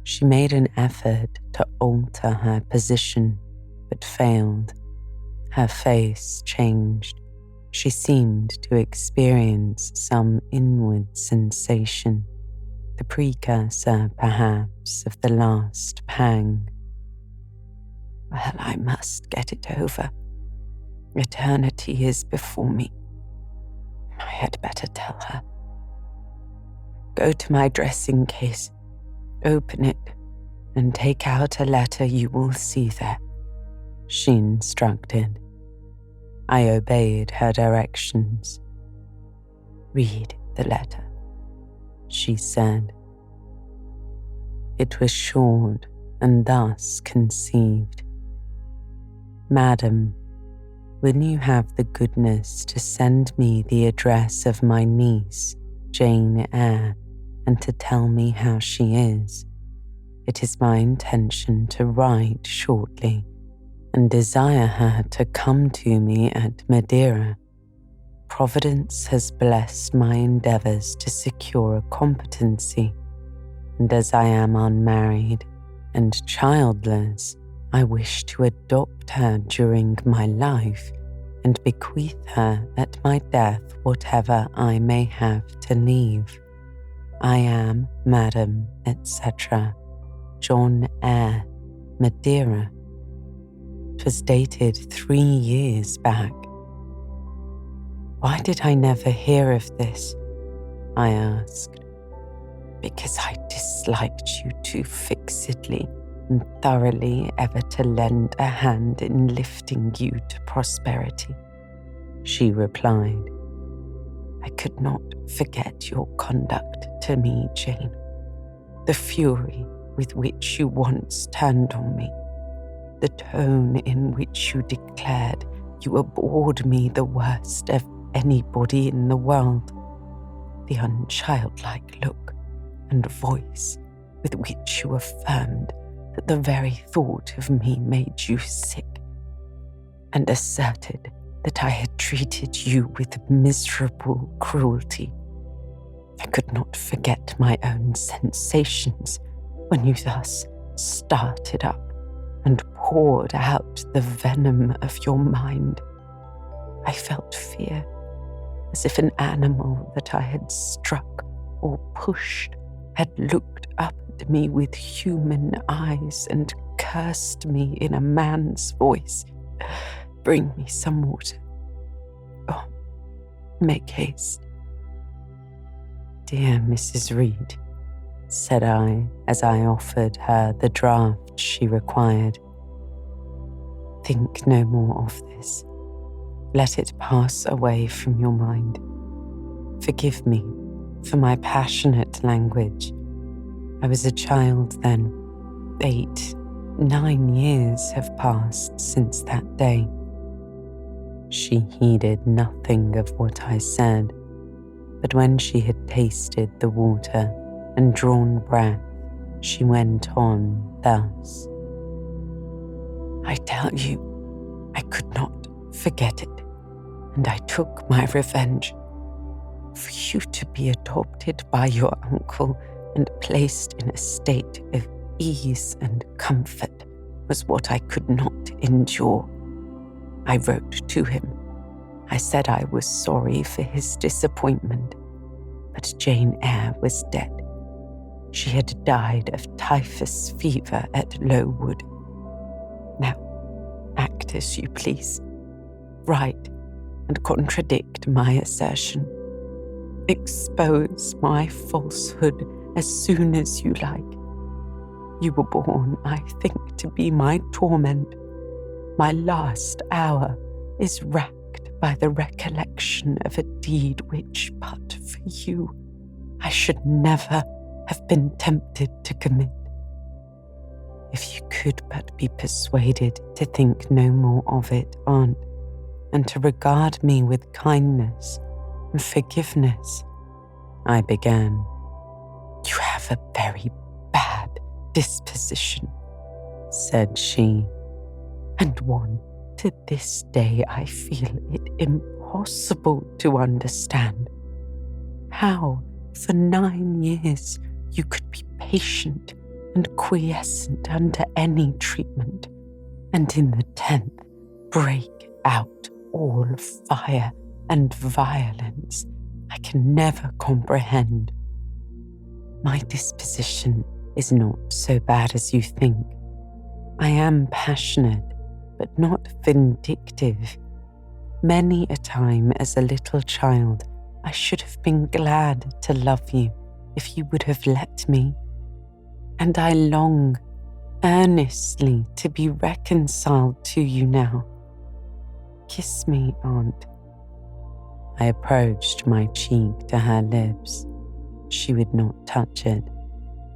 She made an effort to alter her position, but failed. Her face changed. She seemed to experience some inward sensation, the precursor, perhaps, of the last pang. "Well, I must get it over. Eternity is before me. I had better tell her. Go to my dressing case, open it, and take out a letter you will see there," she instructed. I obeyed her directions. "Read the letter," she said. It was short and thus conceived. "Madam, will you have the goodness to send me the address of my niece, Jane Eyre, and to tell me how she is? It is my intention to write shortly and desire her to come to me at Madeira. Providence has blessed my endeavours to secure a competency, and as I am unmarried and childless, I wish to adopt her during my life and bequeath her at my death whatever I may have to leave. I am, Madam, etc., John Eyre, Madeira." 'Twas dated 3 years back. "Why did I never hear of this?" I asked. "Because I disliked you too fixedly and thoroughly ever to lend a hand in lifting you to prosperity," she replied. "I could not forget your conduct to me, Jane. The fury with which you once turned on me, the tone in which you declared you abhorred me the worst of anybody in the world, the unchildlike look and voice with which you affirmed that the very thought of me made you sick, and asserted that I had treated you with miserable cruelty. I could not forget my own sensations when you thus started up and poured out the venom of your mind. I felt fear, as if an animal that I had struck or pushed had looked up at me with human eyes and cursed me in a man's voice. Bring me some water. Make haste." "Dear Mrs. Reed," said I as I offered her the draught she required, "think no more of this. Let it pass away from your mind. Forgive me for my passionate language. I was a child then. 8, 9 years have passed since that day." She heeded nothing of what I said, but when she had tasted the water and drawn breath, she went on thus. "I tell you, I could not forget it, and I took my revenge. For you to be adopted by your uncle and placed in a state of ease and comfort was what I could not endure. I wrote to him. I said I was sorry for his disappointment, but Jane Eyre was dead. She had died of typhus fever at Lowood. Now, act as you please. Write and contradict my assertion. Expose my falsehood as soon as you like. You were born, I think, to be my torment. My last hour is racked by the recollection of a deed which, but for you, I should never have been tempted to commit. If you could but be persuaded to think no more of it, Aunt, and to regard me with kindness and forgiveness," I began. "You have a very bad disposition," said she, "and one to this day I feel it impossible to understand. How for 9 years you could be patient and quiescent under any treatment, and in the 10th break out all fire and violence, I can never comprehend. My disposition is not so bad as you think. I am passionate, but not vindictive. Many a time as a little child, I should have been glad to love you if you would have let me. And I long earnestly to be reconciled to you now. Kiss me, Aunt." I approached my cheek to her lips. She would not touch it.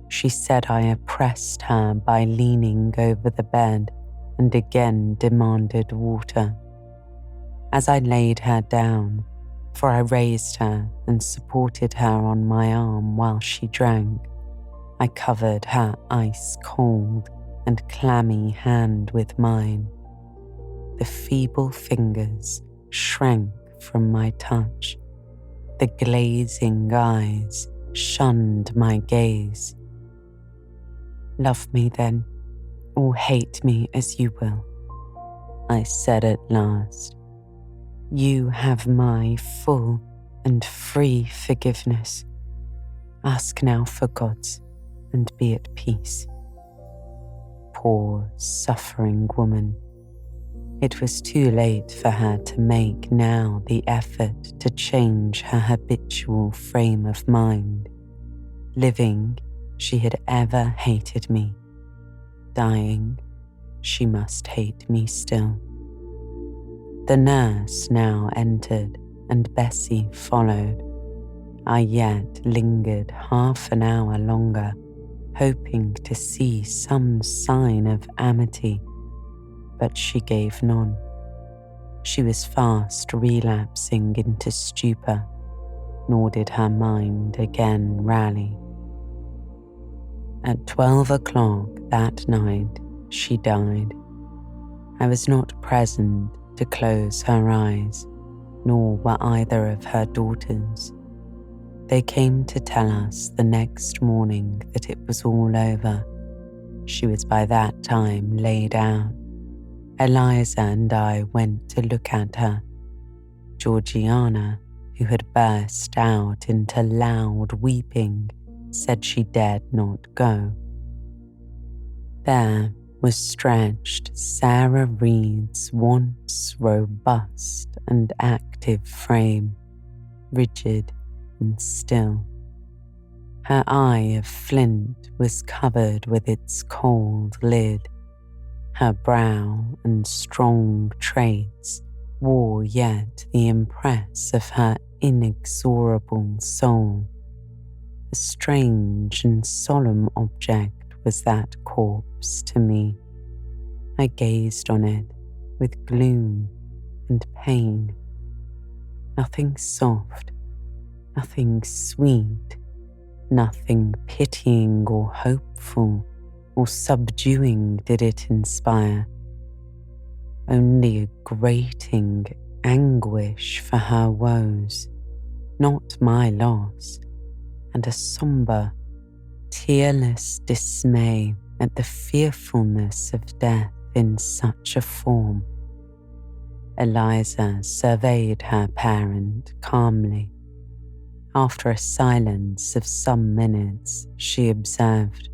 She said I oppressed her by leaning over the bed and again demanded water. As I laid her down, for I raised her and supported her on my arm while she drank, I covered her ice-cold and clammy hand with mine. The feeble fingers shrank from my touch. The glazing eyes shunned my gaze. "Love me then, or hate me as you will," I said at last. "You have my full and free forgiveness. Ask now for God's and be at peace." Poor, suffering woman. It was too late for her to make now the effort to change her habitual frame of mind. Living, she had ever hated me. Dying, she must hate me still. The nurse now entered, and Bessie followed. I yet lingered half an hour longer, hoping to see some sign of amity, but she gave none. She was fast relapsing into stupor, nor did her mind again rally. At 12 o'clock that night, she died. I was not present to close her eyes, nor were either of her daughters. They came to tell us the next morning that it was all over. She was by that time laid out. Eliza and I went to look at her. Georgiana, who had burst out into loud weeping, said she dared not go. There was stretched Sarah Reed's once robust and active frame, rigid and still. Her eye of flint was covered with its cold lid. Her brow and strong traits wore yet the impress of her inexorable soul. A strange and solemn object was that corpse to me. I gazed on it with gloom and pain. Nothing soft, nothing sweet, nothing pitying or hopeful or subduing did it inspire. Only a grating anguish for her woes, not my loss, and a sombre, tearless dismay at the fearfulness of death in such a form. Eliza surveyed her parent calmly. After a silence of some minutes, she observed,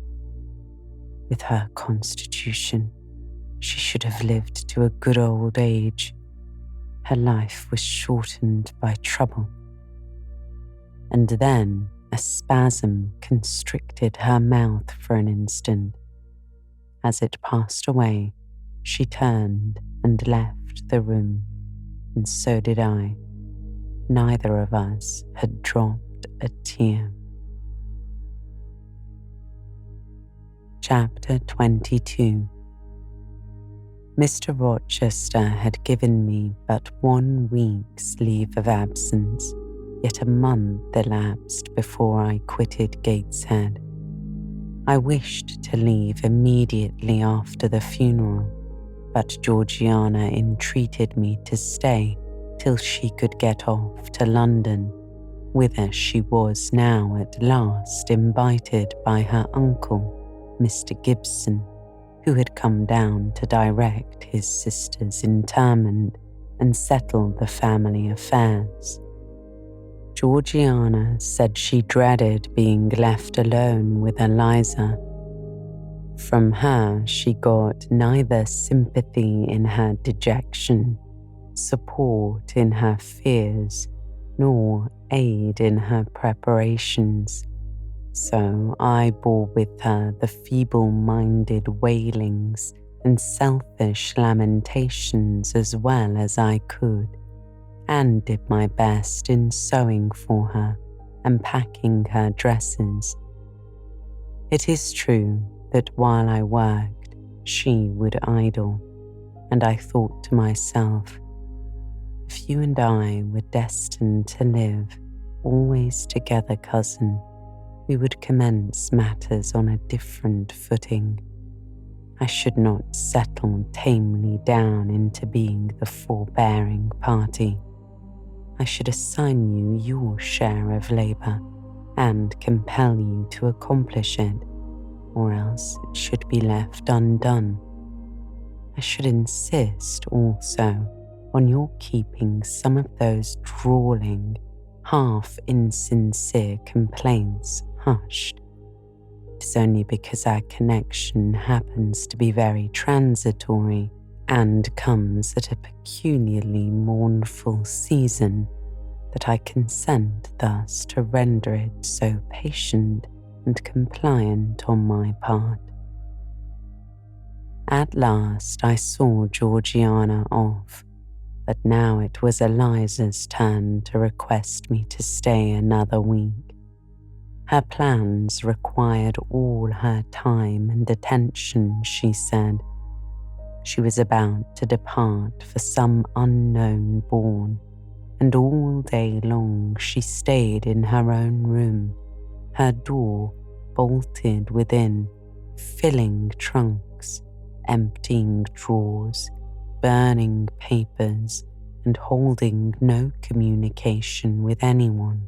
"With her constitution, she should have lived to a good old age. Her life was shortened by trouble." And then a spasm constricted her mouth for an instant. As it passed away, she turned and left the room, and so did I. Neither of us had dropped a tear. Chapter 22. Mr. Rochester had given me but 1 week's leave of absence, yet a month elapsed before I quitted Gateshead. I wished to leave immediately after the funeral, but Georgiana entreated me to stay till she could get off to London, whither she was now at last invited by her uncle, Mr. Gibson, who had come down to direct his sister's interment and settle the family affairs. Georgiana said she dreaded being left alone with Eliza. From her she got neither sympathy in her dejection, support in her fears, nor aid in her preparations. So I bore with her the feeble-minded wailings and selfish lamentations as well as I could, and did my best in sewing for her and packing her dresses. It is true that while I worked, she would idle, and I thought to myself, if you and I were destined to live always together, cousin, we would commence matters on a different footing. I should not settle tamely down into being the forbearing party. I should assign you your share of labour and compel you to accomplish it, or else it should be left undone. I should insist also on your keeping some of those drawling, half-insincere complaints hushed. It is only because our connection happens to be very transitory and comes at a peculiarly mournful season that I consent thus to render it so patient and compliant on my part. At last I saw Georgiana off, but now it was Eliza's turn to request me to stay another week. Her plans required all her time and attention, she said. She was about to depart for some unknown bourne, and all day long she stayed in her own room, her door bolted within, filling trunks, emptying drawers, burning papers, and holding no communication with anyone.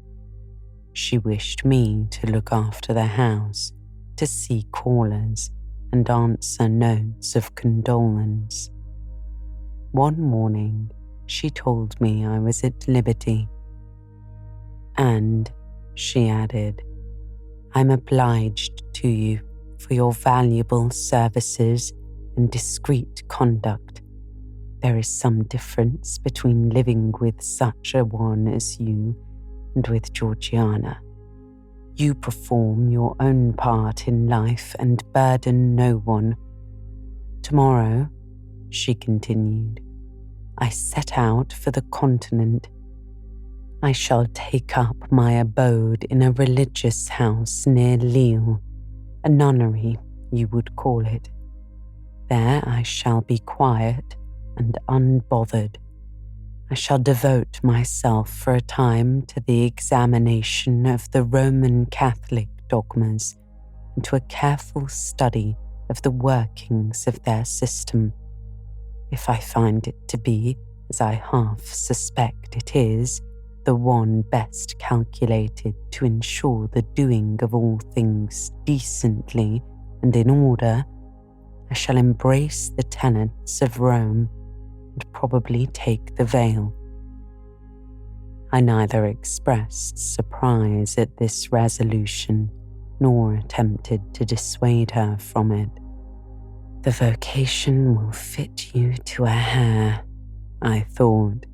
She wished me to look after the house, to see callers, and answer notes of condolence. One morning, she told me I was at liberty. And, she added, I'm obliged to you for your valuable services and discreet conduct. There is some difference between living with such a one as you and with Georgiana. You perform your own part in life and burden no one. Tomorrow, she continued, I set out for the continent. I shall take up my abode in a religious house near Lille, a nunnery, you would call it. There I shall be quiet and unbothered. I shall devote myself for a time to the examination of the Roman Catholic dogmas and to a careful study of the workings of their system. If I find it to be, as I half suspect it is, the one best calculated to ensure the doing of all things decently and in order, I shall embrace the tenets of Rome and probably take the veil. I neither expressed surprise at this resolution nor attempted to dissuade her from it. The vocation will fit you to a hair, I thought.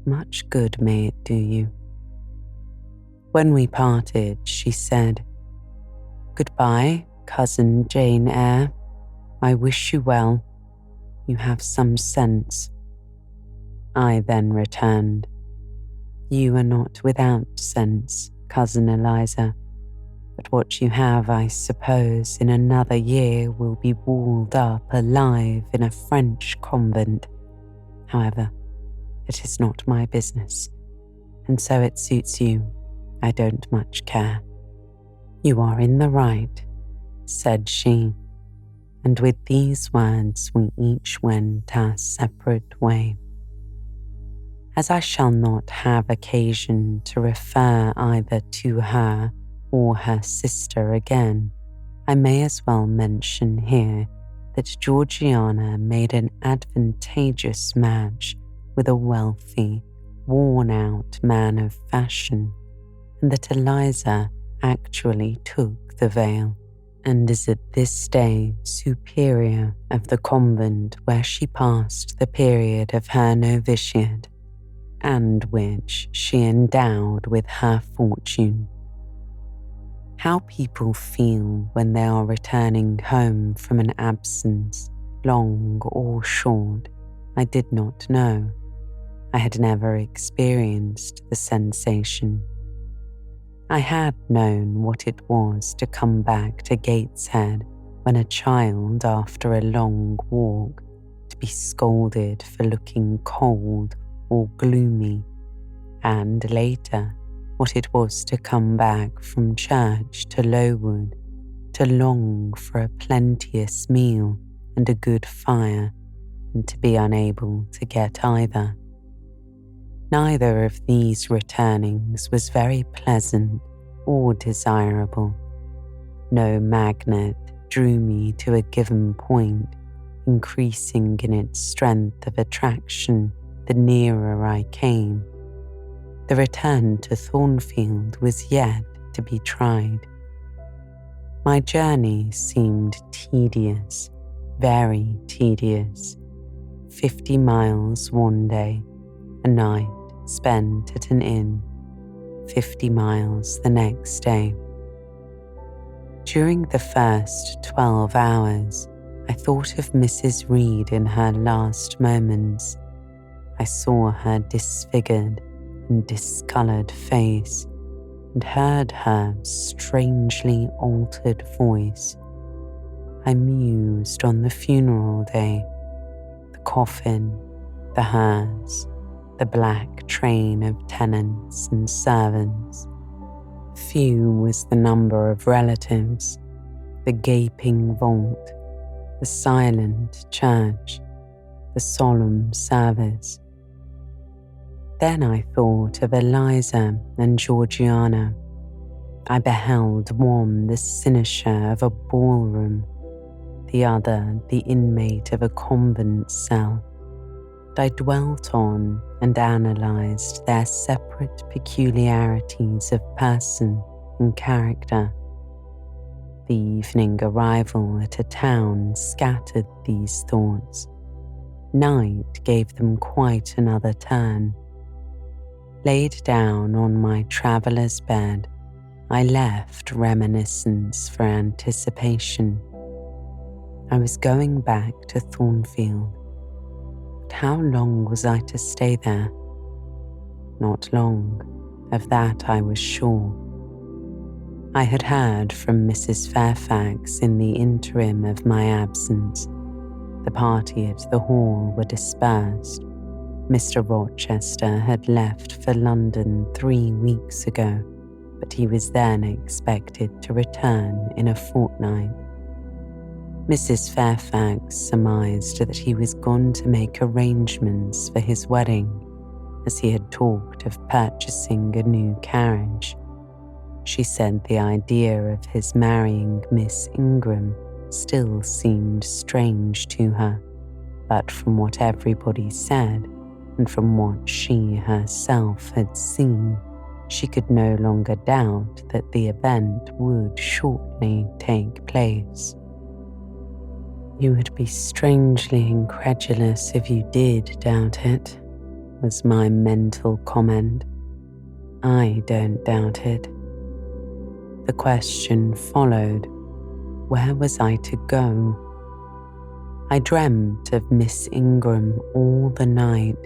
Much good may it do you. When we parted, she said, Goodbye, cousin Jane Eyre. I wish you well. You have some sense. I then returned, You are not without sense, cousin Eliza, but what you have, I suppose, in another year will be walled up alive in a French convent. However, it is not my business, and so it suits you. I don't much care. You are in the right, said she, and with these words we each went our separate way. As I shall not have occasion to refer either to her or her sister again, I may as well mention here that Georgiana made an advantageous match with a wealthy, worn-out man of fashion, and that Eliza actually took the veil, and is at this day superior of the convent where she passed the period of her novitiate, and which she endowed with her fortune. How people feel when they are returning home from an absence, long or short, I did not know. I had never experienced the sensation. I had known what it was to come back to Gateshead when a child after a long walk, to be scolded for looking cold or gloomy, and later what it was to come back from church to Lowood, to long for a plenteous meal and a good fire, and to be unable to get either. Neither of these returnings was very pleasant or desirable. No magnet drew me to a given point, increasing in its strength of attraction the nearer I came. The return to Thornfield was yet to be tried. My journey seemed tedious, very tedious. 50 miles one day, a night spent at an inn, 50 miles the next day. During the first 12 hours, I thought of Mrs. Reed in her last moments. I saw her disfigured and discoloured face, and heard her strangely altered voice. I mused on the funeral day, the coffin, the hearse, the black train of tenants and servants. Few was the number of relatives, the gaping vault, the silent church, the solemn service. Then I thought of Eliza and Georgiana. I beheld one the cynosure of a ballroom, the other the inmate of a convent cell, and I dwelt on and analysed their separate peculiarities of person and character. The evening arrival at a town scattered these thoughts. Night gave them quite another turn. Laid down on my traveller's bed, I left reminiscence for anticipation. I was going back to Thornfield. But how long was I to stay there? Not long, of that I was sure. I had heard from Mrs. Fairfax in the interim of my absence. The party at the hall were dispersed. Mr. Rochester had left for London 3 weeks ago, but he was then expected to return in a fortnight. Mrs. Fairfax surmised that he was gone to make arrangements for his wedding, as he had talked of purchasing a new carriage. She said the idea of his marrying Miss Ingram still seemed strange to her, but from what everybody said, and from what she herself had seen, she could no longer doubt that the event would shortly take place. "You would be strangely incredulous if you did doubt it," was my mental comment. "I don't doubt it." The question followed, where was I to go? I dreamt of Miss Ingram all the night.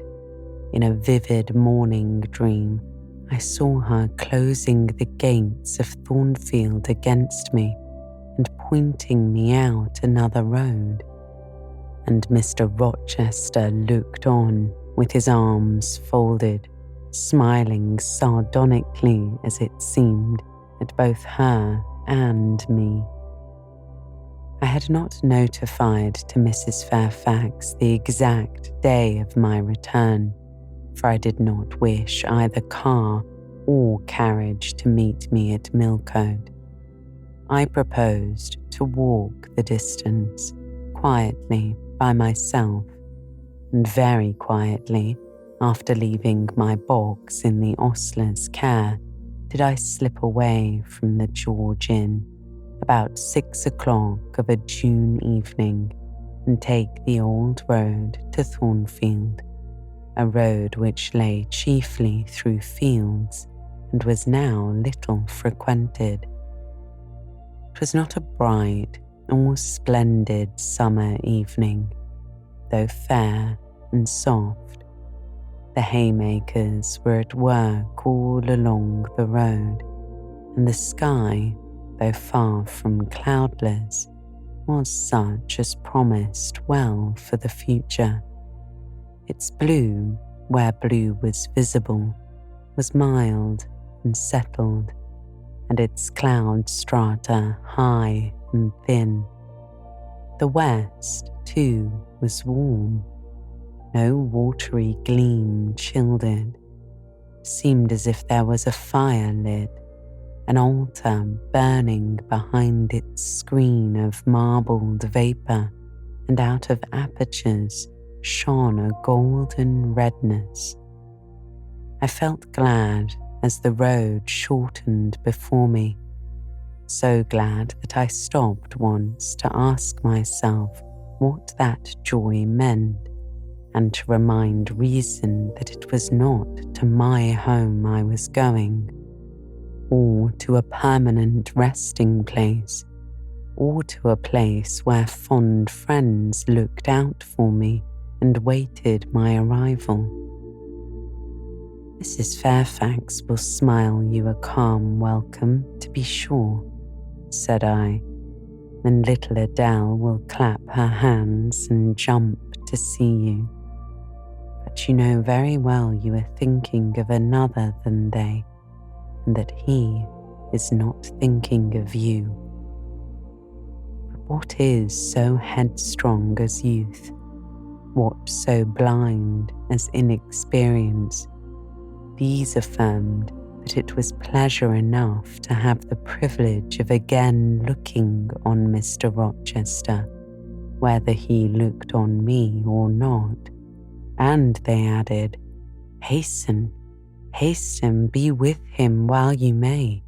In a vivid morning dream, I saw her closing the gates of Thornfield against me and pointing me out another road. And Mr. Rochester looked on with his arms folded, smiling sardonically as it seemed at both her and me. I had not notified to Mrs. Fairfax the exact day of my return, for I did not wish either car or carriage to meet me at Millcote. I proposed to walk the distance quietly by myself, and very quietly, after leaving my box in the ostler's care, did I slip away from the George Inn about 6 o'clock of a June evening and take the old road to Thornfield, a road which lay chiefly through fields and was now little frequented. It was not a bright or splendid summer evening, though fair and soft. The haymakers were at work all along the road, and the sky, though far from cloudless, was such as promised well for the future. Its blue, where blue was visible, was mild and settled, and its cloud strata high and thin. The west, too, was warm. No watery gleam chilled it. Seemed as if there was a fire lit, an altar burning behind its screen of marbled vapour, and out of apertures shone a golden redness. I felt glad as the road shortened before me, so glad that I stopped once to ask myself what that joy meant, and to remind reason that it was not to my home I was going, or to a permanent resting place, or to a place where fond friends looked out for me and waited my arrival. "Mrs. Fairfax will smile you a calm welcome, to be sure," said I, "and little Adele will clap her hands and jump to see you. But you know very well you are thinking of another than they, and that he is not thinking of you. But what is so headstrong as youth? What so blind as inexperience? These affirmed that it was pleasure enough to have the privilege of again looking on Mr. Rochester, whether he looked on me or not, and they added, "Hasten, hasten, be with him while you may,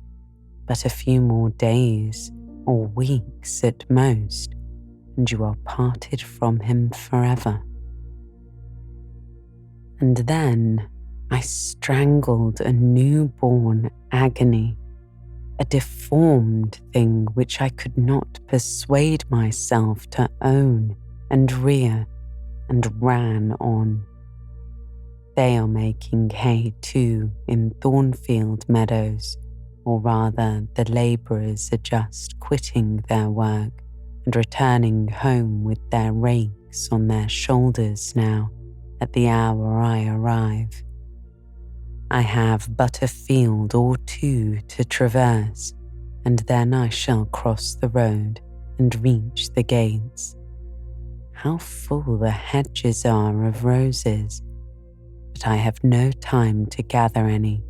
but a few more days or weeks at most, and you are parted from him forever." And then, I strangled a newborn agony, a deformed thing which I could not persuade myself to own and rear, and ran on. They are making hay too in Thornfield meadows, or rather the labourers are just quitting their work and returning home with their rakes on their shoulders now at the hour I arrive. I have but a field or two to traverse, and then I shall cross the road and reach the gates. How full the hedges are of roses, but I have no time to gather any.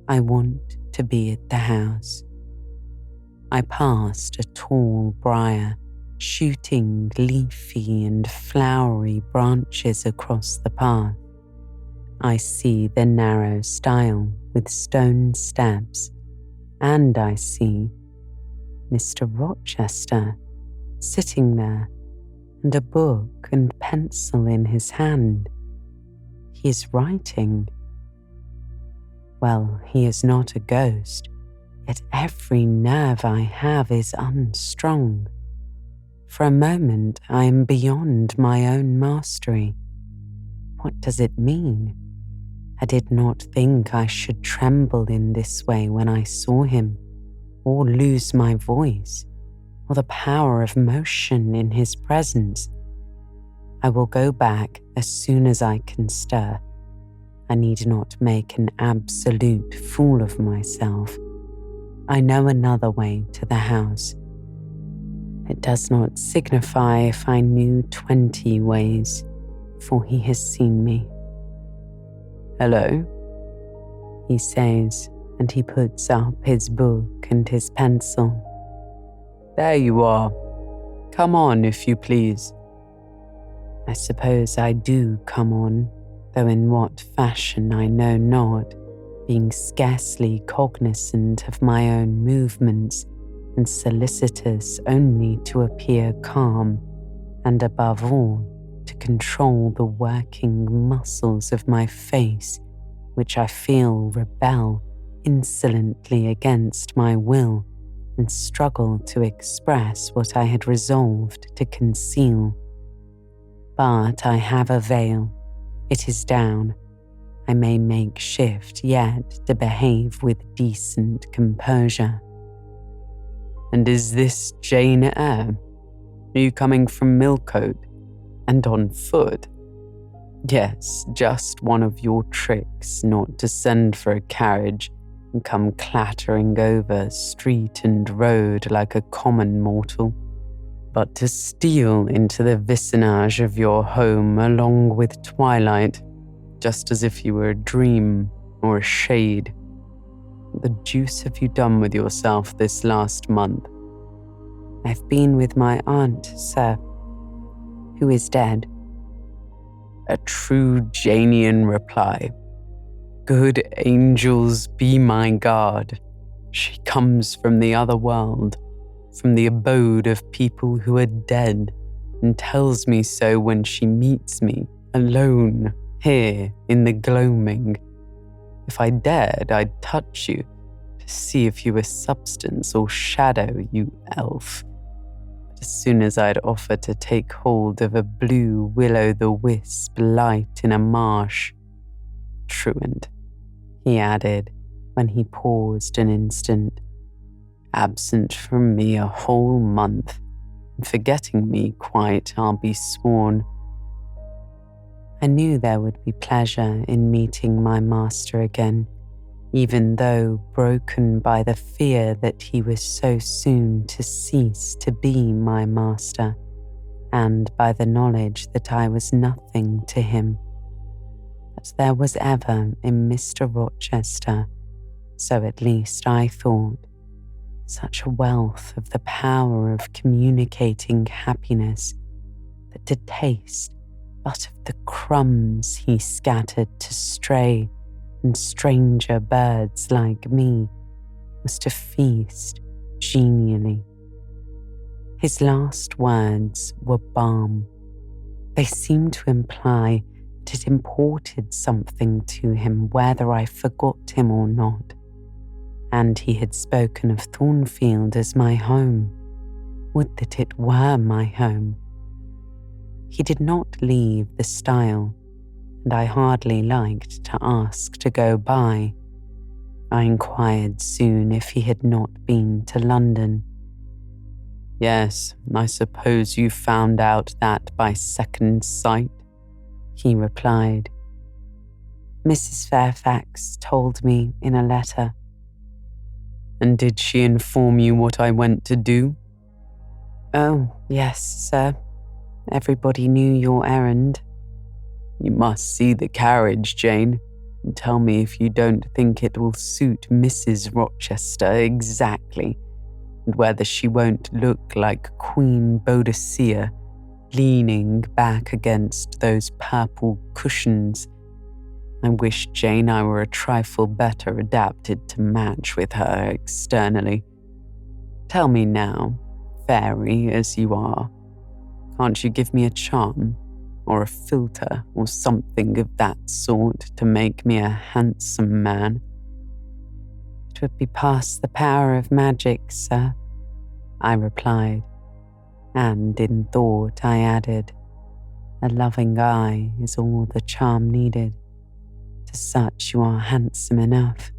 I want to be at the house. I passed a tall briar, shooting leafy and flowery branches across the path. I see the narrow stile with stone steps, and I see Mr. Rochester sitting there, and a book and pencil in his hand. He is writing. Well, he is not a ghost, yet every nerve I have is unstrung. For a moment I am beyond my own mastery. What does it mean? I did not think I should tremble in this way when I saw him, or lose my voice, or the power of motion in his presence. I will go back as soon as I can stir. I need not make an absolute fool of myself. I know another way to the house. It does not signify if I knew 20 ways, for he has seen me. Hello, he says, and he puts up his book and his pencil. There you are. Come on, if you please. I suppose I do come on, though in what fashion I know not, being scarcely cognizant of my own movements and solicitous only to appear calm, and above all, to control the working muscles of my face, which I feel rebel insolently against my will and struggle to express what I had resolved to conceal. But I have a veil. It is down. I may make shift yet to behave with decent composure. And is this Jane Eyre? Are you coming from Millcote? And on foot? Yes, just one of your tricks not to send for a carriage and come clattering over street and road like a common mortal, but to steal into the vicinage of your home along with twilight, just as if you were a dream or a shade. What the deuce have you done with yourself this last month? I've been with my aunt, sir, who is dead. A true Janian reply. Good angels be my guard. She comes from the other world, from the abode of people who are dead, and tells me so when she meets me, alone, here in the gloaming. If I dared, I'd touch you, to see if you were substance or shadow, you elf. As soon as I'd offer to take hold of a blue will-o'-the-wisp light in a marsh. Truant, he added, when he paused an instant, absent from me a whole month, and forgetting me quite, I'll be sworn. I knew there would be pleasure in meeting my master again, even though broken by the fear that he was so soon to cease to be my master, and by the knowledge that I was nothing to him. But there was ever in Mr. Rochester, so at least I thought, such a wealth of the power of communicating happiness that to taste but of the crumbs he scattered to stray and stranger birds like me was to feast genially. His last words were balm. They seemed to imply that it imported something to him whether I forgot him or not, and he had spoken of Thornfield as my home. Would that it were my home. He did not leave the stile, and I hardly liked to ask to go by. I inquired soon if he had not been to London. Yes, I suppose you found out that by second sight, he replied. Mrs. Fairfax told me in a letter. And did she inform you what I went to do? Oh, yes, sir. Everybody knew your errand. You must see the carriage, Jane, and tell me if you don't think it will suit Mrs. Rochester exactly, and whether she won't look like Queen Boadicea leaning back against those purple cushions. I wish Jane I were a trifle better adapted to match with her externally. Tell me now, fairy as you are, can't you give me a charm, or a filter, or something of that sort to make me a handsome man? It would be past the power of magic, sir, I replied, and in thought I added, a loving eye is all the charm needed. To such you are handsome enough,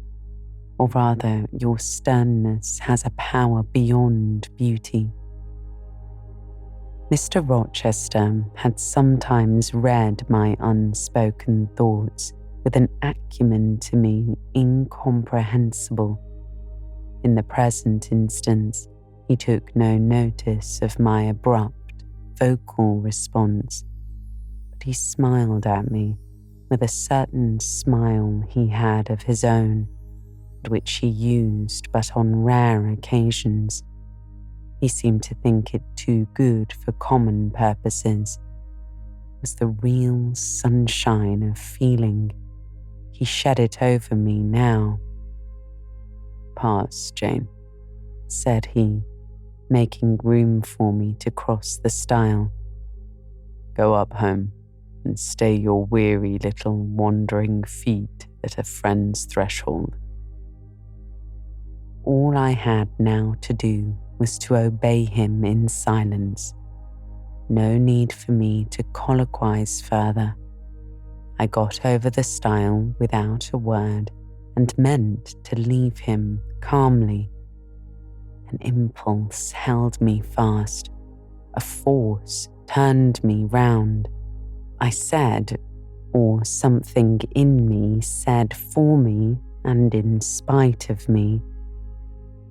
or rather your sternness has a power beyond beauty. Mr. Rochester had sometimes read my unspoken thoughts with an acumen to me incomprehensible. In the present instance, he took no notice of my abrupt, vocal response, but he smiled at me with a certain smile he had of his own, and which he used but on rare occasions. He seemed to think it too good for common purposes. It was the real sunshine of feeling. He shed it over me now. Pass, Jane, said he, making room for me to cross the stile. Go up home and stay your weary little wandering feet at a friend's threshold. All I had now to do was to obey him in silence. No need for me to colloquize further. I got over the stile without a word and meant to leave him calmly. An impulse held me fast. A force turned me round. I said, or something in me said for me and in spite of me,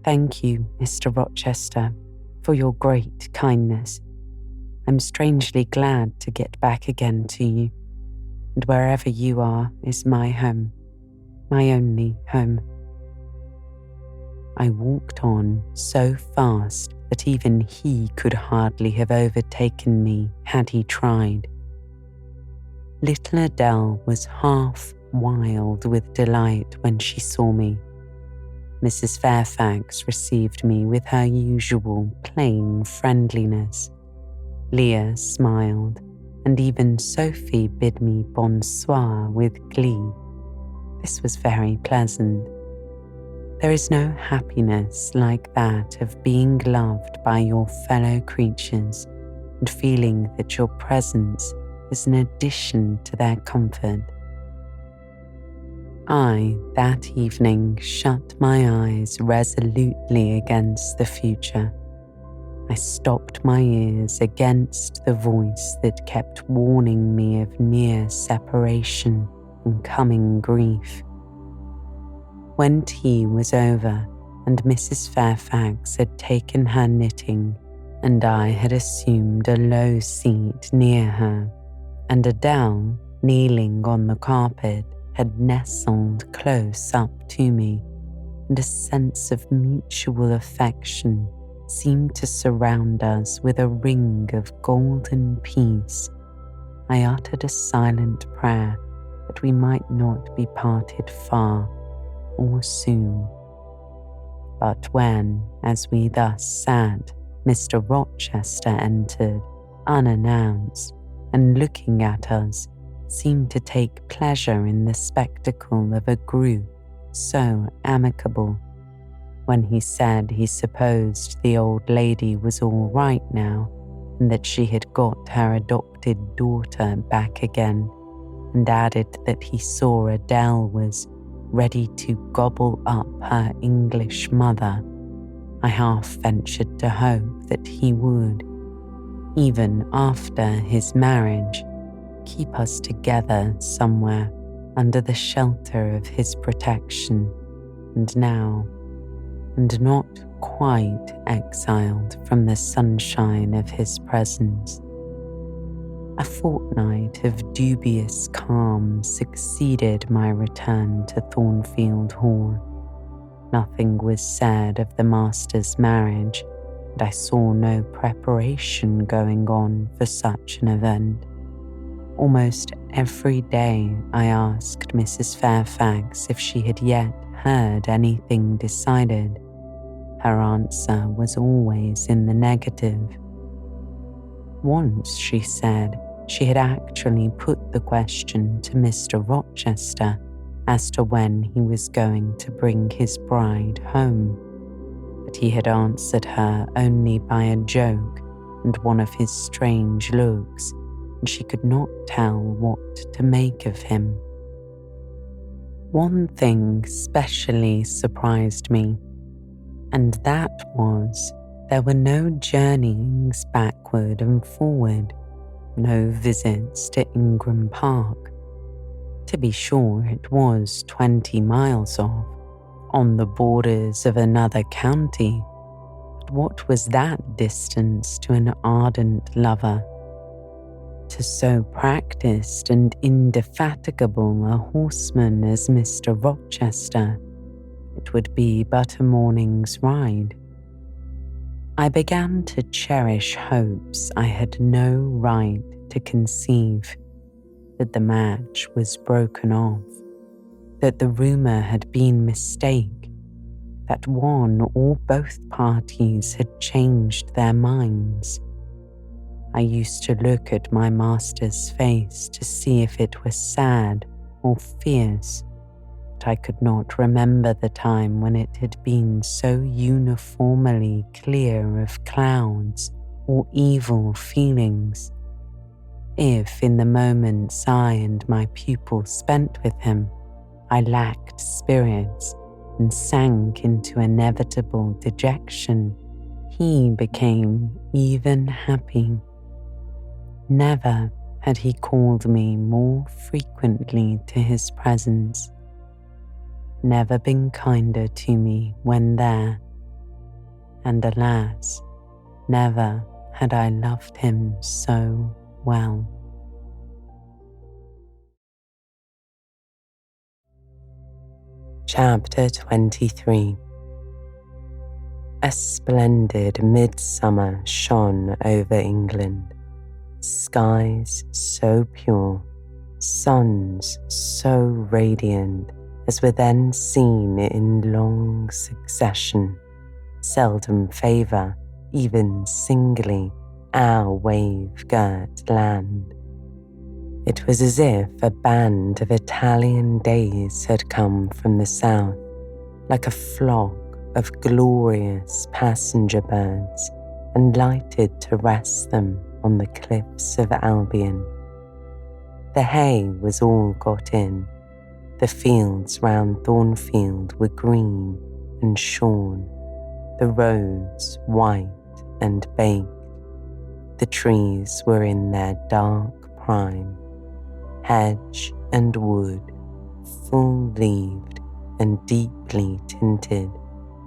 "Thank you, Mr. Rochester, for your great kindness. I'm strangely glad to get back again to you, and wherever you are is my home, my only home." I walked on so fast that even he could hardly have overtaken me had he tried. Little Adele was half wild with delight when she saw me. Mrs. Fairfax received me with her usual plain friendliness. Leah smiled, and even Sophie bid me bonsoir with glee. This was very pleasant. There is no happiness like that of being loved by your fellow creatures and feeling that your presence is an addition to their comfort. I, that evening, shut my eyes resolutely against the future. I stopped my ears against the voice that kept warning me of near separation and coming grief. When tea was over and Mrs. Fairfax had taken her knitting, and I had assumed a low seat near her, and Adele, kneeling on the carpet, had nestled close up to me, and a sense of mutual affection seemed to surround us with a ring of golden peace, I uttered a silent prayer that we might not be parted far or soon. But when, as we thus sat, Mr. Rochester entered, unannounced, and looking at us, seemed to take pleasure in the spectacle of a group so amicable. When he said he supposed the old lady was all right now and that she had got her adopted daughter back again, and added that he saw Adele was ready to gobble up her English mother, I half ventured to hope that he would, even after his marriage, keep us together somewhere under the shelter of his protection, and not quite exiled from the sunshine of his presence. A fortnight of dubious calm succeeded my return to Thornfield Hall. Nothing was said of the master's marriage, and I saw no preparation going on for such an event. Almost every day I asked Mrs. Fairfax if she had yet heard anything decided. Her answer was always in the negative. Once she said she had actually put the question to Mr. Rochester as to when he was going to bring his bride home, but he had answered her only by a joke and one of his strange looks, and she could not tell what to make of him. One thing specially surprised me, and that was there were no journeyings backward and forward, no visits to Ingram Park. To be sure, it was 20 miles off, on the borders of another county, but what was that distance to an ardent lover? To so practised and indefatigable a horseman as Mr. Rochester, it would be but a morning's ride. I began to cherish hopes I had no right to conceive, that the match was broken off, that the rumour had been mistake, that one or both parties had changed their minds. I used to look at my master's face to see if it was sad or fierce, but I could not remember the time when it had been so uniformly clear of clouds or evil feelings. If in the moments I and my pupil spent with him, I lacked spirits and sank into inevitable dejection, he became even happy. Never had he called me more frequently to his presence, never been kinder to me when there, and alas, never had I loved him so well. Chapter 23. A splendid midsummer shone over England. Skies so pure, suns so radiant as were then seen in long succession, seldom favour, even singly, our wave-girt land. It was as if a band of Italian days had come from the south, like a flock of glorious passenger birds, and lighted to rest them on the cliffs of Albion. The hay was all got in. The fields round Thornfield were green and shorn, the roads white and baked. The trees were in their dark prime, hedge and wood, full-leaved and deeply tinted,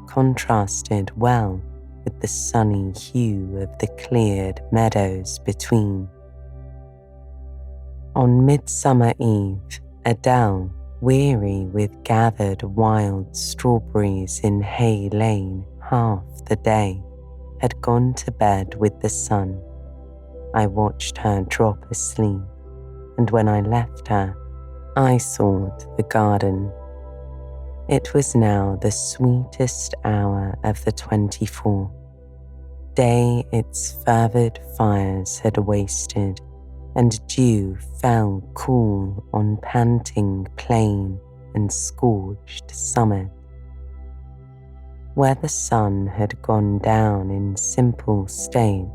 contrasted well with the sunny hue of the cleared meadows between. On Midsummer Eve, Adele, weary with gathered wild strawberries in Hay Lane half the day, had gone to bed with the sun. I watched her drop asleep, and when I left her, I sought the garden. It was now the sweetest hour of the 24. Day its fervid fires had wasted, and dew fell cool on panting plain and scorched summit. Where the sun had gone down in simple state,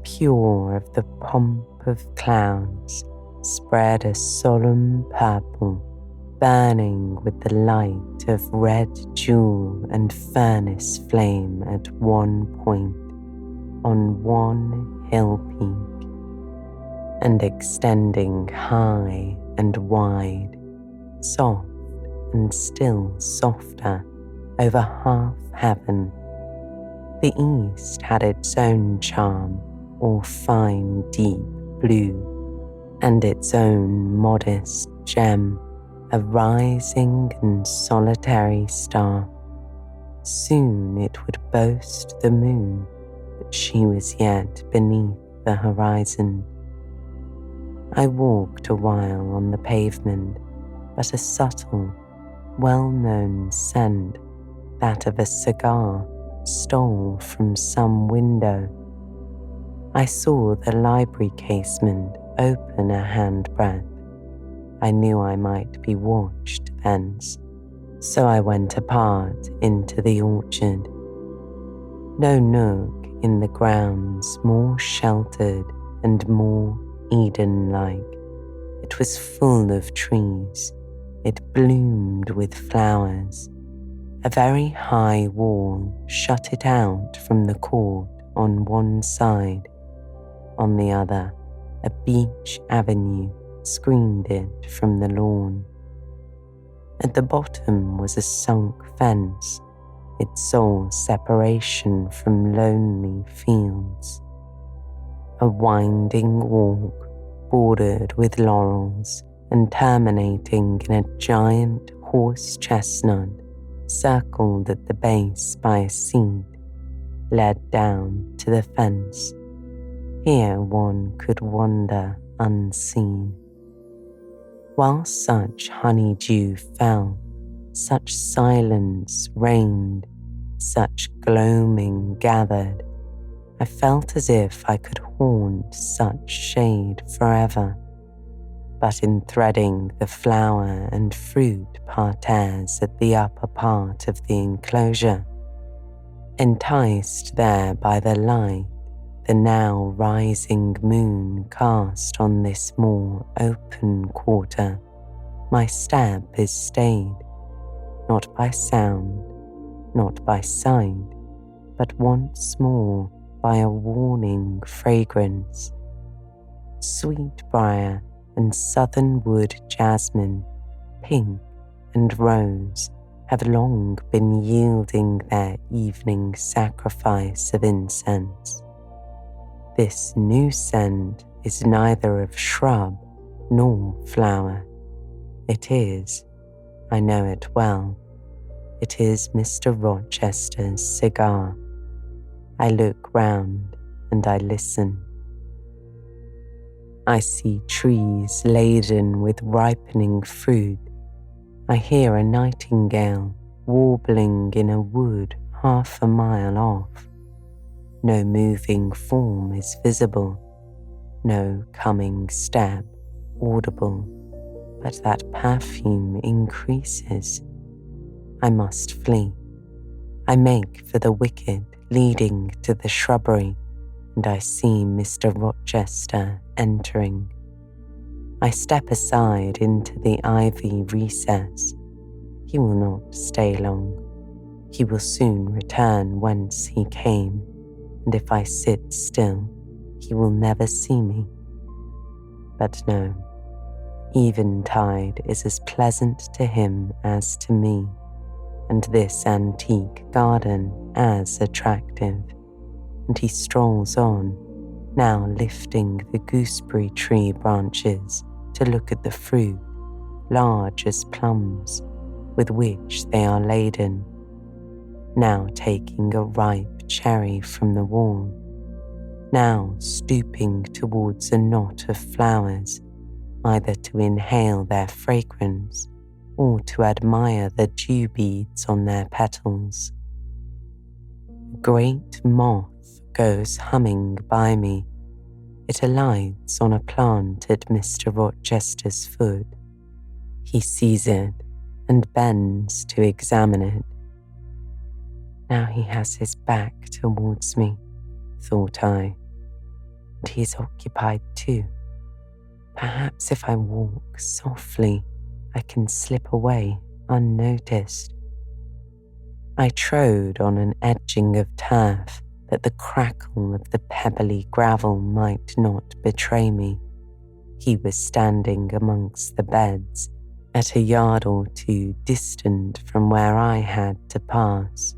pure of the pomp of clouds, spread a solemn purple, burning with the light of red jewel and furnace flame at one point, on one hill peak, and extending high and wide, soft and still softer, over half heaven. The east had its own charm, all fine deep blue, and its own modest gem, a rising and solitary star. Soon it would boast the moon, but she was yet beneath the horizon. I walked a while on the pavement, but a subtle, well-known scent, that of a cigar, stole from some window. I saw the library casement open a handbreadth. I knew I might be watched thence, so I went apart into the orchard. No nook in the grounds more sheltered and more Eden-like. It was full of trees. It bloomed with flowers. A very high wall shut it out from the court on one side. On the other, a beech avenue screened it from the lawn. At the bottom was a sunk fence, its sole separation from lonely fields. A winding walk bordered with laurels and terminating in a giant horse chestnut, circled at the base by a seat, led down to the fence. Here one could wander unseen. While such honeydew fell, such silence reigned, such gloaming gathered, I felt as if I could haunt such shade forever. But in threading the flower and fruit parterres at the upper part of the enclosure, enticed there by the light the now rising moon cast on this more open quarter, my step is stayed, not by sound, not by sight, but once more by a warning fragrance. Sweetbriar and southernwood jasmine, pink and rose, have long been yielding their evening sacrifice of incense. This new scent is neither of shrub nor flower. It is, I know it well, it is Mr. Rochester's cigar. I look round and I listen. I see trees laden with ripening fruit. I hear a nightingale warbling in a wood half a mile off. No moving form is visible, no coming step audible, but that perfume increases. I must flee. I make for the wicket leading to the shrubbery, and I see Mr. Rochester entering. I step aside into the ivy recess. He will not stay long. He will soon return whence he came, and if I sit still, he will never see me. But no, eventide is as pleasant to him as to me, and this antique garden as attractive, and he strolls on, now lifting the gooseberry tree branches to look at the fruit, large as plums, with which they are laden, now taking a ripe cherry from the wall, now stooping towards a knot of flowers, either to inhale their fragrance or to admire the dew beads on their petals. A great moth goes humming by me, It alights on a plant at Mr. Rochester's foot. He sees it and bends to examine it. Now he has his back towards me, thought I, and he is occupied too. Perhaps if I walk softly, I can slip away unnoticed. I trode on an edging of turf that the crackle of the pebbly gravel might not betray me. He was standing amongst the beds, at a yard or two distant from where I had to pass,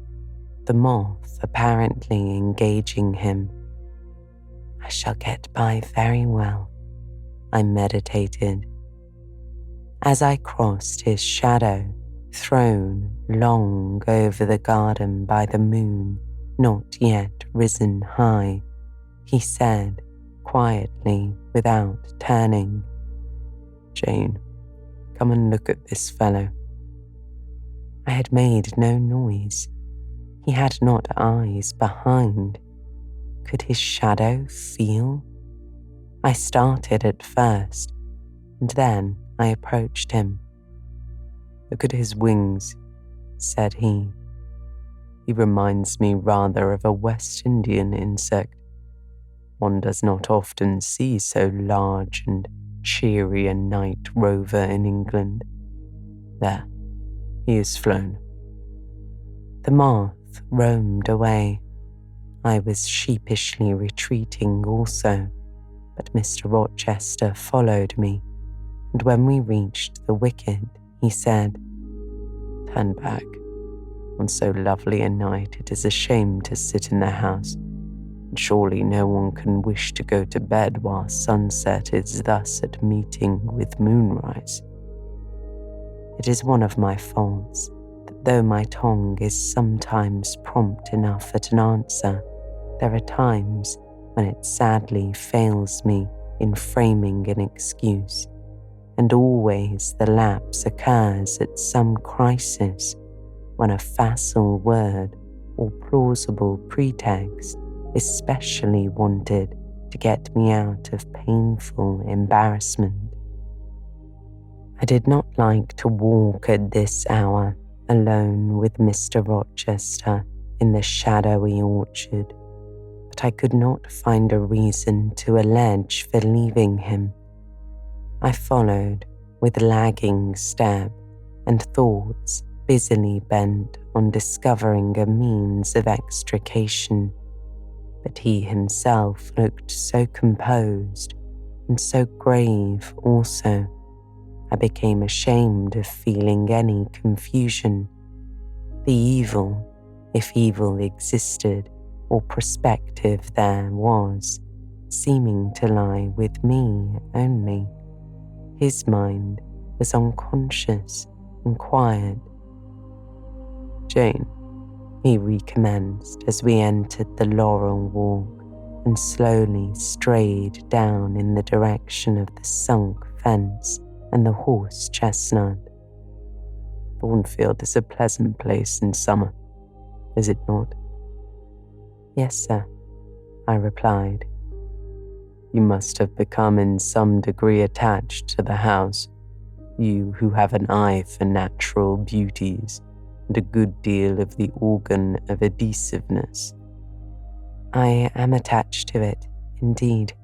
the moth apparently engaging him. I shall get by very well, I meditated. As I crossed his shadow, thrown long over the garden by the moon, not yet risen high, he said, quietly, without turning, "Jane, come and look at this fellow." I had made no noise. He had not eyes behind. Could his shadow feel? I started at first, and then I approached him. "Look at his wings," said he. "He reminds me rather of a West Indian insect. One does not often see so large and cheery a night rover in England. There, he is flown." The moth roamed away. I was sheepishly retreating also, but Mr. Rochester followed me, and when we reached the wicket, he said, "Turn back. On so lovely a night it is a shame to sit in the house, and surely no one can wish to go to bed while sunset is thus at meeting with moonrise. It is one of my faults that though my tongue is sometimes prompt enough at an answer, there are times when it sadly fails me in framing an excuse, and always the lapse occurs at some crisis when a facile word or plausible pretext is specially wanted to get me out of painful embarrassment. I did not like to walk at this hour alone with Mr. Rochester in the shadowy orchard, but I could not find a reason to allege for leaving him. I followed with lagging step and thoughts busily bent on discovering a means of extrication, but he himself looked so composed and so grave also, I became ashamed of feeling any confusion. The evil, if evil existed or prospective there was, seeming to lie with me only. His mind was unconscious and quiet. "Jane," he recommenced as we entered the laurel walk and slowly strayed down in the direction of the sunk fence and the horse chestnut. "Thornfield is a pleasant place in summer, is it not?" "Yes, sir," I replied. "You must have become in some degree attached to the house, you who have an eye for natural beauties and a good deal of the organ of adhesiveness." "I am attached to it, indeed."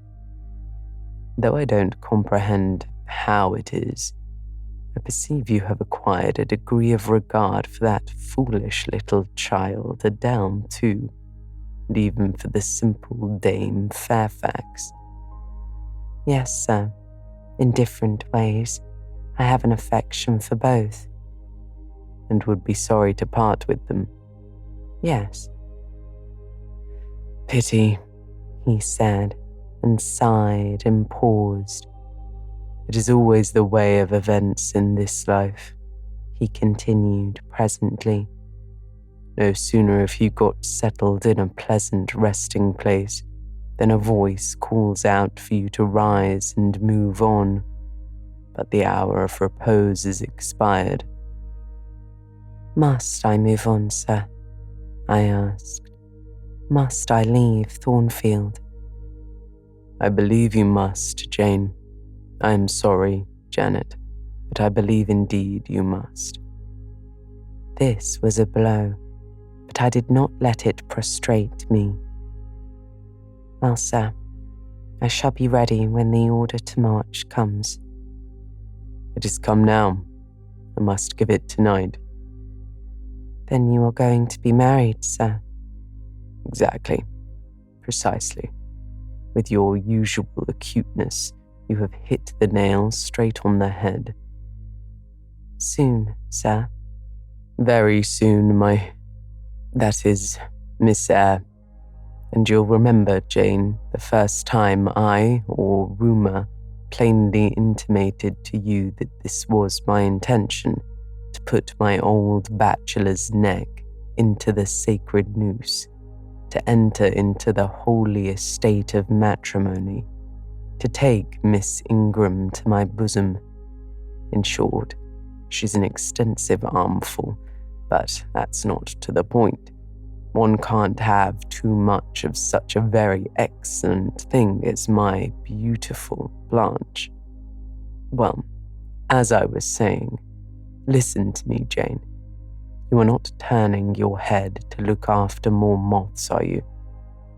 "Though I don't comprehend how it is, I perceive you have acquired a degree of regard for that foolish little child Adele too, and even for the simple Dame Fairfax." "Yes, sir, in different ways. I have an affection for both." "And would be sorry to part with them?" "Yes." "Pity," he said, and sighed and paused. "It is always the way of events in this life," he continued presently. "No sooner have you got settled in a pleasant resting place than a voice calls out for you to rise and move on, but the hour of repose is expired." "Must I move on, sir?" I asked. "Must I leave Thornfield?" I believe you must, Jane. I am sorry, Janet, but I believe indeed you must. This was a blow, but I did not let it prostrate me. Well, sir, I shall be ready when the order to march comes. It is come now. I must give it tonight. Then you are going to be married, sir? Exactly. Precisely. With your usual acuteness, you have hit the nail straight on the head. Soon, sir? Very soon, that is, Miss Eyre. And you'll remember, Jane, the first time I, or rumour, plainly intimated to you that this was my intention, to put my old bachelor's neck into the sacred noose, to enter into the holy estate of matrimony, to take Miss Ingram to my bosom. In short, she's an extensive armful, but that's not to the point. One can't have too much of such a very excellent thing as my beautiful Blanche. Well, as I was saying, listen to me, Jane. You are not turning your head to look after more moths, are you?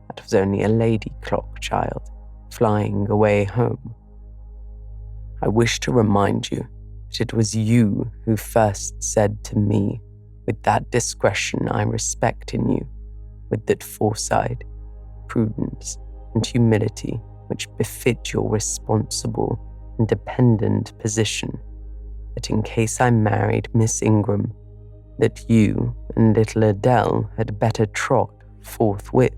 That was only a lady clock, child, flying away home. I wish to remind you that it was you who first said to me, with that discretion I respect in you, with that foresight, prudence, and humility which befit your responsible and dependent position, that in case I married Miss Ingram, that you and little Adele had better trot forthwith.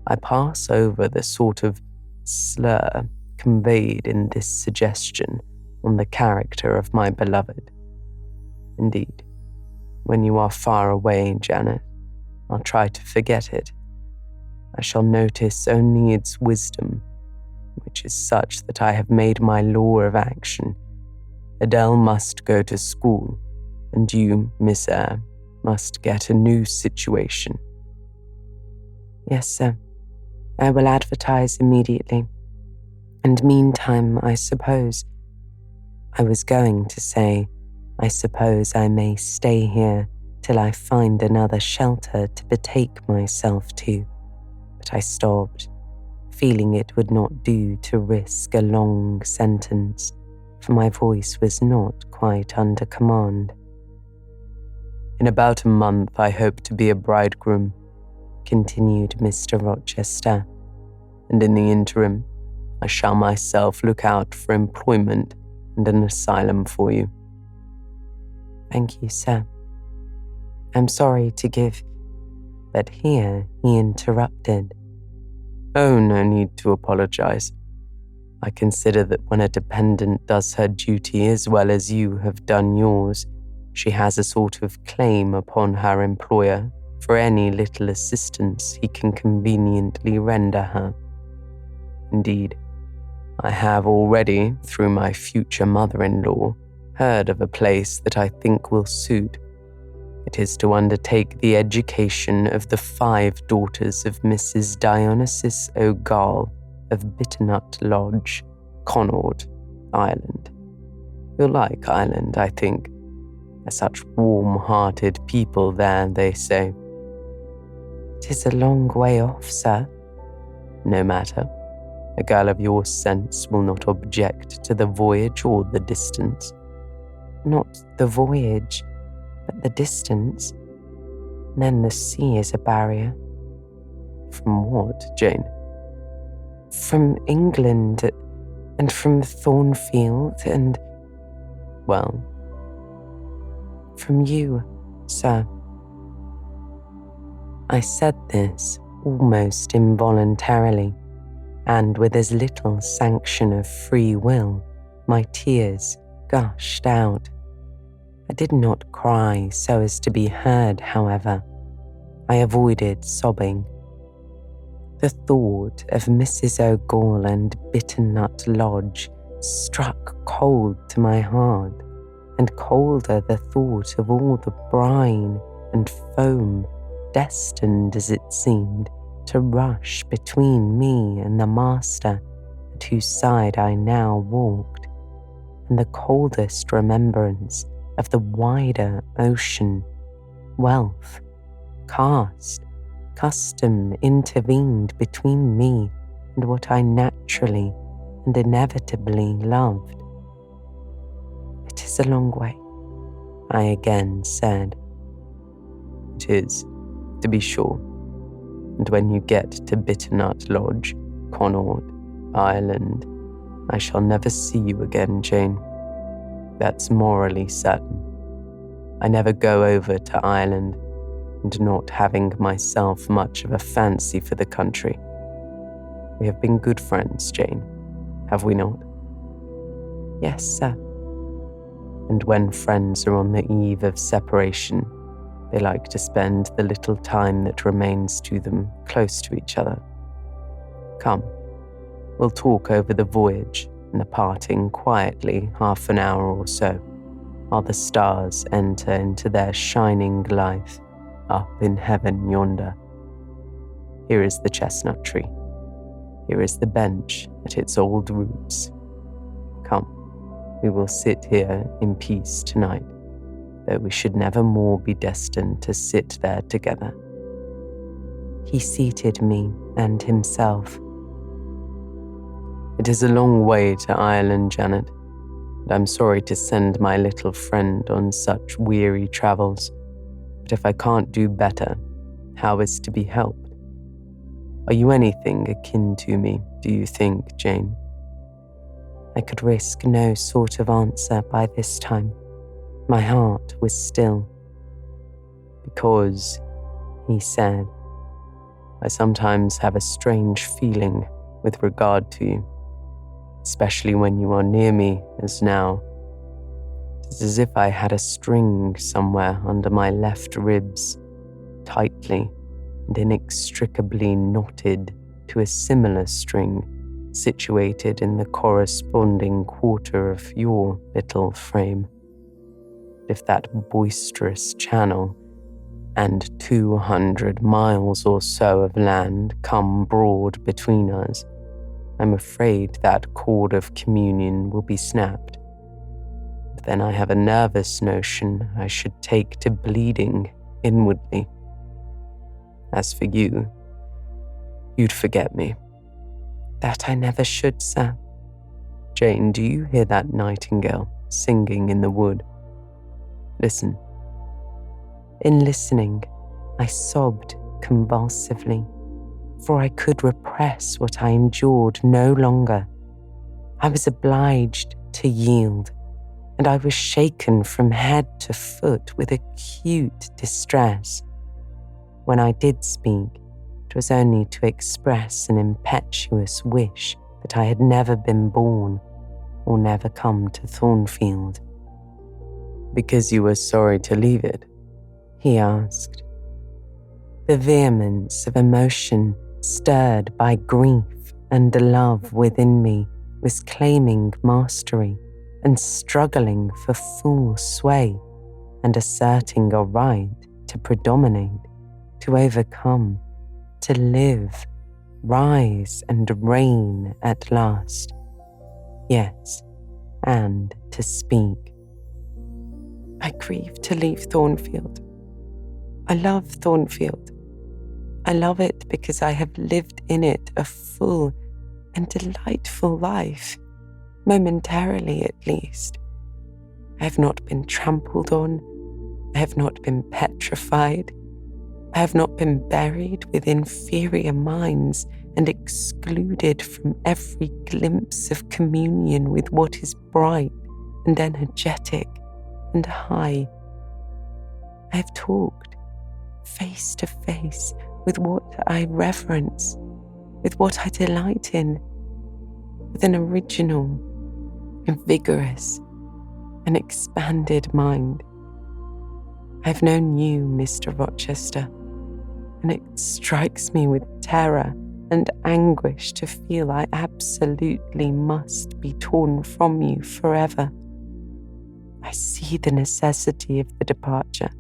I pass over the sort of slur conveyed in this suggestion on the character of my beloved. Indeed, when you are far away, Janet, I'll try to forget it. I shall notice only its wisdom, which is such that I have made my law of action. Adele must go to school, and you, Miss Eyre, must get a new situation. Yes, sir. I will advertise immediately. And meantime, I suppose... I was going to say, I suppose I may stay here till I find another shelter to betake myself to, but I stopped, feeling it would not do to risk a long sentence, for my voice was not quite under command. In about a month I hope to be a bridegroom, continued Mr. Rochester, and in the interim I shall myself look out for employment and an asylum for you. Thank you, sir. I'm sorry to give... But here he interrupted. Oh, no need to apologize. I consider that when a dependent does her duty as well as you have done yours, she has a sort of claim upon her employer for any little assistance he can conveniently render her. Indeed, I have already, through my future mother-in-law, heard of a place that I think will suit. It is to undertake the education of the 5 daughters of Mrs. Dionysius O'Gall of Bitternut Lodge, Connaught, Ireland. You'll like Ireland, I think. They're such warm-hearted people there, they say. 'Tis a long way off, sir. No matter. A girl of your sense will not object to the voyage or the distance. Not the voyage, but the distance. Then the sea is a barrier. From what, Jane? From England, and from Thornfield, and... Well? From you, sir. I said this almost involuntarily, and with as little sanction of free will, my tears gushed out. I did not cry so as to be heard, however. I avoided sobbing. The thought of Mrs. O'Gall and Bitternut Lodge struck cold to my heart, and colder the thought of all the brine and foam destined, as it seemed, to rush between me and the master at whose side I now walked, and the coldest remembrance of the wider ocean, wealth, caste, custom intervened between me and what I naturally and inevitably loved. "It is a long way," I again said. "It is, to be sure. And when you get to Bitternut Lodge, Connaught, Ireland, I shall never see you again, Jane. That's morally certain. I never go over to Ireland, and not having myself much of a fancy for the country. We have been good friends, Jane, have we not?" "Yes, sir." "And when friends are on the eve of separation, they like to spend the little time that remains to them close to each other. Come, we'll talk over the voyage and the parting quietly 30 minutes or so, while the stars enter into their shining life up in heaven yonder. Here is the chestnut tree. Here is the bench at its old roots. Come, we will sit here in peace tonight, though we should never more be destined to sit there together." He seated me and himself. "It is a long way to Ireland, Janet, and I'm sorry to send my little friend on such weary travels, but if I can't do better, how is to be helped? Are you anything akin to me, do you think, Jane?" I could risk no sort of answer by this time. My heart was still. "Because," he said, "I sometimes have a strange feeling with regard to you, especially when you are near me as now. It's as if I had a string somewhere under my left ribs, tightly and inextricably knotted to a similar string situated in the corresponding quarter of your little frame. If that boisterous channel and 200 miles or so of land come broad between us, I'm afraid that cord of communion will be snapped. But then I have a nervous notion I should take to bleeding inwardly. As for you, you'd forget me." "That I never should, sir." "Jane, do you hear that nightingale singing in the wood? Listen." In listening, I sobbed convulsively, for I could repress what I endured no longer. I was obliged to yield, and I was shaken from head to foot with acute distress. When I did speak, it was only to express an impetuous wish that I had never been born or never come to Thornfield. "Because you were sorry to leave it?" he asked. The vehemence of emotion stirred by grief and love within me was claiming mastery and struggling for full sway and asserting a right to predominate, to overcome, to live, rise and reign at last. Yes, and to speak. "I grieve to leave Thornfield. I love Thornfield. I love it because I have lived in it a full and delightful life, momentarily at least. I have not been trampled on. I have not been petrified. I have not been buried with inferior minds and excluded from every glimpse of communion with what is bright and energetic and high. I have talked face to face with what I reverence, with what I delight in, with an original and vigorous and expanded mind. I have known you, Mr. Rochester, and it strikes me with terror and anguish to feel I absolutely must be torn from you forever. I see the necessity of the departure.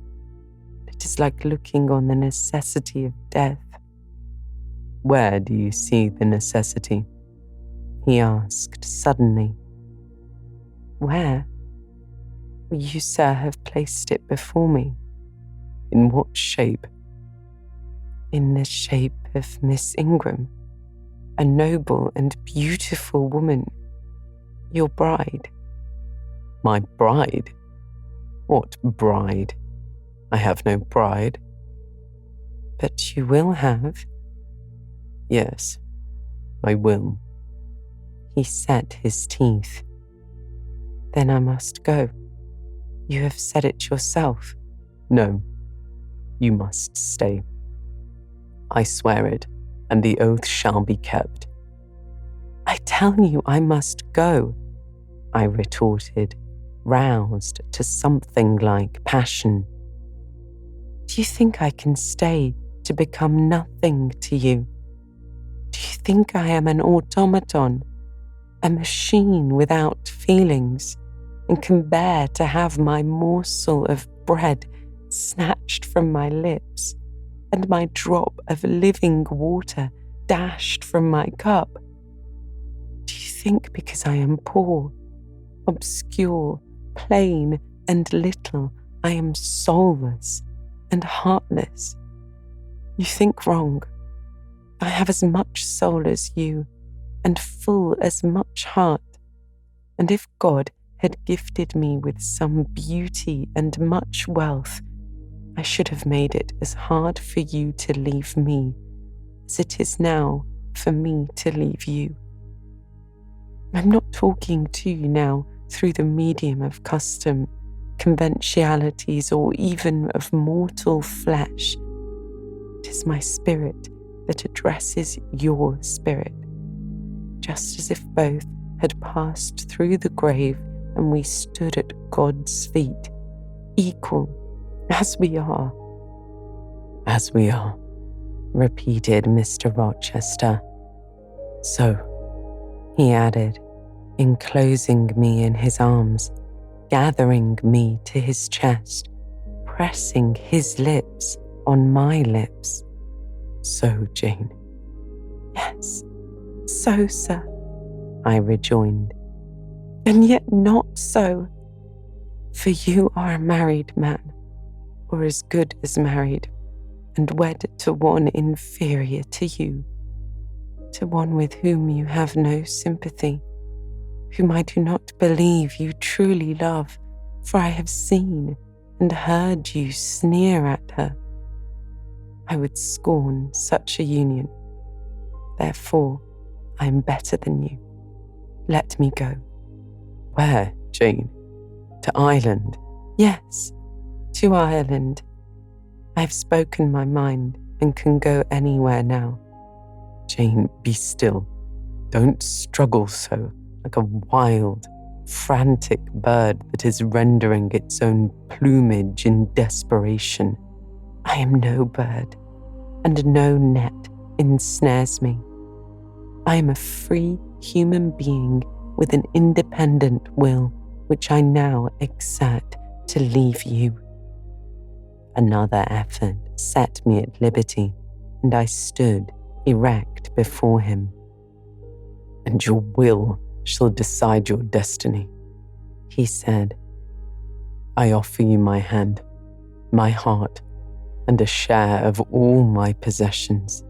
It is like looking on the necessity of death. Where do you see the necessity? He asked suddenly. Where? You, sir, have placed it before me. In what shape? In the shape of Miss Ingram, a noble and beautiful woman, your bride. My bride? What bride? I have no bride. But you will have. Yes, I will. He set his teeth. Then I must go. You have said it yourself. No, you must stay. I swear it, and the oath shall be kept. I tell you I must go, I retorted, roused to something like passion. Do you think I can stay to become nothing to you? Do you think I am an automaton, a machine without feelings, and can bear to have my morsel of bread snatched from my lips and my drop of living water dashed from my cup? Do you think because I am poor, obscure, plain, and little, I am soulless and heartless? You think wrong. I have as much soul as you, and full as much heart, and if God had gifted me with some beauty and much wealth, I should have made it as hard for you to leave me as it is now for me to leave you. I'm not talking to you now through the medium of custom, conventionalities, or even of mortal flesh. It is my spirit that addresses your spirit, just as if both had passed through the grave and we stood at God's feet, equal as we are. As we are, repeated Mr. Rochester. So, he added, enclosing me in his arms, gathering me to his chest, pressing his lips on my lips. So, Jane. Yes, so, sir, I rejoined. And yet not so, for you are a married man, or as good as married, and wed to one inferior to you, to one with whom you have no sympathy, whom I do not believe you truly love, for I have seen and heard you sneer at her. I would scorn such a union. Therefore, I am better than you. Let me go. Where, Jane? To Ireland? Yes, to Ireland. I have spoken my mind and can go anywhere now. Jane, be still. Don't struggle so, like a wild, frantic bird that is rendering its own plumage in desperation. I am no bird, and no net ensnares me. I am a free human being with an independent will, which I now exert to leave you. Another effort set me at liberty, and I stood erect before him. And your will shall decide your destiny, he said. I offer you my hand, my heart, and a share of all my possessions.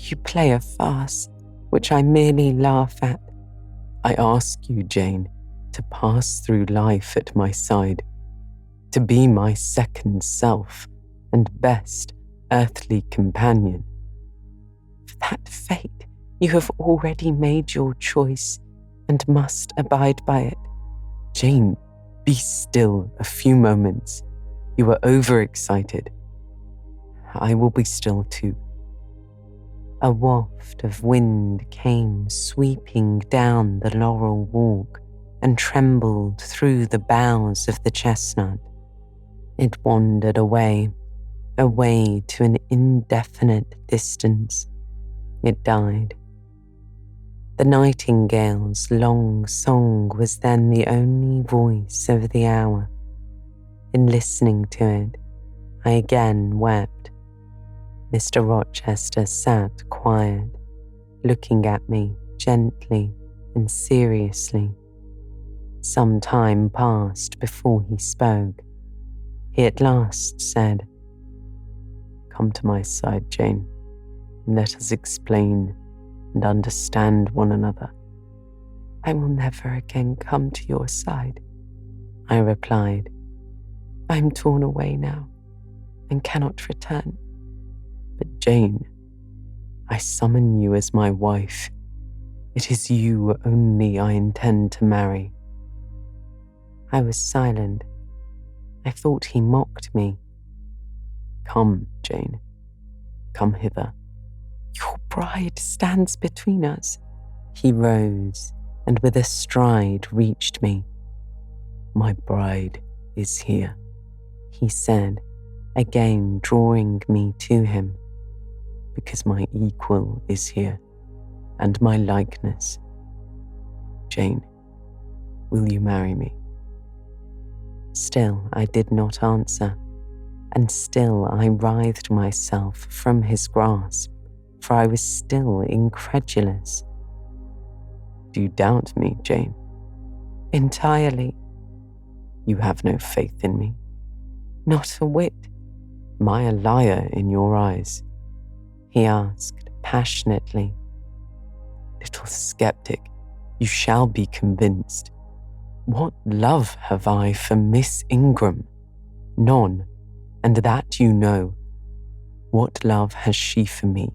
You play a farce, which I merely laugh at. I ask you, Jane, to pass through life at my side, to be my second self and best earthly companion. For that fate, you have already made your choice and must abide by it. Jane, be still a few moments. You are overexcited. I will be still too. A waft of wind came sweeping down the laurel walk and trembled through the boughs of the chestnut. It wandered away to an indefinite distance. It died. The nightingale's long song was then the only voice of the hour. In listening to it, I again wept. Mr. Rochester sat quiet, looking at me gently and seriously. Some time passed before he spoke. He at last said, "Come to my side, Jane, and let us explain and understand one another." "I will never again come to your side," I replied. "I am torn away now and cannot return." "But Jane, I summon you as my wife. It is you only I intend to marry." I was silent. I thought he mocked me. "Come, Jane, come hither." "Your bride stands between us." He rose and with a stride reached me. "My bride is here," he said, again drawing me to him. "because my equal is here, and my likeness. Jane, will you marry me?" Still I did not answer, and still I writhed myself from his grasp, for I was still incredulous. "Do you doubt me, Jane?" "Entirely." "You have no faith in me?" "Not a whit." "Am I a liar in your eyes?" he asked passionately. "Little skeptic, you shall be convinced. What love have I for Miss Ingram? None, and that you know. What love has she for me?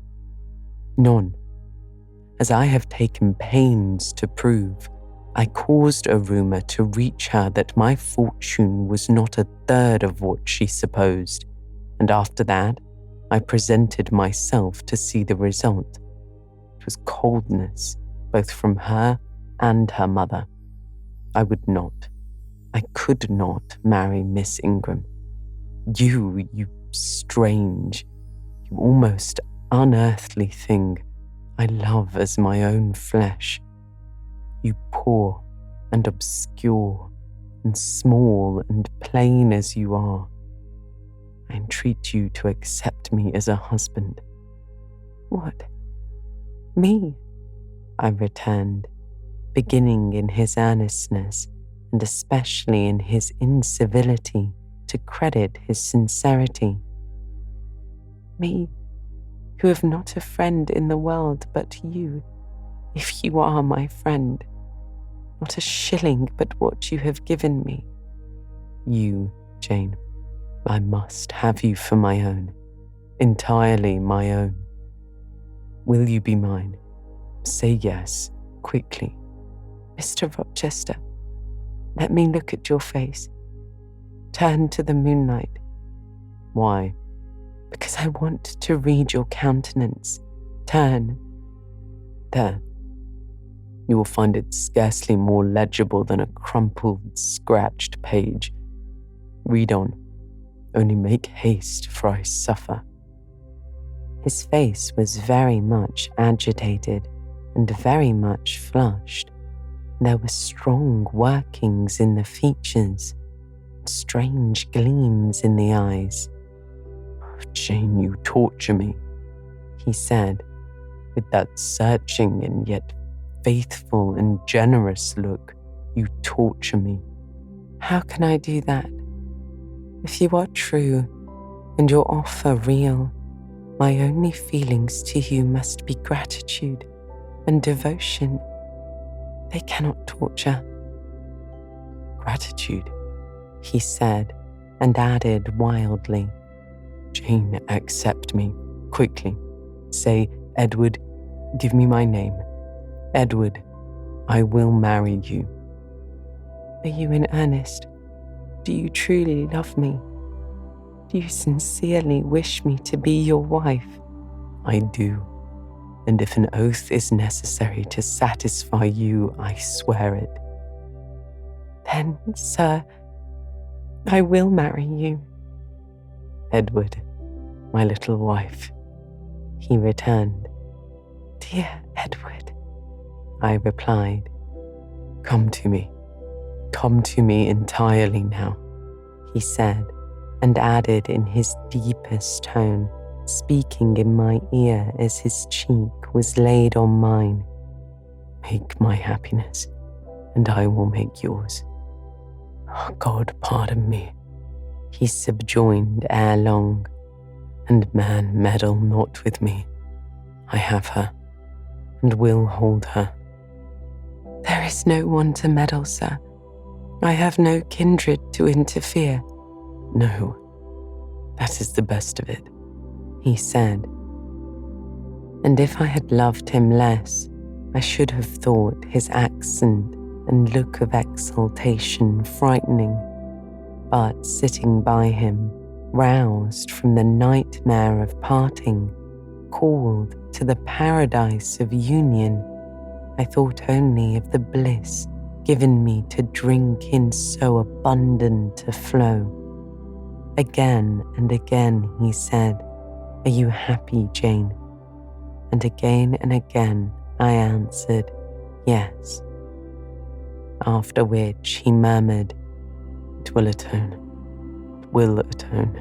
None. As I have taken pains to prove, I caused a rumour to reach her that my fortune was not a third of what she supposed, and after that I presented myself to see the result. It was coldness, both from her and her mother. I could not marry Miss Ingram. You strange, you almost unearthly thing I love as my own flesh. You poor and obscure and small and plain as you are, I entreat you to accept me as a husband." "What? Me?" I returned, beginning in his earnestness and especially in his incivility to credit his sincerity. "Me, who have not a friend in the world but you, if you are my friend. Not a shilling but what you have given me." "You, Jane, I must have you for my own, entirely my own. Will you be mine? Say yes, quickly." "Mr. Rochester, let me look at your face. Turn to the moonlight." "Why?" "Because I want to read your countenance. Turn." "There. You will find it scarcely more legible than a crumpled, scratched page. Read on. Only make haste, for I suffer." His face was very much agitated and very much flushed. There were strong workings in the features, strange gleams in the eyes. "Jane, you torture me," he said, "with that searching and yet faithful and generous look. You torture me." "How can I do that? If you are true and your offer real, my only feelings to you must be gratitude and devotion. They cannot torture." "Gratitude," he said, and added wildly, "Jane, accept me, quickly. Say, Edward, give me my name. Edward, I will marry you." "Are you in earnest? Do you truly love me? Do you sincerely wish me to be your wife?" "I do, and if an oath is necessary to satisfy you, I swear it." "Then, sir, I will marry you." "Edward, my little wife," he returned. "Dear Edward," I replied. Come to me entirely now," he said, and added in his deepest tone, speaking in my ear as his cheek was laid on mine. Make my happiness, and I will make yours. Oh, God, pardon me, he subjoined ere long. And man, meddle not with me. I have her, and will hold her. There is no one to meddle, sir. I have no kindred to interfere. No, that is the best of it, he said. And if I had loved him less, I should have thought his accent and look of exultation frightening. But sitting by him, roused from the nightmare of parting, called to the paradise of union, I thought only of the bliss given me to drink in so abundant a flow. Again and again he said, "Are you happy, Jane?" And again I answered, "Yes." After which he murmured, "It will atone, it will atone.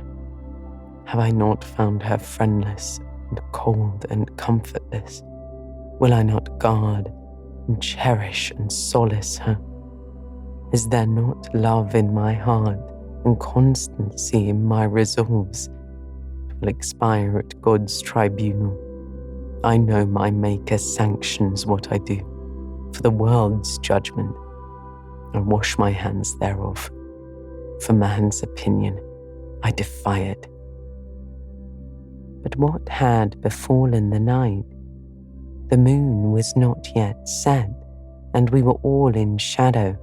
Have I not found her friendless and cold and comfortless? Will I not guard and cherish and solace her? Is there not love in my heart and constancy in my resolves? It will expire at God's tribunal. I know my Maker sanctions what I do. For the world's judgment, I wash my hands thereof. For man's opinion, I defy it." But what had befallen the night? The moon was not yet set, and we were all in shadow.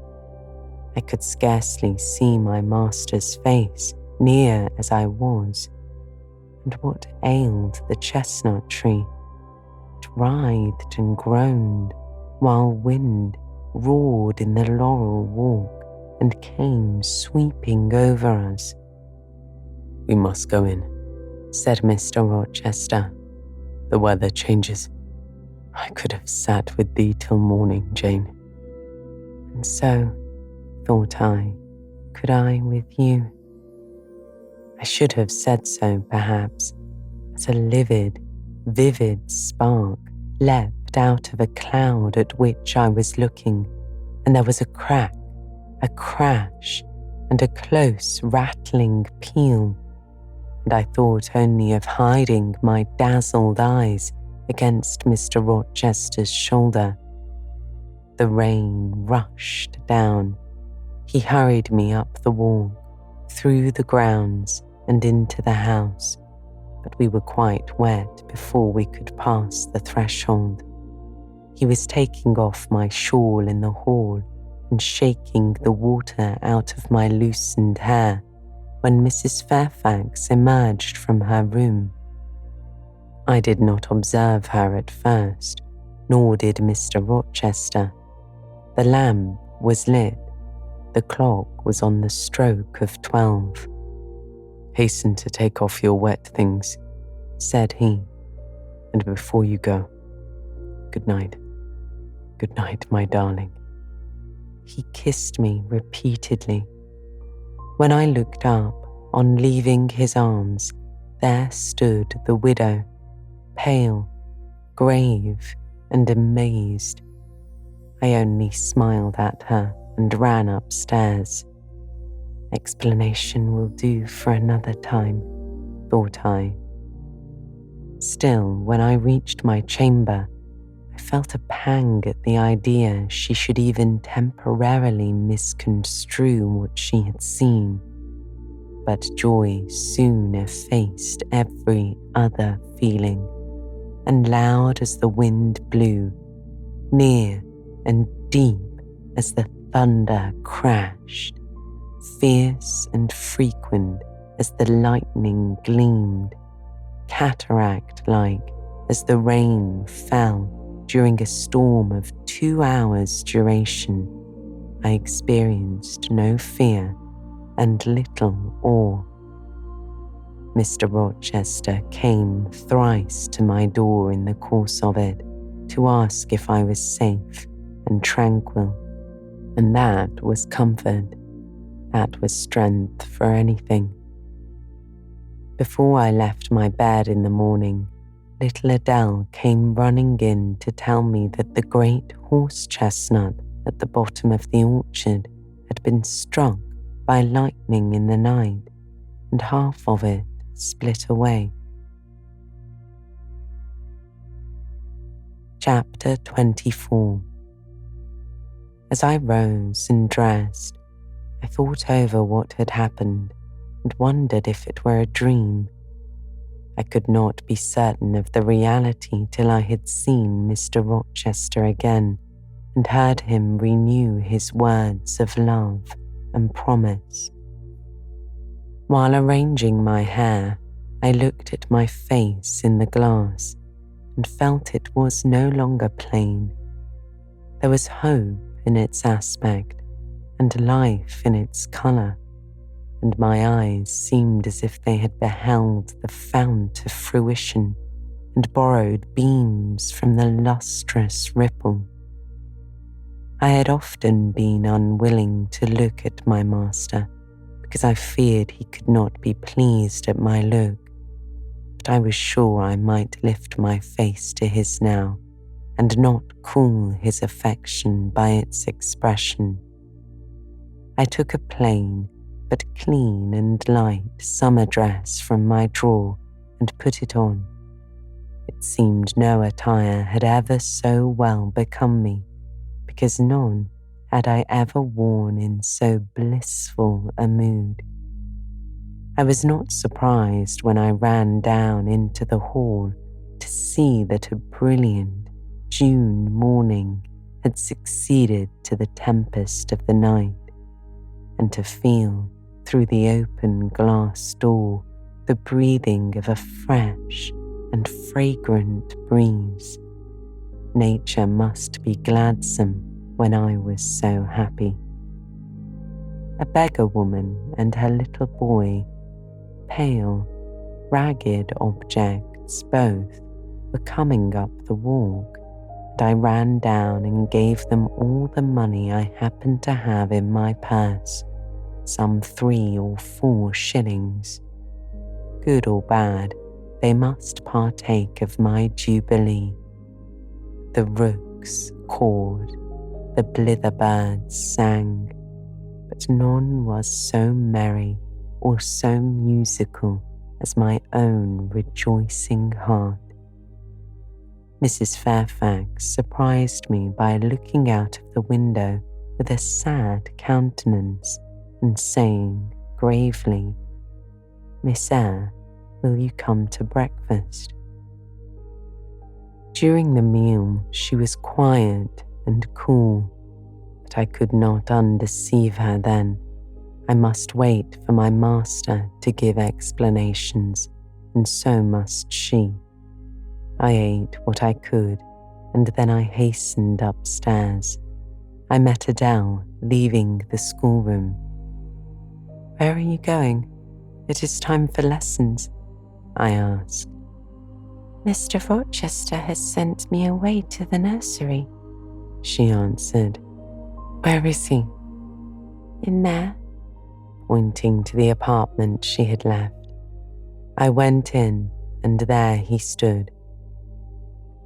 I could scarcely see my master's face, near as I was. And what ailed the chestnut tree? It writhed and groaned, while wind roared in the laurel walk and came sweeping over us. "We must go in," said Mr. Rochester. "The weather changes. I could have sat with thee till morning, Jane." And so, thought I, could I with you. I should have said so, perhaps, but a livid, vivid spark leapt out of a cloud at which I was looking, and there was a crack, a crash, and a close rattling peal, and I thought only of hiding my dazzled eyes against Mr. Rochester's shoulder. The rain rushed down. He hurried me up the walk, through the grounds and into the house, but we were quite wet before we could pass the threshold. He was taking off my shawl in the hall and shaking the water out of my loosened hair when Mrs. Fairfax emerged from her room. I did not observe her at first, nor did Mr. Rochester. The lamp was lit. The clock was on the stroke of 12. "Hasten to take off your wet things," said he. "And before you go, good night. Good night, my darling." He kissed me repeatedly. When I looked up, on leaving his arms, there stood the widow, pale, grave, and amazed. I only smiled at her and ran upstairs. Explanation will do for another time, thought I. Still, when I reached my chamber, I felt a pang at the idea she should even temporarily misconstrue what she had seen. But joy soon effaced every other feeling, and loud as the wind blew, near and deep as the thunder crashed, fierce and frequent as the lightning gleamed, cataract-like as the rain fell during a storm of 2 hours' duration, I experienced no fear and little awe. Mr. Rochester came thrice to my door in the course of it to ask if I was safe and tranquil, and that was comfort, that was strength for anything. Before I left my bed in the morning, little Adele came running in to tell me that the great horse chestnut at the bottom of the orchard had been struck by lightning in the night, and half of it split away. Chapter 24. As I rose and dressed, I thought over what had happened and wondered if it were a dream. I could not be certain of the reality till I had seen Mr. Rochester again and heard him renew his words of love and promise. While arranging my hair, I looked at my face in the glass and felt it was no longer plain. There was hope in its aspect and life in its colour, and my eyes seemed as if they had beheld the fount of fruition and borrowed beams from the lustrous ripple. I had often been unwilling to look at my master because I feared he could not be pleased at my look, but I was sure I might lift my face to his now and not cool his affection by its expression. I took a plain but clean and light summer dress from my drawer and put it on. It seemed no attire had ever so well become me, because none had I ever worn in so blissful a mood. I was not surprised when I ran down into the hall to see that a brilliant June morning had succeeded to the tempest of the night, and to feel through the open glass door the breathing of a fresh and fragrant breeze. Nature must be gladsome when I was so happy. A beggar woman and her little boy, pale, ragged objects both, were coming up the walk, and I ran down and gave them all the money I happened to have in my purse, some 3 or 4 shillings. Good or bad, they must partake of my jubilee. The rooks cawed, the blither birds sang, but none was so merry or so musical as my own rejoicing heart. Mrs. Fairfax surprised me by looking out of the window with a sad countenance and saying gravely, "Miss Eyre, will you come to breakfast?" During the meal she was quiet and cool, but I could not undeceive her then. I must wait for my master to give explanations, and so must she. I ate what I could, and then I hastened upstairs. I met Adele leaving the schoolroom. "Where are you going? It is time for lessons," I asked. "Mr. Rochester has sent me away to the nursery," she answered. "Where is he?" "In there," pointing to the apartment she had left. I went in, and there he stood.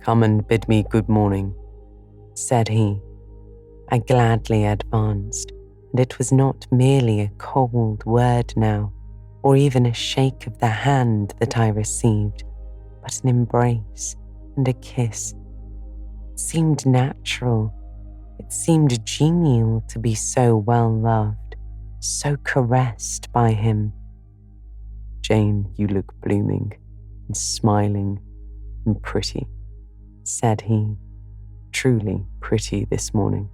"Come and bid me good morning," said he. I gladly advanced, and it was not merely a cold word now, or even a shake of the hand that I received, but an embrace and a kiss. It seemed natural. It seemed genial to be so well loved, so caressed by him. "Jane, you look blooming and smiling and pretty," said he. "Truly pretty this morning.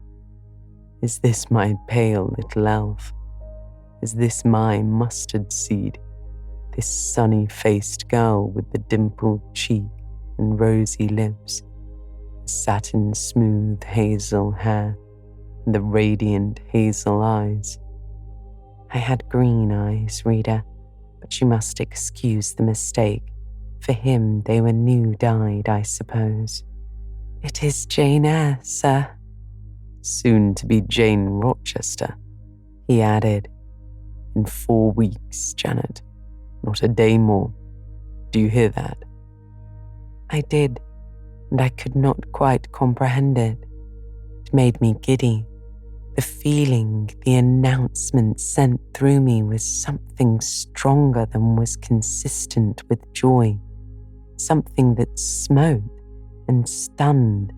Is this my pale little elf? Is this my mustard seed? This sunny-faced girl with the dimpled cheek and rosy lips, the satin-smooth hazel hair, and the radiant hazel eyes? I had green eyes, reader, but you must excuse the mistake. For him they were new-dyed, I suppose. It is Jane Eyre, sir." "Soon to be Jane Rochester," he added. "In 4 weeks, Janet. Not a day more. Do you hear that? I did, and I could not quite comprehend it. It made me giddy. The feeling the announcement sent through me was something stronger than was consistent with joy, something that smote and stunned.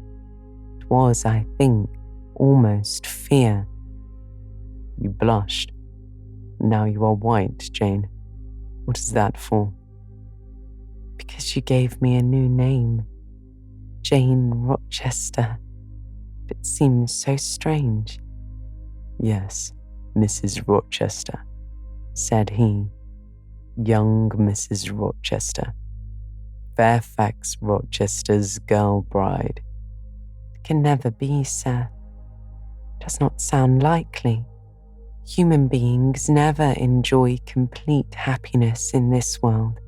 It was, I think, almost fear. You blushed. Now you are white, Jane. What is that for? Because you gave me a new name, Jane Rochester. It seems so strange. Yes, Mrs. Rochester, said he. Young Mrs. Rochester. Fairfax Rochester's girl bride. It can never be, sir. It does not sound likely. Human beings never enjoy complete happiness in this world.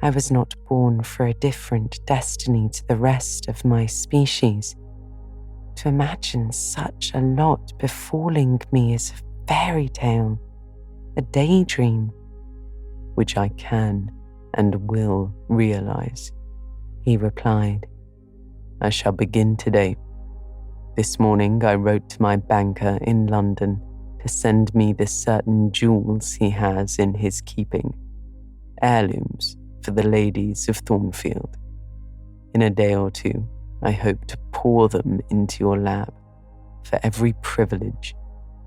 I was not born for a different destiny to the rest of my species. To imagine such a lot befalling me is a fairy tale, a daydream. Which I can and will realize, he replied. I shall begin today. This morning I wrote to my banker in London to send me the certain jewels he has in his keeping, heirlooms for the ladies of Thornfield. In a day or two, I hope to pour them into your lap. For every privilege,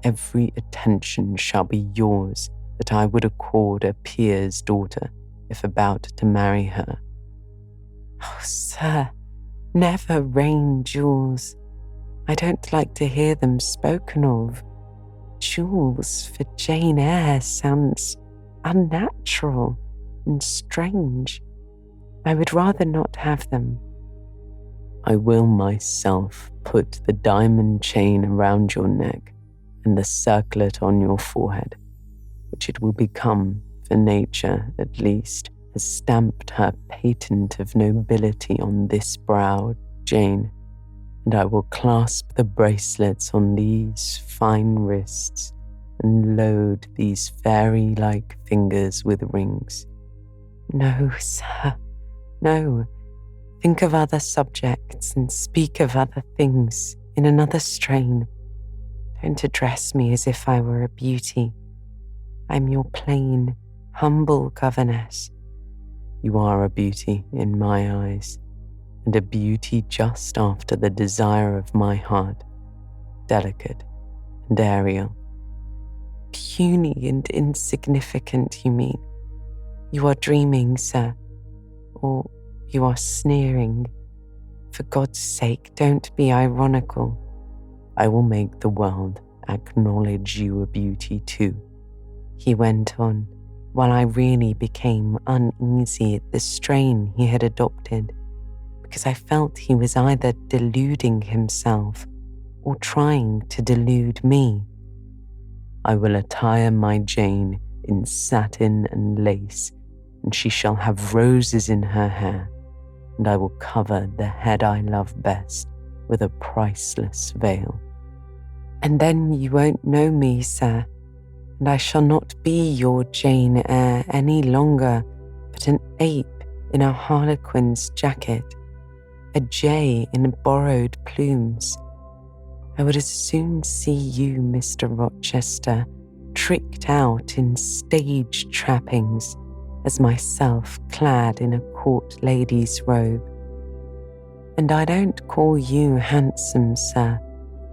every attention shall be yours that I would accord a peer's daughter if about to marry her. Oh, sir, never rain jewels. I don't like to hear them spoken of. Jewels for Jane Eyre sounds unnatural and strange. I would rather not have them. I will myself put the diamond chain around your neck and the circlet on your forehead, which it will become, for nature at least, has stamped her patent of nobility on this brow, Jane, and I will clasp the bracelets on these fine wrists and load these fairy-like fingers with rings. No, sir, no. Think of other subjects and speak of other things in another strain. Don't address me as if I were a beauty. I'm your plain, humble governess. You are a beauty in my eyes, and a beauty just after the desire of my heart, delicate and aerial. Puny and insignificant, you mean? You are dreaming, sir, or you are sneering. For God's sake, don't be ironical. I will make the world acknowledge you a beauty too, he went on, while I really became uneasy at the strain he had adopted, because I felt he was either deluding himself or trying to delude me. I will attire my Jane in satin and lace, and she shall have roses in her hair, and I will cover the head I love best with a priceless veil. And then you won't know me, sir, and I shall not be your Jane Eyre any longer, but an ape in a harlequin's jacket, a jay in borrowed plumes. I would as soon see you, Mr. Rochester, tricked out in stage trappings as myself clad in a court lady's robe. And I don't call you handsome, sir,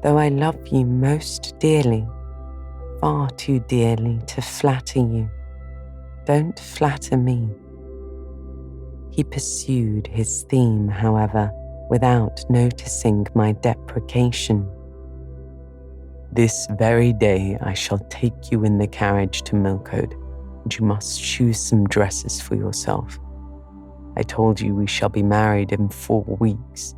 though I love you most dearly, far too dearly to flatter you. Don't flatter me. He pursued his theme, however, without noticing my deprecation. This very day I shall take you in the carriage to Millcote, and you must choose some dresses for yourself. I told you we shall be married in 4 weeks.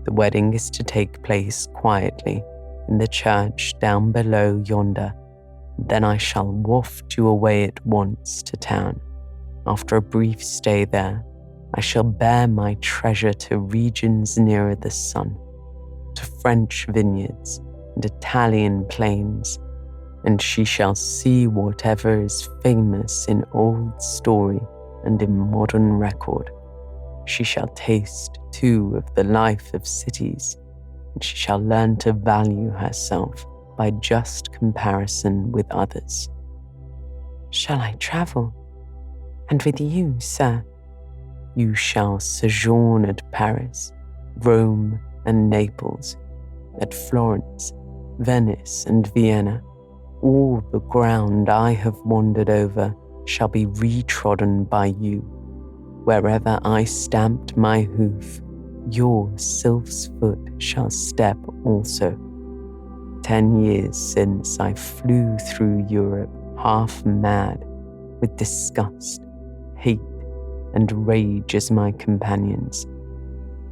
The wedding is to take place quietly in the church down below yonder. Then I shall waft you away at once to town. After a brief stay there, I shall bear my treasure to regions nearer the sun, to French vineyards and Italian plains, and she shall see whatever is famous in old story and in modern record. She shall taste, too, of the life of cities, and she shall learn to value herself by just comparison with others. Shall I travel? And with you, sir? You shall sojourn at Paris, Rome, and Naples, at Florence, Venice, and Vienna. All the ground I have wandered over shall be retrodden by you. Wherever I stamped my hoof, your sylph's foot shall step also. 10 years since I flew through Europe half mad, with disgust, hate, and rage as my companions.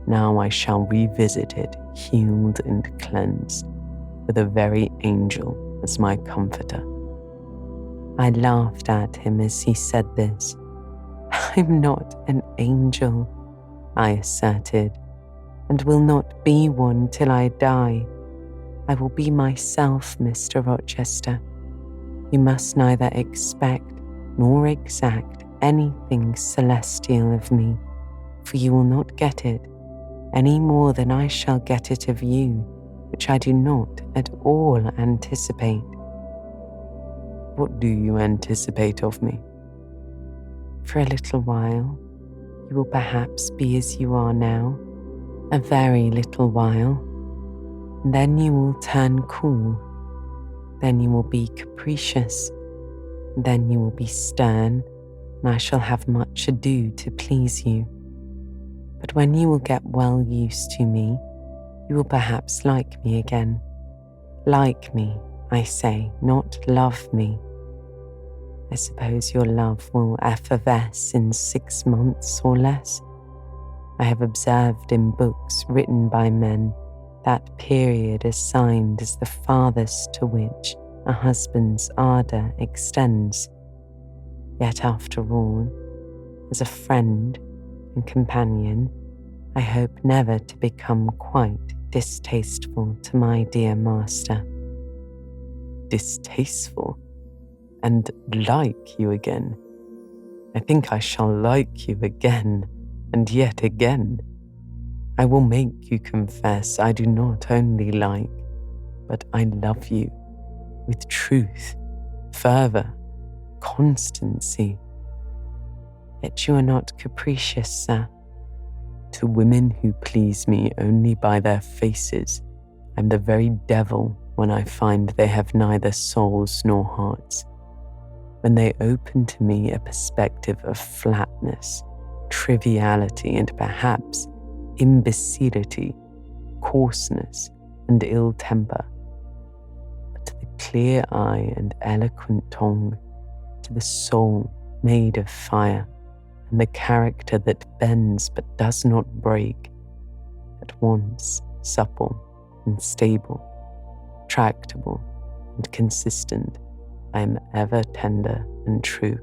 Now I shall revisit it healed and cleansed, with a very angel as my comforter. I laughed at him as he said this. I'm not an angel, I asserted, and will not be one till I die. I will be myself, Mr. Rochester. You must neither expect nor exact anything celestial of me, for you will not get it, any more than I shall get it of you, which I do not at all anticipate. What do you anticipate of me? For a little while, you will perhaps be as you are now, a very little while, and then you will turn cool, then you will be capricious, then you will be stern, and I shall have much ado to please you. But when you will get well used to me, you will perhaps like me again. Like me, I say, not love me. I suppose your love will effervesce in 6 months or less. I have observed in books written by men that period assigned as the farthest to which a husband's ardour extends. Yet after all, as a friend and companion, I hope never to become quite distasteful to my dear master. Distasteful? And like you again? I think I shall like you again, and yet again. I will make you confess I do not only like, but I love you with truth, fervour, constancy. Yet you are not capricious, sir. To women who please me only by their faces, I'm the very devil when I find they have neither souls nor hearts. When they open to me a perspective of flatness, triviality, and perhaps imbecility, coarseness, and ill temper. But to the clear eye and eloquent tongue, to the soul made of fire, and the character that bends but does not break, at once supple and stable, tractable and consistent, I am ever tender and true.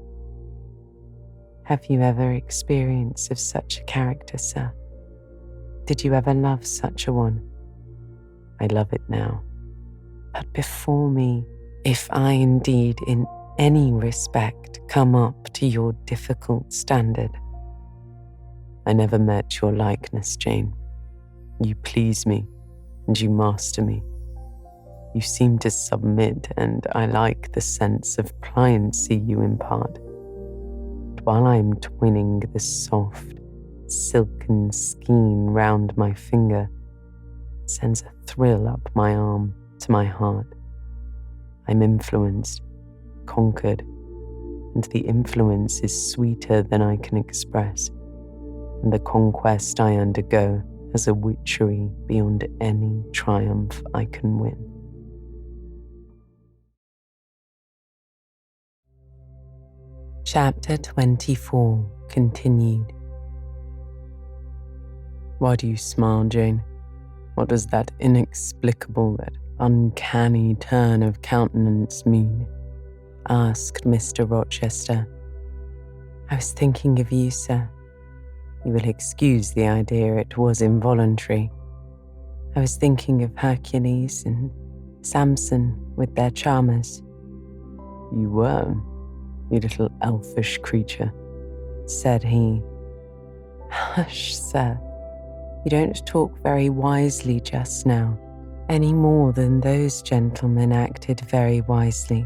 Have you ever experience of such a character, sir? Did you ever love such a one? I love it now. But before me, if I indeed in any respect come up to your difficult standard. I never met your likeness, Jane. You please me, and you master me. You seem to submit, and I like the sense of pliancy you impart. But while I am twining the soft, silken skein round my finger, it sends a thrill up my arm to my heart. I'm influenced, conquered, and the influence is sweeter than I can express, and the conquest I undergo has a witchery beyond any triumph I can win. Chapter 24 continued. Why do you smile, Jane? What does that inexplicable, that uncanny turn of countenance mean? Asked Mr. Rochester. I was thinking of you, sir. You will excuse the idea, it was involuntary. I was thinking of Hercules and Samson with their charmers. You were, you little elfish creature, said he. Hush, sir. You don't talk very wisely just now, any more than those gentlemen acted very wisely.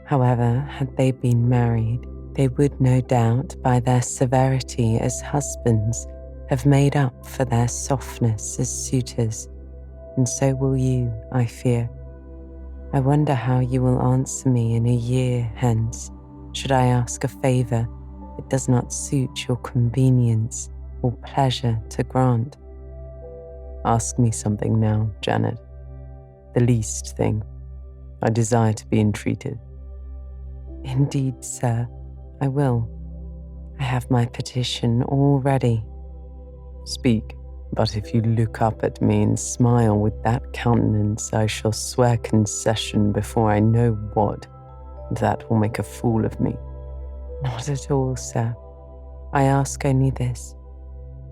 However, had they been married, they would no doubt, by their severity as husbands, have made up for their softness as suitors, and so will you, I fear. I wonder how you will answer me in a year hence, should I ask a favour it does not suit your convenience or pleasure to grant. Ask me something now, Janet. The least thing. I desire to be entreated. Indeed, sir, I will. I have my petition all ready. Speak, but if you look up at me and smile with that countenance, I shall swear concession before I know what, and that will make a fool of me. Not at all, sir. I ask only this.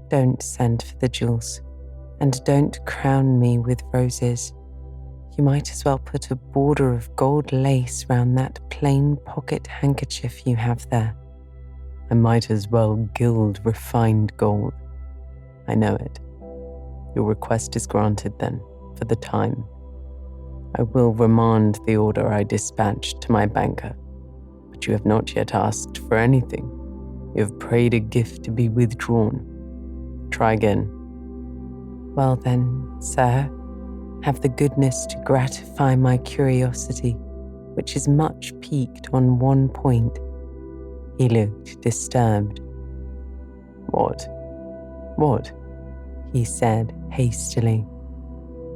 Don't send for the jewels, and don't crown me with roses. You might as well put a border of gold lace round that plain pocket handkerchief you have there. I might as well gild refined gold. I know it. Your request is granted then, for the time. I will remand the order I dispatched to my banker, but you have not yet asked for anything. You have prayed a gift to be withdrawn. Try again. Well then, sir, have the goodness to gratify my curiosity, which is much piqued on one point. He looked disturbed. What? He said hastily.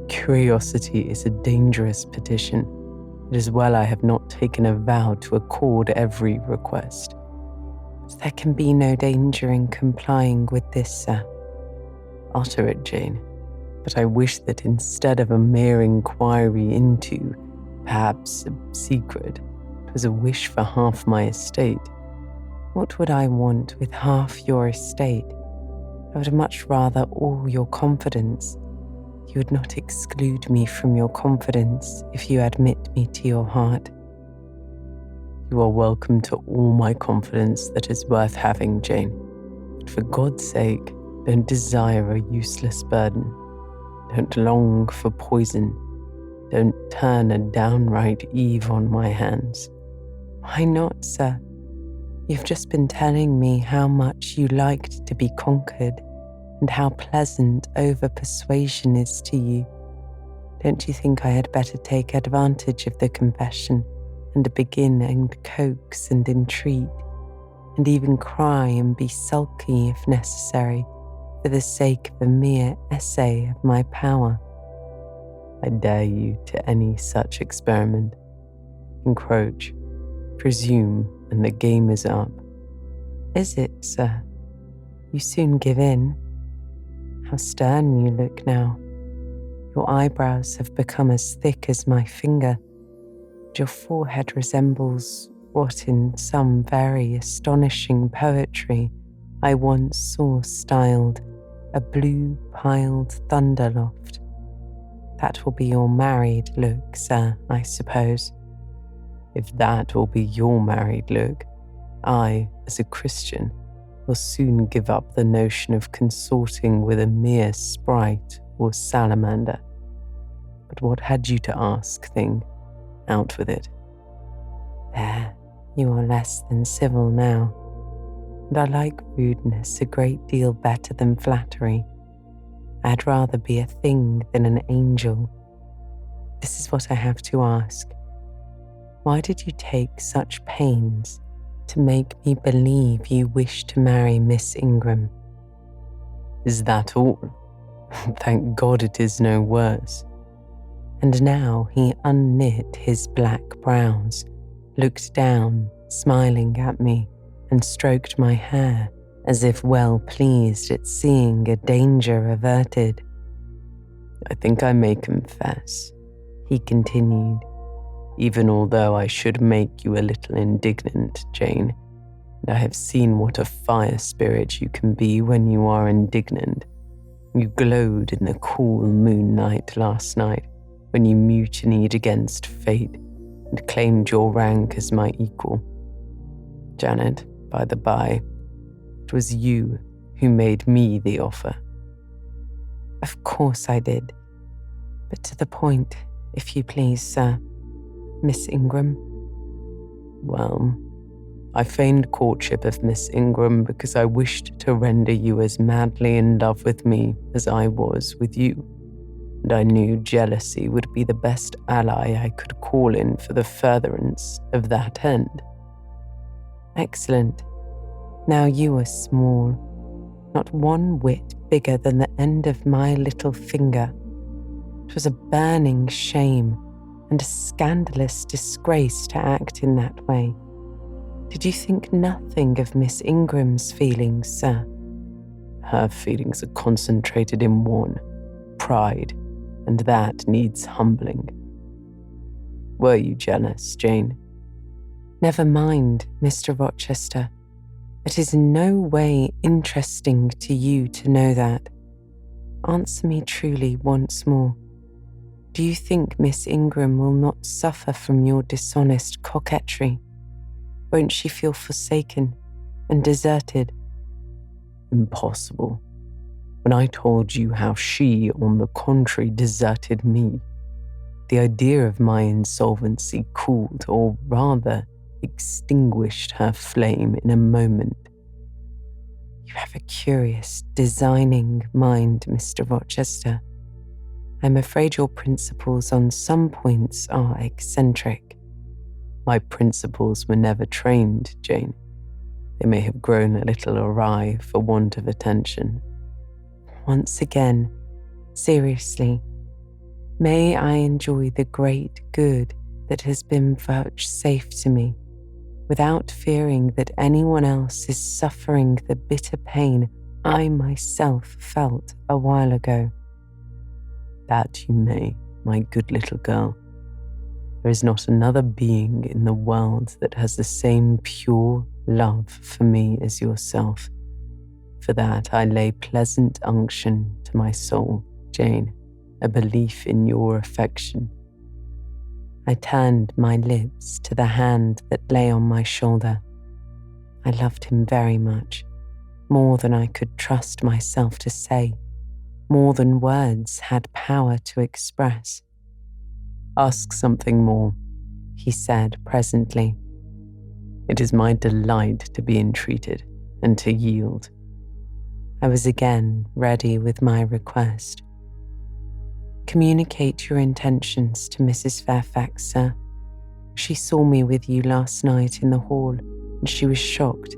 Curiosity is a dangerous petition. It is well I have not taken a vow to accord every request. But there can be no danger in complying with this, sir. Utter it, Jane. But I wish that instead of a mere inquiry into, perhaps a secret, it was a wish for half my estate. What would I want with half your estate? I would much rather all your confidence. You would not exclude me from your confidence if you admit me to your heart. You are welcome to all my confidence that is worth having, Jane. But for God's sake, don't desire a useless burden. Don't long for poison. Don't turn a downright Eve on my hands. Why not, sir? You've just been telling me how much you liked to be conquered and how pleasant over-persuasion is to you. Don't you think I had better take advantage of the confession and begin and coax and entreat, and even cry and be sulky if necessary, for the sake of a mere essay of my power? I dare you to any such experiment. Encroach, presume, and the game is up. Is it, sir? You soon give in. How stern you look now. Your eyebrows have become as thick as my finger, and your forehead resembles what in some very astonishing poetry I once saw styled a blue-piled thunder loft. That will be your married look, sir, I suppose. If that will be your married look, I, as a Christian, will soon give up the notion of consorting with a mere sprite or salamander. But what had you to ask, thing? Out with it. There, you are less than civil now, and I like rudeness a great deal better than flattery. I'd rather be a thing than an angel. This is what I have to ask. Why did you take such pains to make me believe you wish to marry Miss Ingram? Is that all? Thank God it is no worse. And now he unknit his black brows, looked down, smiling at me, and stroked my hair as if well pleased at seeing a danger averted. I think I may confess, he continued, even although I should make you a little indignant, Jane, and I have seen what a fire spirit you can be when you are indignant. You glowed in the cool moon night last night when you mutinied against fate and claimed your rank as my equal. Janet, by the by, it was you who made me the offer. Of course I did. But to the point, if you please, sir. Miss Ingram. Well, I feigned courtship of Miss Ingram because I wished to render you as madly in love with me as I was with you, and I knew jealousy would be the best ally I could call in for the furtherance of that end. Excellent. Now you are small, not one whit bigger than the end of my little finger. It was a burning shame and a scandalous disgrace to act in that way. Did you think nothing of Miss Ingram's feelings, sir? Her feelings are concentrated in one, pride, and that needs humbling. Were you jealous, Jane? Never mind, Mr. Rochester. It is in no way interesting to you to know that. Answer me truly once more. Do you think Miss Ingram will not suffer from your dishonest coquetry? Won't she feel forsaken and deserted? Impossible. When I told you how she, on the contrary, deserted me, the idea of my insolvency cooled, or rather extinguished her flame in a moment. You have a curious, designing mind, Mr. Rochester. I'm afraid your principles on some points are eccentric. My principles were never trained, Jane. They may have grown a little awry for want of attention. Once again, seriously, may I enjoy the great good that has been vouchsafed to me, without fearing that anyone else is suffering the bitter pain I myself felt a while ago. That you may, my good little girl. There is not another being in the world that has the same pure love for me as yourself. For that I lay pleasant unction to my soul, Jane, a belief in your affection. I turned my lips to the hand that lay on my shoulder. I loved him very much, more than I could trust myself to say, more than words had power to express. Ask something more, he said presently. It is my delight to be entreated and to yield. I was again ready with my request. Communicate your intentions to Mrs. Fairfax, sir. She saw me with you last night in the hall, and she was shocked.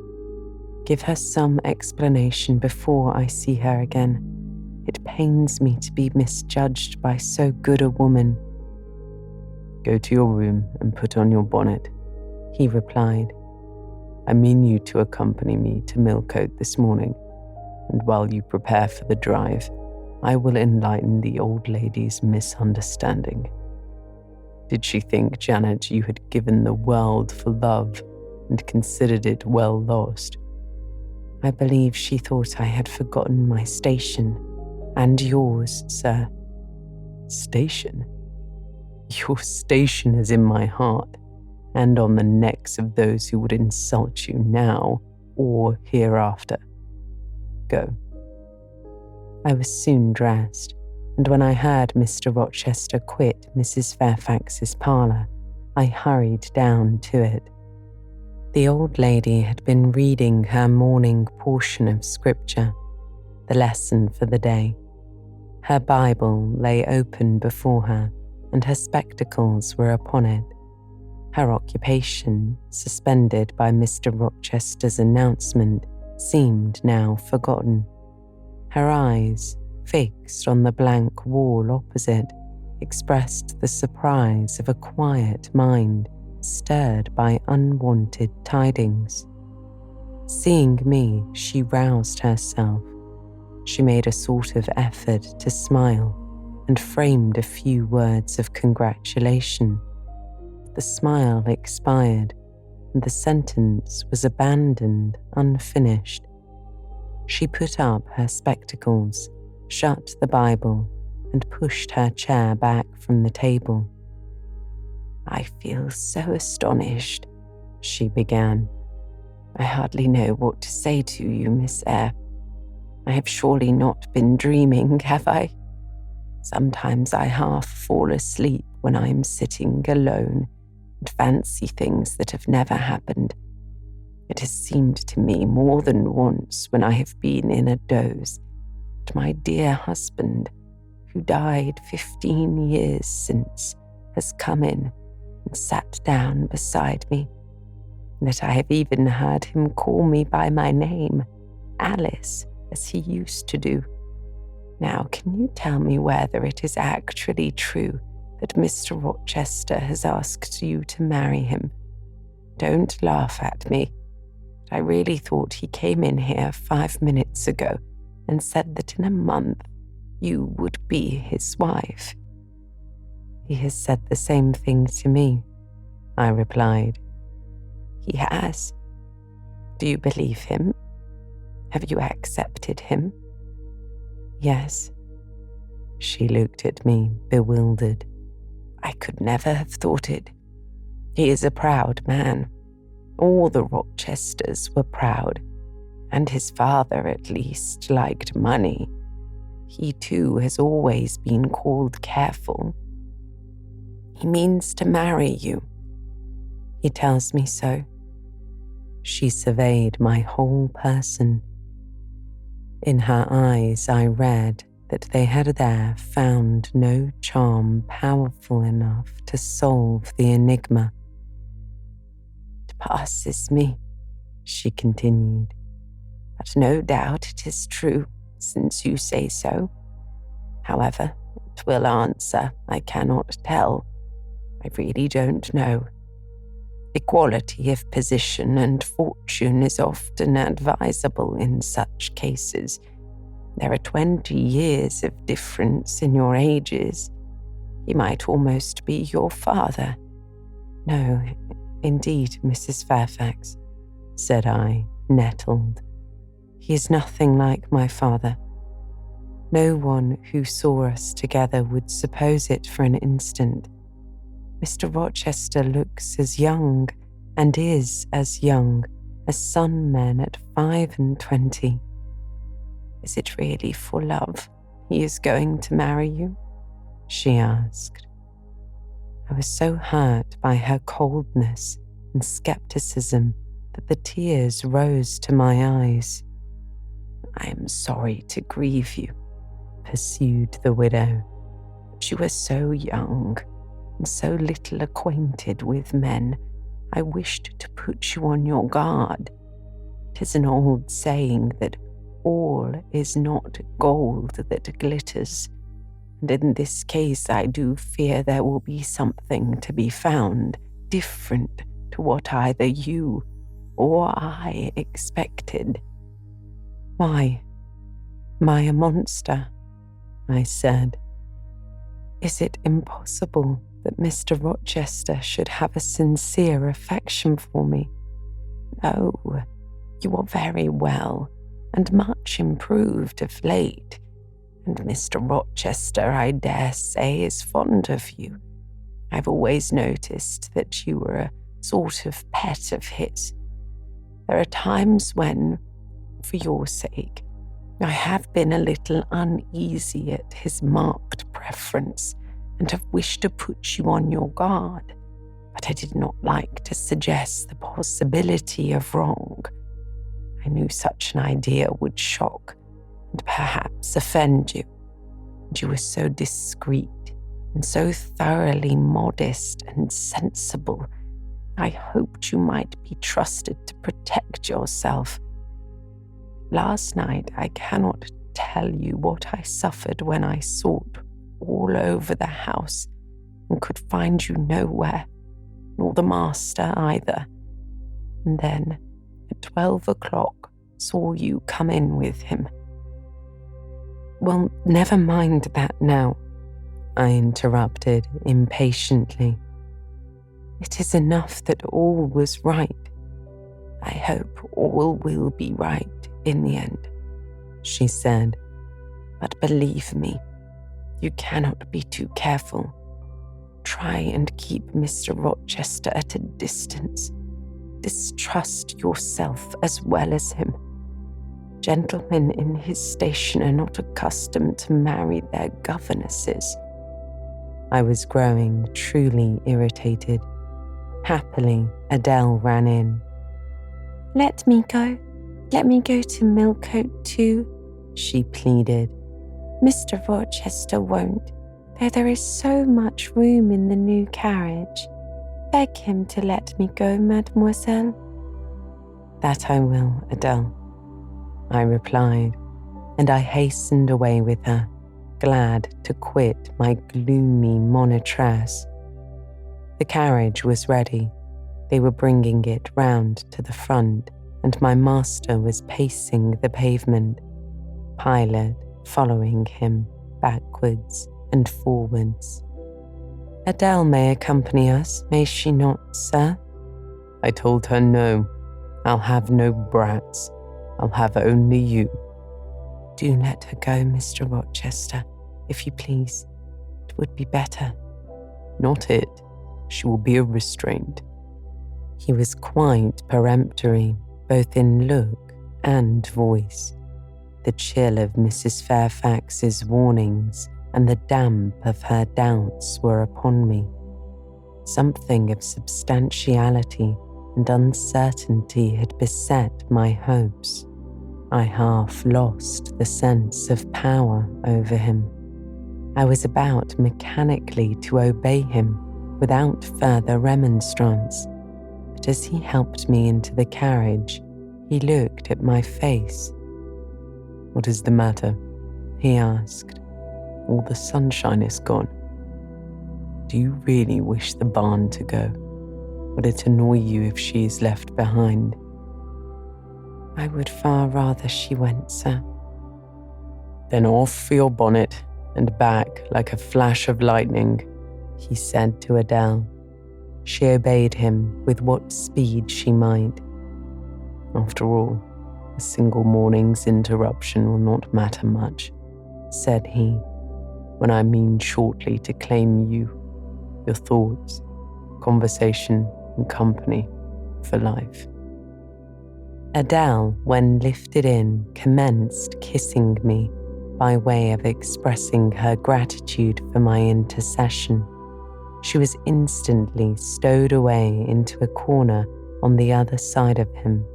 Give her some explanation before I see her again. It pains me to be misjudged by so good a woman. Go to your room and put on your bonnet, he replied. I mean you to accompany me to Millcote this morning, and while you prepare for the drive, I will enlighten the old lady's misunderstanding. Did she think, Janet, you had given the world for love and considered it well lost? I believe she thought I had forgotten my station, and yours, sir. Station? Your station is in my heart, and on the necks of those who would insult you now or hereafter. Go. I was soon dressed, and when I heard Mr. Rochester quit Mrs. Fairfax's parlour, I hurried down to it. The old lady had been reading her morning portion of scripture, the lesson for the day. Her Bible lay open before her, and her spectacles were upon it. Her occupation, suspended by Mr. Rochester's announcement, seemed now forgotten. Her eyes, fixed on the blank wall opposite, expressed the surprise of a quiet mind stirred by unwanted tidings. Seeing me, she roused herself. She made a sort of effort to smile and framed a few words of congratulation. The smile expired, and the sentence was abandoned unfinished. She put up her spectacles, shut the Bible, and pushed her chair back from the table. I feel so astonished, she began. I hardly know what to say to you, Miss Eyre. I have surely not been dreaming, have I? Sometimes I half fall asleep when I am sitting alone and fancy things that have never happened. It has seemed to me more than once when I have been in a doze that my dear husband, who died 15 years since, has come in and sat down beside me, and that I have even heard him call me by my name, Alice, as he used to do. Now, can you tell me whether it is actually true that Mr. Rochester has asked you to marry him? Don't laugh at me, but I really thought he came in here 5 minutes ago and said that in a month you would be his wife. He has said the same thing to me, I replied. He has. Do you believe him? Have you accepted him? Yes. She looked at me, bewildered. I could never have thought it. He is a proud man. All the Rochesters were proud, and his father at least liked money. He too has always been called careful. He means to marry you. He tells me so. She surveyed my whole person. In her eyes I read that they had there found no charm powerful enough to solve the enigma. It passes me, she continued, but no doubt it is true, since you say so. However, it will answer, I cannot tell. I really don't know. Equality of position and fortune is often advisable in such cases. There are 20 years of difference in your ages. He might almost be your father. No, indeed, Mrs. Fairfax, said I, nettled. He is nothing like my father. No one who saw us together would suppose it for an instant. Mr. Rochester looks as young and is as young as some men at 25. Is it really for love he is going to marry you? She asked. I was so hurt by her coldness and skepticism that the tears rose to my eyes. I am sorry to grieve you, pursued the widow, but you are so young and so little acquainted with men. I wished to put you on your guard. 'Tis an old saying that all is not gold that glitters, and in this case I do fear there will be something to be found different to what either you or I expected. Why, am I a monster? I said. Is it impossible that Mr. Rochester should have a sincere affection for me? No, you are very well and much improved of late, and Mr. Rochester, I dare say, is fond of you. I've always noticed that you were a sort of pet of his. There are times when, for your sake, I have been a little uneasy at his marked preference and have wished to put you on your guard, but I did not like to suggest the possibility of wrong. I knew such an idea would shock and perhaps offend you, and you were so discreet and so thoroughly modest and sensible. I hoped you might be trusted to protect yourself. Last night I cannot tell you what I suffered when I sought all over the house and could find you nowhere, nor the master either. And then, at 12 o'clock, saw you come in with him. Well, never mind that now, I interrupted impatiently. It is enough that all was right. I hope all will be right in the end, she said. But believe me, you cannot be too careful. try and keep Mr. Rochester at a distance. Distrust yourself as well as him. Gentlemen in his station are not accustomed to marry their governesses." I was growing truly irritated. Happily, Adele ran in. Let me go to Millcote too," she pleaded. "Mr. Rochester won't, though there is so much room in the new carriage. Beg him to let me go, mademoiselle." "That I will, Adele," I replied, and I hastened away with her, glad to quit my gloomy monitress. The carriage was ready. They were bringing it round to the front, and my master was pacing the pavement, Pilot following him backwards and forwards. "Adele may accompany us, may she not, sir?" I told her no. I'll have no brats. I'll have only you. "Do let her go, Mr. Rochester, if you please. It would be better." "Not it. She will be a restraint." He was quite peremptory, both in look and voice. The chill of Mrs. Fairfax's warnings and the damp of her doubts were upon me. Something of substantiality and uncertainty had beset my hopes. I half lost the sense of power over him. I was about mechanically to obey him without further remonstrance, but as he helped me into the carriage, he looked at my face. "What is the matter?" he asked. "All the sunshine is gone. Do you really wish the barn to go? Would it annoy you if she is left behind?" "I would far rather she went, sir." "Then off for your bonnet and back like a flash of lightning," he said to Adele. She obeyed him with what speed she might. "After all, a single morning's interruption will not matter much," said he, "when I mean shortly to claim you, your thoughts, conversation and company for life." Adele, when lifted in, commenced kissing me by way of expressing her gratitude for my intercession. She was instantly stowed away into a corner on the other side of him.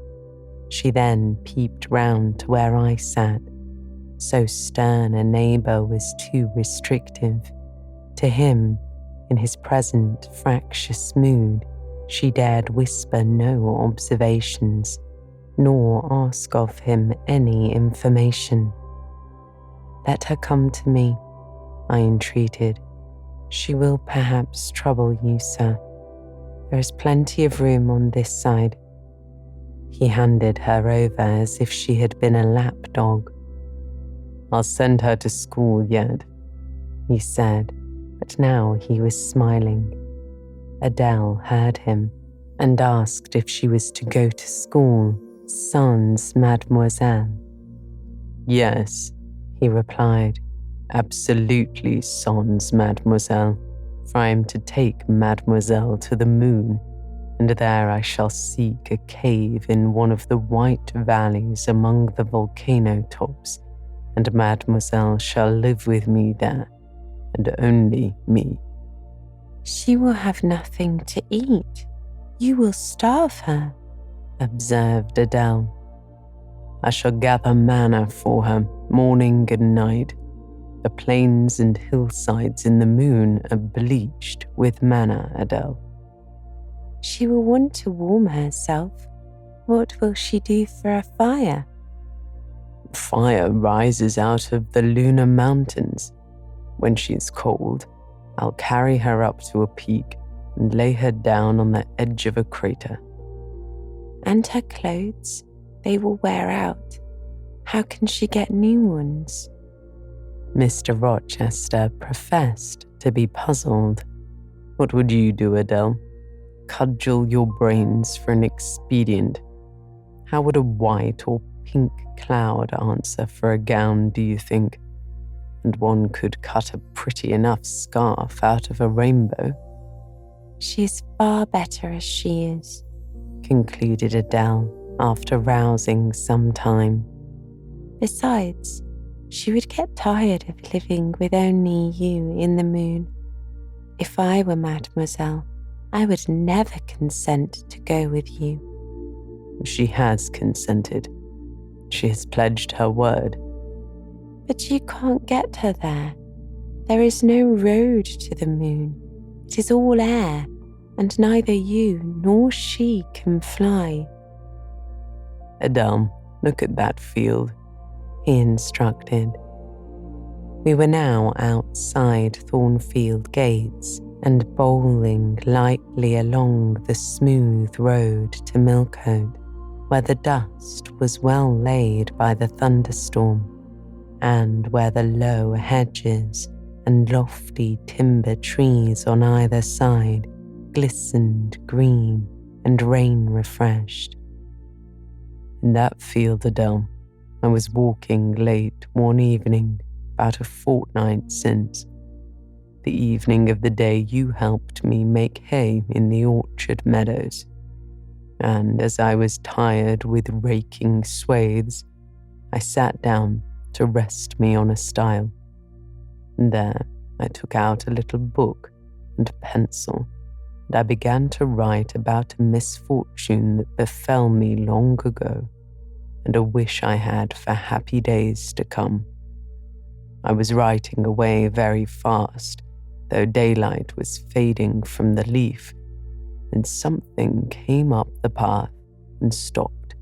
She then peeped round to where I sat. So stern a neighbour was too restrictive. To him, in his present fractious mood, she dared whisper no observations, nor ask of him any information. "Let her come to me," I entreated. "She will perhaps trouble you, sir. There is plenty of room on this side." He handed her over as if she had been a lapdog. "I'll send her to school yet," he said, but now he was smiling. Adele heard him and asked if she was to go to school, sans mademoiselle. "Yes," he replied, "absolutely sans mademoiselle, for I am to take mademoiselle to the moon, and there I shall seek a cave in one of the white valleys among the volcano tops, and mademoiselle shall live with me there, and only me." "She will have nothing to eat. You will starve her," observed Adele. "I shall gather manna for her morning and night. The plains and hillsides in the moon are bleached with manna, Adele." "She will want to warm herself. What will she do for a fire?" "Fire rises out of the lunar mountains. When she is cold, I'll carry her up to a peak and lay her down on the edge of a crater." "And her clothes? They will wear out. How can she get new ones?" Mr. Rochester professed to be puzzled. "What would you do, Adele? Cudgel your brains for an expedient. How would a white or pink cloud answer for a gown, do you think? and one could cut a pretty enough scarf out of a rainbow. She is far better as she is, concluded Adele after rousing some time. Besides, she would get tired of living with only you in the moon. If I were Mademoiselle, I would never consent to go with you. She has consented. She has pledged her word. But you can't get her there. There is no road to the moon. It is all air, and neither you nor she can fly. Adele, look at that field, he instructed. We were now outside Thornfield gates and bowling lightly along the smooth road to Millcote, where the dust was well laid by the thunderstorm, and where the low hedges and lofty timber trees on either side glistened green and rain-refreshed. In that field, Adele, I was walking late one evening, about a fortnight since, the evening of the day you helped me make hay in the orchard meadows. And as I was tired with raking swathes, I sat down to rest me on a stile. And there I took out a little book and pencil, and I began to write about a misfortune that befell me long ago, and a wish I had for happy days to come. I was writing away very fast, though daylight was fading from the leaf, and something came up the path and stopped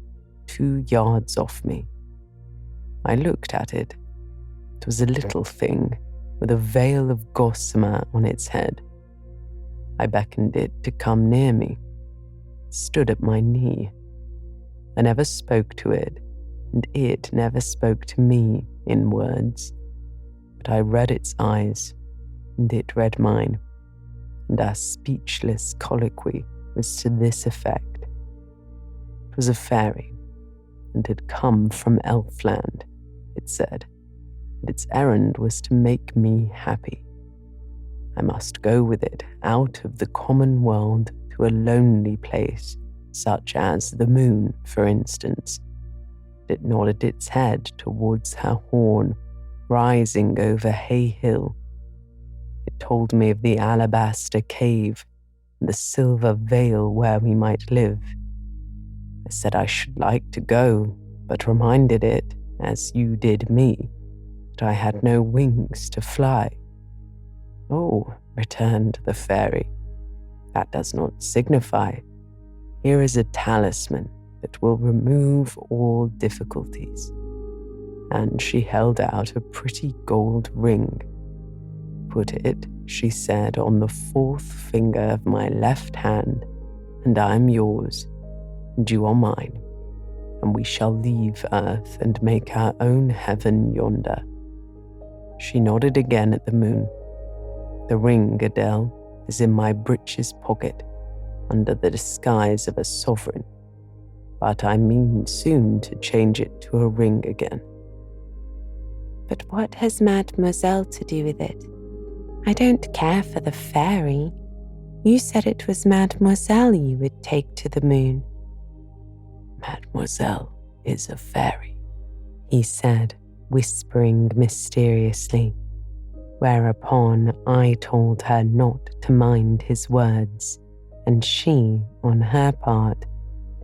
2 yards off me. I looked at it. It was a little thing with a veil of gossamer on its head. I beckoned it to come near me. It stood at my knee. I never spoke to it, and it never spoke to me in words, but I read its eyes, and it read mine, and our speechless colloquy was to this effect. It was a fairy, and had come from Elfland, it said, and its errand was to make me happy. I must go with it out of the common world to a lonely place, such as the moon, for instance. It nodded its head towards her horn, rising over Hay Hill. It told me of the alabaster cave and the silver vale where we might live. I said I should like to go, but reminded it, as you did me, that I had no wings to fly. Oh, returned the fairy, that does not signify. Here is a talisman that will remove all difficulties. And she held out a pretty gold ring. Put it, she said, on the 4th finger of my left hand, and I am yours, and you are mine, and we shall leave earth and make our own heaven yonder. She nodded again at the moon. The ring, Adele, is in my breeches pocket, under the disguise of a sovereign, but I mean soon to change it to a ring again. But what has Mademoiselle to do with it? I don't care for the fairy. You said it was Mademoiselle you would take to the moon. Mademoiselle is a fairy, he said, whispering mysteriously, whereupon I told her not to mind his words, and she, on her part,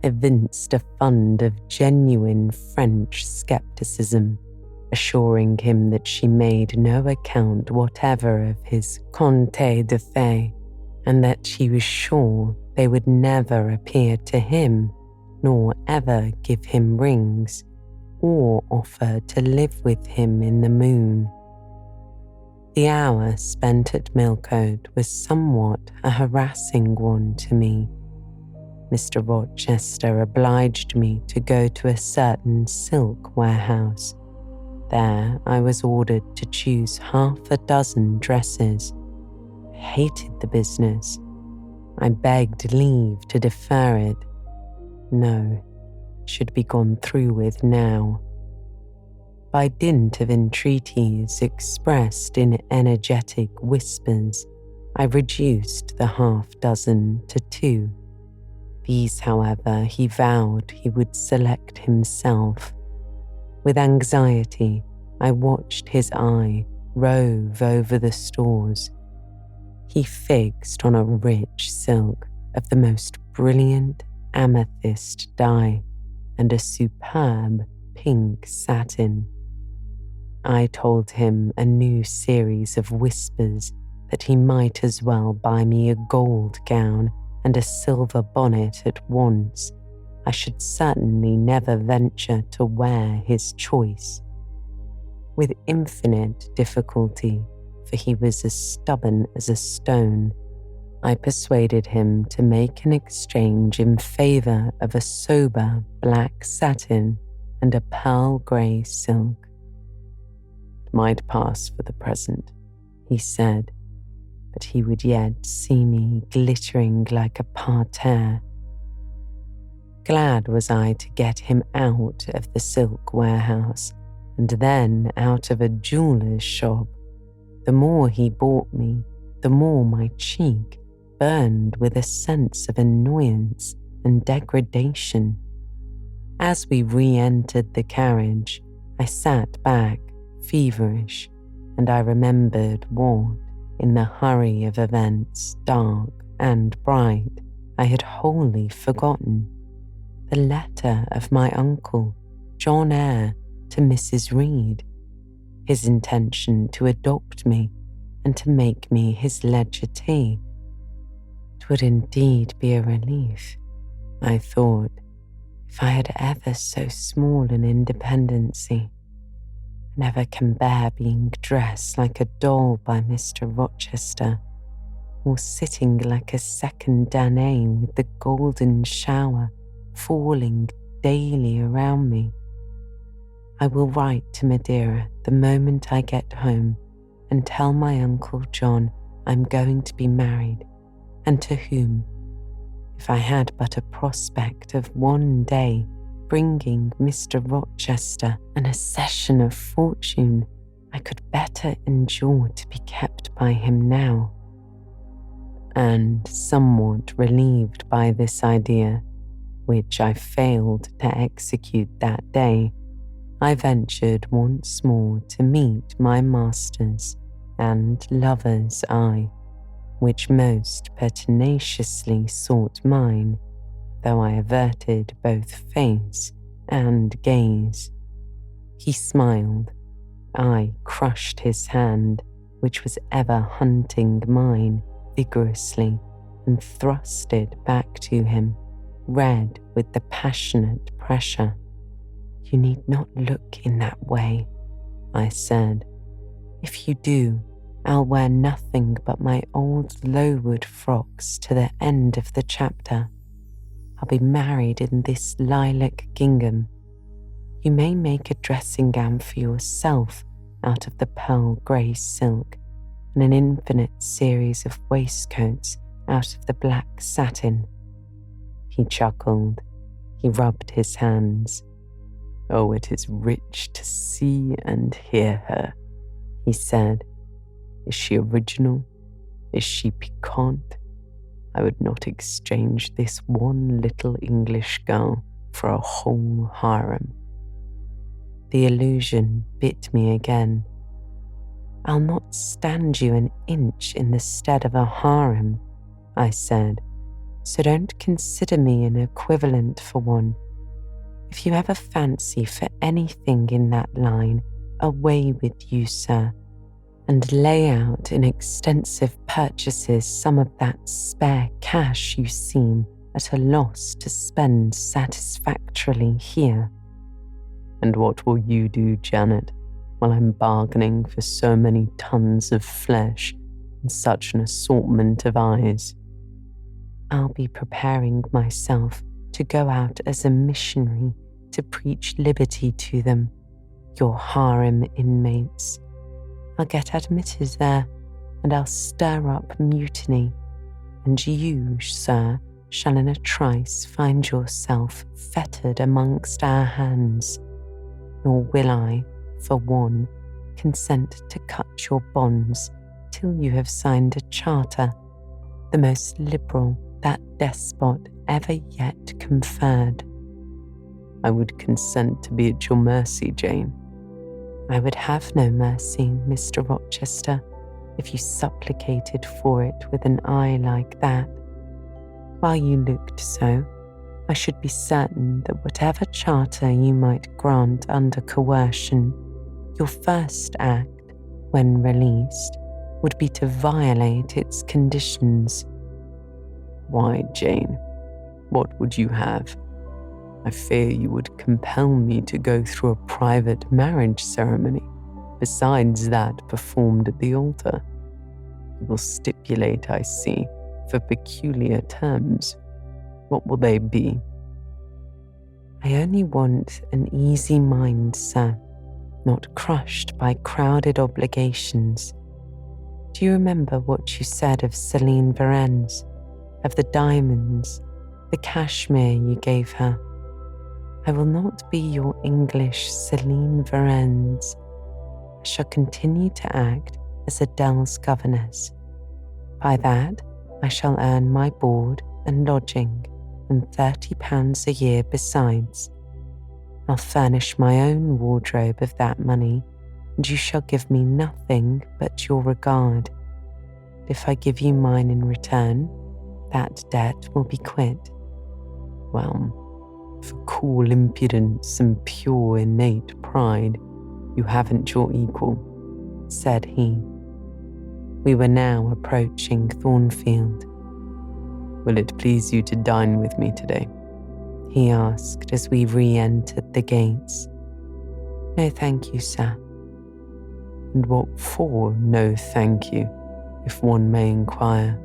evinced a fund of genuine French scepticism, assuring him that she made no account whatever of his contes de fées, and that she was sure they would never appear to him, nor ever give him rings, or offer to live with him in the moon. The hour spent at Millcote was somewhat a harassing one to me. Mr. Rochester obliged me to go to a certain silk warehouse. There I was ordered to choose 6 dresses. I hated the business. I begged leave to defer it. No, it should be gone through with now. By dint of entreaties expressed in energetic whispers, I reduced the 6 to 2. These, however, he vowed he would select himself. With anxiety, I watched his eye rove over the stores. He fixed on a rich silk of the most brilliant amethyst dye and a superb pink satin. I told him a new series of whispers that he might as well buy me a gold gown and a silver bonnet at once. I should certainly never venture to wear his choice. With infinite difficulty, for he was as stubborn as a stone, I persuaded him to make an exchange in favour of a sober black satin and a pearl grey silk. It might pass for the present, he said, but he would yet see me glittering like a parterre. Glad was I to get him out of the silk warehouse and then out of a jeweller's shop. The more he bought me, the more my cheek burned with a sense of annoyance and degradation. As we re-entered the carriage, I sat back, feverish, and I remembered what, in the hurry of events, dark and bright, I had wholly forgotten. The letter of my uncle, Jane Eyre, to Mrs. Reed, his intention to adopt me and to make me his legatee. It would indeed be a relief, I thought, if I had ever so small an independency. I never can bear being dressed like a doll by Mr. Rochester, or sitting like a second Danae with the golden shower falling daily around me. I will write to Madeira the moment I get home and tell my Uncle John I'm going to be married, and to whom, if I had but a prospect of one day bringing Mr. Rochester an accession of fortune, I could better endure to be kept by him now. And somewhat relieved by this idea, which I failed to execute that day, I ventured once more to meet my master's and lover's eye, which most pertinaciously sought mine, though I averted both face and gaze. He smiled. I crushed his hand, which was ever hunting mine, vigorously, and thrust it back to him, red with the passionate pressure. You need not look in that way, I said. If you do, I'll wear nothing but my old Lowood frocks to the end of the chapter. I'll be married in this lilac gingham. You may make a dressing gown for yourself out of the pearl grey silk, and an infinite series of waistcoats out of the black satin. He chuckled. He rubbed his hands. Oh, it is rich to see and hear her, he said. Is she original? Is she piquant? I would not exchange this one little English girl for a whole harem. The illusion bit me again. I'll not stand you an inch in the stead of a harem, I said, so don't consider me an equivalent for one. If you have a fancy for anything in that line, away with you, sir, and lay out in extensive purchases some of that spare cash you seem at a loss to spend satisfactorily here. And what will you do, Janet, while I'm bargaining for so many tons of flesh and such an assortment of eyes? I'll be preparing myself to go out as a missionary to preach liberty to them, your harem inmates. I'll get admitted there, and I'll stir up mutiny, and you, sir, shall in a trice find yourself fettered amongst our hands. Nor will I, for one, consent to cut your bonds till you have signed a charter, the most liberal that despot ever yet conferred. I would consent to be at your mercy, Jane. I would have no mercy, Mr. Rochester, if you supplicated for it with an eye like that. While you looked so, I should be certain that whatever charter you might grant under coercion, your first act, when released, would be to violate its conditions. Why, Jane, what would you have? I fear you would compel me to go through a private marriage ceremony, besides that performed at the altar. You will stipulate, I see, for peculiar terms. What will they be? I only want an easy mind, sir, not crushed by crowded obligations. Do you remember what you said of Celine Varennes, of the diamonds, the cashmere you gave her? I will not be your English Celine Varennes. I shall continue to act as Adele's governess. By that, I shall earn my board and lodging, and £30 a year besides. I'll furnish my own wardrobe of that money, and you shall give me nothing but your regard. If I give you mine in return, that debt will be quit. Well, for cool impudence and pure innate pride, you haven't your equal, said he. We were now approaching Thornfield. Will it please you to dine with me today? He asked as we re-entered the gates. No, thank you, sir. And what for, no thank you, if one may inquire?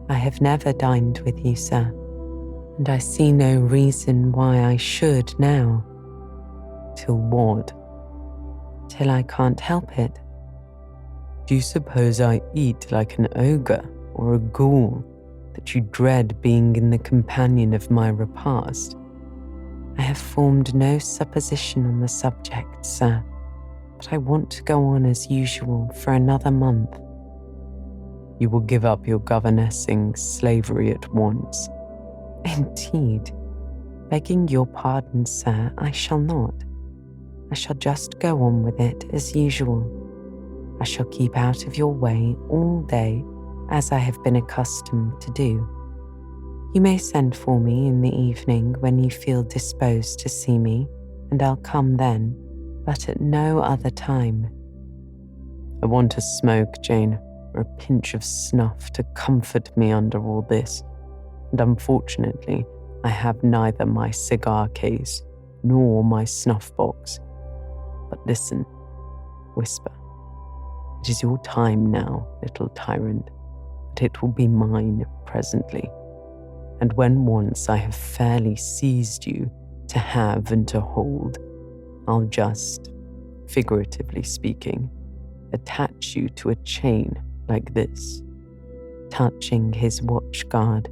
I have never dined with you, sir, and I see no reason why I should now. Till what? Till I can't help it. Do you suppose I eat like an ogre or a ghoul, that you dread being in the companion of my repast? I have formed no supposition on the subject, sir, but I want to go on as usual for another month. You will give up your governessing slavery at once? Indeed, begging your pardon, sir, I shall not. I shall just go on with it as usual. I shall keep out of your way all day, as I have been accustomed to do. You may send for me in the evening when you feel disposed to see me, and I'll come then, but at no other time. I want a smoke, Jane, or a pinch of snuff to comfort me under all this, and unfortunately I have neither my cigar case nor my snuff box. But listen, whisper. It is your time now, little tyrant, but it will be mine presently. And when once I have fairly seized you to have and to hold, I'll just, figuratively speaking, attach you to a chain like this, touching his watch guard.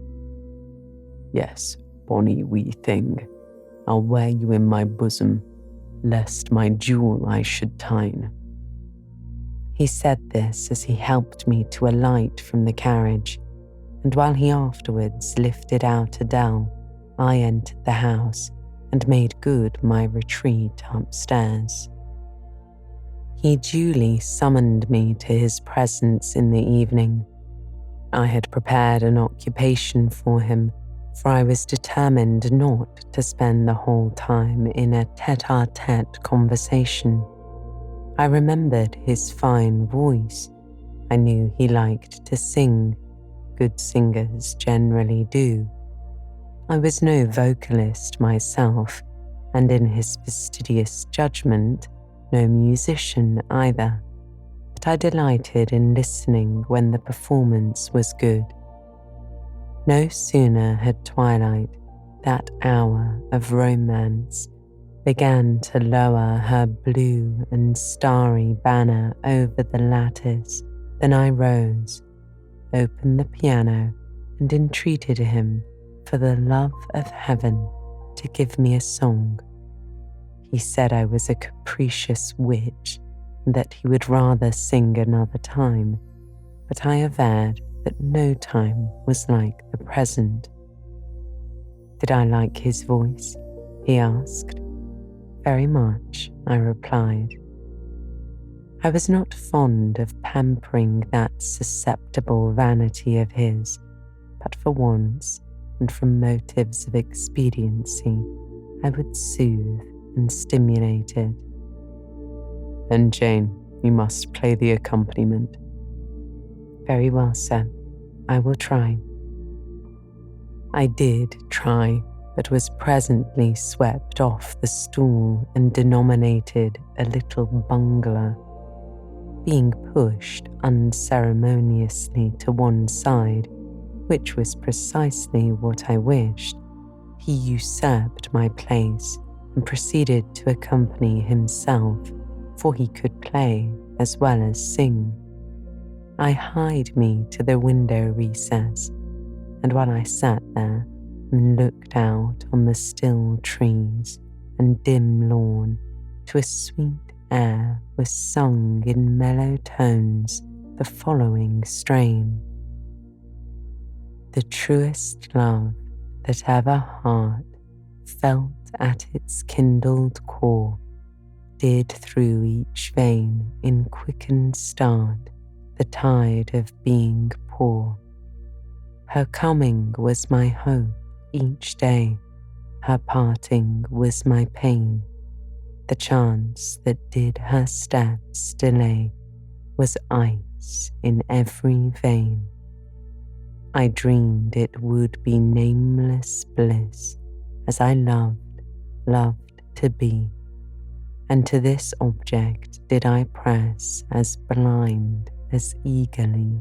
Yes, bonny wee thing, I'll wear you in my bosom, lest my jewel I should tine. He said this as he helped me to alight from the carriage, and while he afterwards lifted out Adele, I entered the house and made good my retreat upstairs. He duly summoned me to his presence in the evening. I had prepared an occupation for him, for I was determined not to spend the whole time in a tête-à-tête conversation. I remembered his fine voice. I knew he liked to sing. Good singers generally do. I was no vocalist myself, and in his fastidious judgment, no musician either, but I delighted in listening when the performance was good. No sooner had twilight, that hour of romance, began to lower her blue and starry banner over the lattice than I rose, opened the piano, and entreated him, for the love of heaven, to give me a song. He said I was a capricious witch and that he would rather sing another time, but I averred that no time was like the present. Did I like his voice? He asked. Very much, I replied. I was not fond of pampering that susceptible vanity of his, but for once, and from motives of expediency, I would soothe and stimulate it. And Jane, you must play the accompaniment. Very well, sir. I will try. I did try, but was presently swept off the stool and denominated a little bungler. Being pushed unceremoniously to one side, which was precisely what I wished, he usurped my place and proceeded to accompany himself, for he could play as well as sing. I hied me to the window recess, and while I sat there and looked out on the still trees and dim lawn, to a sweet air was sung in mellow tones the following strain. The truest love that ever heart felt at its kindled core did through each vein in quickened start the tide of being pour. Her coming was my hope each day, her parting was my pain. The chance that did her steps delay was ice in every vein. I dreamed it would be nameless bliss, as I loved to be, and to this object did I press as blind as eagerly.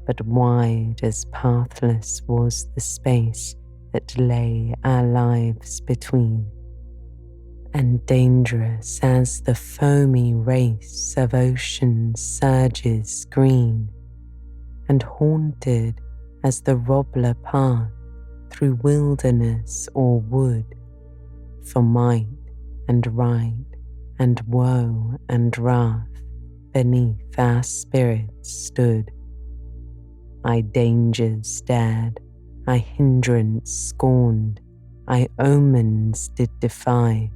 But wide as pathless was the space that lay our lives between, and dangerous as the foamy race of ocean's surges green, and haunted as the robbler path through wilderness or wood, for might and right and woe and wrath beneath our spirits stood. I dangers dared, I hindrance scorned, I omens did defy.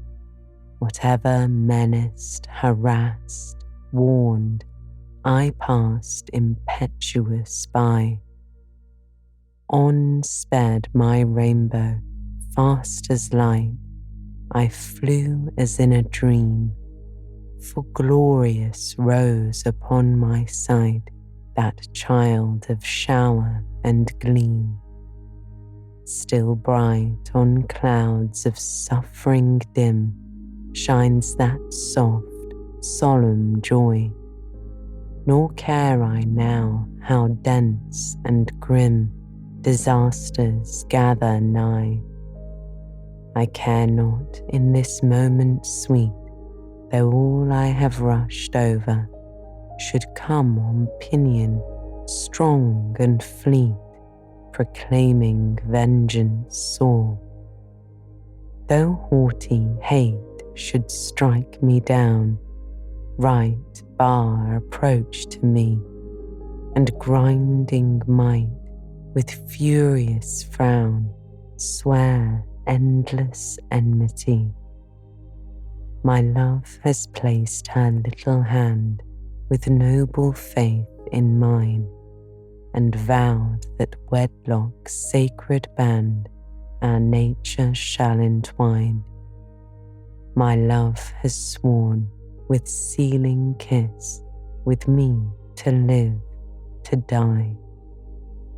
Whatever menaced, harassed, warned, I passed impetuous by. On sped my rainbow, fast as light, I flew as in a dream, for glorious rose upon my sight that child of shower and gleam. Still bright on clouds of suffering dim shines that soft, solemn joy, nor care I now how dense and grim disasters gather nigh. I care not in this moment sweet, though all I have rushed over should come on pinion strong and fleet, proclaiming vengeance sore. Though haughty hate should strike me down, right bar approach to me, and grinding might with furious frown swear endless enmity. My love has placed her little hand with noble faith in mine, and vowed that wedlock's sacred band our nature shall entwine. My love has sworn with sealing kiss with me to live, to die.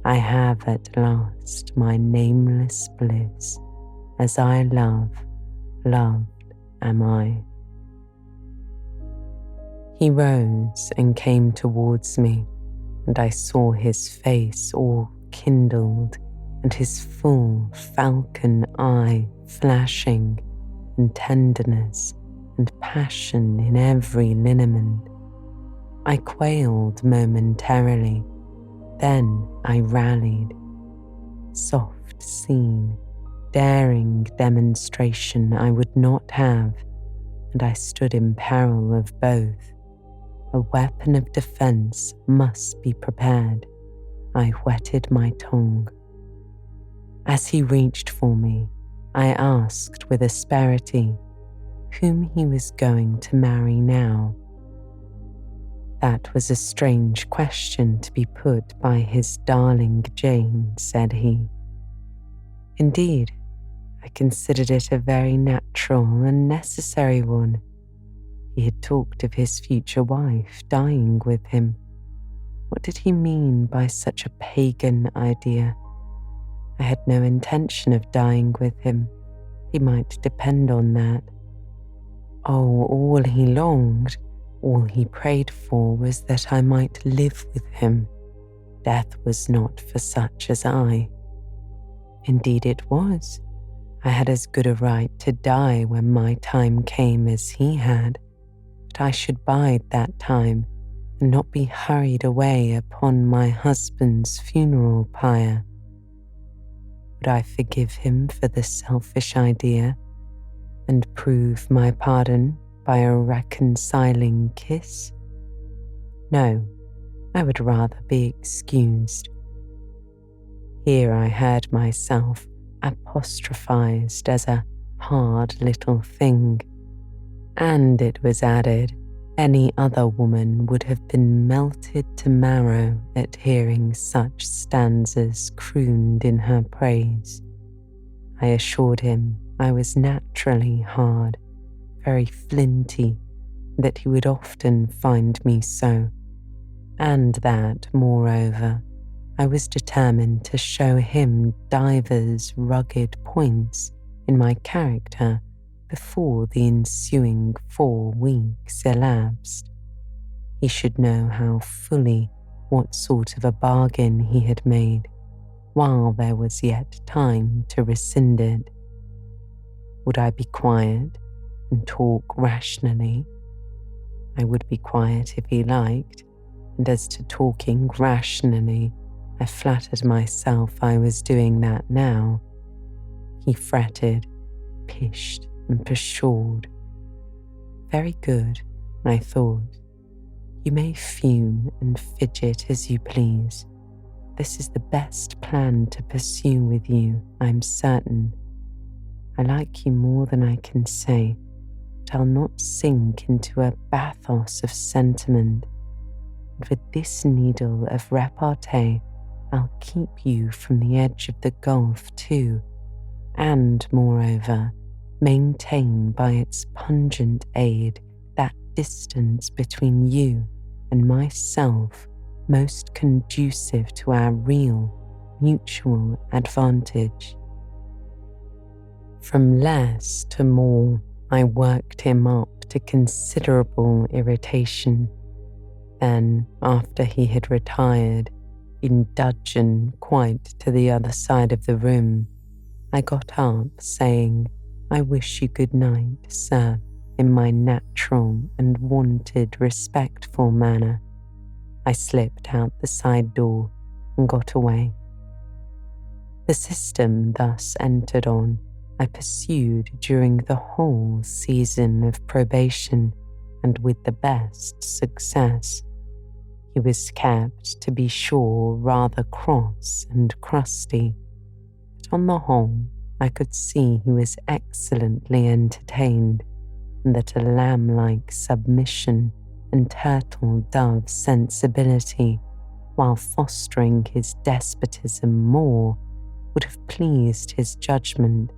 I have at last my nameless bliss, as I loved am I. He rose and came towards me, and I saw his face all kindled, and his full falcon eye flashing, and tenderness and passion in every lineament. I quailed momentarily, then I rallied. Soft scene, daring demonstration I would not have, and I stood in peril of both. A weapon of defense must be prepared. I whetted my tongue. As he reached for me, I asked with asperity whom he was going to marry now. That was a strange question to be put by his darling Jane, said he. Indeed, I considered it a very natural and necessary one. He had talked of his future wife dying with him. What did he mean by such a pagan idea? I had no intention of dying with him. He might depend on that. Oh, all he longed, all he prayed for was that I might live with him. Death was not for such as I. Indeed it was. I had as good a right to die when my time came as he had, but I should bide that time and not be hurried away upon my husband's funeral pyre. Would I forgive him for the selfish idea and prove my pardon by a reconciling kiss? No, I would rather be excused. Here I heard myself apostrophized as a hard little thing, and it was added, any other woman would have been melted to marrow at hearing such stanzas crooned in her praise. I assured him I was naturally hard, very flinty, that he would often find me so, and that, moreover, I was determined to show him divers rugged points in my character before the ensuing 4 weeks elapsed. He should know how fully what sort of a bargain he had made, while there was yet time to rescind it. Would I be quiet and talk rationally? I would be quiet if he liked, and as to talking rationally, I flattered myself I was doing that now. He fretted, pished, and pshawed. Very good, I thought. You may fume and fidget as you please. This is the best plan to pursue with you, I'm certain. I like you more than I can say, but I'll not sink into a bathos of sentiment. And with this needle of repartee, I'll keep you from the edge of the gulf too, and, moreover, maintain by its pungent aid that distance between you and myself most conducive to our real mutual advantage. From less to more, I worked him up to considerable irritation. Then, after he had retired, in dudgeon quite to the other side of the room, I got up, saying, I wish you good night, sir, in my natural and wonted respectful manner. I slipped out the side door and got away. The system thus entered on, I pursued during the whole season of probation, and with the best success. He was kept, to be sure, rather cross and crusty, but on the whole I could see he was excellently entertained, and that a lamb-like submission and turtle-dove sensibility, while fostering his despotism more, would have pleased his judgment,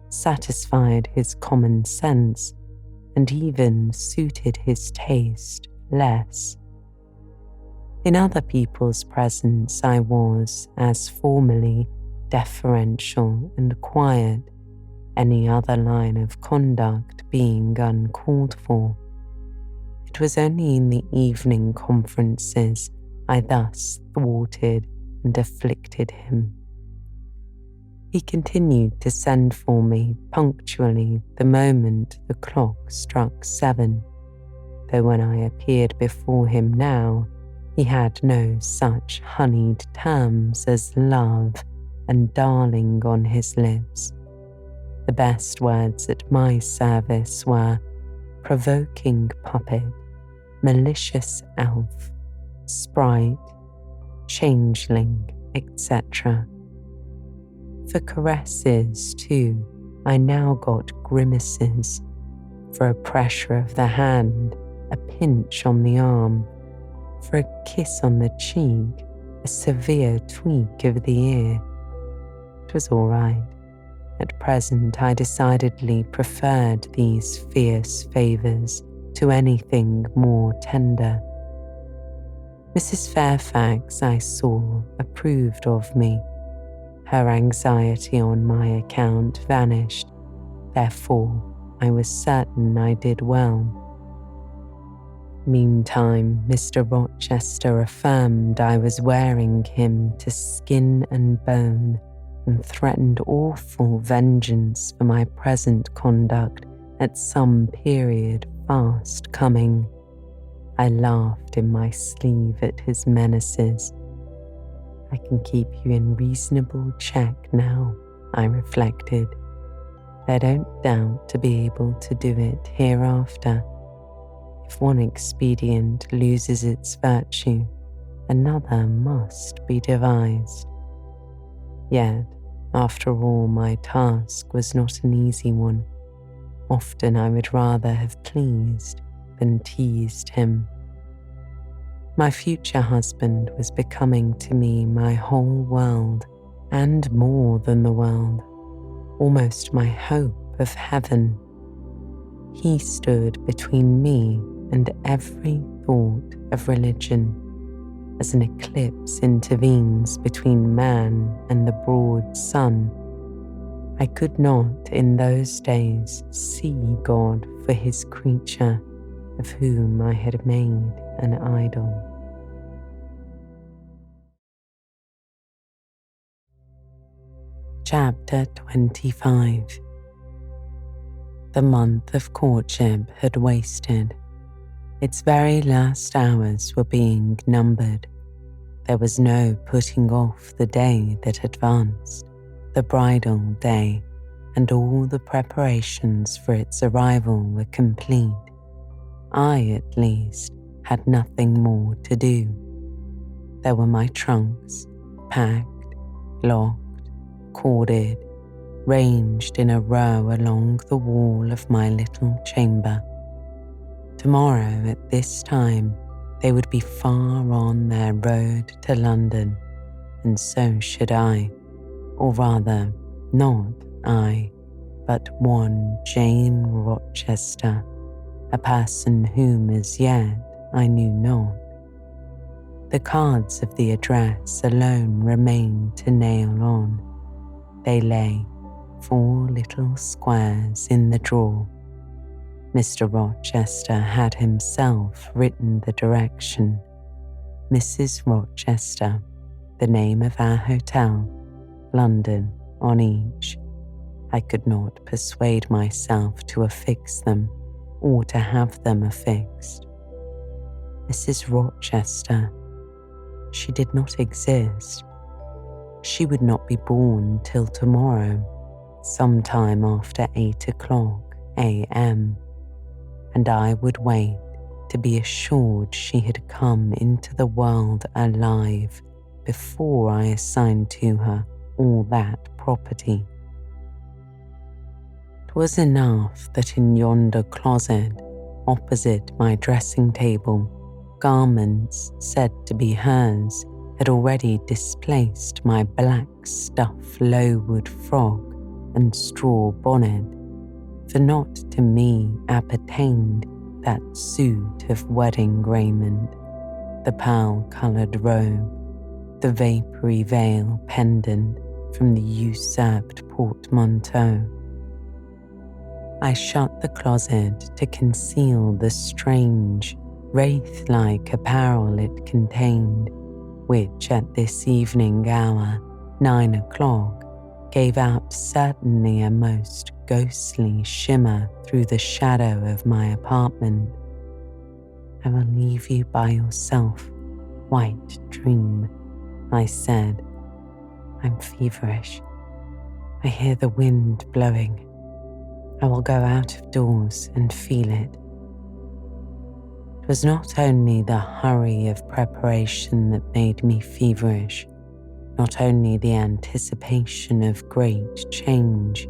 satisfied his common sense, and even suited his taste less. In other people's presence I was, as formerly, deferential and quiet, any other line of conduct being uncalled for. It was only in the evening conferences I thus thwarted and afflicted him. He continued to send for me punctually the moment the clock struck 7, though when I appeared before him now, he had no such honeyed terms as love and darling on his lips, The best words at my service were provoking puppet, malicious elf, sprite, changeling, etc. For caresses, too, I now got grimaces. For a pressure of the hand, a pinch on the arm. For a kiss on the cheek, a severe tweak of the ear. It was all right. At present, I decidedly preferred these fierce favours to anything more tender. Mrs. Fairfax, I saw, approved of me. Her anxiety on my account vanished. Therefore, I was certain I did well. Meantime, Mr. Rochester affirmed I was wearing him to skin and bone, and threatened awful vengeance for my present conduct at some period fast coming. I laughed in my sleeve at his menaces. I can keep you in reasonable check now, I reflected. I don't doubt to be able to do it hereafter. If one expedient loses its virtue, another must be devised. Yet, after all, my task was not an easy one. Often I would rather have pleased than teased him. My future husband was becoming to me my whole world, and more than the world, almost my hope of heaven. He stood between me and every thought of religion, as an eclipse intervenes between man and the broad sun. I could not in those days see God for his creature, of whom I had made an idol. Chapter 25. The month of courtship had wasted. Its very last hours were being numbered. There was no putting off the day that advanced, the bridal day, and all the preparations for its arrival were complete. I, at least, had nothing more to do. There were my trunks, packed, locked, corded, ranged in a row along the wall of my little chamber. Tomorrow at this time they would be far on their road to London, and so should I, or rather, not I, but one Jane Rochester, a person whom as yet I knew not. The cards of the address alone remained to nail on. They lay, 4 little squares, in the drawer. Mr. Rochester had himself written the direction. Mrs. Rochester, the name of our hotel, London, on each. I could not persuade myself to affix them or to have them affixed. Mrs. Rochester, she did not exist. She would not be born till tomorrow, sometime after 8:00 a.m., and I would wait to be assured she had come into the world alive before I assigned to her all that property. It was enough that in yonder closet, opposite my dressing table, garments said to be hers had already displaced my black stuff Lowood frock and straw bonnet, for not to me appertained that suit of wedding raiment, the pearl-coloured robe, the vapoury veil pendant from the usurped portmanteau. I shut the closet to conceal the strange, wraith-like apparel it contained, which at this evening hour, 9:00, gave out certainly a most ghostly shimmer through the shadow of my apartment. I will leave you by yourself, white dream, I said. I'm feverish. I hear the wind blowing. I will go out of doors and feel it. It was not only the hurry of preparation that made me feverish, not only the anticipation of great change,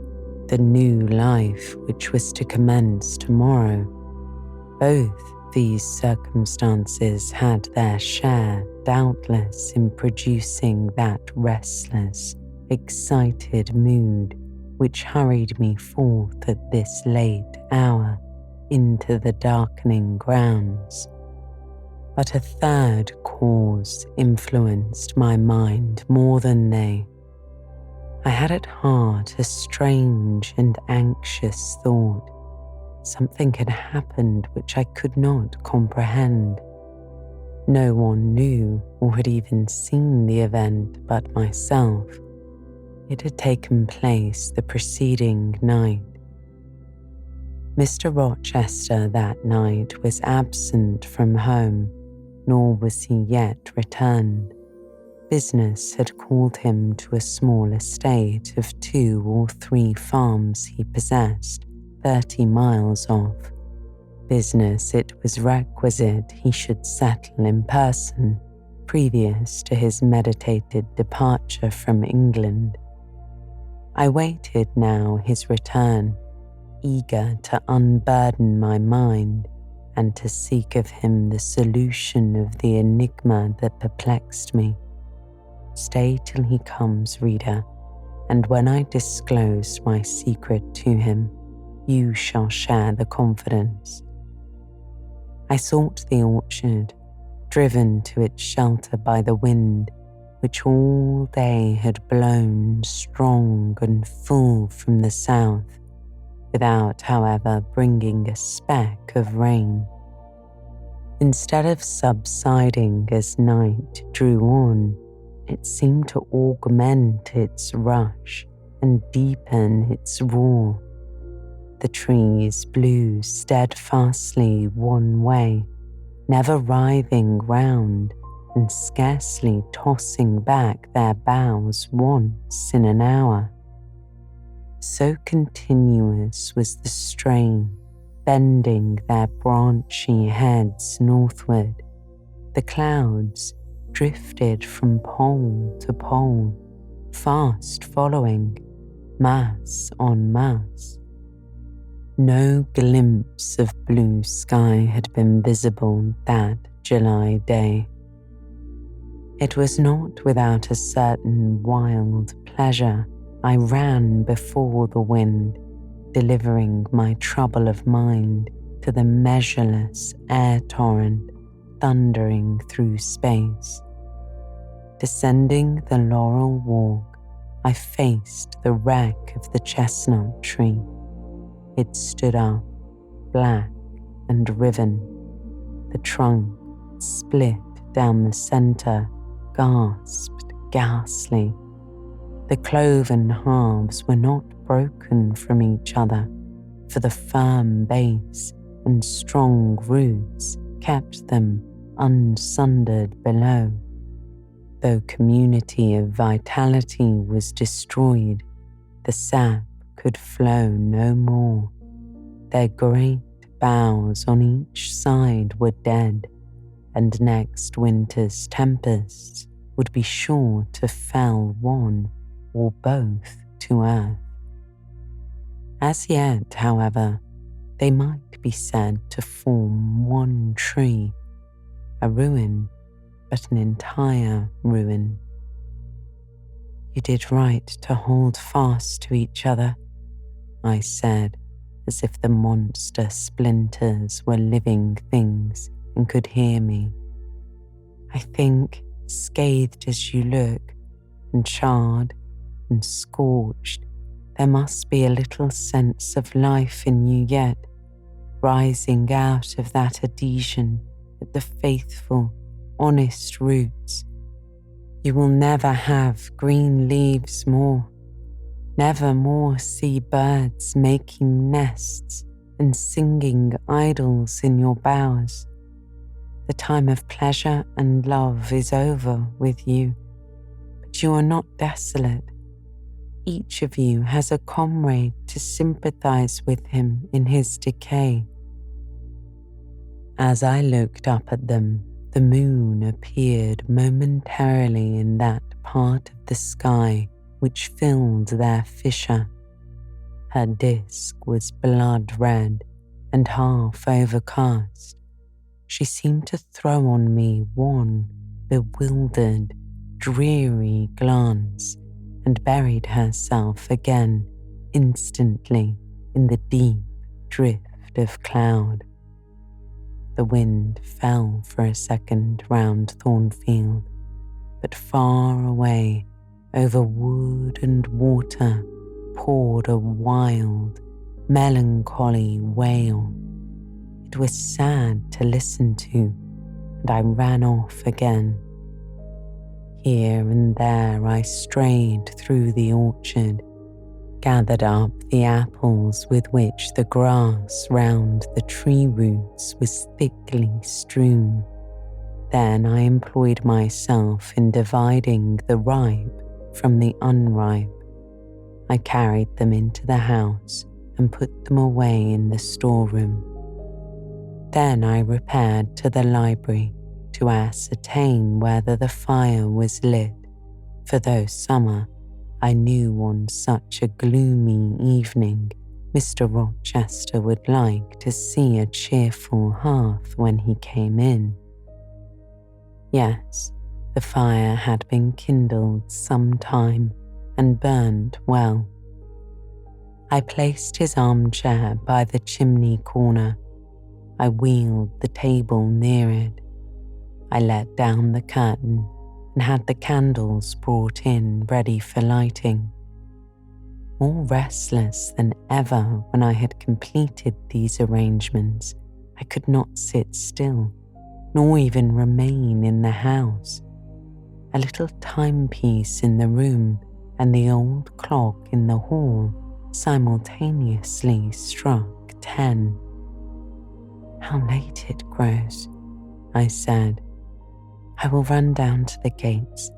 the new life which was to commence tomorrow. Both these circumstances had their share, doubtless, in producing that restless, excited mood which hurried me forth at this late hour into the darkening grounds. But a third cause influenced my mind more than they. I had at heart a strange and anxious thought. Something had happened which I could not comprehend. No one knew or had even seen the event but myself. It had taken place the preceding night. Mr. Rochester that night was absent from home, nor was he yet returned. Business had called him to a small estate of 2 or 3 farms he possessed, 30 miles off. Business it was requisite he should settle in person, previous to his meditated departure from England. I waited now his return, eager to unburden my mind and to seek of him the solution of the enigma that perplexed me. Stay till he comes, reader, and when I disclose my secret to him, you shall share the confidence. I sought the orchard, driven to its shelter by the wind, which all day had blown strong and full from the south, without, however, bringing a speck of rain. Instead of subsiding as night drew on, it seemed to augment its rush and deepen its roar. The trees blew steadfastly one way, never writhing round and scarcely tossing back their boughs once in an hour. So continuous was the strain, bending their branchy heads northward. The clouds drifted from pole to pole, fast following, mass on mass. No glimpse of blue sky had been visible that July day. It was not without a certain wild pleasure I ran before the wind, delivering my trouble of mind to the measureless air torrent thundering through space. Descending the laurel walk, I faced the wreck of the chestnut tree. It stood up, black and riven, the trunk split down the centre, gasped ghastly. The cloven halves were not broken from each other, for the firm base and strong roots kept them unsundered below. Though community of vitality was destroyed, the sap could flow no more. Their great boughs on each side were dead, and next winter's tempests would be sure to fell one or both to earth. As yet, however, they might be said to form one tree, a ruin, but an entire ruin. You did right to hold fast to each other, I said, as if the monster splinters were living things and could hear me. I think, scathed as you look, and charred and scorched, there must be a little sense of life in you yet, rising out of that adhesion at the faithful, honest roots. You will never have green leaves more, never more see birds making nests and singing idyls in your boughs. The time of pleasure and love is over with you, but you are not desolate. each of you has a comrade to sympathize with him in his decay. As I looked up at them, the moon appeared momentarily in that part of the sky which filled their fissure. Her disk was blood red and half overcast. She seemed to throw on me one bewildered, dreary glance and buried herself again instantly in the deep drift of cloud. The wind fell for a second round Thornfield, but far away over wood and water poured a wild, melancholy wail. It was sad to listen to, and I ran off again. Here and there I strayed through the orchard, gathered up the apples with which the grass round the tree roots was thickly strewn. Then I employed myself in dividing the ripe from the unripe. I carried them into the house and put them away in the storeroom. Then I repaired to the library to ascertain whether the fire was lit, for though summer, I knew on such a gloomy evening Mr. Rochester would like to see a cheerful hearth when he came in. Yes, the fire had been kindled some time and burned well. I placed his armchair by the chimney corner. I wheeled the table near it. I let down the curtain and had the candles brought in ready for lighting. More restless than ever when I had completed these arrangements, I could not sit still, nor even remain in the house. A little timepiece in the room and the old clock in the hall simultaneously struck 10. "How late it grows," I said. "I will run down to the gates.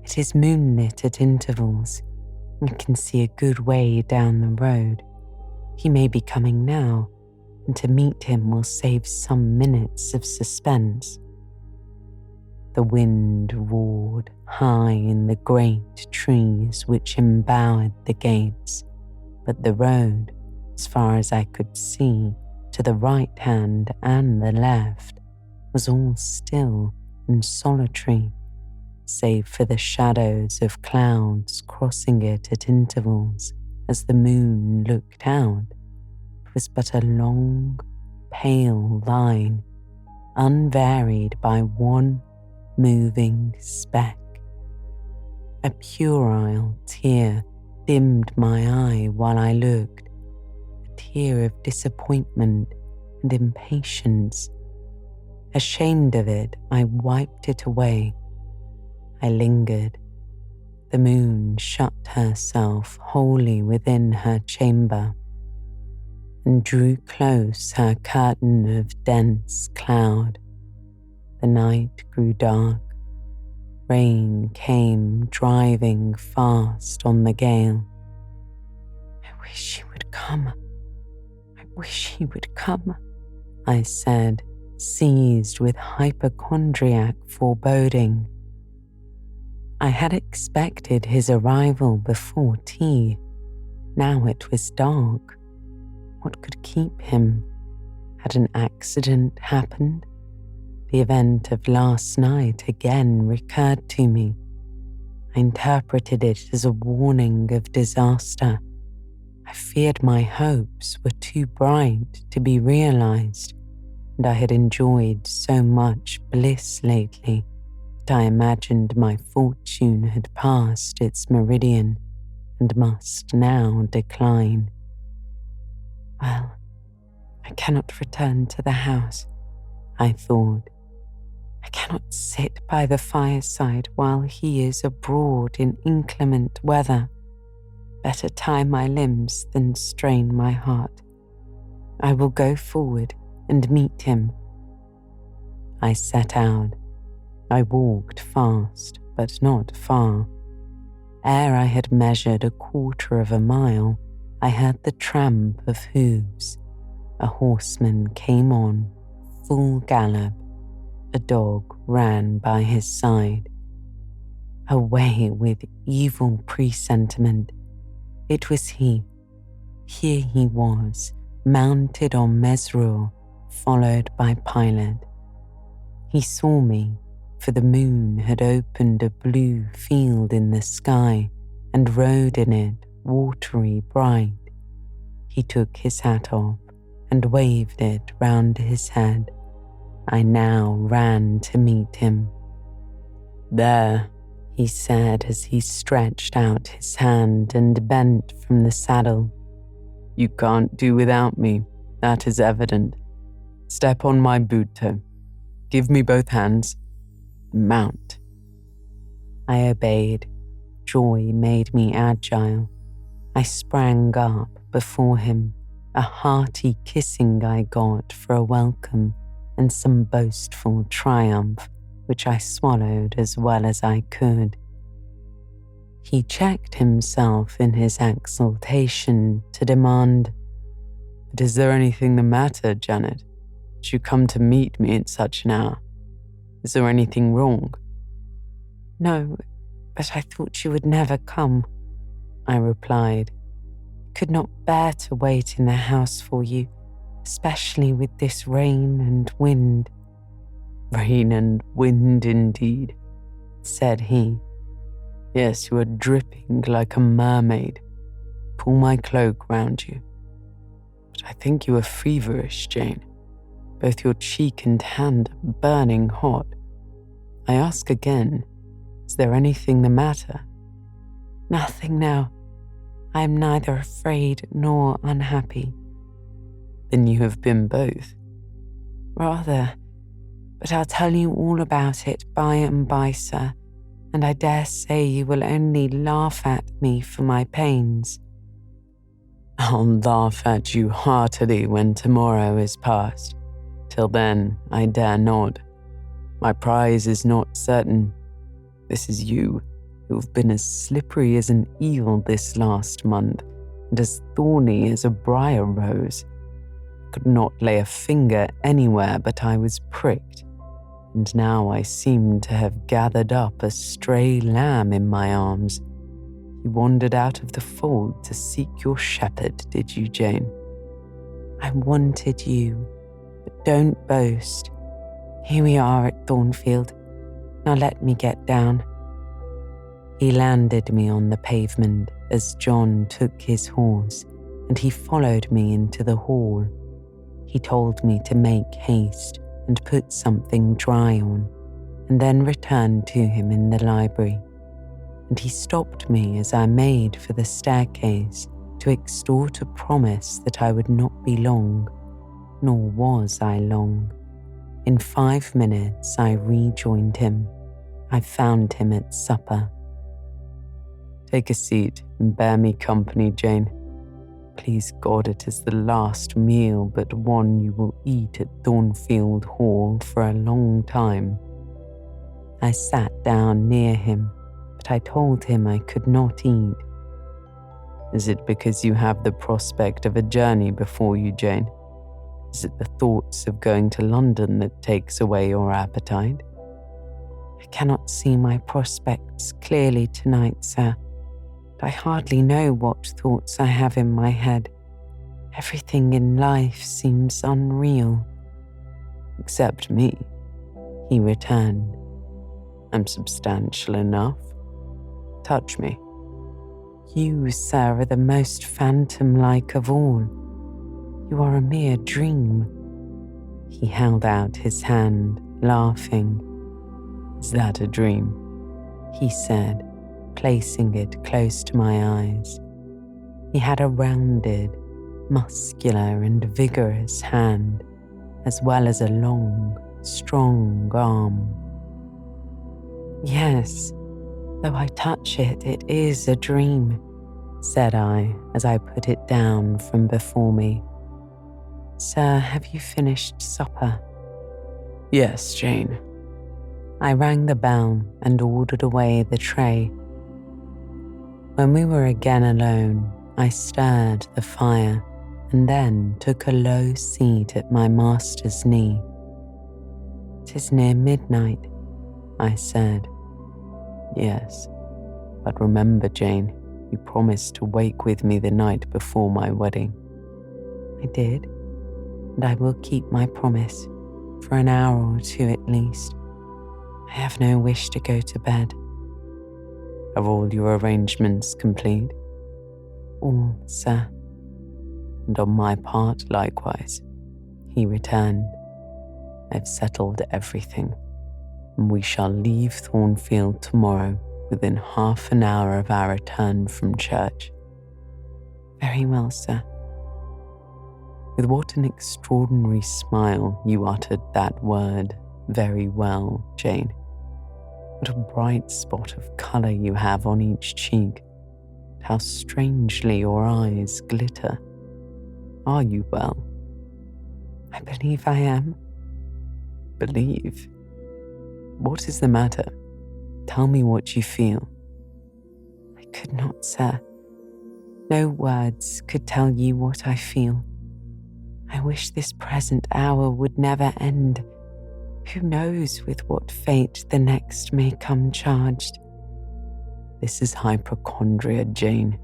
It is moonlit at intervals. I can see a good way down the road. He may be coming now, and to meet him will save some minutes of suspense." The wind roared high in the great trees which embowered the gates, but the road, as far as I could see, to the right hand and the left, was all still and solitary, save for the shadows of clouds crossing it at intervals as the moon looked out. It was but a long, pale line, unvaried by one moving speck. A puerile tear dimmed my eye while I looked, a tear of disappointment and impatience. Ashamed of it, I wiped it away. I lingered. The moon shut herself wholly within her chamber and drew close her curtain of dense cloud. The night grew dark. Rain came driving fast on the gale. "I wish he would come. I wish he would come," I said, seized with hypochondriac foreboding. I had expected his arrival before tea. Now it was dark. What could keep him? Had an accident happened? The event of last night again recurred to me. I interpreted it as a warning of disaster. I feared my hopes were too bright to be realized, and I had enjoyed so much bliss lately that I imagined my fortune had passed its meridian and must now decline. Well, I cannot return to the house, I thought. I cannot sit by the fireside while he is abroad in inclement weather. Better tie my limbs than strain my heart. I will go forward and meet him. I set out. I walked fast, but not far. Ere I had measured 1/4 mile, I heard the tramp of hooves. A horseman came on, full gallop. A dog ran by his side. Away with evil presentiment. It was he. Here he was, mounted on Mesrur, followed by Pilate. He saw me, for the moon had opened a blue field in the sky and rode in it watery bright. He took his hat off and waved it round his head. I now ran to meet him. "There," he said as he stretched out his hand and bent from the saddle. "You can't do without me, that is evident. Step on my boot toe. Give me both hands. Mount." I obeyed. Joy made me agile. I sprang up before him, a hearty kissing I got for a welcome and some boastful triumph, which I swallowed as well as I could. He checked himself in his exultation to demand, "But is there anything the matter, Janet? Did you come to meet me at such an hour? Is there anything wrong?" "No, but I thought you would never come," I replied. "I could not bear to wait in the house for you, especially with this rain and wind." "Rain and wind indeed," said he. "Yes, you are dripping like a mermaid. Pull my cloak round you. But I think you are feverish, Jane. Both your cheek and hand are burning hot. I ask again, is there anything the matter?" "Nothing now. I am neither afraid nor unhappy." "Then you have been both?" "Rather, but I'll tell you all about it by and by, sir, and I dare say you will only laugh at me for my pains." "I'll laugh at you heartily when tomorrow is past. Till then, I dare not. My prize is not certain. This is you, who have been as slippery as an eel this last month, and as thorny as a briar rose. Could not lay a finger anywhere but I was pricked, and now I seem to have gathered up a stray lamb in my arms. You wandered out of the fold to seek your shepherd, did you, Jane?" "I wanted you, but don't boast. Here we are at Thornfield. Now let me get down." He landed me on the pavement as John took his horse, and he followed me into the hall. He told me to make haste and put something dry on, and then return to him in the library. And he stopped me as I made for the staircase to extort a promise that I would not be long, nor was I long. In 5 minutes I rejoined him. I found him at supper. "Take a seat and bear me company, Jane. Please God it is the last meal but one you will eat at Thornfield Hall for a long time." I sat down near him, but I told him I could not eat. "Is it because you have the prospect of a journey before you, Jane? Is it the thoughts of going to London that takes away your appetite?" "I cannot see my prospects clearly tonight, sir. But I hardly know what thoughts I have in my head. Everything in life seems unreal." "Except me," he returned. "I'm substantial enough. Touch me." "You, sir, are the most phantom-like of all. You are a mere dream." He held out his hand, laughing. "Is that a dream?" he said, placing it close to my eyes. He had a rounded, muscular and vigorous hand, as well as a long, strong arm. "Yes, though I touch it, it is a dream," said I as I put it down from before me. "Sir, have you finished supper?" "Yes, Jane." I rang the bell and ordered away the tray. When we were again alone, I stirred the fire and then took a low seat at my master's knee. "'Tis near midnight," I said. "Yes, but remember, Jane, you promised to wake with me the night before my wedding." "I did, and I will keep my promise, for an hour or two at least. I have no wish to go to bed." "Are all your arrangements complete?" "All, sir." "And on my part likewise," he returned. "I've settled everything, and we shall leave Thornfield tomorrow within half an hour of our return from church." "Very well, sir." With what an extraordinary smile you uttered that word, "very well," Jane. What a bright spot of colour you have on each cheek. How strangely your eyes glitter. Are you well? "I believe I am." "Believe? What is the matter? Tell me what you feel." "I could not, sir. No words could tell you what I feel. I wish this present hour would never end. Who knows with what fate the next may come charged?" This is hypochondria, Jane.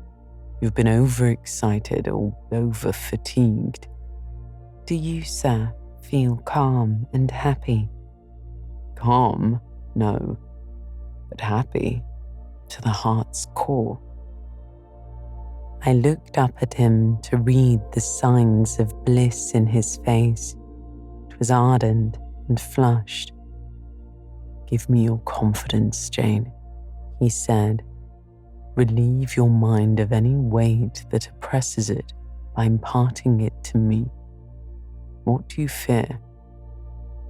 You've been overexcited or over-fatigued. "Do you, sir, feel calm and happy?" Calm? No. But happy to the heart's core. I looked up at him to read the signs of bliss in his face. It was ardent and flushed. "Give me your confidence, Jane," he said. "Relieve your mind of any weight that oppresses it by imparting it to me. What do you fear?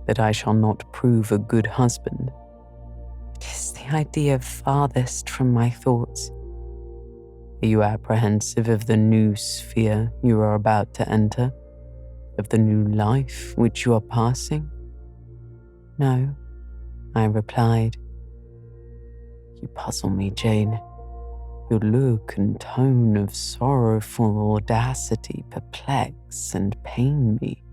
That I shall not prove a good husband?" "It is the idea farthest from my thoughts." "Are you apprehensive of the new sphere you are about to enter? Of the new life which you are passing?" "No," I replied. "You puzzle me, Jane. Your look and tone of sorrowful audacity perplex and pain me.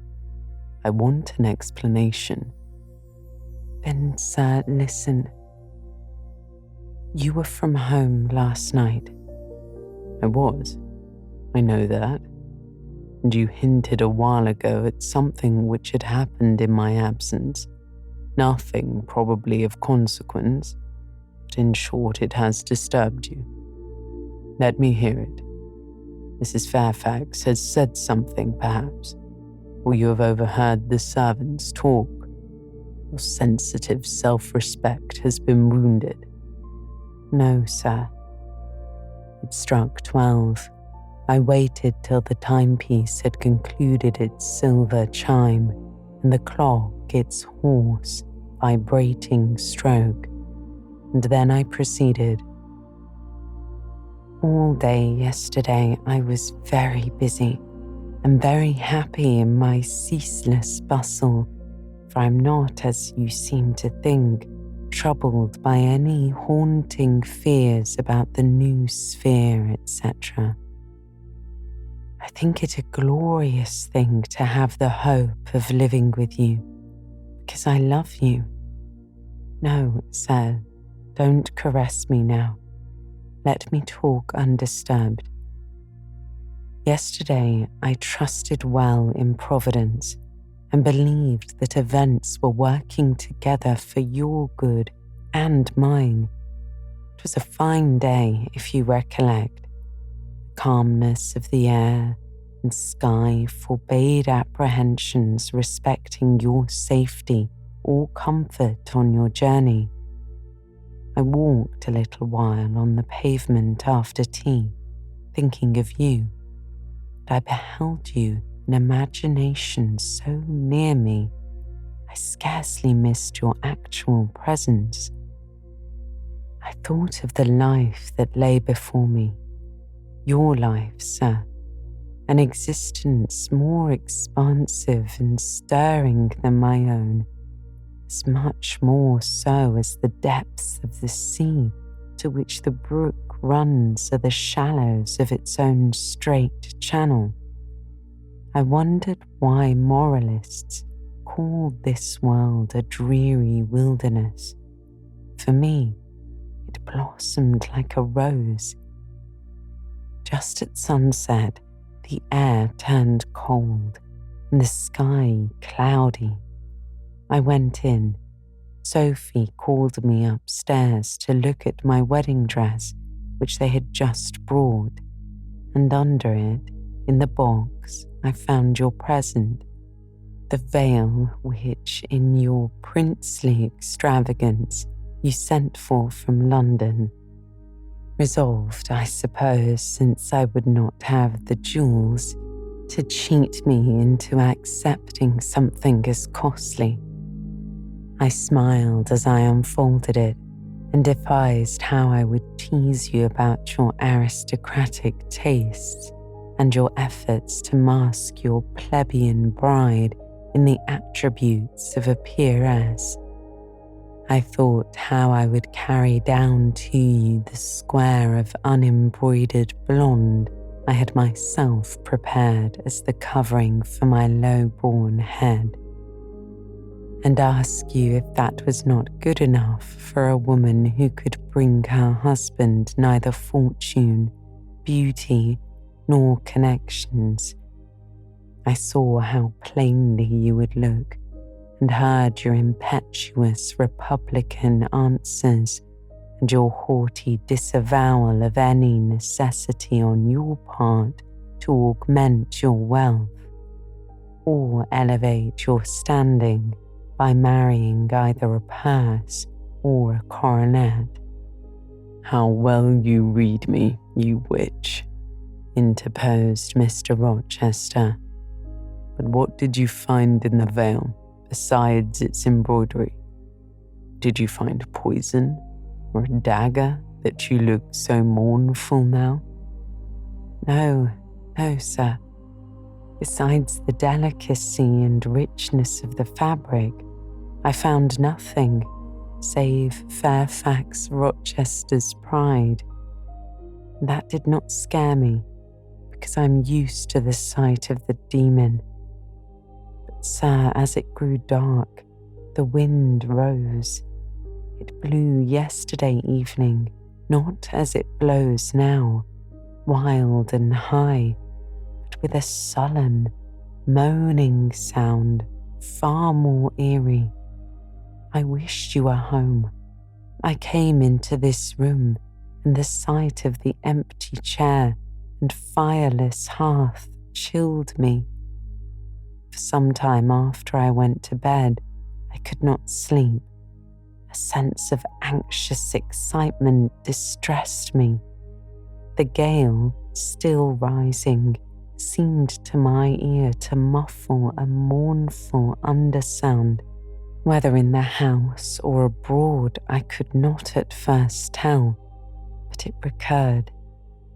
I want an explanation." "Then, sir, listen. You were from home last night." "I was. I know that. And you hinted a while ago at something which had happened in my absence. Nothing probably of consequence, but in short it has disturbed you. Let me hear it. Mrs. Fairfax has said something, perhaps, or you have overheard the servants talk. Your sensitive self-respect has been wounded." "No, sir." It struck 12. I waited till the timepiece had concluded its silver chime and the clock its hoarse, vibrating stroke, and then I proceeded. "All day yesterday I was very busy and very happy in my ceaseless bustle, for I'm not, as you seem to think, troubled by any haunting fears about the new sphere, etc. I think it a glorious thing to have the hope of living with you, because I love you. No, sir, don't caress me now. Let me talk undisturbed. Yesterday I trusted well in Providence and believed that events were working together for your good and mine. It was a fine day, if you recollect. The calmness of the air and sky forbade apprehensions respecting your safety or comfort on your journey. I walked a little while on the pavement after tea, thinking of you, and I beheld you in imagination so near me, I scarcely missed your actual presence. I thought of the life that lay before me, your life, sir, an existence more expansive and stirring than my own, as much more so as the depths of the sea to which the brook runs are the shallows of its own straight channel. I wondered why moralists called this world a dreary wilderness. For me, it blossomed like a rose. Just at sunset, the air turned cold and the sky cloudy. I went in. Sophie called me upstairs to look at my wedding dress, which they had just brought, and under it, in the box, I found your present, the veil which, in your princely extravagance, you sent for from London. Resolved, I suppose, since I would not have the jewels, to cheat me into accepting something as costly. I smiled as I unfolded it and devised how I would tease you about your aristocratic tastes and your efforts to mask your plebeian bride in the attributes of a peeress. I thought how I would carry down to you the square of unembroidered blonde I had myself prepared as the covering for my low-born head, and ask you if that was not good enough for a woman who could bring her husband neither fortune, beauty, nor connections. I saw how plainly you would look, and heard your impetuous republican answers and your haughty disavowal of any necessity on your part to augment your wealth or elevate your standing by marrying either a purse or a coronet. How well you read me, you witch, interposed Mr. Rochester. But what did you find in the veil, besides its embroidery? Did you find poison or a dagger that you look so mournful now? No, sir. Besides the delicacy and richness of the fabric, I found nothing save Fairfax Rochester's pride. That did not scare me, because I'm used to the sight of the demon. But, sir, as it grew dark, the wind rose. It blew yesterday evening, not as it blows now, wild and high, but with a sullen, moaning sound, far more eerie. I wished you were home. I came into this room, and the sight of the empty chair and fireless hearth chilled me. For some time after I went to bed, I could not sleep. A sense of anxious excitement distressed me. The gale, still rising, seemed to my ear to muffle a mournful undersound. Whether in the house or abroad, I could not at first tell, but it recurred,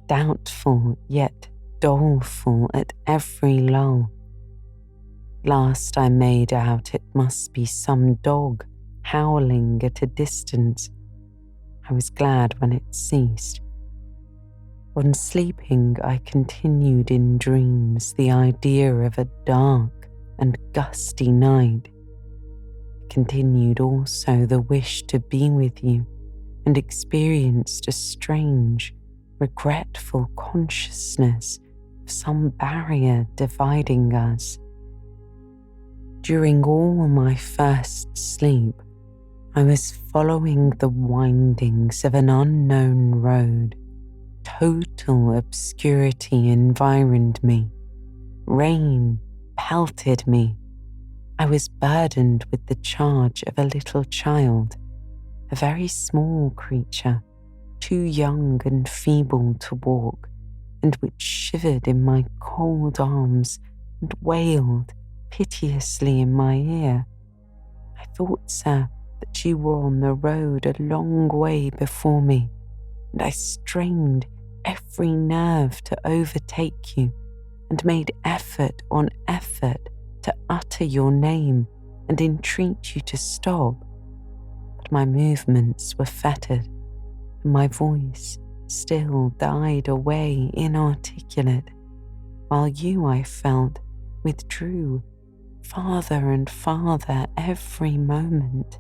doubtful yet doleful at every lull. Last I made out it must be some dog howling at a distance. I was glad when it ceased. On sleeping, I continued in dreams the idea of a dark and gusty night. Continued also the wish to be with you, and experienced a strange, regretful consciousness of some barrier dividing us. During all my first sleep, I was following the windings of an unknown road. Total obscurity environed me. Rain pelted me. I was burdened with the charge of a little child, a very small creature, too young and feeble to walk, and which shivered in my cold arms and wailed piteously in my ear. I thought, sir, that you were on the road a long way before me, and I strained every nerve to overtake you, and made effort on effort to utter your name and entreat you to stop. But my movements were fettered, and my voice still died away inarticulate, while you, I felt, withdrew farther and farther every moment.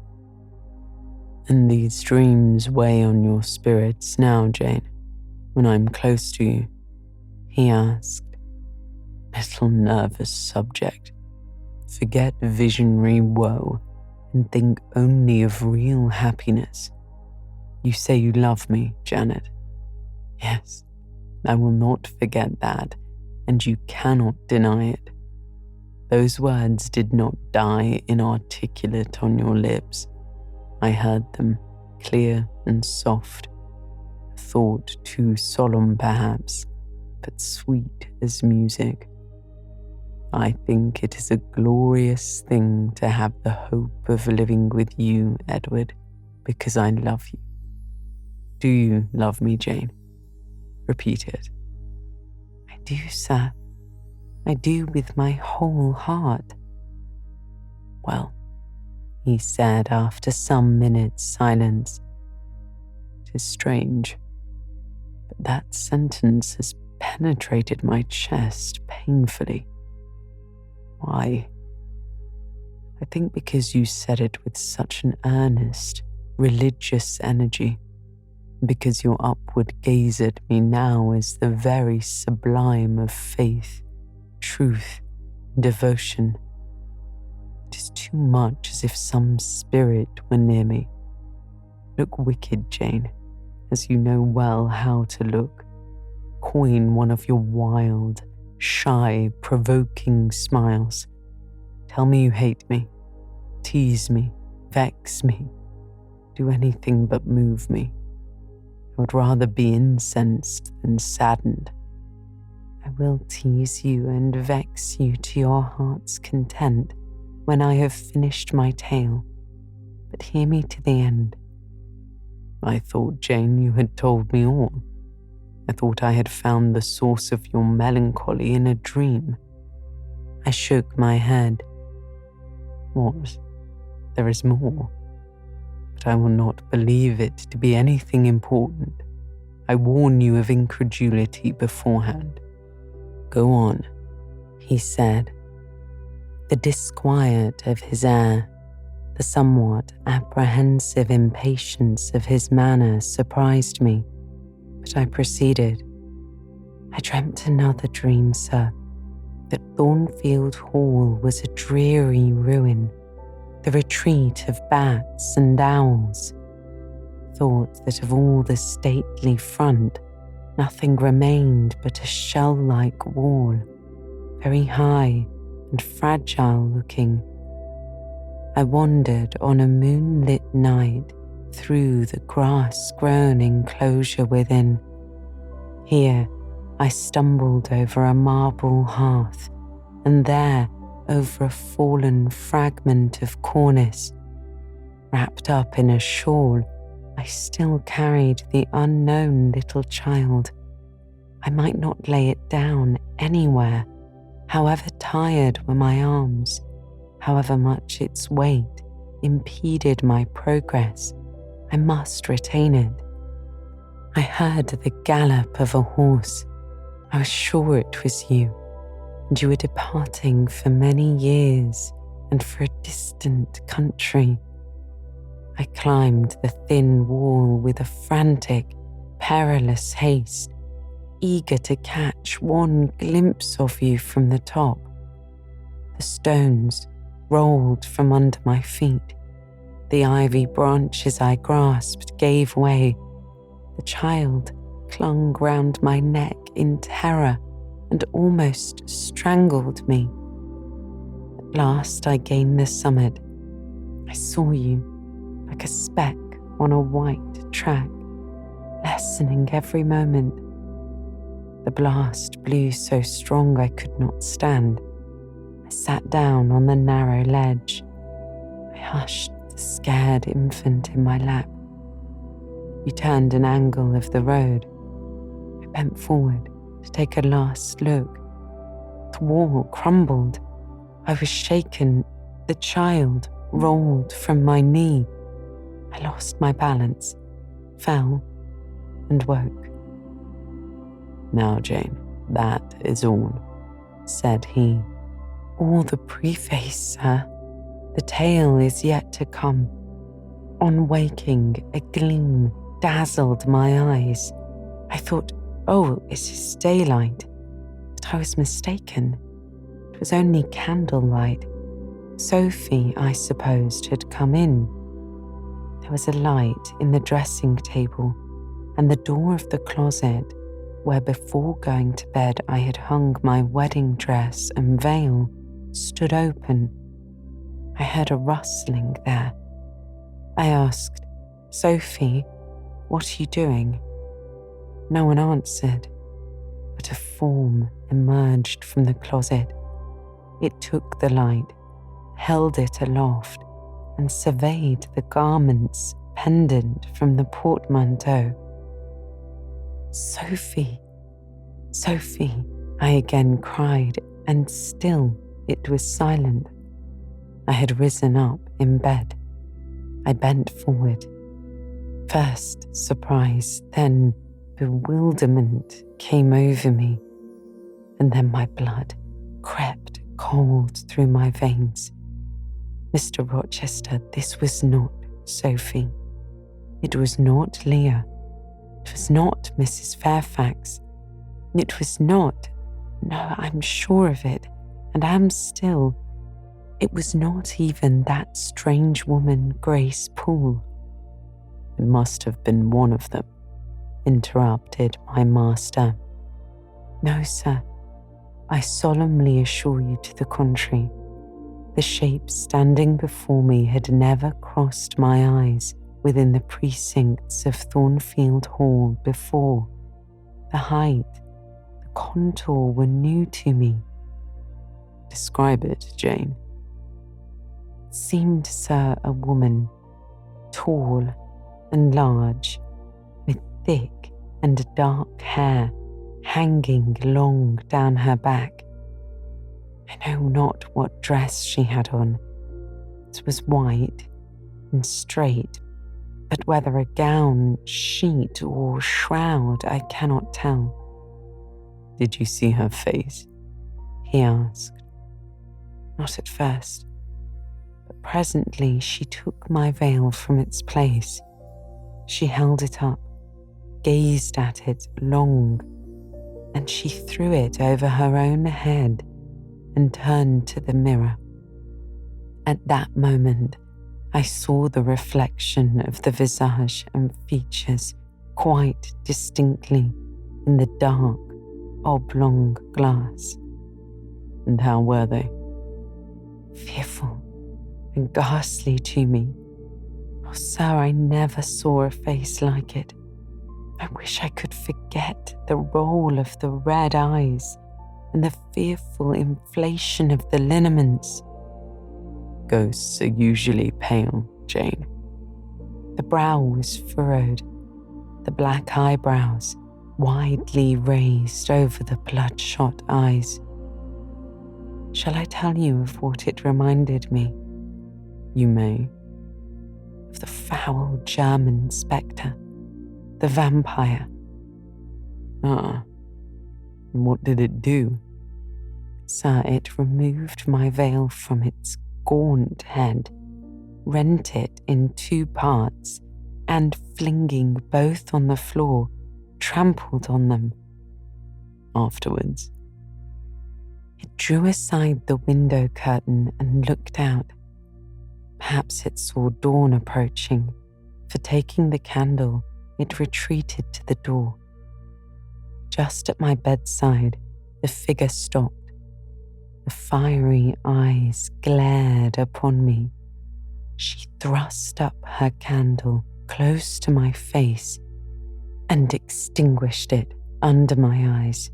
And these dreams weigh on your spirits now, Jane, when I'm close to you? He asked. Little nervous subject. Forget visionary woe and think only of real happiness. You say you love me, Janet. Yes, I will not forget that, and you cannot deny it. Those words did not die inarticulate on your lips. I heard them, clear and soft, a thought too solemn perhaps, but sweet as music. I think it is a glorious thing to have the hope of living with you, Edward, because I love you. Do you love me, Jane? Repeat it. I do, sir. I do with my whole heart. Well, he said after some minutes' silence, it is strange, but that sentence has penetrated my chest painfully. Why? I think because you said it with such an earnest, religious energy, because your upward gaze at me now is the very sublime of faith, truth, and devotion. It is too much as if some spirit were near me. Look wicked, Jane, as you know well how to look. Coin one of your wild, shy, provoking smiles. Tell me you hate me, tease me, vex me, do anything but move me. I would rather be incensed than saddened. I will tease you and vex you to your heart's content when I have finished my tale, but hear me to the end. I thought, Jane, you had told me all. I thought I had found the source of your melancholy in a dream. I shook my head. What? There is more. But I will not believe it to be anything important. I warn you of incredulity beforehand. Go on, he said. The disquiet of his air, the somewhat apprehensive impatience of his manner surprised me, but I proceeded. I dreamt another dream, sir, that Thornfield Hall was a dreary ruin, the retreat of bats and owls. Thought that of all the stately front, nothing remained but a shell-like wall, very high and fragile-looking. I wandered on a moonlit night through the grass-grown enclosure within. Here I stumbled over a marble hearth, and there over a fallen fragment of cornice. Wrapped up in a shawl, I still carried the unknown little child. I might not lay it down anywhere, however tired were my arms, however much its weight impeded my progress. I must retain it. I heard the gallop of a horse. I was sure it was you, and you were departing for many years and for a distant country. I climbed the thin wall with a frantic, perilous haste, eager to catch one glimpse of you from the top. The stones rolled from under my feet. The ivy branches I grasped gave way. The child clung round my neck in terror and almost strangled me. At last I gained the summit. I saw you like a speck on a white track, lessening every moment. The blast blew so strong I could not stand. I sat down on the narrow ledge. I hushed the scared infant in my lap. You turned an angle of the road. I bent forward to take a last look. The wall crumbled. I was shaken. The child rolled from my knee. I lost my balance, fell, and woke. Now, Jane, that is all, said he. All the preface, sir. The tale is yet to come. On waking, a gleam dazzled my eyes. I thought, oh, it is daylight. But I was mistaken. It was only candlelight. Sophie, I supposed, had come in. There was a light in the dressing table, and the door of the closet, where before going to bed I had hung my wedding dress and veil, stood open. I heard a rustling there. I asked, Sophie, what are you doing? No one answered, but a form emerged from the closet. It took the light, held it aloft, and surveyed the garments pendant from the portmanteau. Sophie, Sophie, I again cried, and still it was silent. I had risen up in bed. I bent forward. First surprise, then bewilderment came over me, and then my blood crept cold through my veins. Mr. Rochester, this was not Sophie. It was not Leah. It was not Mrs. Fairfax. It was not, no, I'm sure of it, and am still. It was not even that strange woman, Grace Poole. It must have been one of them, interrupted my master. No, sir. I solemnly assure you to the contrary. The shape standing before me had never crossed my eyes within the precincts of Thornfield Hall before. The height, the contour were new to me. Describe it, Jane. It seemed, sir, a woman, tall and large, with thick and dark hair hanging long down her back. I know not what dress she had on. It was white and straight, but whether a gown, sheet, or shroud, I cannot tell. Did you see her face? He asked. Not at first, but presently she took my veil from its place. She held it up, gazed at it long, and she threw it over her own head and turned to the mirror. At that moment, I saw the reflection of the visage and features quite distinctly in the dark, oblong glass. And how were they? Fearful and ghastly to me. Oh, sir, I never saw a face like it. I wish I could forget the roll of the red eyes and the fearful inflation of the lineaments. Ghosts are usually pale, Jane. The brow was furrowed, the black eyebrows widely raised over the bloodshot eyes. Shall I tell you of what it reminded me? You may. Of the foul German spectre, the vampire. Ah, and what did it do? Sir, it removed my veil from its gaunt head, rent it in two parts, and flinging both on the floor, trampled on them. Afterwards? It drew aside the window curtain and looked out. Perhaps it saw dawn approaching, for taking the candle, it retreated to the door. Just at my bedside, the figure stopped. The fiery eyes glared upon me. She thrust up her candle close to my face and extinguished it under my eyes.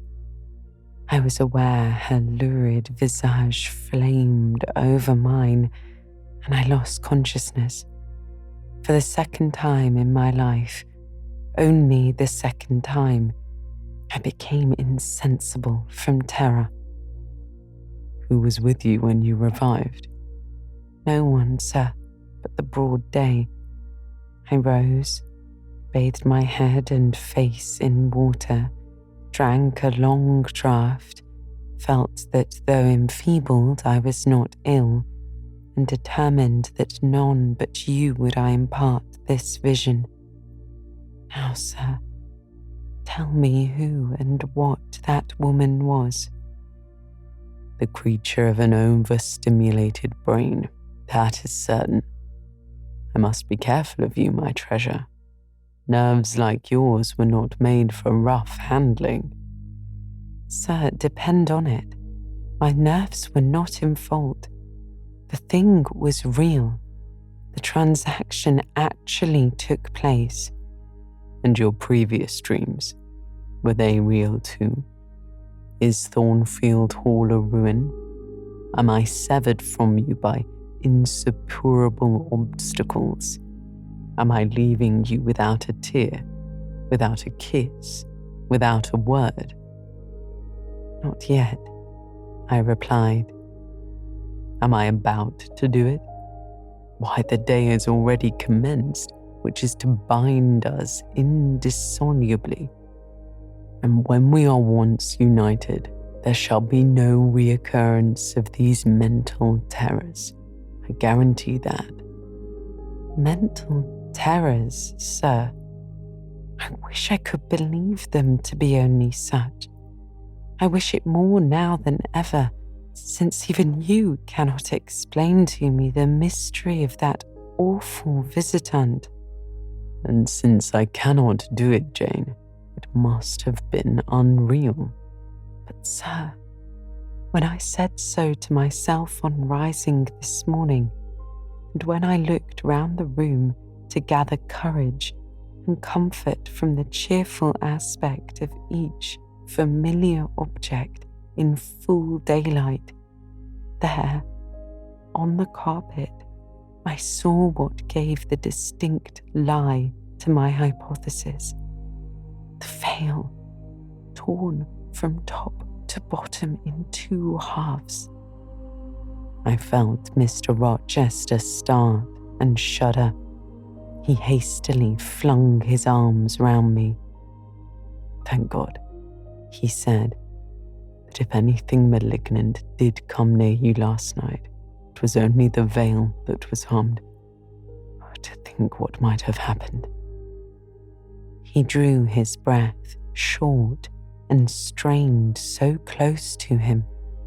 I was aware her lurid visage flamed over mine, and I lost consciousness. For the second time in my life, only the second time, I became insensible from terror. Who was with you when you revived? No one, sir, but the broad day. I rose, bathed my head and face in water, drank a long draught, felt that though enfeebled I was not ill, and determined that none but you would I impart this vision. Now, sir, tell me who and what that woman was. The creature of an overstimulated brain, that is certain. I must be careful of you, my treasure. Nerves like yours were not made for rough handling. Sir, depend on it, my nerves were not in fault. The thing was real. The transaction actually took place. And your previous dreams, were they real too? Is Thornfield Hall a ruin? Am I severed from you by insuperable obstacles? Am I leaving you without a tear, without a kiss, without a word? Not yet, I replied. Am I about to do it? Why, the day has already commenced, which is to bind us indissolubly. And when we are once united, there shall be no reoccurrence of these mental terrors. I guarantee that. Mental terrors, sir? I wish I could believe them to be only such. I wish it more now than ever, since even you cannot explain to me the mystery of that awful visitant. And since I cannot do it, Jane, it must have been unreal. But, sir, when I said so to myself on rising this morning, and when I looked round the room to gather courage and comfort from the cheerful aspect of each familiar object in full daylight, there, on the carpet, I saw what gave the distinct lie to my hypothesis. The veil, torn from top to bottom in two halves. I felt Mr. Rochester start and shudder. He hastily flung his arms round me. Thank God, he said, that if anything malignant did come near you last night, it was only the veil that was harmed. Oh, to think what might have happened. He drew his breath short and strained so close to him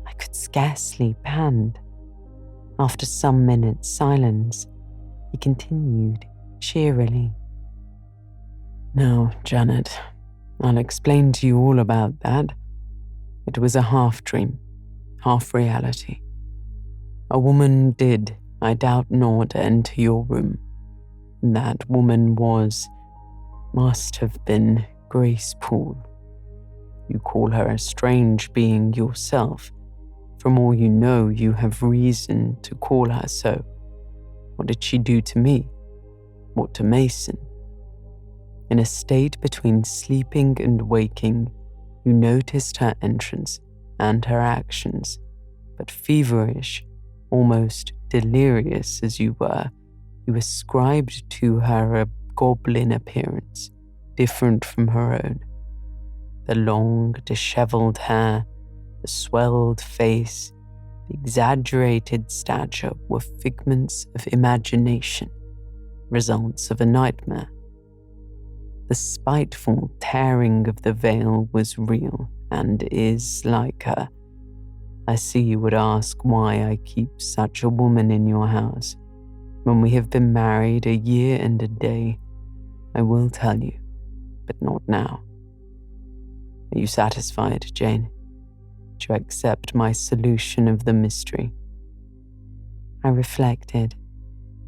I could scarcely pant. After some minutes' silence, he continued cheerily. Now, Janet, I'll explain to you all about that. It was a half dream, half reality. A woman did, I doubt not, enter your room. And that woman must have been Grace Poole. You call her a strange being yourself. From all you know, you have reason to call her so. What did she do to me? What to Mason? In a state between sleeping and waking, you noticed her entrance and her actions, but feverish, almost delirious as you were, you ascribed to her a goblin appearance, different from her own. The long, dishevelled hair, the swelled face, the exaggerated stature were figments of imagination, results of a nightmare. The spiteful tearing of the veil was real and is like her. I see you would ask why I keep such a woman in your house. When we have been married a year and a day, I will tell you, but not now. Are you satisfied, Jane? Do you accept my solution of the mystery? I reflected,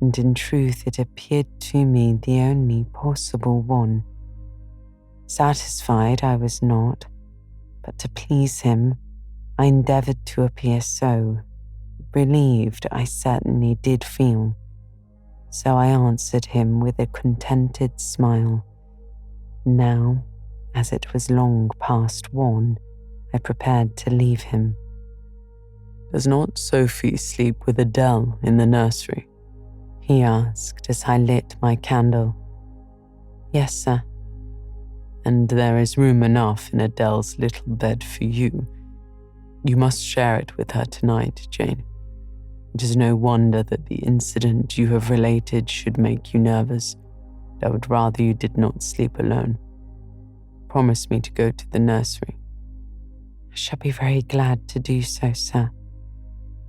and in truth it appeared to me the only possible one. Satisfied I was not, but to please him, I endeavoured to appear so. Relieved I certainly did feel. So I answered him with a contented smile. Now, as it was long past 1, I prepared to leave him. Does not Sophie sleep with Adele in the nursery? He asked as I lit my candle. Yes, sir. and there is room enough in Adele's little bed for you. You must share it with her tonight, Jane. It is no wonder that the incident you have related should make you nervous. I would rather you did not sleep alone. Promise me to go to the nursery. I shall be very glad to do so, sir.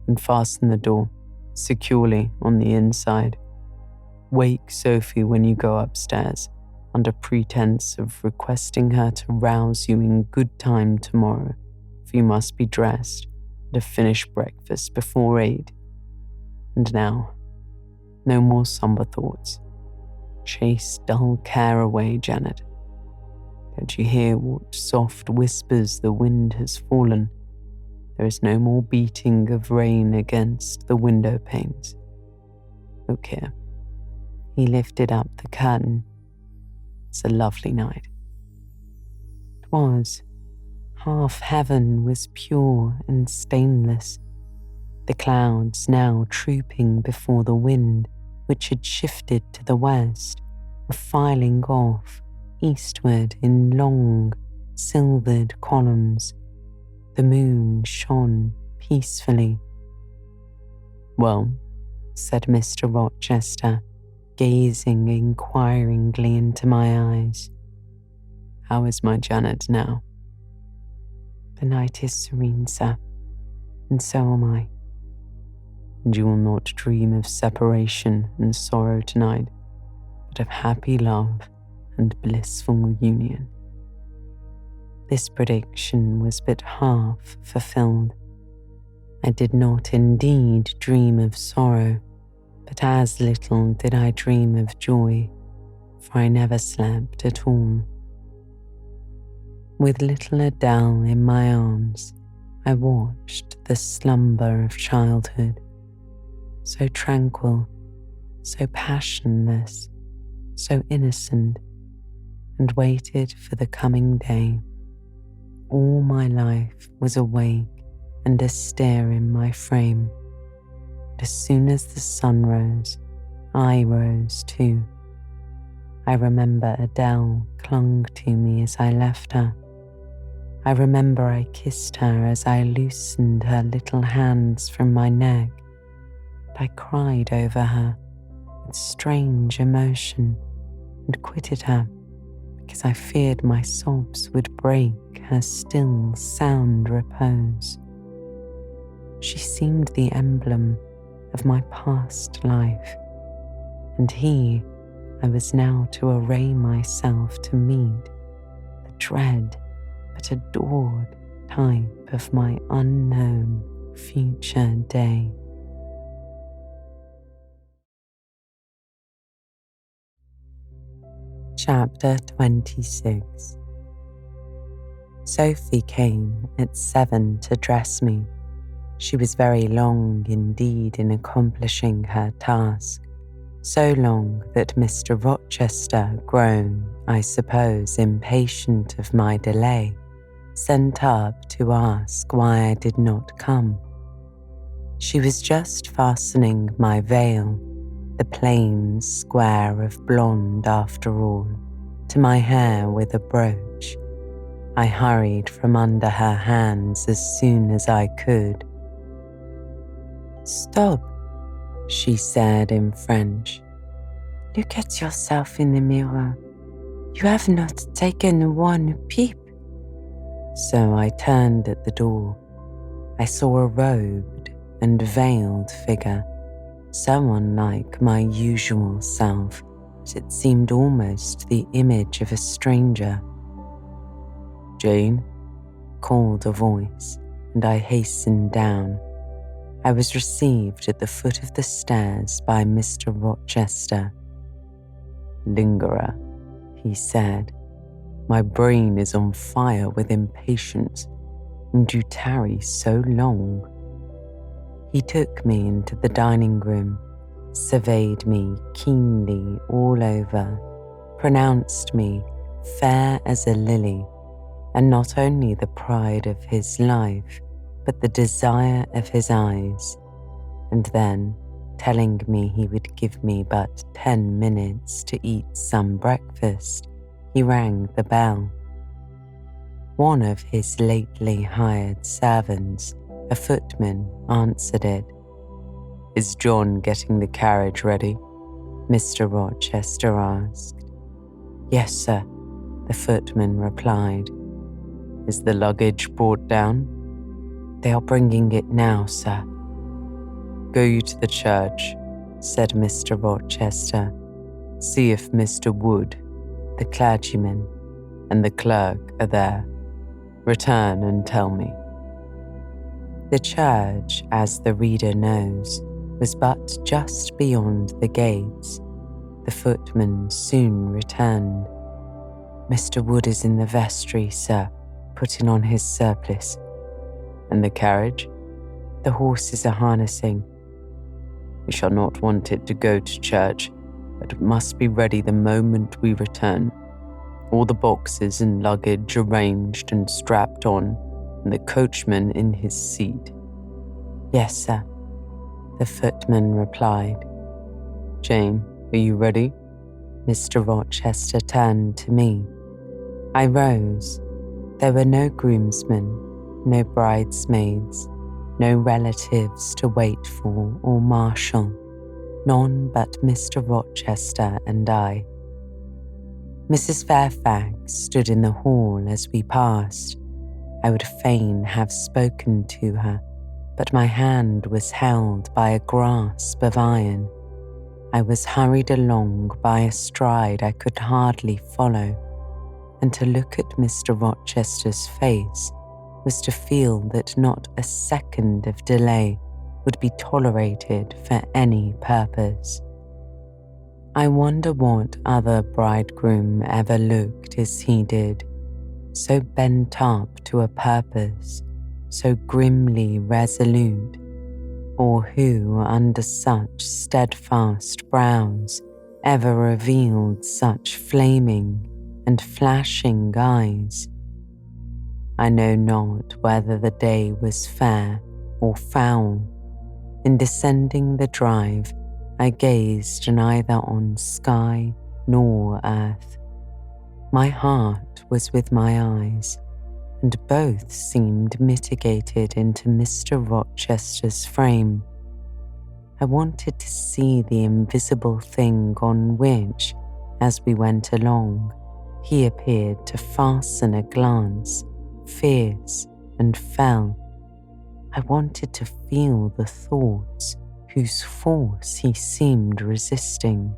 And fasten the door securely on the inside. Wake Sophie when you go upstairs, under pretense of requesting her to rouse you in good time tomorrow, for you must be dressed and have finished breakfast before 8. And now, no more somber thoughts. Chase dull care away, Janet. Don't you hear what soft whispers the wind has fallen? There is no more beating of rain against the window panes. Look here. He lifted up the curtain. It's a lovely night. It was. Half heaven was pure and stainless. The clouds, now trooping before the wind, which had shifted to the west, were filing off eastward in long, silvered columns. The moon shone peacefully. Well, said Mr. Rochester, gazing inquiringly into my eyes. How is my Janet now? The night is serene, sir, and so am I. And you will not dream of separation and sorrow tonight, but of happy love and blissful union. This prediction was but half fulfilled. I did not indeed dream of sorrow, but as little did I dream of joy, for I never slept at all. With little Adele in my arms, I watched the slumber of childhood, so tranquil, so passionless, so innocent, and waited for the coming day. All my life was awake and astir in my frame. But as soon as the sun rose, I rose too. I remember Adele clung to me as I left her. I remember I kissed her as I loosened her little hands from my neck. I cried over her with strange emotion and quitted her because I feared my sobs would break her still sound repose. She seemed the emblem of my past life, and I was now to array myself to meet the dread but adored type of my unknown future day. Chapter 26. Sophie came at 7 to dress me. She was very long indeed in accomplishing her task, so long that Mr. Rochester, grown, I suppose, impatient of my delay, sent up to ask why I did not come. She was just fastening my veil, the plain square of blonde after all, to my hair with a brooch. I hurried from under her hands as soon as I could. "Stop," she said in French. "Look at yourself in the mirror. You have not taken one peep." So I turned at the door. I saw a robed and veiled figure, so unlike my usual self that it seemed almost the image of a stranger. "Jane?" called a voice, and I hastened down. I was received at the foot of the stairs by Mr. Rochester. "Lingerer," he said. "My brain is on fire with impatience, and you tarry so long." He took me into the dining room, surveyed me keenly all over, pronounced me fair as a lily, and not only the pride of his life, but the desire of his eyes, and then, telling me he would give me but 10 minutes to eat some breakfast, he rang the bell. One of his lately hired servants, a footman, answered it. "Is John getting the carriage ready?" Mr. Rochester asked. "Yes, sir," the footman replied. "Is the luggage brought down?" "They are bringing it now, sir." "Go you to the church," said Mr. Rochester. "See if Mr. Wood, the clergyman, and the clerk are there. Return and tell me." The church, as the reader knows, was but just beyond the gates. The footman soon returned. "Mr. Wood is in the vestry, sir, putting on his surplice." "And the carriage?" "The horses are harnessing." "We shall not want it to go to church, but it must be ready the moment we return. All the boxes and luggage arranged and strapped on, and the coachman in his seat." "Yes, sir," the footman replied. "Jane, are you ready?" Mr. Rochester turned to me. I rose. There were no groomsmen, no bridesmaids, no relatives to wait for or marshal, none but Mr. Rochester and I. Mrs. Fairfax stood in the hall as we passed. I would fain have spoken to her, but my hand was held by a grasp of iron. I was hurried along by a stride I could hardly follow, and to look at Mr. Rochester's face was to feel that not a second of delay would be tolerated for any purpose. I wonder what other bridegroom ever looked as he did, so bent up to a purpose, so grimly resolute, or who under such steadfast brows ever revealed such flaming and flashing eyes. I know not whether the day was fair or foul. In descending the drive, I gazed neither on sky nor earth. My heart was with my eyes, and both seemed mitigated into Mr. Rochester's frame. I wanted to see the invisible thing on which, as we went along, he appeared to fasten a glance, fierce and fell. I wanted to feel the thoughts whose force he seemed resisting.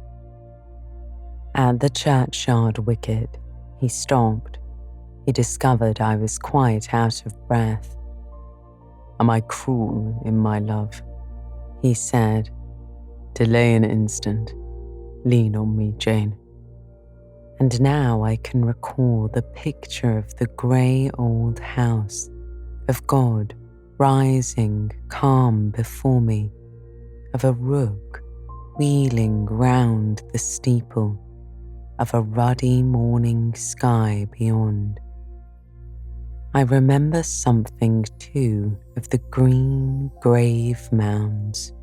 At the churchyard wicket, he stopped. He discovered I was quite out of breath. "Am I cruel in my love?" he said. "Delay an instant. Lean on me, Jane." And now I can recall the picture of the grey old house, of God rising calm before me, of a rook wheeling round the steeple, of a ruddy morning sky beyond. I remember something too of the green grave mounds,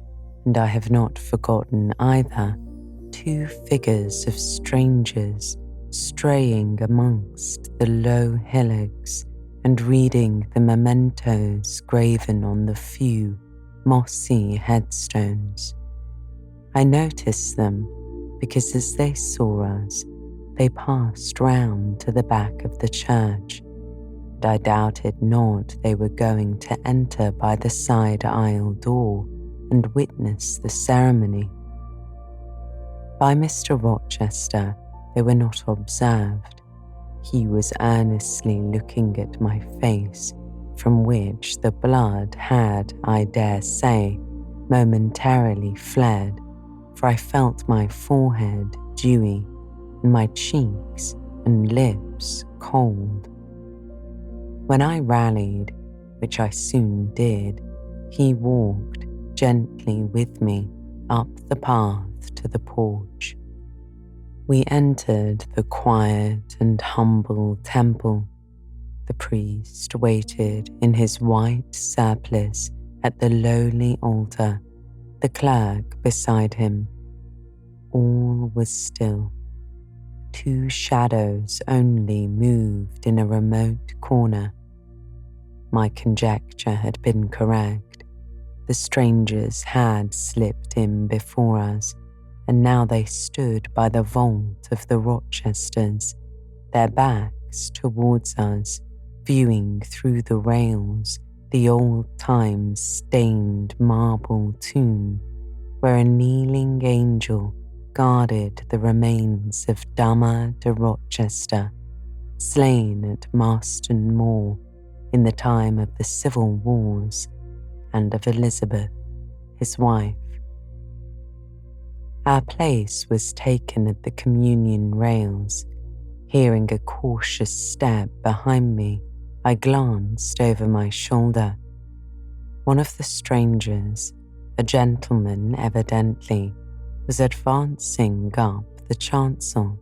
and I have not forgotten either two figures of strangers straying amongst the low hillocks and reading the mementos graven on the few mossy headstones. I noticed them because as they saw us, they passed round to the back of the church, and I doubted not they were going to enter by the side aisle door and witness the ceremony. By Mr. Rochester, they were not observed. He was earnestly looking at my face, from which the blood had, I dare say, momentarily fled, for I felt my forehead dewy and my cheeks and lips cold. When I rallied, which I soon did, he walked gently with me up the path to the porch. We entered the quiet and humble temple. The priest waited in his white surplice at the lowly altar, the clerk beside him. All was still. 2 shadows only moved in a remote corner. My conjecture had been correct. The strangers had slipped in before us, and now they stood by the vault of the Rochesters, their backs towards us, viewing through the rails the old-time stained marble tomb where a kneeling angel guarded the remains of Dama de Rochester, slain at Marston Moor in the time of the Civil Wars, and of Elizabeth, his wife. Our place was taken at the communion rails. Hearing a cautious step behind me, I glanced over my shoulder. One of the strangers, a gentleman evidently, was advancing up the chancel.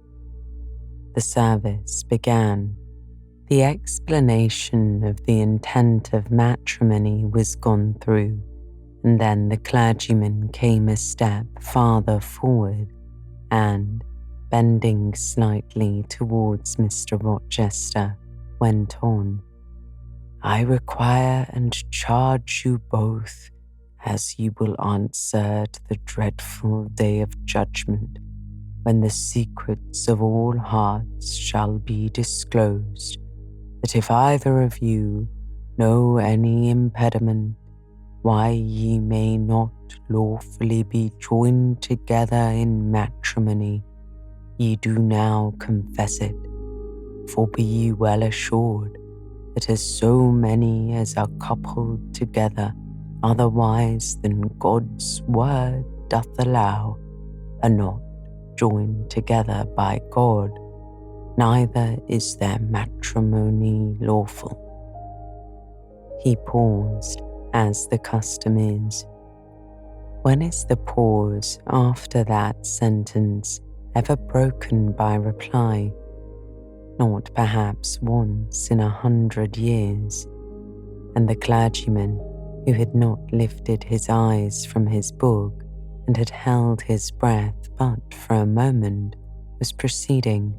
The service began. The explanation of the intent of matrimony was gone through, and then the clergyman came a step farther forward and, bending slightly towards Mr. Rochester, went on. I require and charge you both, as you will answer at the dreadful day of judgment, when the secrets of all hearts shall be disclosed, that if either of you know any impediment why ye may not lawfully be joined together in matrimony, ye do now confess it. For be ye well assured that as so many as are coupled together otherwise than God's word doth allow, are not joined together by God, neither is their matrimony lawful. He paused, as the custom is. When is the pause after that sentence ever broken by reply? Not perhaps once in 100 years, and the clergyman, who had not lifted his eyes from his book and had held his breath but for a moment, was proceeding.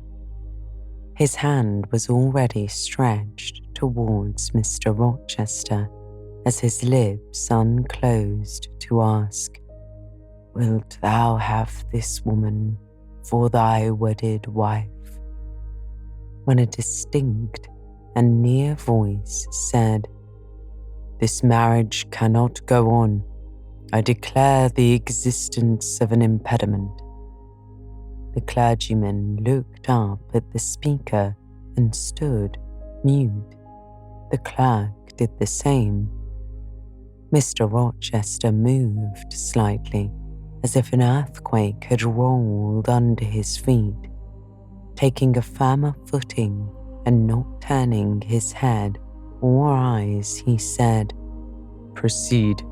His hand was already stretched towards Mr. Rochester as his lips unclosed to ask, Wilt thou have this woman for thy wedded wife? When a distinct and near voice said, This marriage cannot go on. I declare the existence of an impediment. The clergyman looked up at the speaker and stood mute. The clerk did the same. Mr. Rochester moved slightly, as if an earthquake had rolled under his feet. Taking a firmer footing and not turning his head or eyes, he said, Proceed.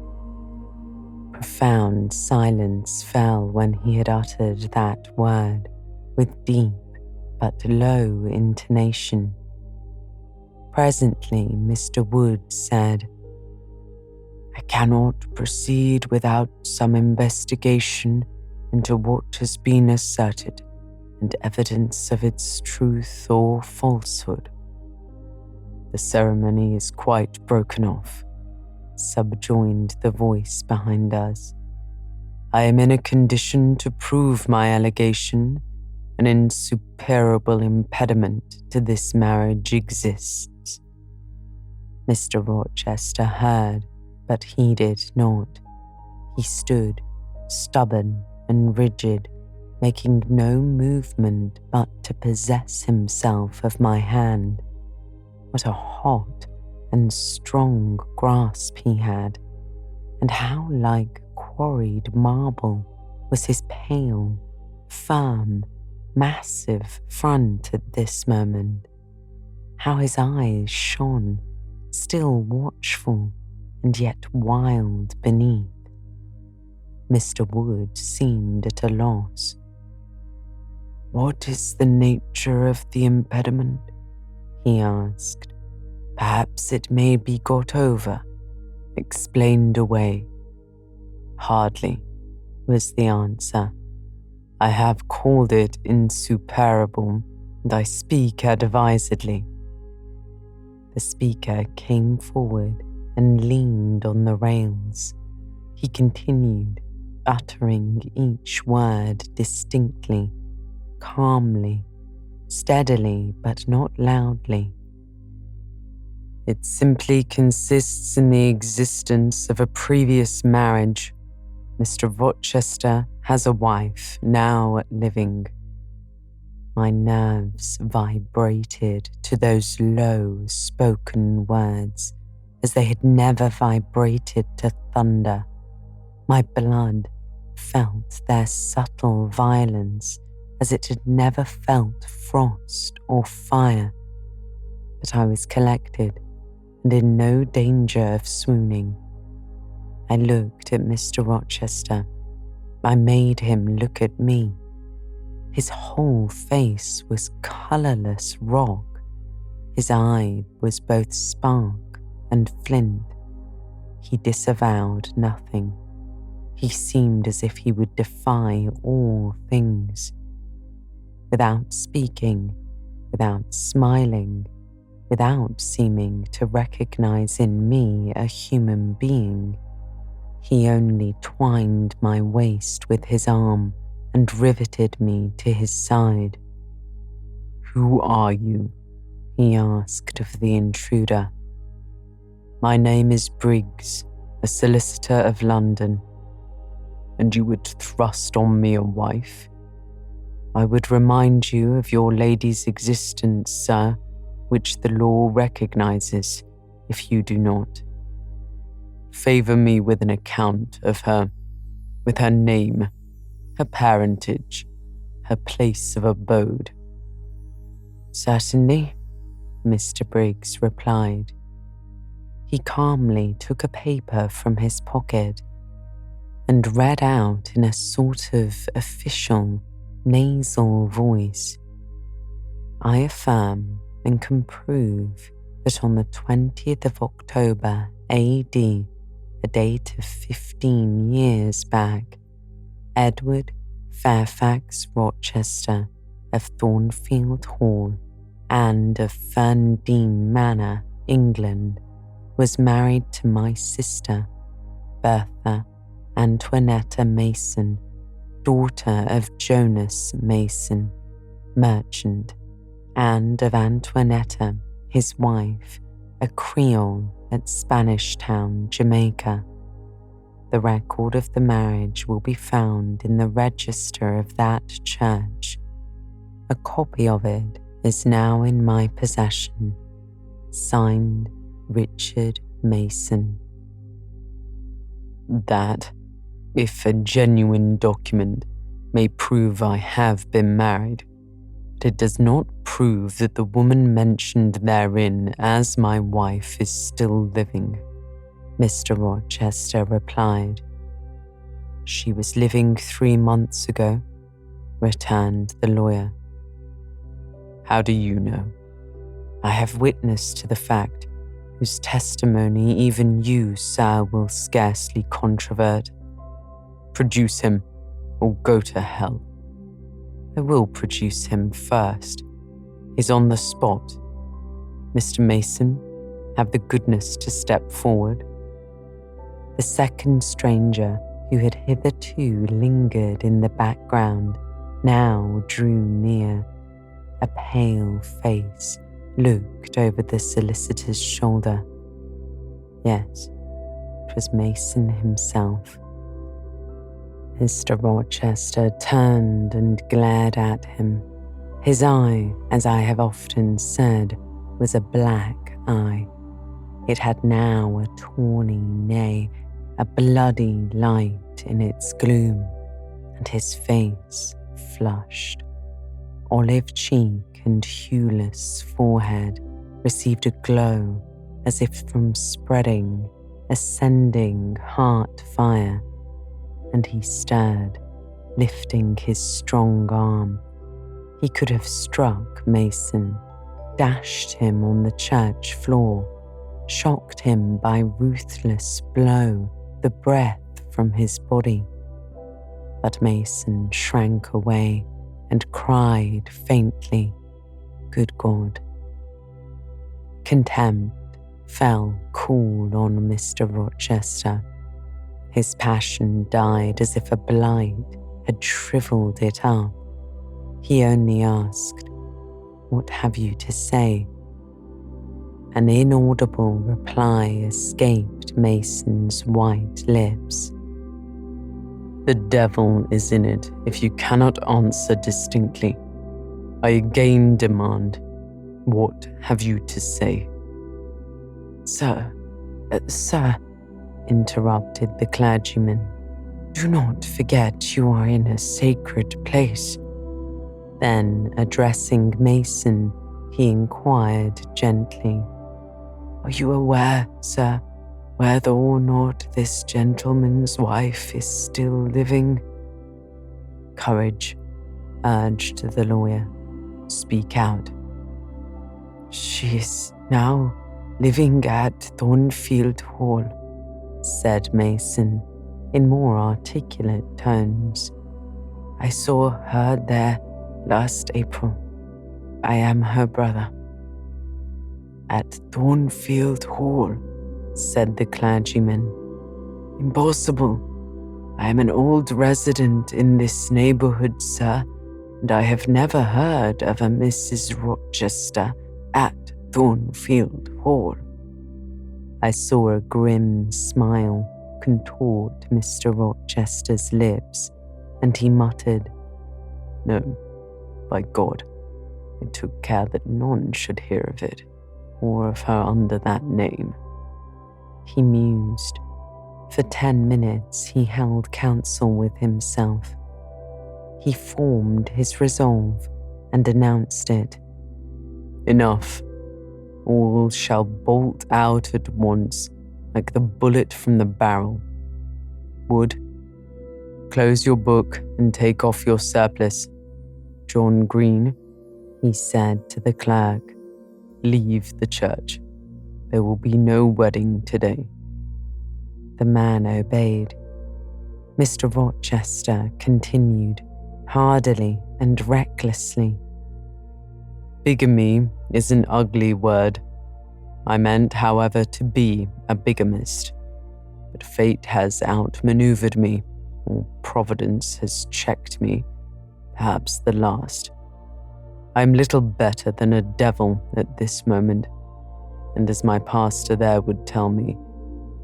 Profound silence fell when he had uttered that word, with deep but low intonation. Presently Mr. Wood said, I cannot proceed without some investigation into what has been asserted and evidence of its truth or falsehood. The ceremony is quite broken off, subjoined the voice behind us. I am in a condition to prove my allegation. An insuperable impediment to this marriage exists. Mr. Rochester heard, but heeded not. He stood, stubborn and rigid, making no movement but to possess himself of my hand. What a hot and strong grasp he had, and how like quarried marble was his pale, firm, massive front at this moment. How his eyes shone, still watchful and yet wild beneath. Mr. Wood seemed at a loss. What is the nature of the impediment? He asked. Perhaps it may be got over, explained away. Hardly, was the answer. I have called it insuperable, and I speak advisedly. The speaker came forward and leaned on the rails. He continued, uttering each word distinctly, calmly, steadily but not loudly. It simply consists in the existence of a previous marriage. Mr. Rochester has a wife now living. My nerves vibrated to those low spoken words as they had never vibrated to thunder. My blood felt their subtle violence as it had never felt frost or fire. But I was collected and in no danger of swooning. I looked at Mr. Rochester. I made him look at me. His whole face was colourless rock. His eye was both spark and flint. He disavowed nothing. He seemed as if he would defy all things. Without speaking, without smiling, without seeming to recognize in me a human being, he only twined my waist with his arm and riveted me to his side. "Who are you?" he asked of the intruder. "My name is Briggs, a solicitor of London. And you would thrust on me a wife? I would remind you of your lady's existence, sir, which the law recognizes, if you do not. Favour me with an account of her, with her name, her parentage, her place of abode." "Certainly," Mr. Briggs replied. He calmly took a paper from his pocket and read out in a sort of official, nasal voice, "I affirm and can prove that on the 20th of October, A.D., a date of 15 years back, Edward Fairfax Rochester of Thornfield Hall and of Ferndean Manor, England, was married to my sister, Bertha Antoinetta Mason, daughter of Jonas Mason, merchant, and of Antoinetta, his wife, a Creole at Spanish Town, Jamaica. The record of the marriage will be found in the register of that church. A copy of it is now in my possession. Signed, Richard Mason." "That, if a genuine document, may prove I have been married, but it does not prove that the woman mentioned therein as my wife is still living," Mr. Rochester replied. "She was living 3 months ago," returned the lawyer. "How do you know?" "I have witness to the fact, whose testimony even you, sir, will scarcely controvert." "Produce him, or go to hell." "I will produce him first. He's on the spot. Mr. Mason, have the goodness to step forward." The second stranger, who had hitherto lingered in the background, now drew near. A pale face looked over the solicitor's shoulder. Yes, it was Mason himself. Mr. Rochester turned and glared at him. His eye, as I have often said, was a black eye. It had now a tawny, nay, a bloody light in its gloom, and his face flushed. Olive cheek and hueless forehead received a glow as if from spreading, ascending heart fire, and he stirred, lifting his strong arm. He could have struck Mason, dashed him on the church floor, shocked him by ruthless blow the breath from his body. But Mason shrank away and cried faintly, "Good God." Contempt fell cool on Mr. Rochester. His passion died as if a blight had shriveled it up. He only asked, "What have you to say?" An inaudible reply escaped Mason's white lips. "The devil is in it if you cannot answer distinctly. I again demand, what have you to say?" Sir, interrupted the clergyman, "do not forget you are in a sacred place." Then, addressing Mason, he inquired gently, "Are you aware, sir, whether or not this gentleman's wife is still living?" "Courage," urged the lawyer. "Speak out." "She is now living at Thornfield Hall," said Mason in more articulate tones. "I saw her there last April. I am her brother." "At Thornfield Hall," said the clergyman. "Impossible. I am an old resident in this neighborhood, sir, and I have never heard of a Mrs. Rochester at Thornfield Hall." I saw a grim smile contort Mr. Rochester's lips, and he muttered, "No, by God, I took care that none should hear of it, or of her under that name." He mused. For 10 minutes he held counsel with himself. He formed his resolve and announced it. "Enough. All shall bolt out at once, like the bullet from the barrel. Wood, close your book and take off your surplice. John Green," he said to the clerk, "leave the church. There will be no wedding today." The man obeyed. Mr. Rochester continued, hardily and recklessly. "Bigamy is an ugly word. I meant, however, to be a bigamist. But fate has outmaneuvered me, or Providence has checked me, perhaps the last. I am little better than a devil at this moment, and as my pastor there would tell me,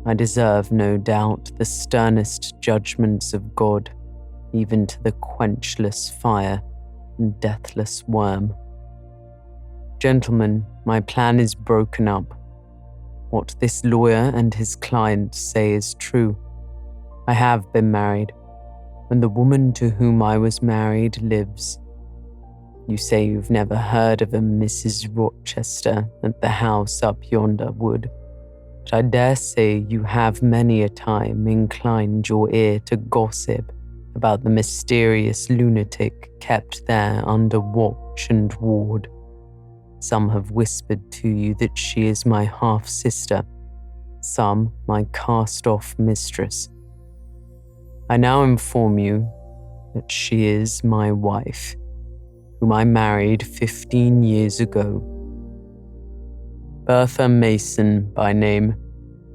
I deserve no doubt the sternest judgments of God, even to the quenchless fire and deathless worm. Gentlemen, my plan is broken up. What this lawyer and his client say is true. I have been married, and the woman to whom I was married lives. You say you've never heard of a Mrs. Rochester at the house up yonder, Wood, but I dare say you have many a time inclined your ear to gossip about the mysterious lunatic kept there under watch and ward. Some have whispered to you that she is my half-sister, some my cast-off mistress. I now inform you that she is my wife, whom I married 15 years ago. Bertha Mason by name,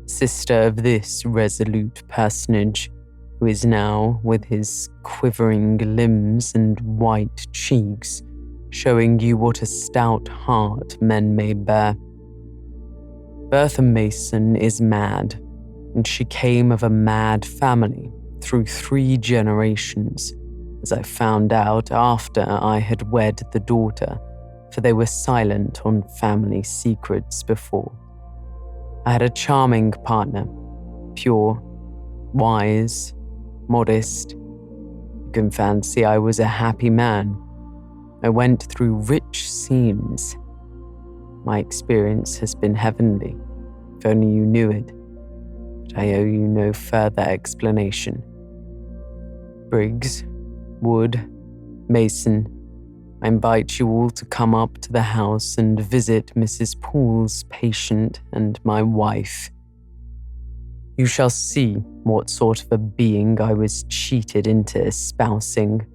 sister of this resolute personage, who is now, with his quivering limbs and white cheeks, showing you what a stout heart men may bear. Bertha Mason is mad, and she came of a mad family through 3 generations, as I found out after I had wed the daughter, for they were silent on family secrets before. I had a charming partner, pure, wise, modest. You can fancy I was a happy man. I went through rich scenes. My experience has been heavenly, if only you knew it, but I owe you no further explanation. Briggs, Wood, Mason, I invite you all to come up to the house and visit Mrs. Poole's patient and my wife. You shall see what sort of a being I was cheated into espousing,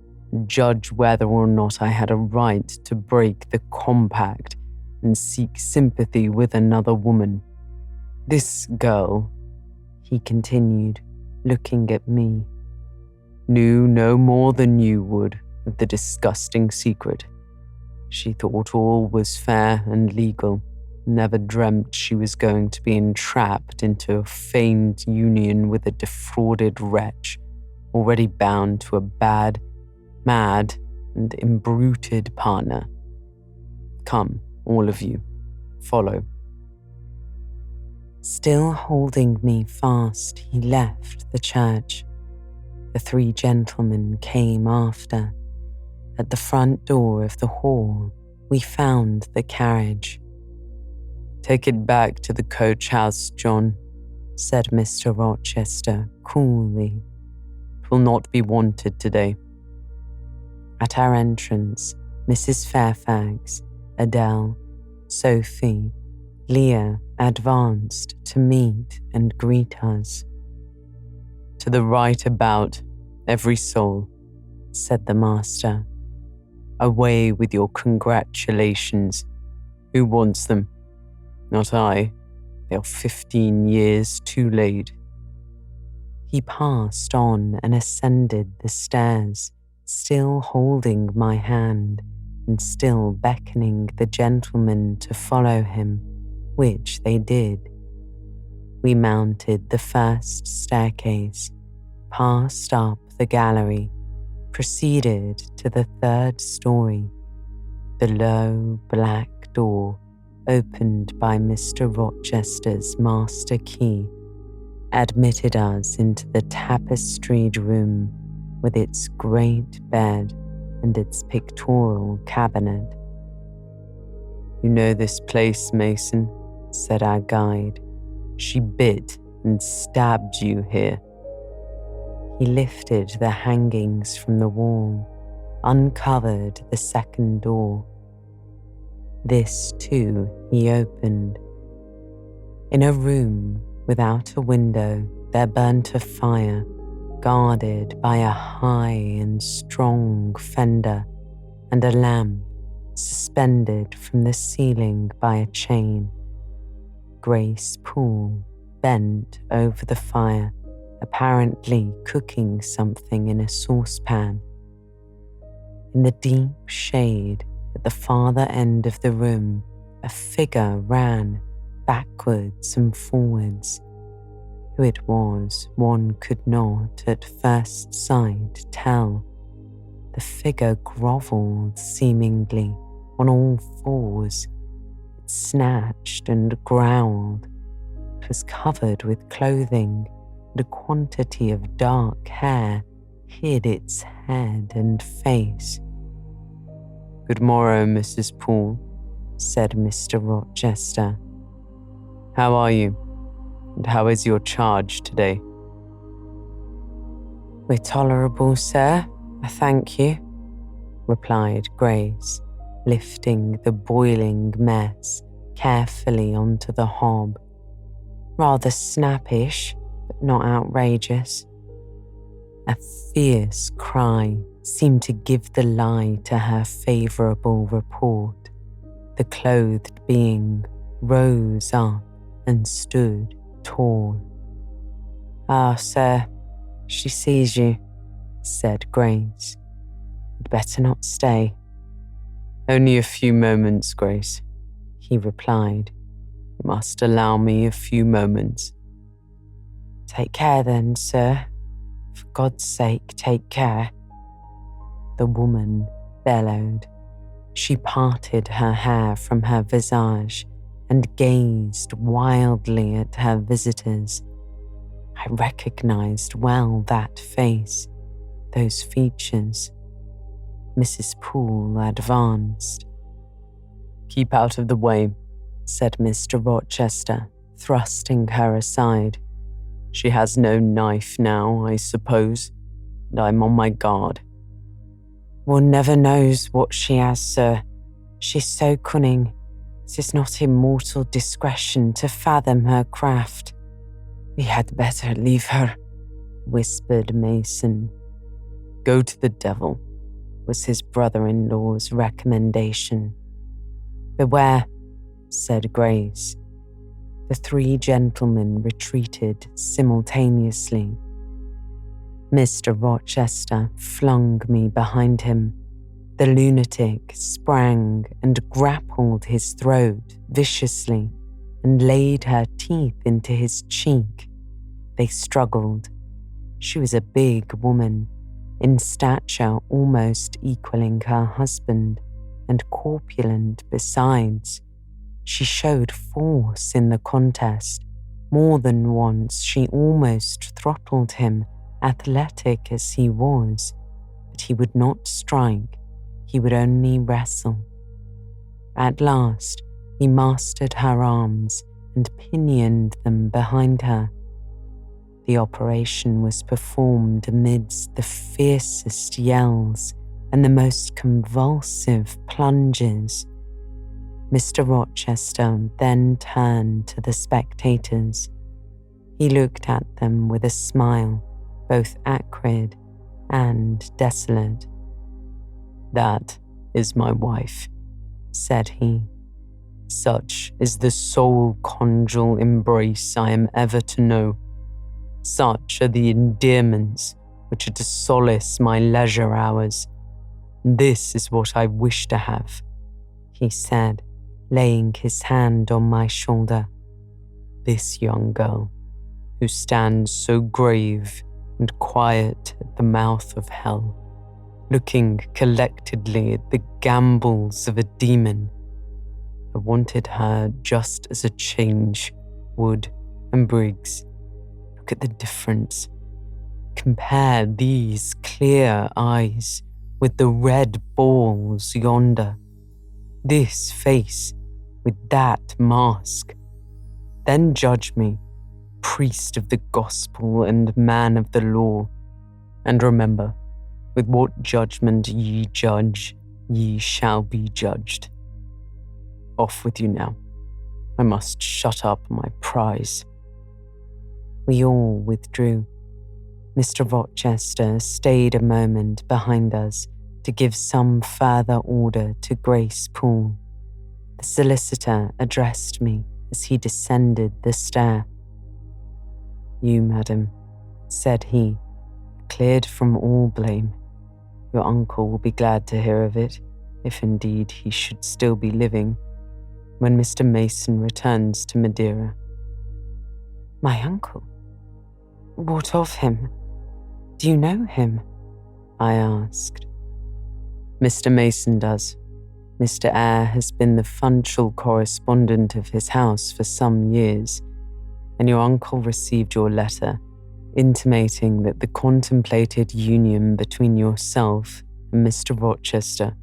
judge whether or not I had a right to break the compact and seek sympathy with another woman. This girl," he continued, looking at me, "knew no more than you would of the disgusting secret. She thought all was fair and legal, never dreamt she was going to be entrapped into a feigned union with a defrauded wretch, already bound to a bad, mad, and imbruted partner. Come, all of you, follow." Still holding me fast, he left the church. The 3 gentlemen came after. At the front door of the hall, we found the carriage. "Take it back to the coach house, John," said Mr. Rochester coolly. "It will not be wanted today." At our entrance, Mrs. Fairfax, Adele, Sophie, Leah advanced to meet and greet us. "To the right about, every soul," said the master. "Away with your congratulations. Who wants them? Not I. They are 15 years too late." He passed on and ascended the stairs, still holding my hand and still beckoning the gentlemen to follow him, which they did. We mounted the first staircase, passed up the gallery, proceeded to the 3rd story. The low black door, opened by Mr. Rochester's master key, admitted us into the tapestried room with its great bed and its pictorial cabinet. "You know this place, Mason," said our guide. "She bit and stabbed you here." He lifted the hangings from the wall, uncovered the 2nd door. This too he opened. In a room without a window there burnt a fire, guarded by a high and strong fender, and a lamp suspended from the ceiling by a chain. Grace Poole bent over the fire, apparently cooking something in a saucepan. In the deep shade at the farther end of the room, a figure ran backwards and forwards. Who it was, one could not at first sight tell. The figure grovelled seemingly on all fours. It snatched and growled. It was covered with clothing, and a quantity of dark hair hid its head and face. "Good morrow, Mrs. Poole," said Mr. Rochester. "How are you? And how is your charge today?" "We're tolerable, sir, I thank you," replied Grace, lifting the boiling mess carefully onto the hob. "Rather snappish, but not outrageous." A fierce cry seemed to give the lie to her favourable report. The clothed being rose up and stood tall. "Ah, sir, she sees you," said Grace. "You'd better not stay." "Only a few moments, Grace," he replied. "You must allow me a few moments." "Take care then, sir. For God's sake, take care." The woman bellowed. She parted her hair from her visage and gazed wildly at her visitors. I recognized well that face, those features. Mrs. Poole advanced. "Keep out of the way," said Mr. Rochester, thrusting her aside. "She has no knife now, I suppose, and I'm on my guard." "One never knows what she has, sir. She's so cunning. It is not in mortal discretion to fathom her craft. We had better leave her, whispered Mason. Go to the devil, was his brother-in-law's recommendation. Beware, said Grace. The three gentlemen retreated simultaneously. Mr. Rochester flung me behind him. The lunatic sprang and grappled his throat viciously and laid her teeth into his cheek. They struggled. She was a big woman, in stature almost equaling her husband, and corpulent besides. She showed force in the contest. More than once she almost throttled him, athletic as he was, but he would not strike. He would only wrestle. At last, he mastered her arms and pinioned them behind her. The operation was performed amidst the fiercest yells and the most convulsive plunges. Mr. Rochester then turned to the spectators. He looked at them with a smile, both acrid and desolate. That is my wife, said he. Such is the sole conjugal embrace I am ever to know. Such are the endearments which are to solace my leisure hours. This is what I wish to have, he said, laying his hand on my shoulder. This young girl, who stands so grave and quiet at the mouth of hell, looking collectedly at the gambols of a demon. I wanted her just as a change, Wood and Briggs. Look at the difference. Compare these clear eyes with the red balls yonder. This face with that mask. Then judge me, priest of the gospel and man of the law. And remember, with what judgment ye judge, ye shall be judged. Off with you now. I must shut up my prize. We all withdrew. Mr. Rochester stayed a moment behind us to give some further order to Grace Poole. The solicitor addressed me as he descended the stair. You, madam, said he, cleared from all blame. Your uncle will be glad to hear of it, if indeed he should still be living, when Mr. Mason returns to Madeira. My uncle? What of him? Do you know him? I asked. Mr. Mason does. Mr. Eyre has been the functional correspondent of his house for some years, and your uncle received your letter intimating that the contemplated union between yourself and Mr. Rochester,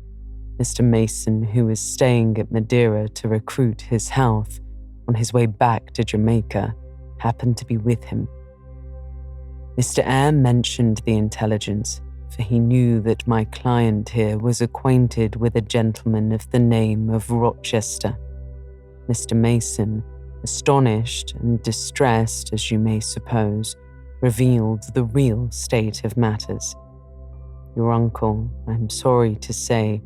Mr. Mason, who was staying at Madeira to recruit his health on his way back to Jamaica, happened to be with him. Mr. Eyre mentioned the intelligence, for he knew that my client here was acquainted with a gentleman of the name of Rochester. Mr. Mason, astonished and distressed as you may suppose, revealed the real state of matters. Your uncle, I'm sorry to say,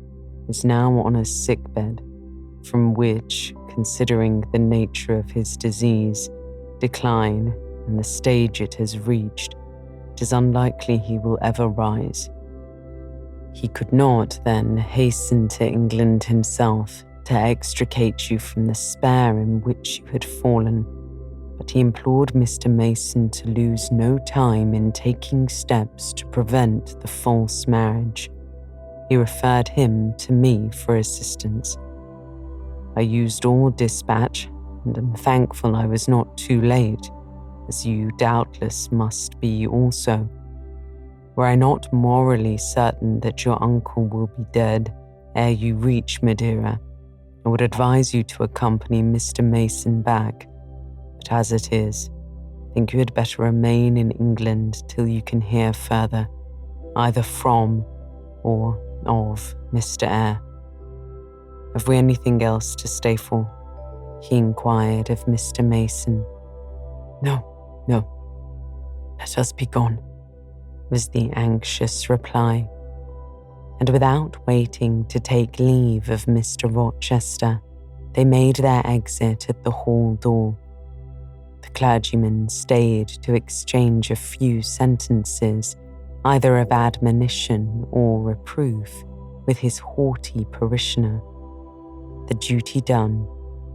is now on a sickbed, from which, considering the nature of his disease, decline, and the stage it has reached, it is unlikely he will ever rise. He could not, then, hasten to England himself to extricate you from the despair in which you had fallen, but he implored Mr. Mason to lose no time in taking steps to prevent the false marriage. He referred him to me for assistance. I used all dispatch, and am thankful I was not too late, as you doubtless must be also. Were I not morally certain that your uncle will be dead ere you reach Madeira, I would advise you to accompany Mr. Mason back. But as it is, I think you had better remain in England till you can hear further, either from or of Mr. Eyre. Have we anything else to stay for? He inquired of Mr. Mason. No, No, let us be gone, was the anxious reply. And without waiting to take leave of Mr. Rochester, they made their exit at the hall door. The clergyman stayed to exchange a few sentences, either of admonition or reproof, with his haughty parishioner. The duty done,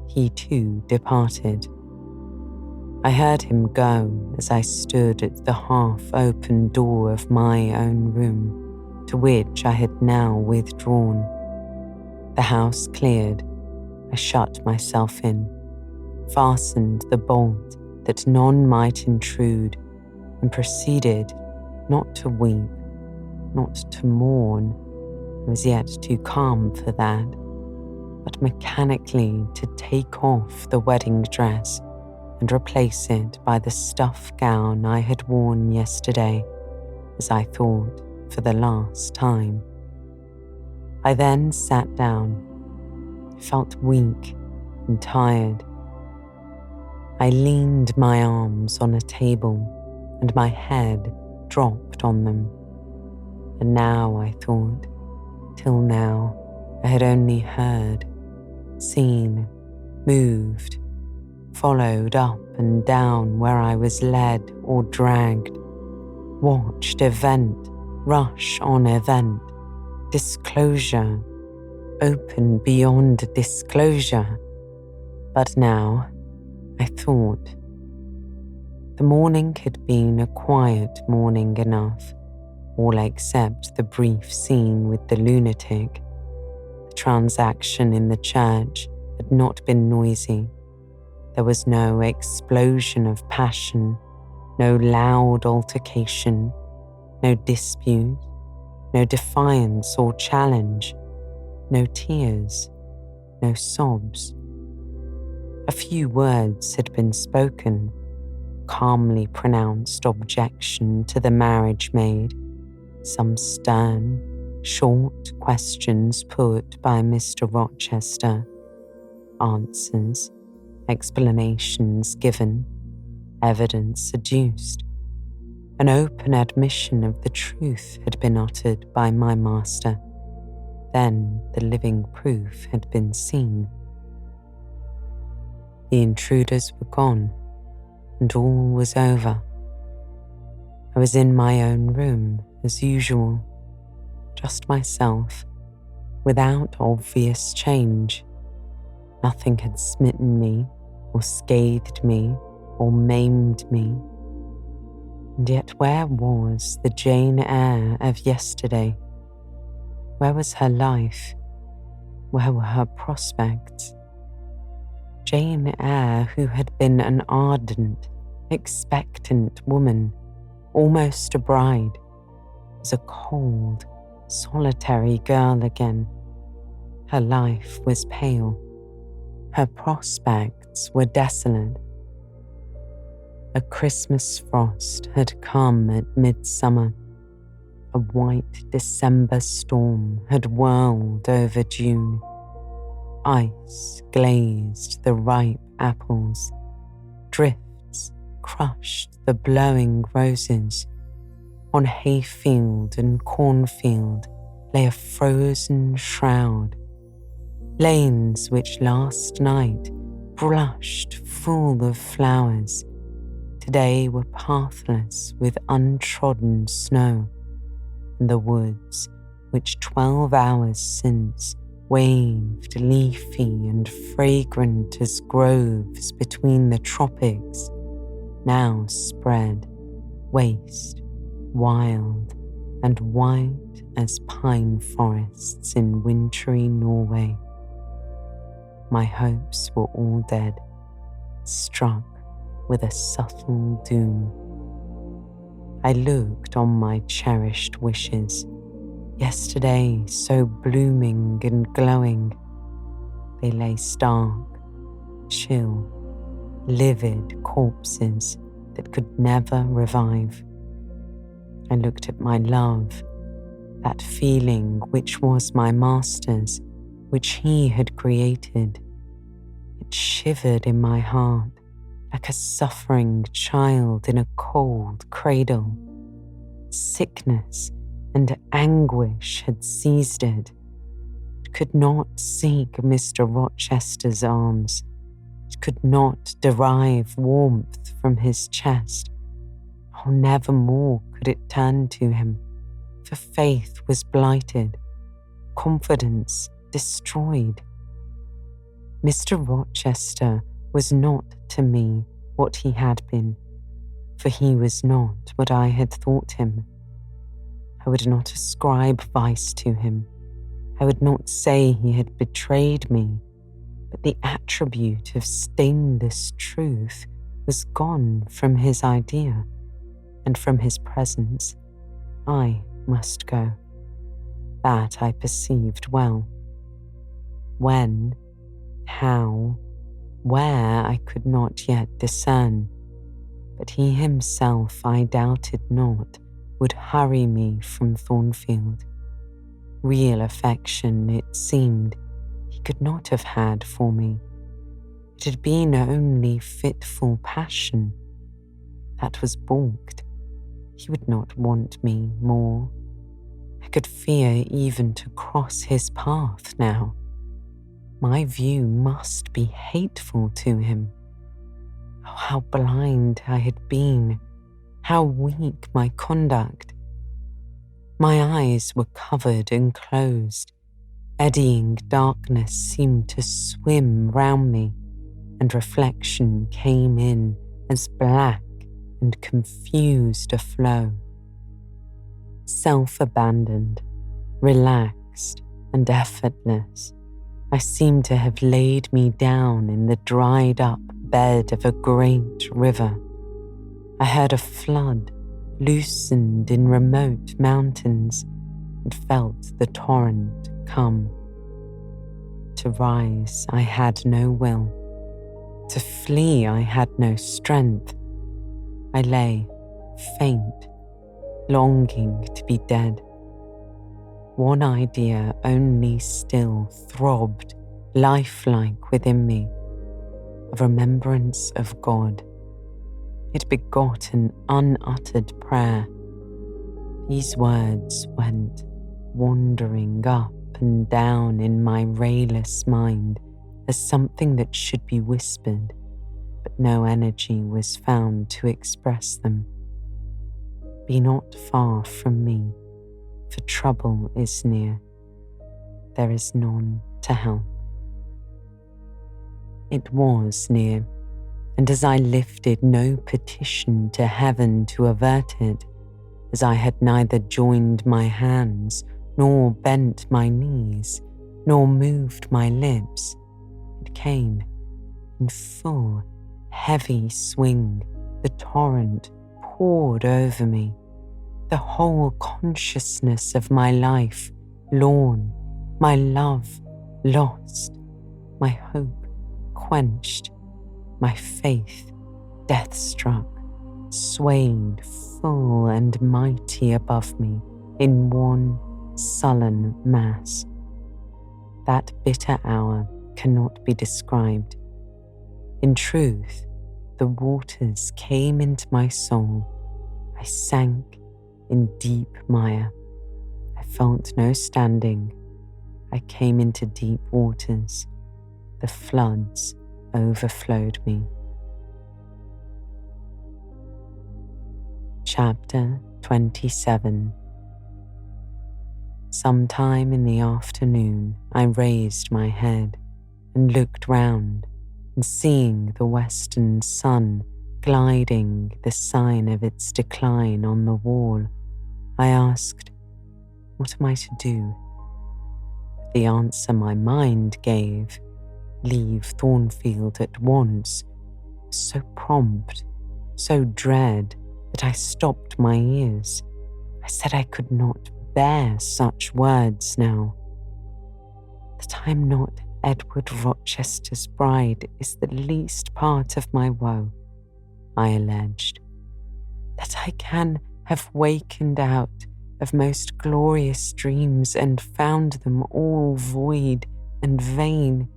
he too departed. I heard him go as I stood at the half-open door of my own room, to which I had now withdrawn. The house cleared, I shut myself in, fastened the bolt that none might intrude, and proceeded not to weep, not to mourn, I was yet too calm for that, but mechanically to take off the wedding dress and replace it by the stuff gown I had worn yesterday, as I thought, for the last time. I then sat down. I felt weak and tired. I leaned my arms on a table, and my head dropped on them. And now, I thought, till now, I had only heard, seen, moved, followed up and down where I was led or dragged, watched event rush on event, disclosure open beyond disclosure. But now, I thought, the morning had been a quiet morning enough, all except the brief scene with the lunatic. The transaction in the church had not been noisy. There was no explosion of passion, no loud altercation, no dispute, no defiance or challenge, no tears, no sobs. A few words had been spoken, calmly pronounced objection to the marriage made, some stern, short questions put by Mr. Rochester, answers, explanations given, evidence adduced. An open admission of the truth had been uttered by my master. Then the living proof had been seen. The intruders were gone, and all was over. I was in my own room, as usual, just myself, without obvious change. Nothing had smitten me, or scathed me, or maimed me. And yet where was the Jane Eyre of yesterday? Where was her life? Where were her prospects? Jane Eyre, who had been an ardent, expectant woman, almost a bride, was a cold, solitary girl again. Her life was pale. Her prospects were desolate. A Christmas frost had come at midsummer. A white December storm had whirled over June. Ice glazed the ripe apples. Drifts crushed the blowing roses. On hayfield and cornfield lay a frozen shroud. Lanes which last night blushed full of flowers, today were pathless with untrodden snow, and the woods which 12 hours since waved leafy and fragrant as groves between the tropics, now spread, waste, wild, and white as pine forests in wintry Norway. My hopes were all dead, struck with a subtle doom. I looked on my cherished wishes, yesterday so blooming and glowing. They lay stark, chill, livid corpses that could never revive. I looked at my love, that feeling which was my master's, which he had created. It shivered in my heart, like a suffering child in a cold cradle. Sickness and anguish had seized it. It could not seek Mr. Rochester's arms. It could not derive warmth from his chest. Oh, never more could it turn to him, for faith was blighted, confidence destroyed. Mr. Rochester was not to me what he had been, for he was not what I had thought him. I would not ascribe vice to him. I would not say he had betrayed me, but the attribute of stainless truth was gone from his idea, and from his presence I must go. That I perceived well. When, how, where I could not yet discern, but he himself, I doubted not, would hurry me from Thornfield. Real affection, it seemed, he could not have had for me. It had been only fitful passion. That was balked. He would not want me more. I could fear even to cross his path now. My view must be hateful to him. Oh, how blind I had been, how weak my conduct. My eyes were covered and closed. Eddying darkness seemed to swim round me, and reflection came in as black and confused a flow. Self-abandoned, relaxed and effortless, I seemed to have laid me down in the dried-up bed of a great river. I heard a flood loosened in remote mountains and felt the torrent come. To rise I had no will. To flee I had no strength. I lay, faint, longing to be dead. One idea only still throbbed lifelike within me, a remembrance of God. It begot an unuttered prayer. These words went wandering up and down in my rayless mind as something that should be whispered, but no energy was found to express them. Be not far from me, for trouble is near. There is none to help. It was near, and as I lifted no petition to heaven to avert it, as I had neither joined my hands, nor bent my knees, nor moved my lips, it came in full, heavy swing. The torrent poured over me. The whole consciousness of my life lorn, my love lost, my hope quenched, my faith death-struck, swayed full and mighty above me in one sullen mass. That bitter hour cannot be described. In truth, the waters came into my soul. I sank in deep mire. I felt no standing. I came into deep waters. The floods overflowed me. Chapter 27. Sometime in the afternoon, I raised my head and looked round, and seeing the western sun gliding the sign of its decline on the wall, I asked, "What am I to do?" The answer my mind gave, "Leave Thornfield at once," was so prompt, so dread, that I stopped my ears. I said I could not bear such words now. That I am not Edward Rochester's bride is the least part of my woe, I alleged. That I can have wakened out of most glorious dreams and found them all void and vain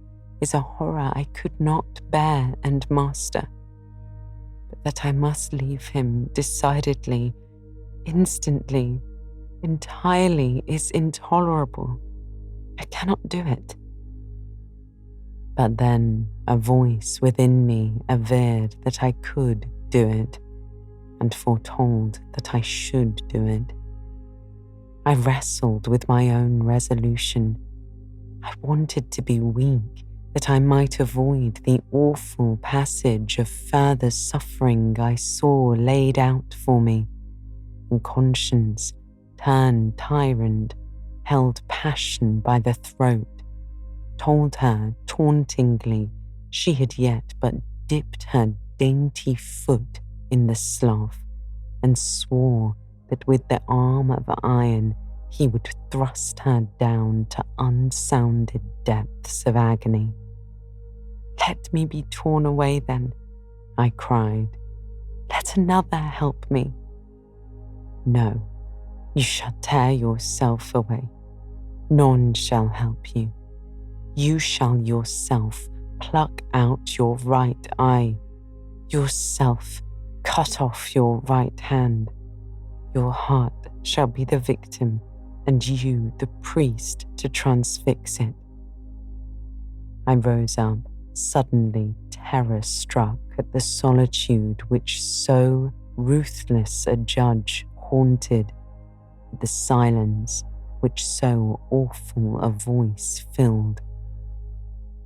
is a horror I could not bear and master. but that I must leave him decidedly, instantly, entirely is intolerable. I cannot do it. But then a voice within me averred that I could do it, and foretold that I should do it. I wrestled with my own resolution. I wanted to be weak, that I might avoid the awful passage of further suffering I saw laid out for me, and conscience, turned tyrant, held passion by the throat, told her tauntingly she had yet but dipped her dainty foot in the slough, and swore that with the arm of iron he would thrust her down to unsounded depths of agony. "Let me be torn away then," I cried. "Let another help me." "No, you shall tear yourself away. None shall help you. You shall yourself pluck out your right eye, yourself cut off your right hand. Your heart shall be the victim, and you the priest to transfix it." I rose up, suddenly terror-struck at the solitude which so ruthless a judge haunted, at the silence which so awful a voice filled.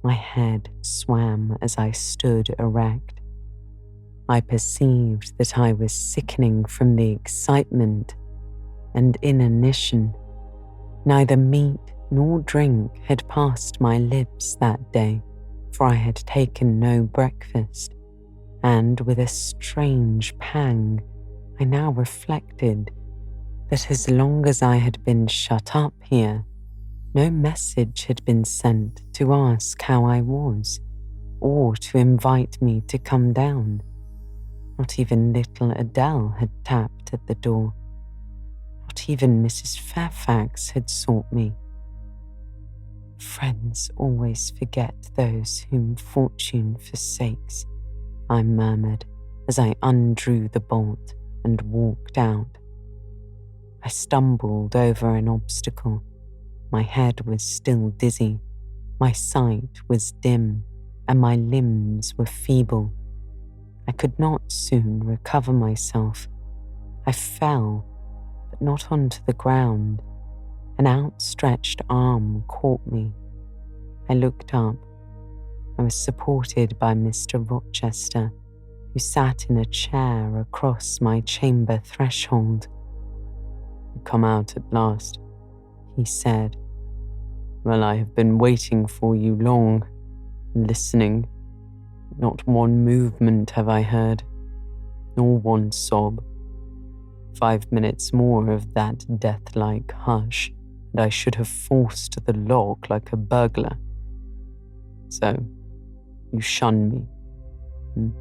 My head swam as I stood erect. I perceived that I was sickening from the excitement and inanition. Neither meat nor drink had passed my lips that day, for I had taken no breakfast, and with a strange pang I now reflected that as long as I had been shut up here, no message had been sent to ask how I was, or to invite me to come down. Not even little Adele had tapped at the door. Not even Mrs. Fairfax had sought me. "Friends always forget those whom fortune forsakes," I murmured as I undrew the bolt and walked out. I stumbled over an obstacle. My head was still dizzy, my sight was dim, and my limbs were feeble. I could not soon recover myself. I fell, but not onto the ground. An outstretched arm caught me. I looked up. I was supported by Mr. Rochester, who sat in a chair across my chamber threshold. "You come out at last," he said. "Well, I have been waiting for you long, listening. Not one movement have I heard, nor one sob. 5 minutes more of that death-like hush, and I should have forced the lock like a burglar. So, you shun me.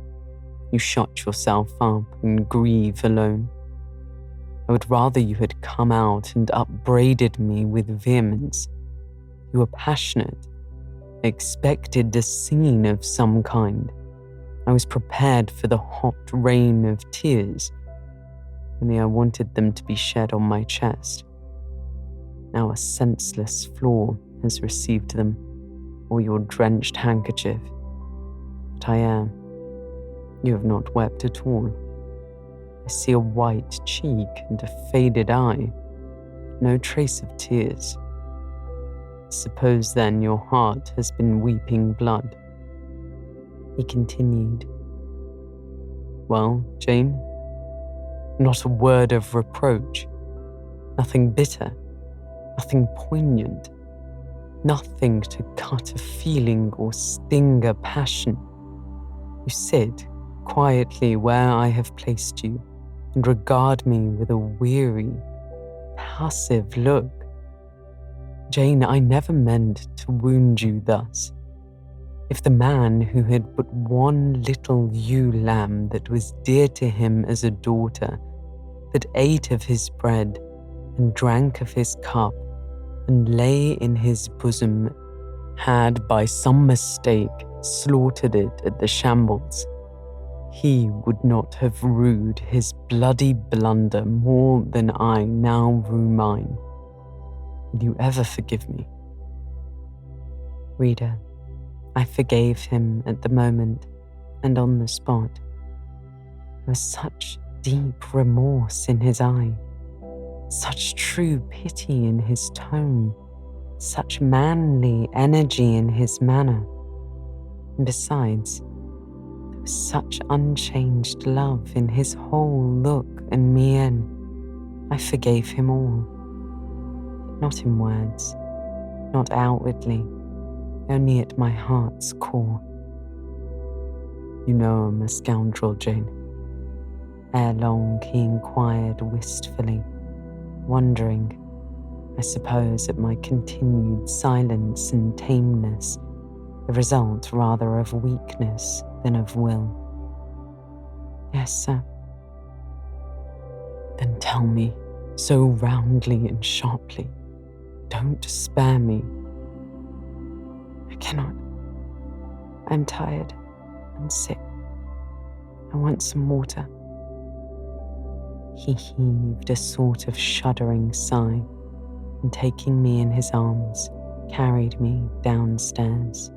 You shut yourself up and grieve alone. I would rather you had come out and upbraided me with vehemence. You were passionate, expected a scene of some kind. I was prepared for the hot rain of tears, only I wanted them to be shed on my chest. Now a senseless floor has received them, or your drenched handkerchief. But I am. You have not wept at all. I see a white cheek and a faded eye, no trace of tears. Suppose then your heart has been weeping blood." He continued. "Well, Jane, not a word of reproach, nothing bitter, nothing poignant, nothing to cut a feeling or sting a passion. You sit quietly where I have placed you and regard me with a weary, passive look. Jane, I never meant to wound you thus. If the man who had but one little ewe lamb that was dear to him as a daughter, that ate of his bread and drank of his cup and lay in his bosom, had by some mistake slaughtered it at the shambles, he would not have rued his bloody blunder more than I now rue mine. Will you ever forgive me? Reader, I forgave him at the moment and on the spot. There was such deep remorse in his eye, such true pity in his tone, such manly energy in his manner. And besides, there was such unchanged love in his whole look and mien. I forgave him all, not in words, not outwardly, only at my heart's core. You know I'm a scoundrel, Jane. Ere long he inquired wistfully, wondering, I suppose, at my continued silence and tameness, the result rather of weakness than of will. Yes, sir. Then tell me, so roundly and sharply. Don't spare me. I cannot. I'm tired and sick. I want some water. He heaved a sort of shuddering sigh, and taking me in his arms, carried me downstairs.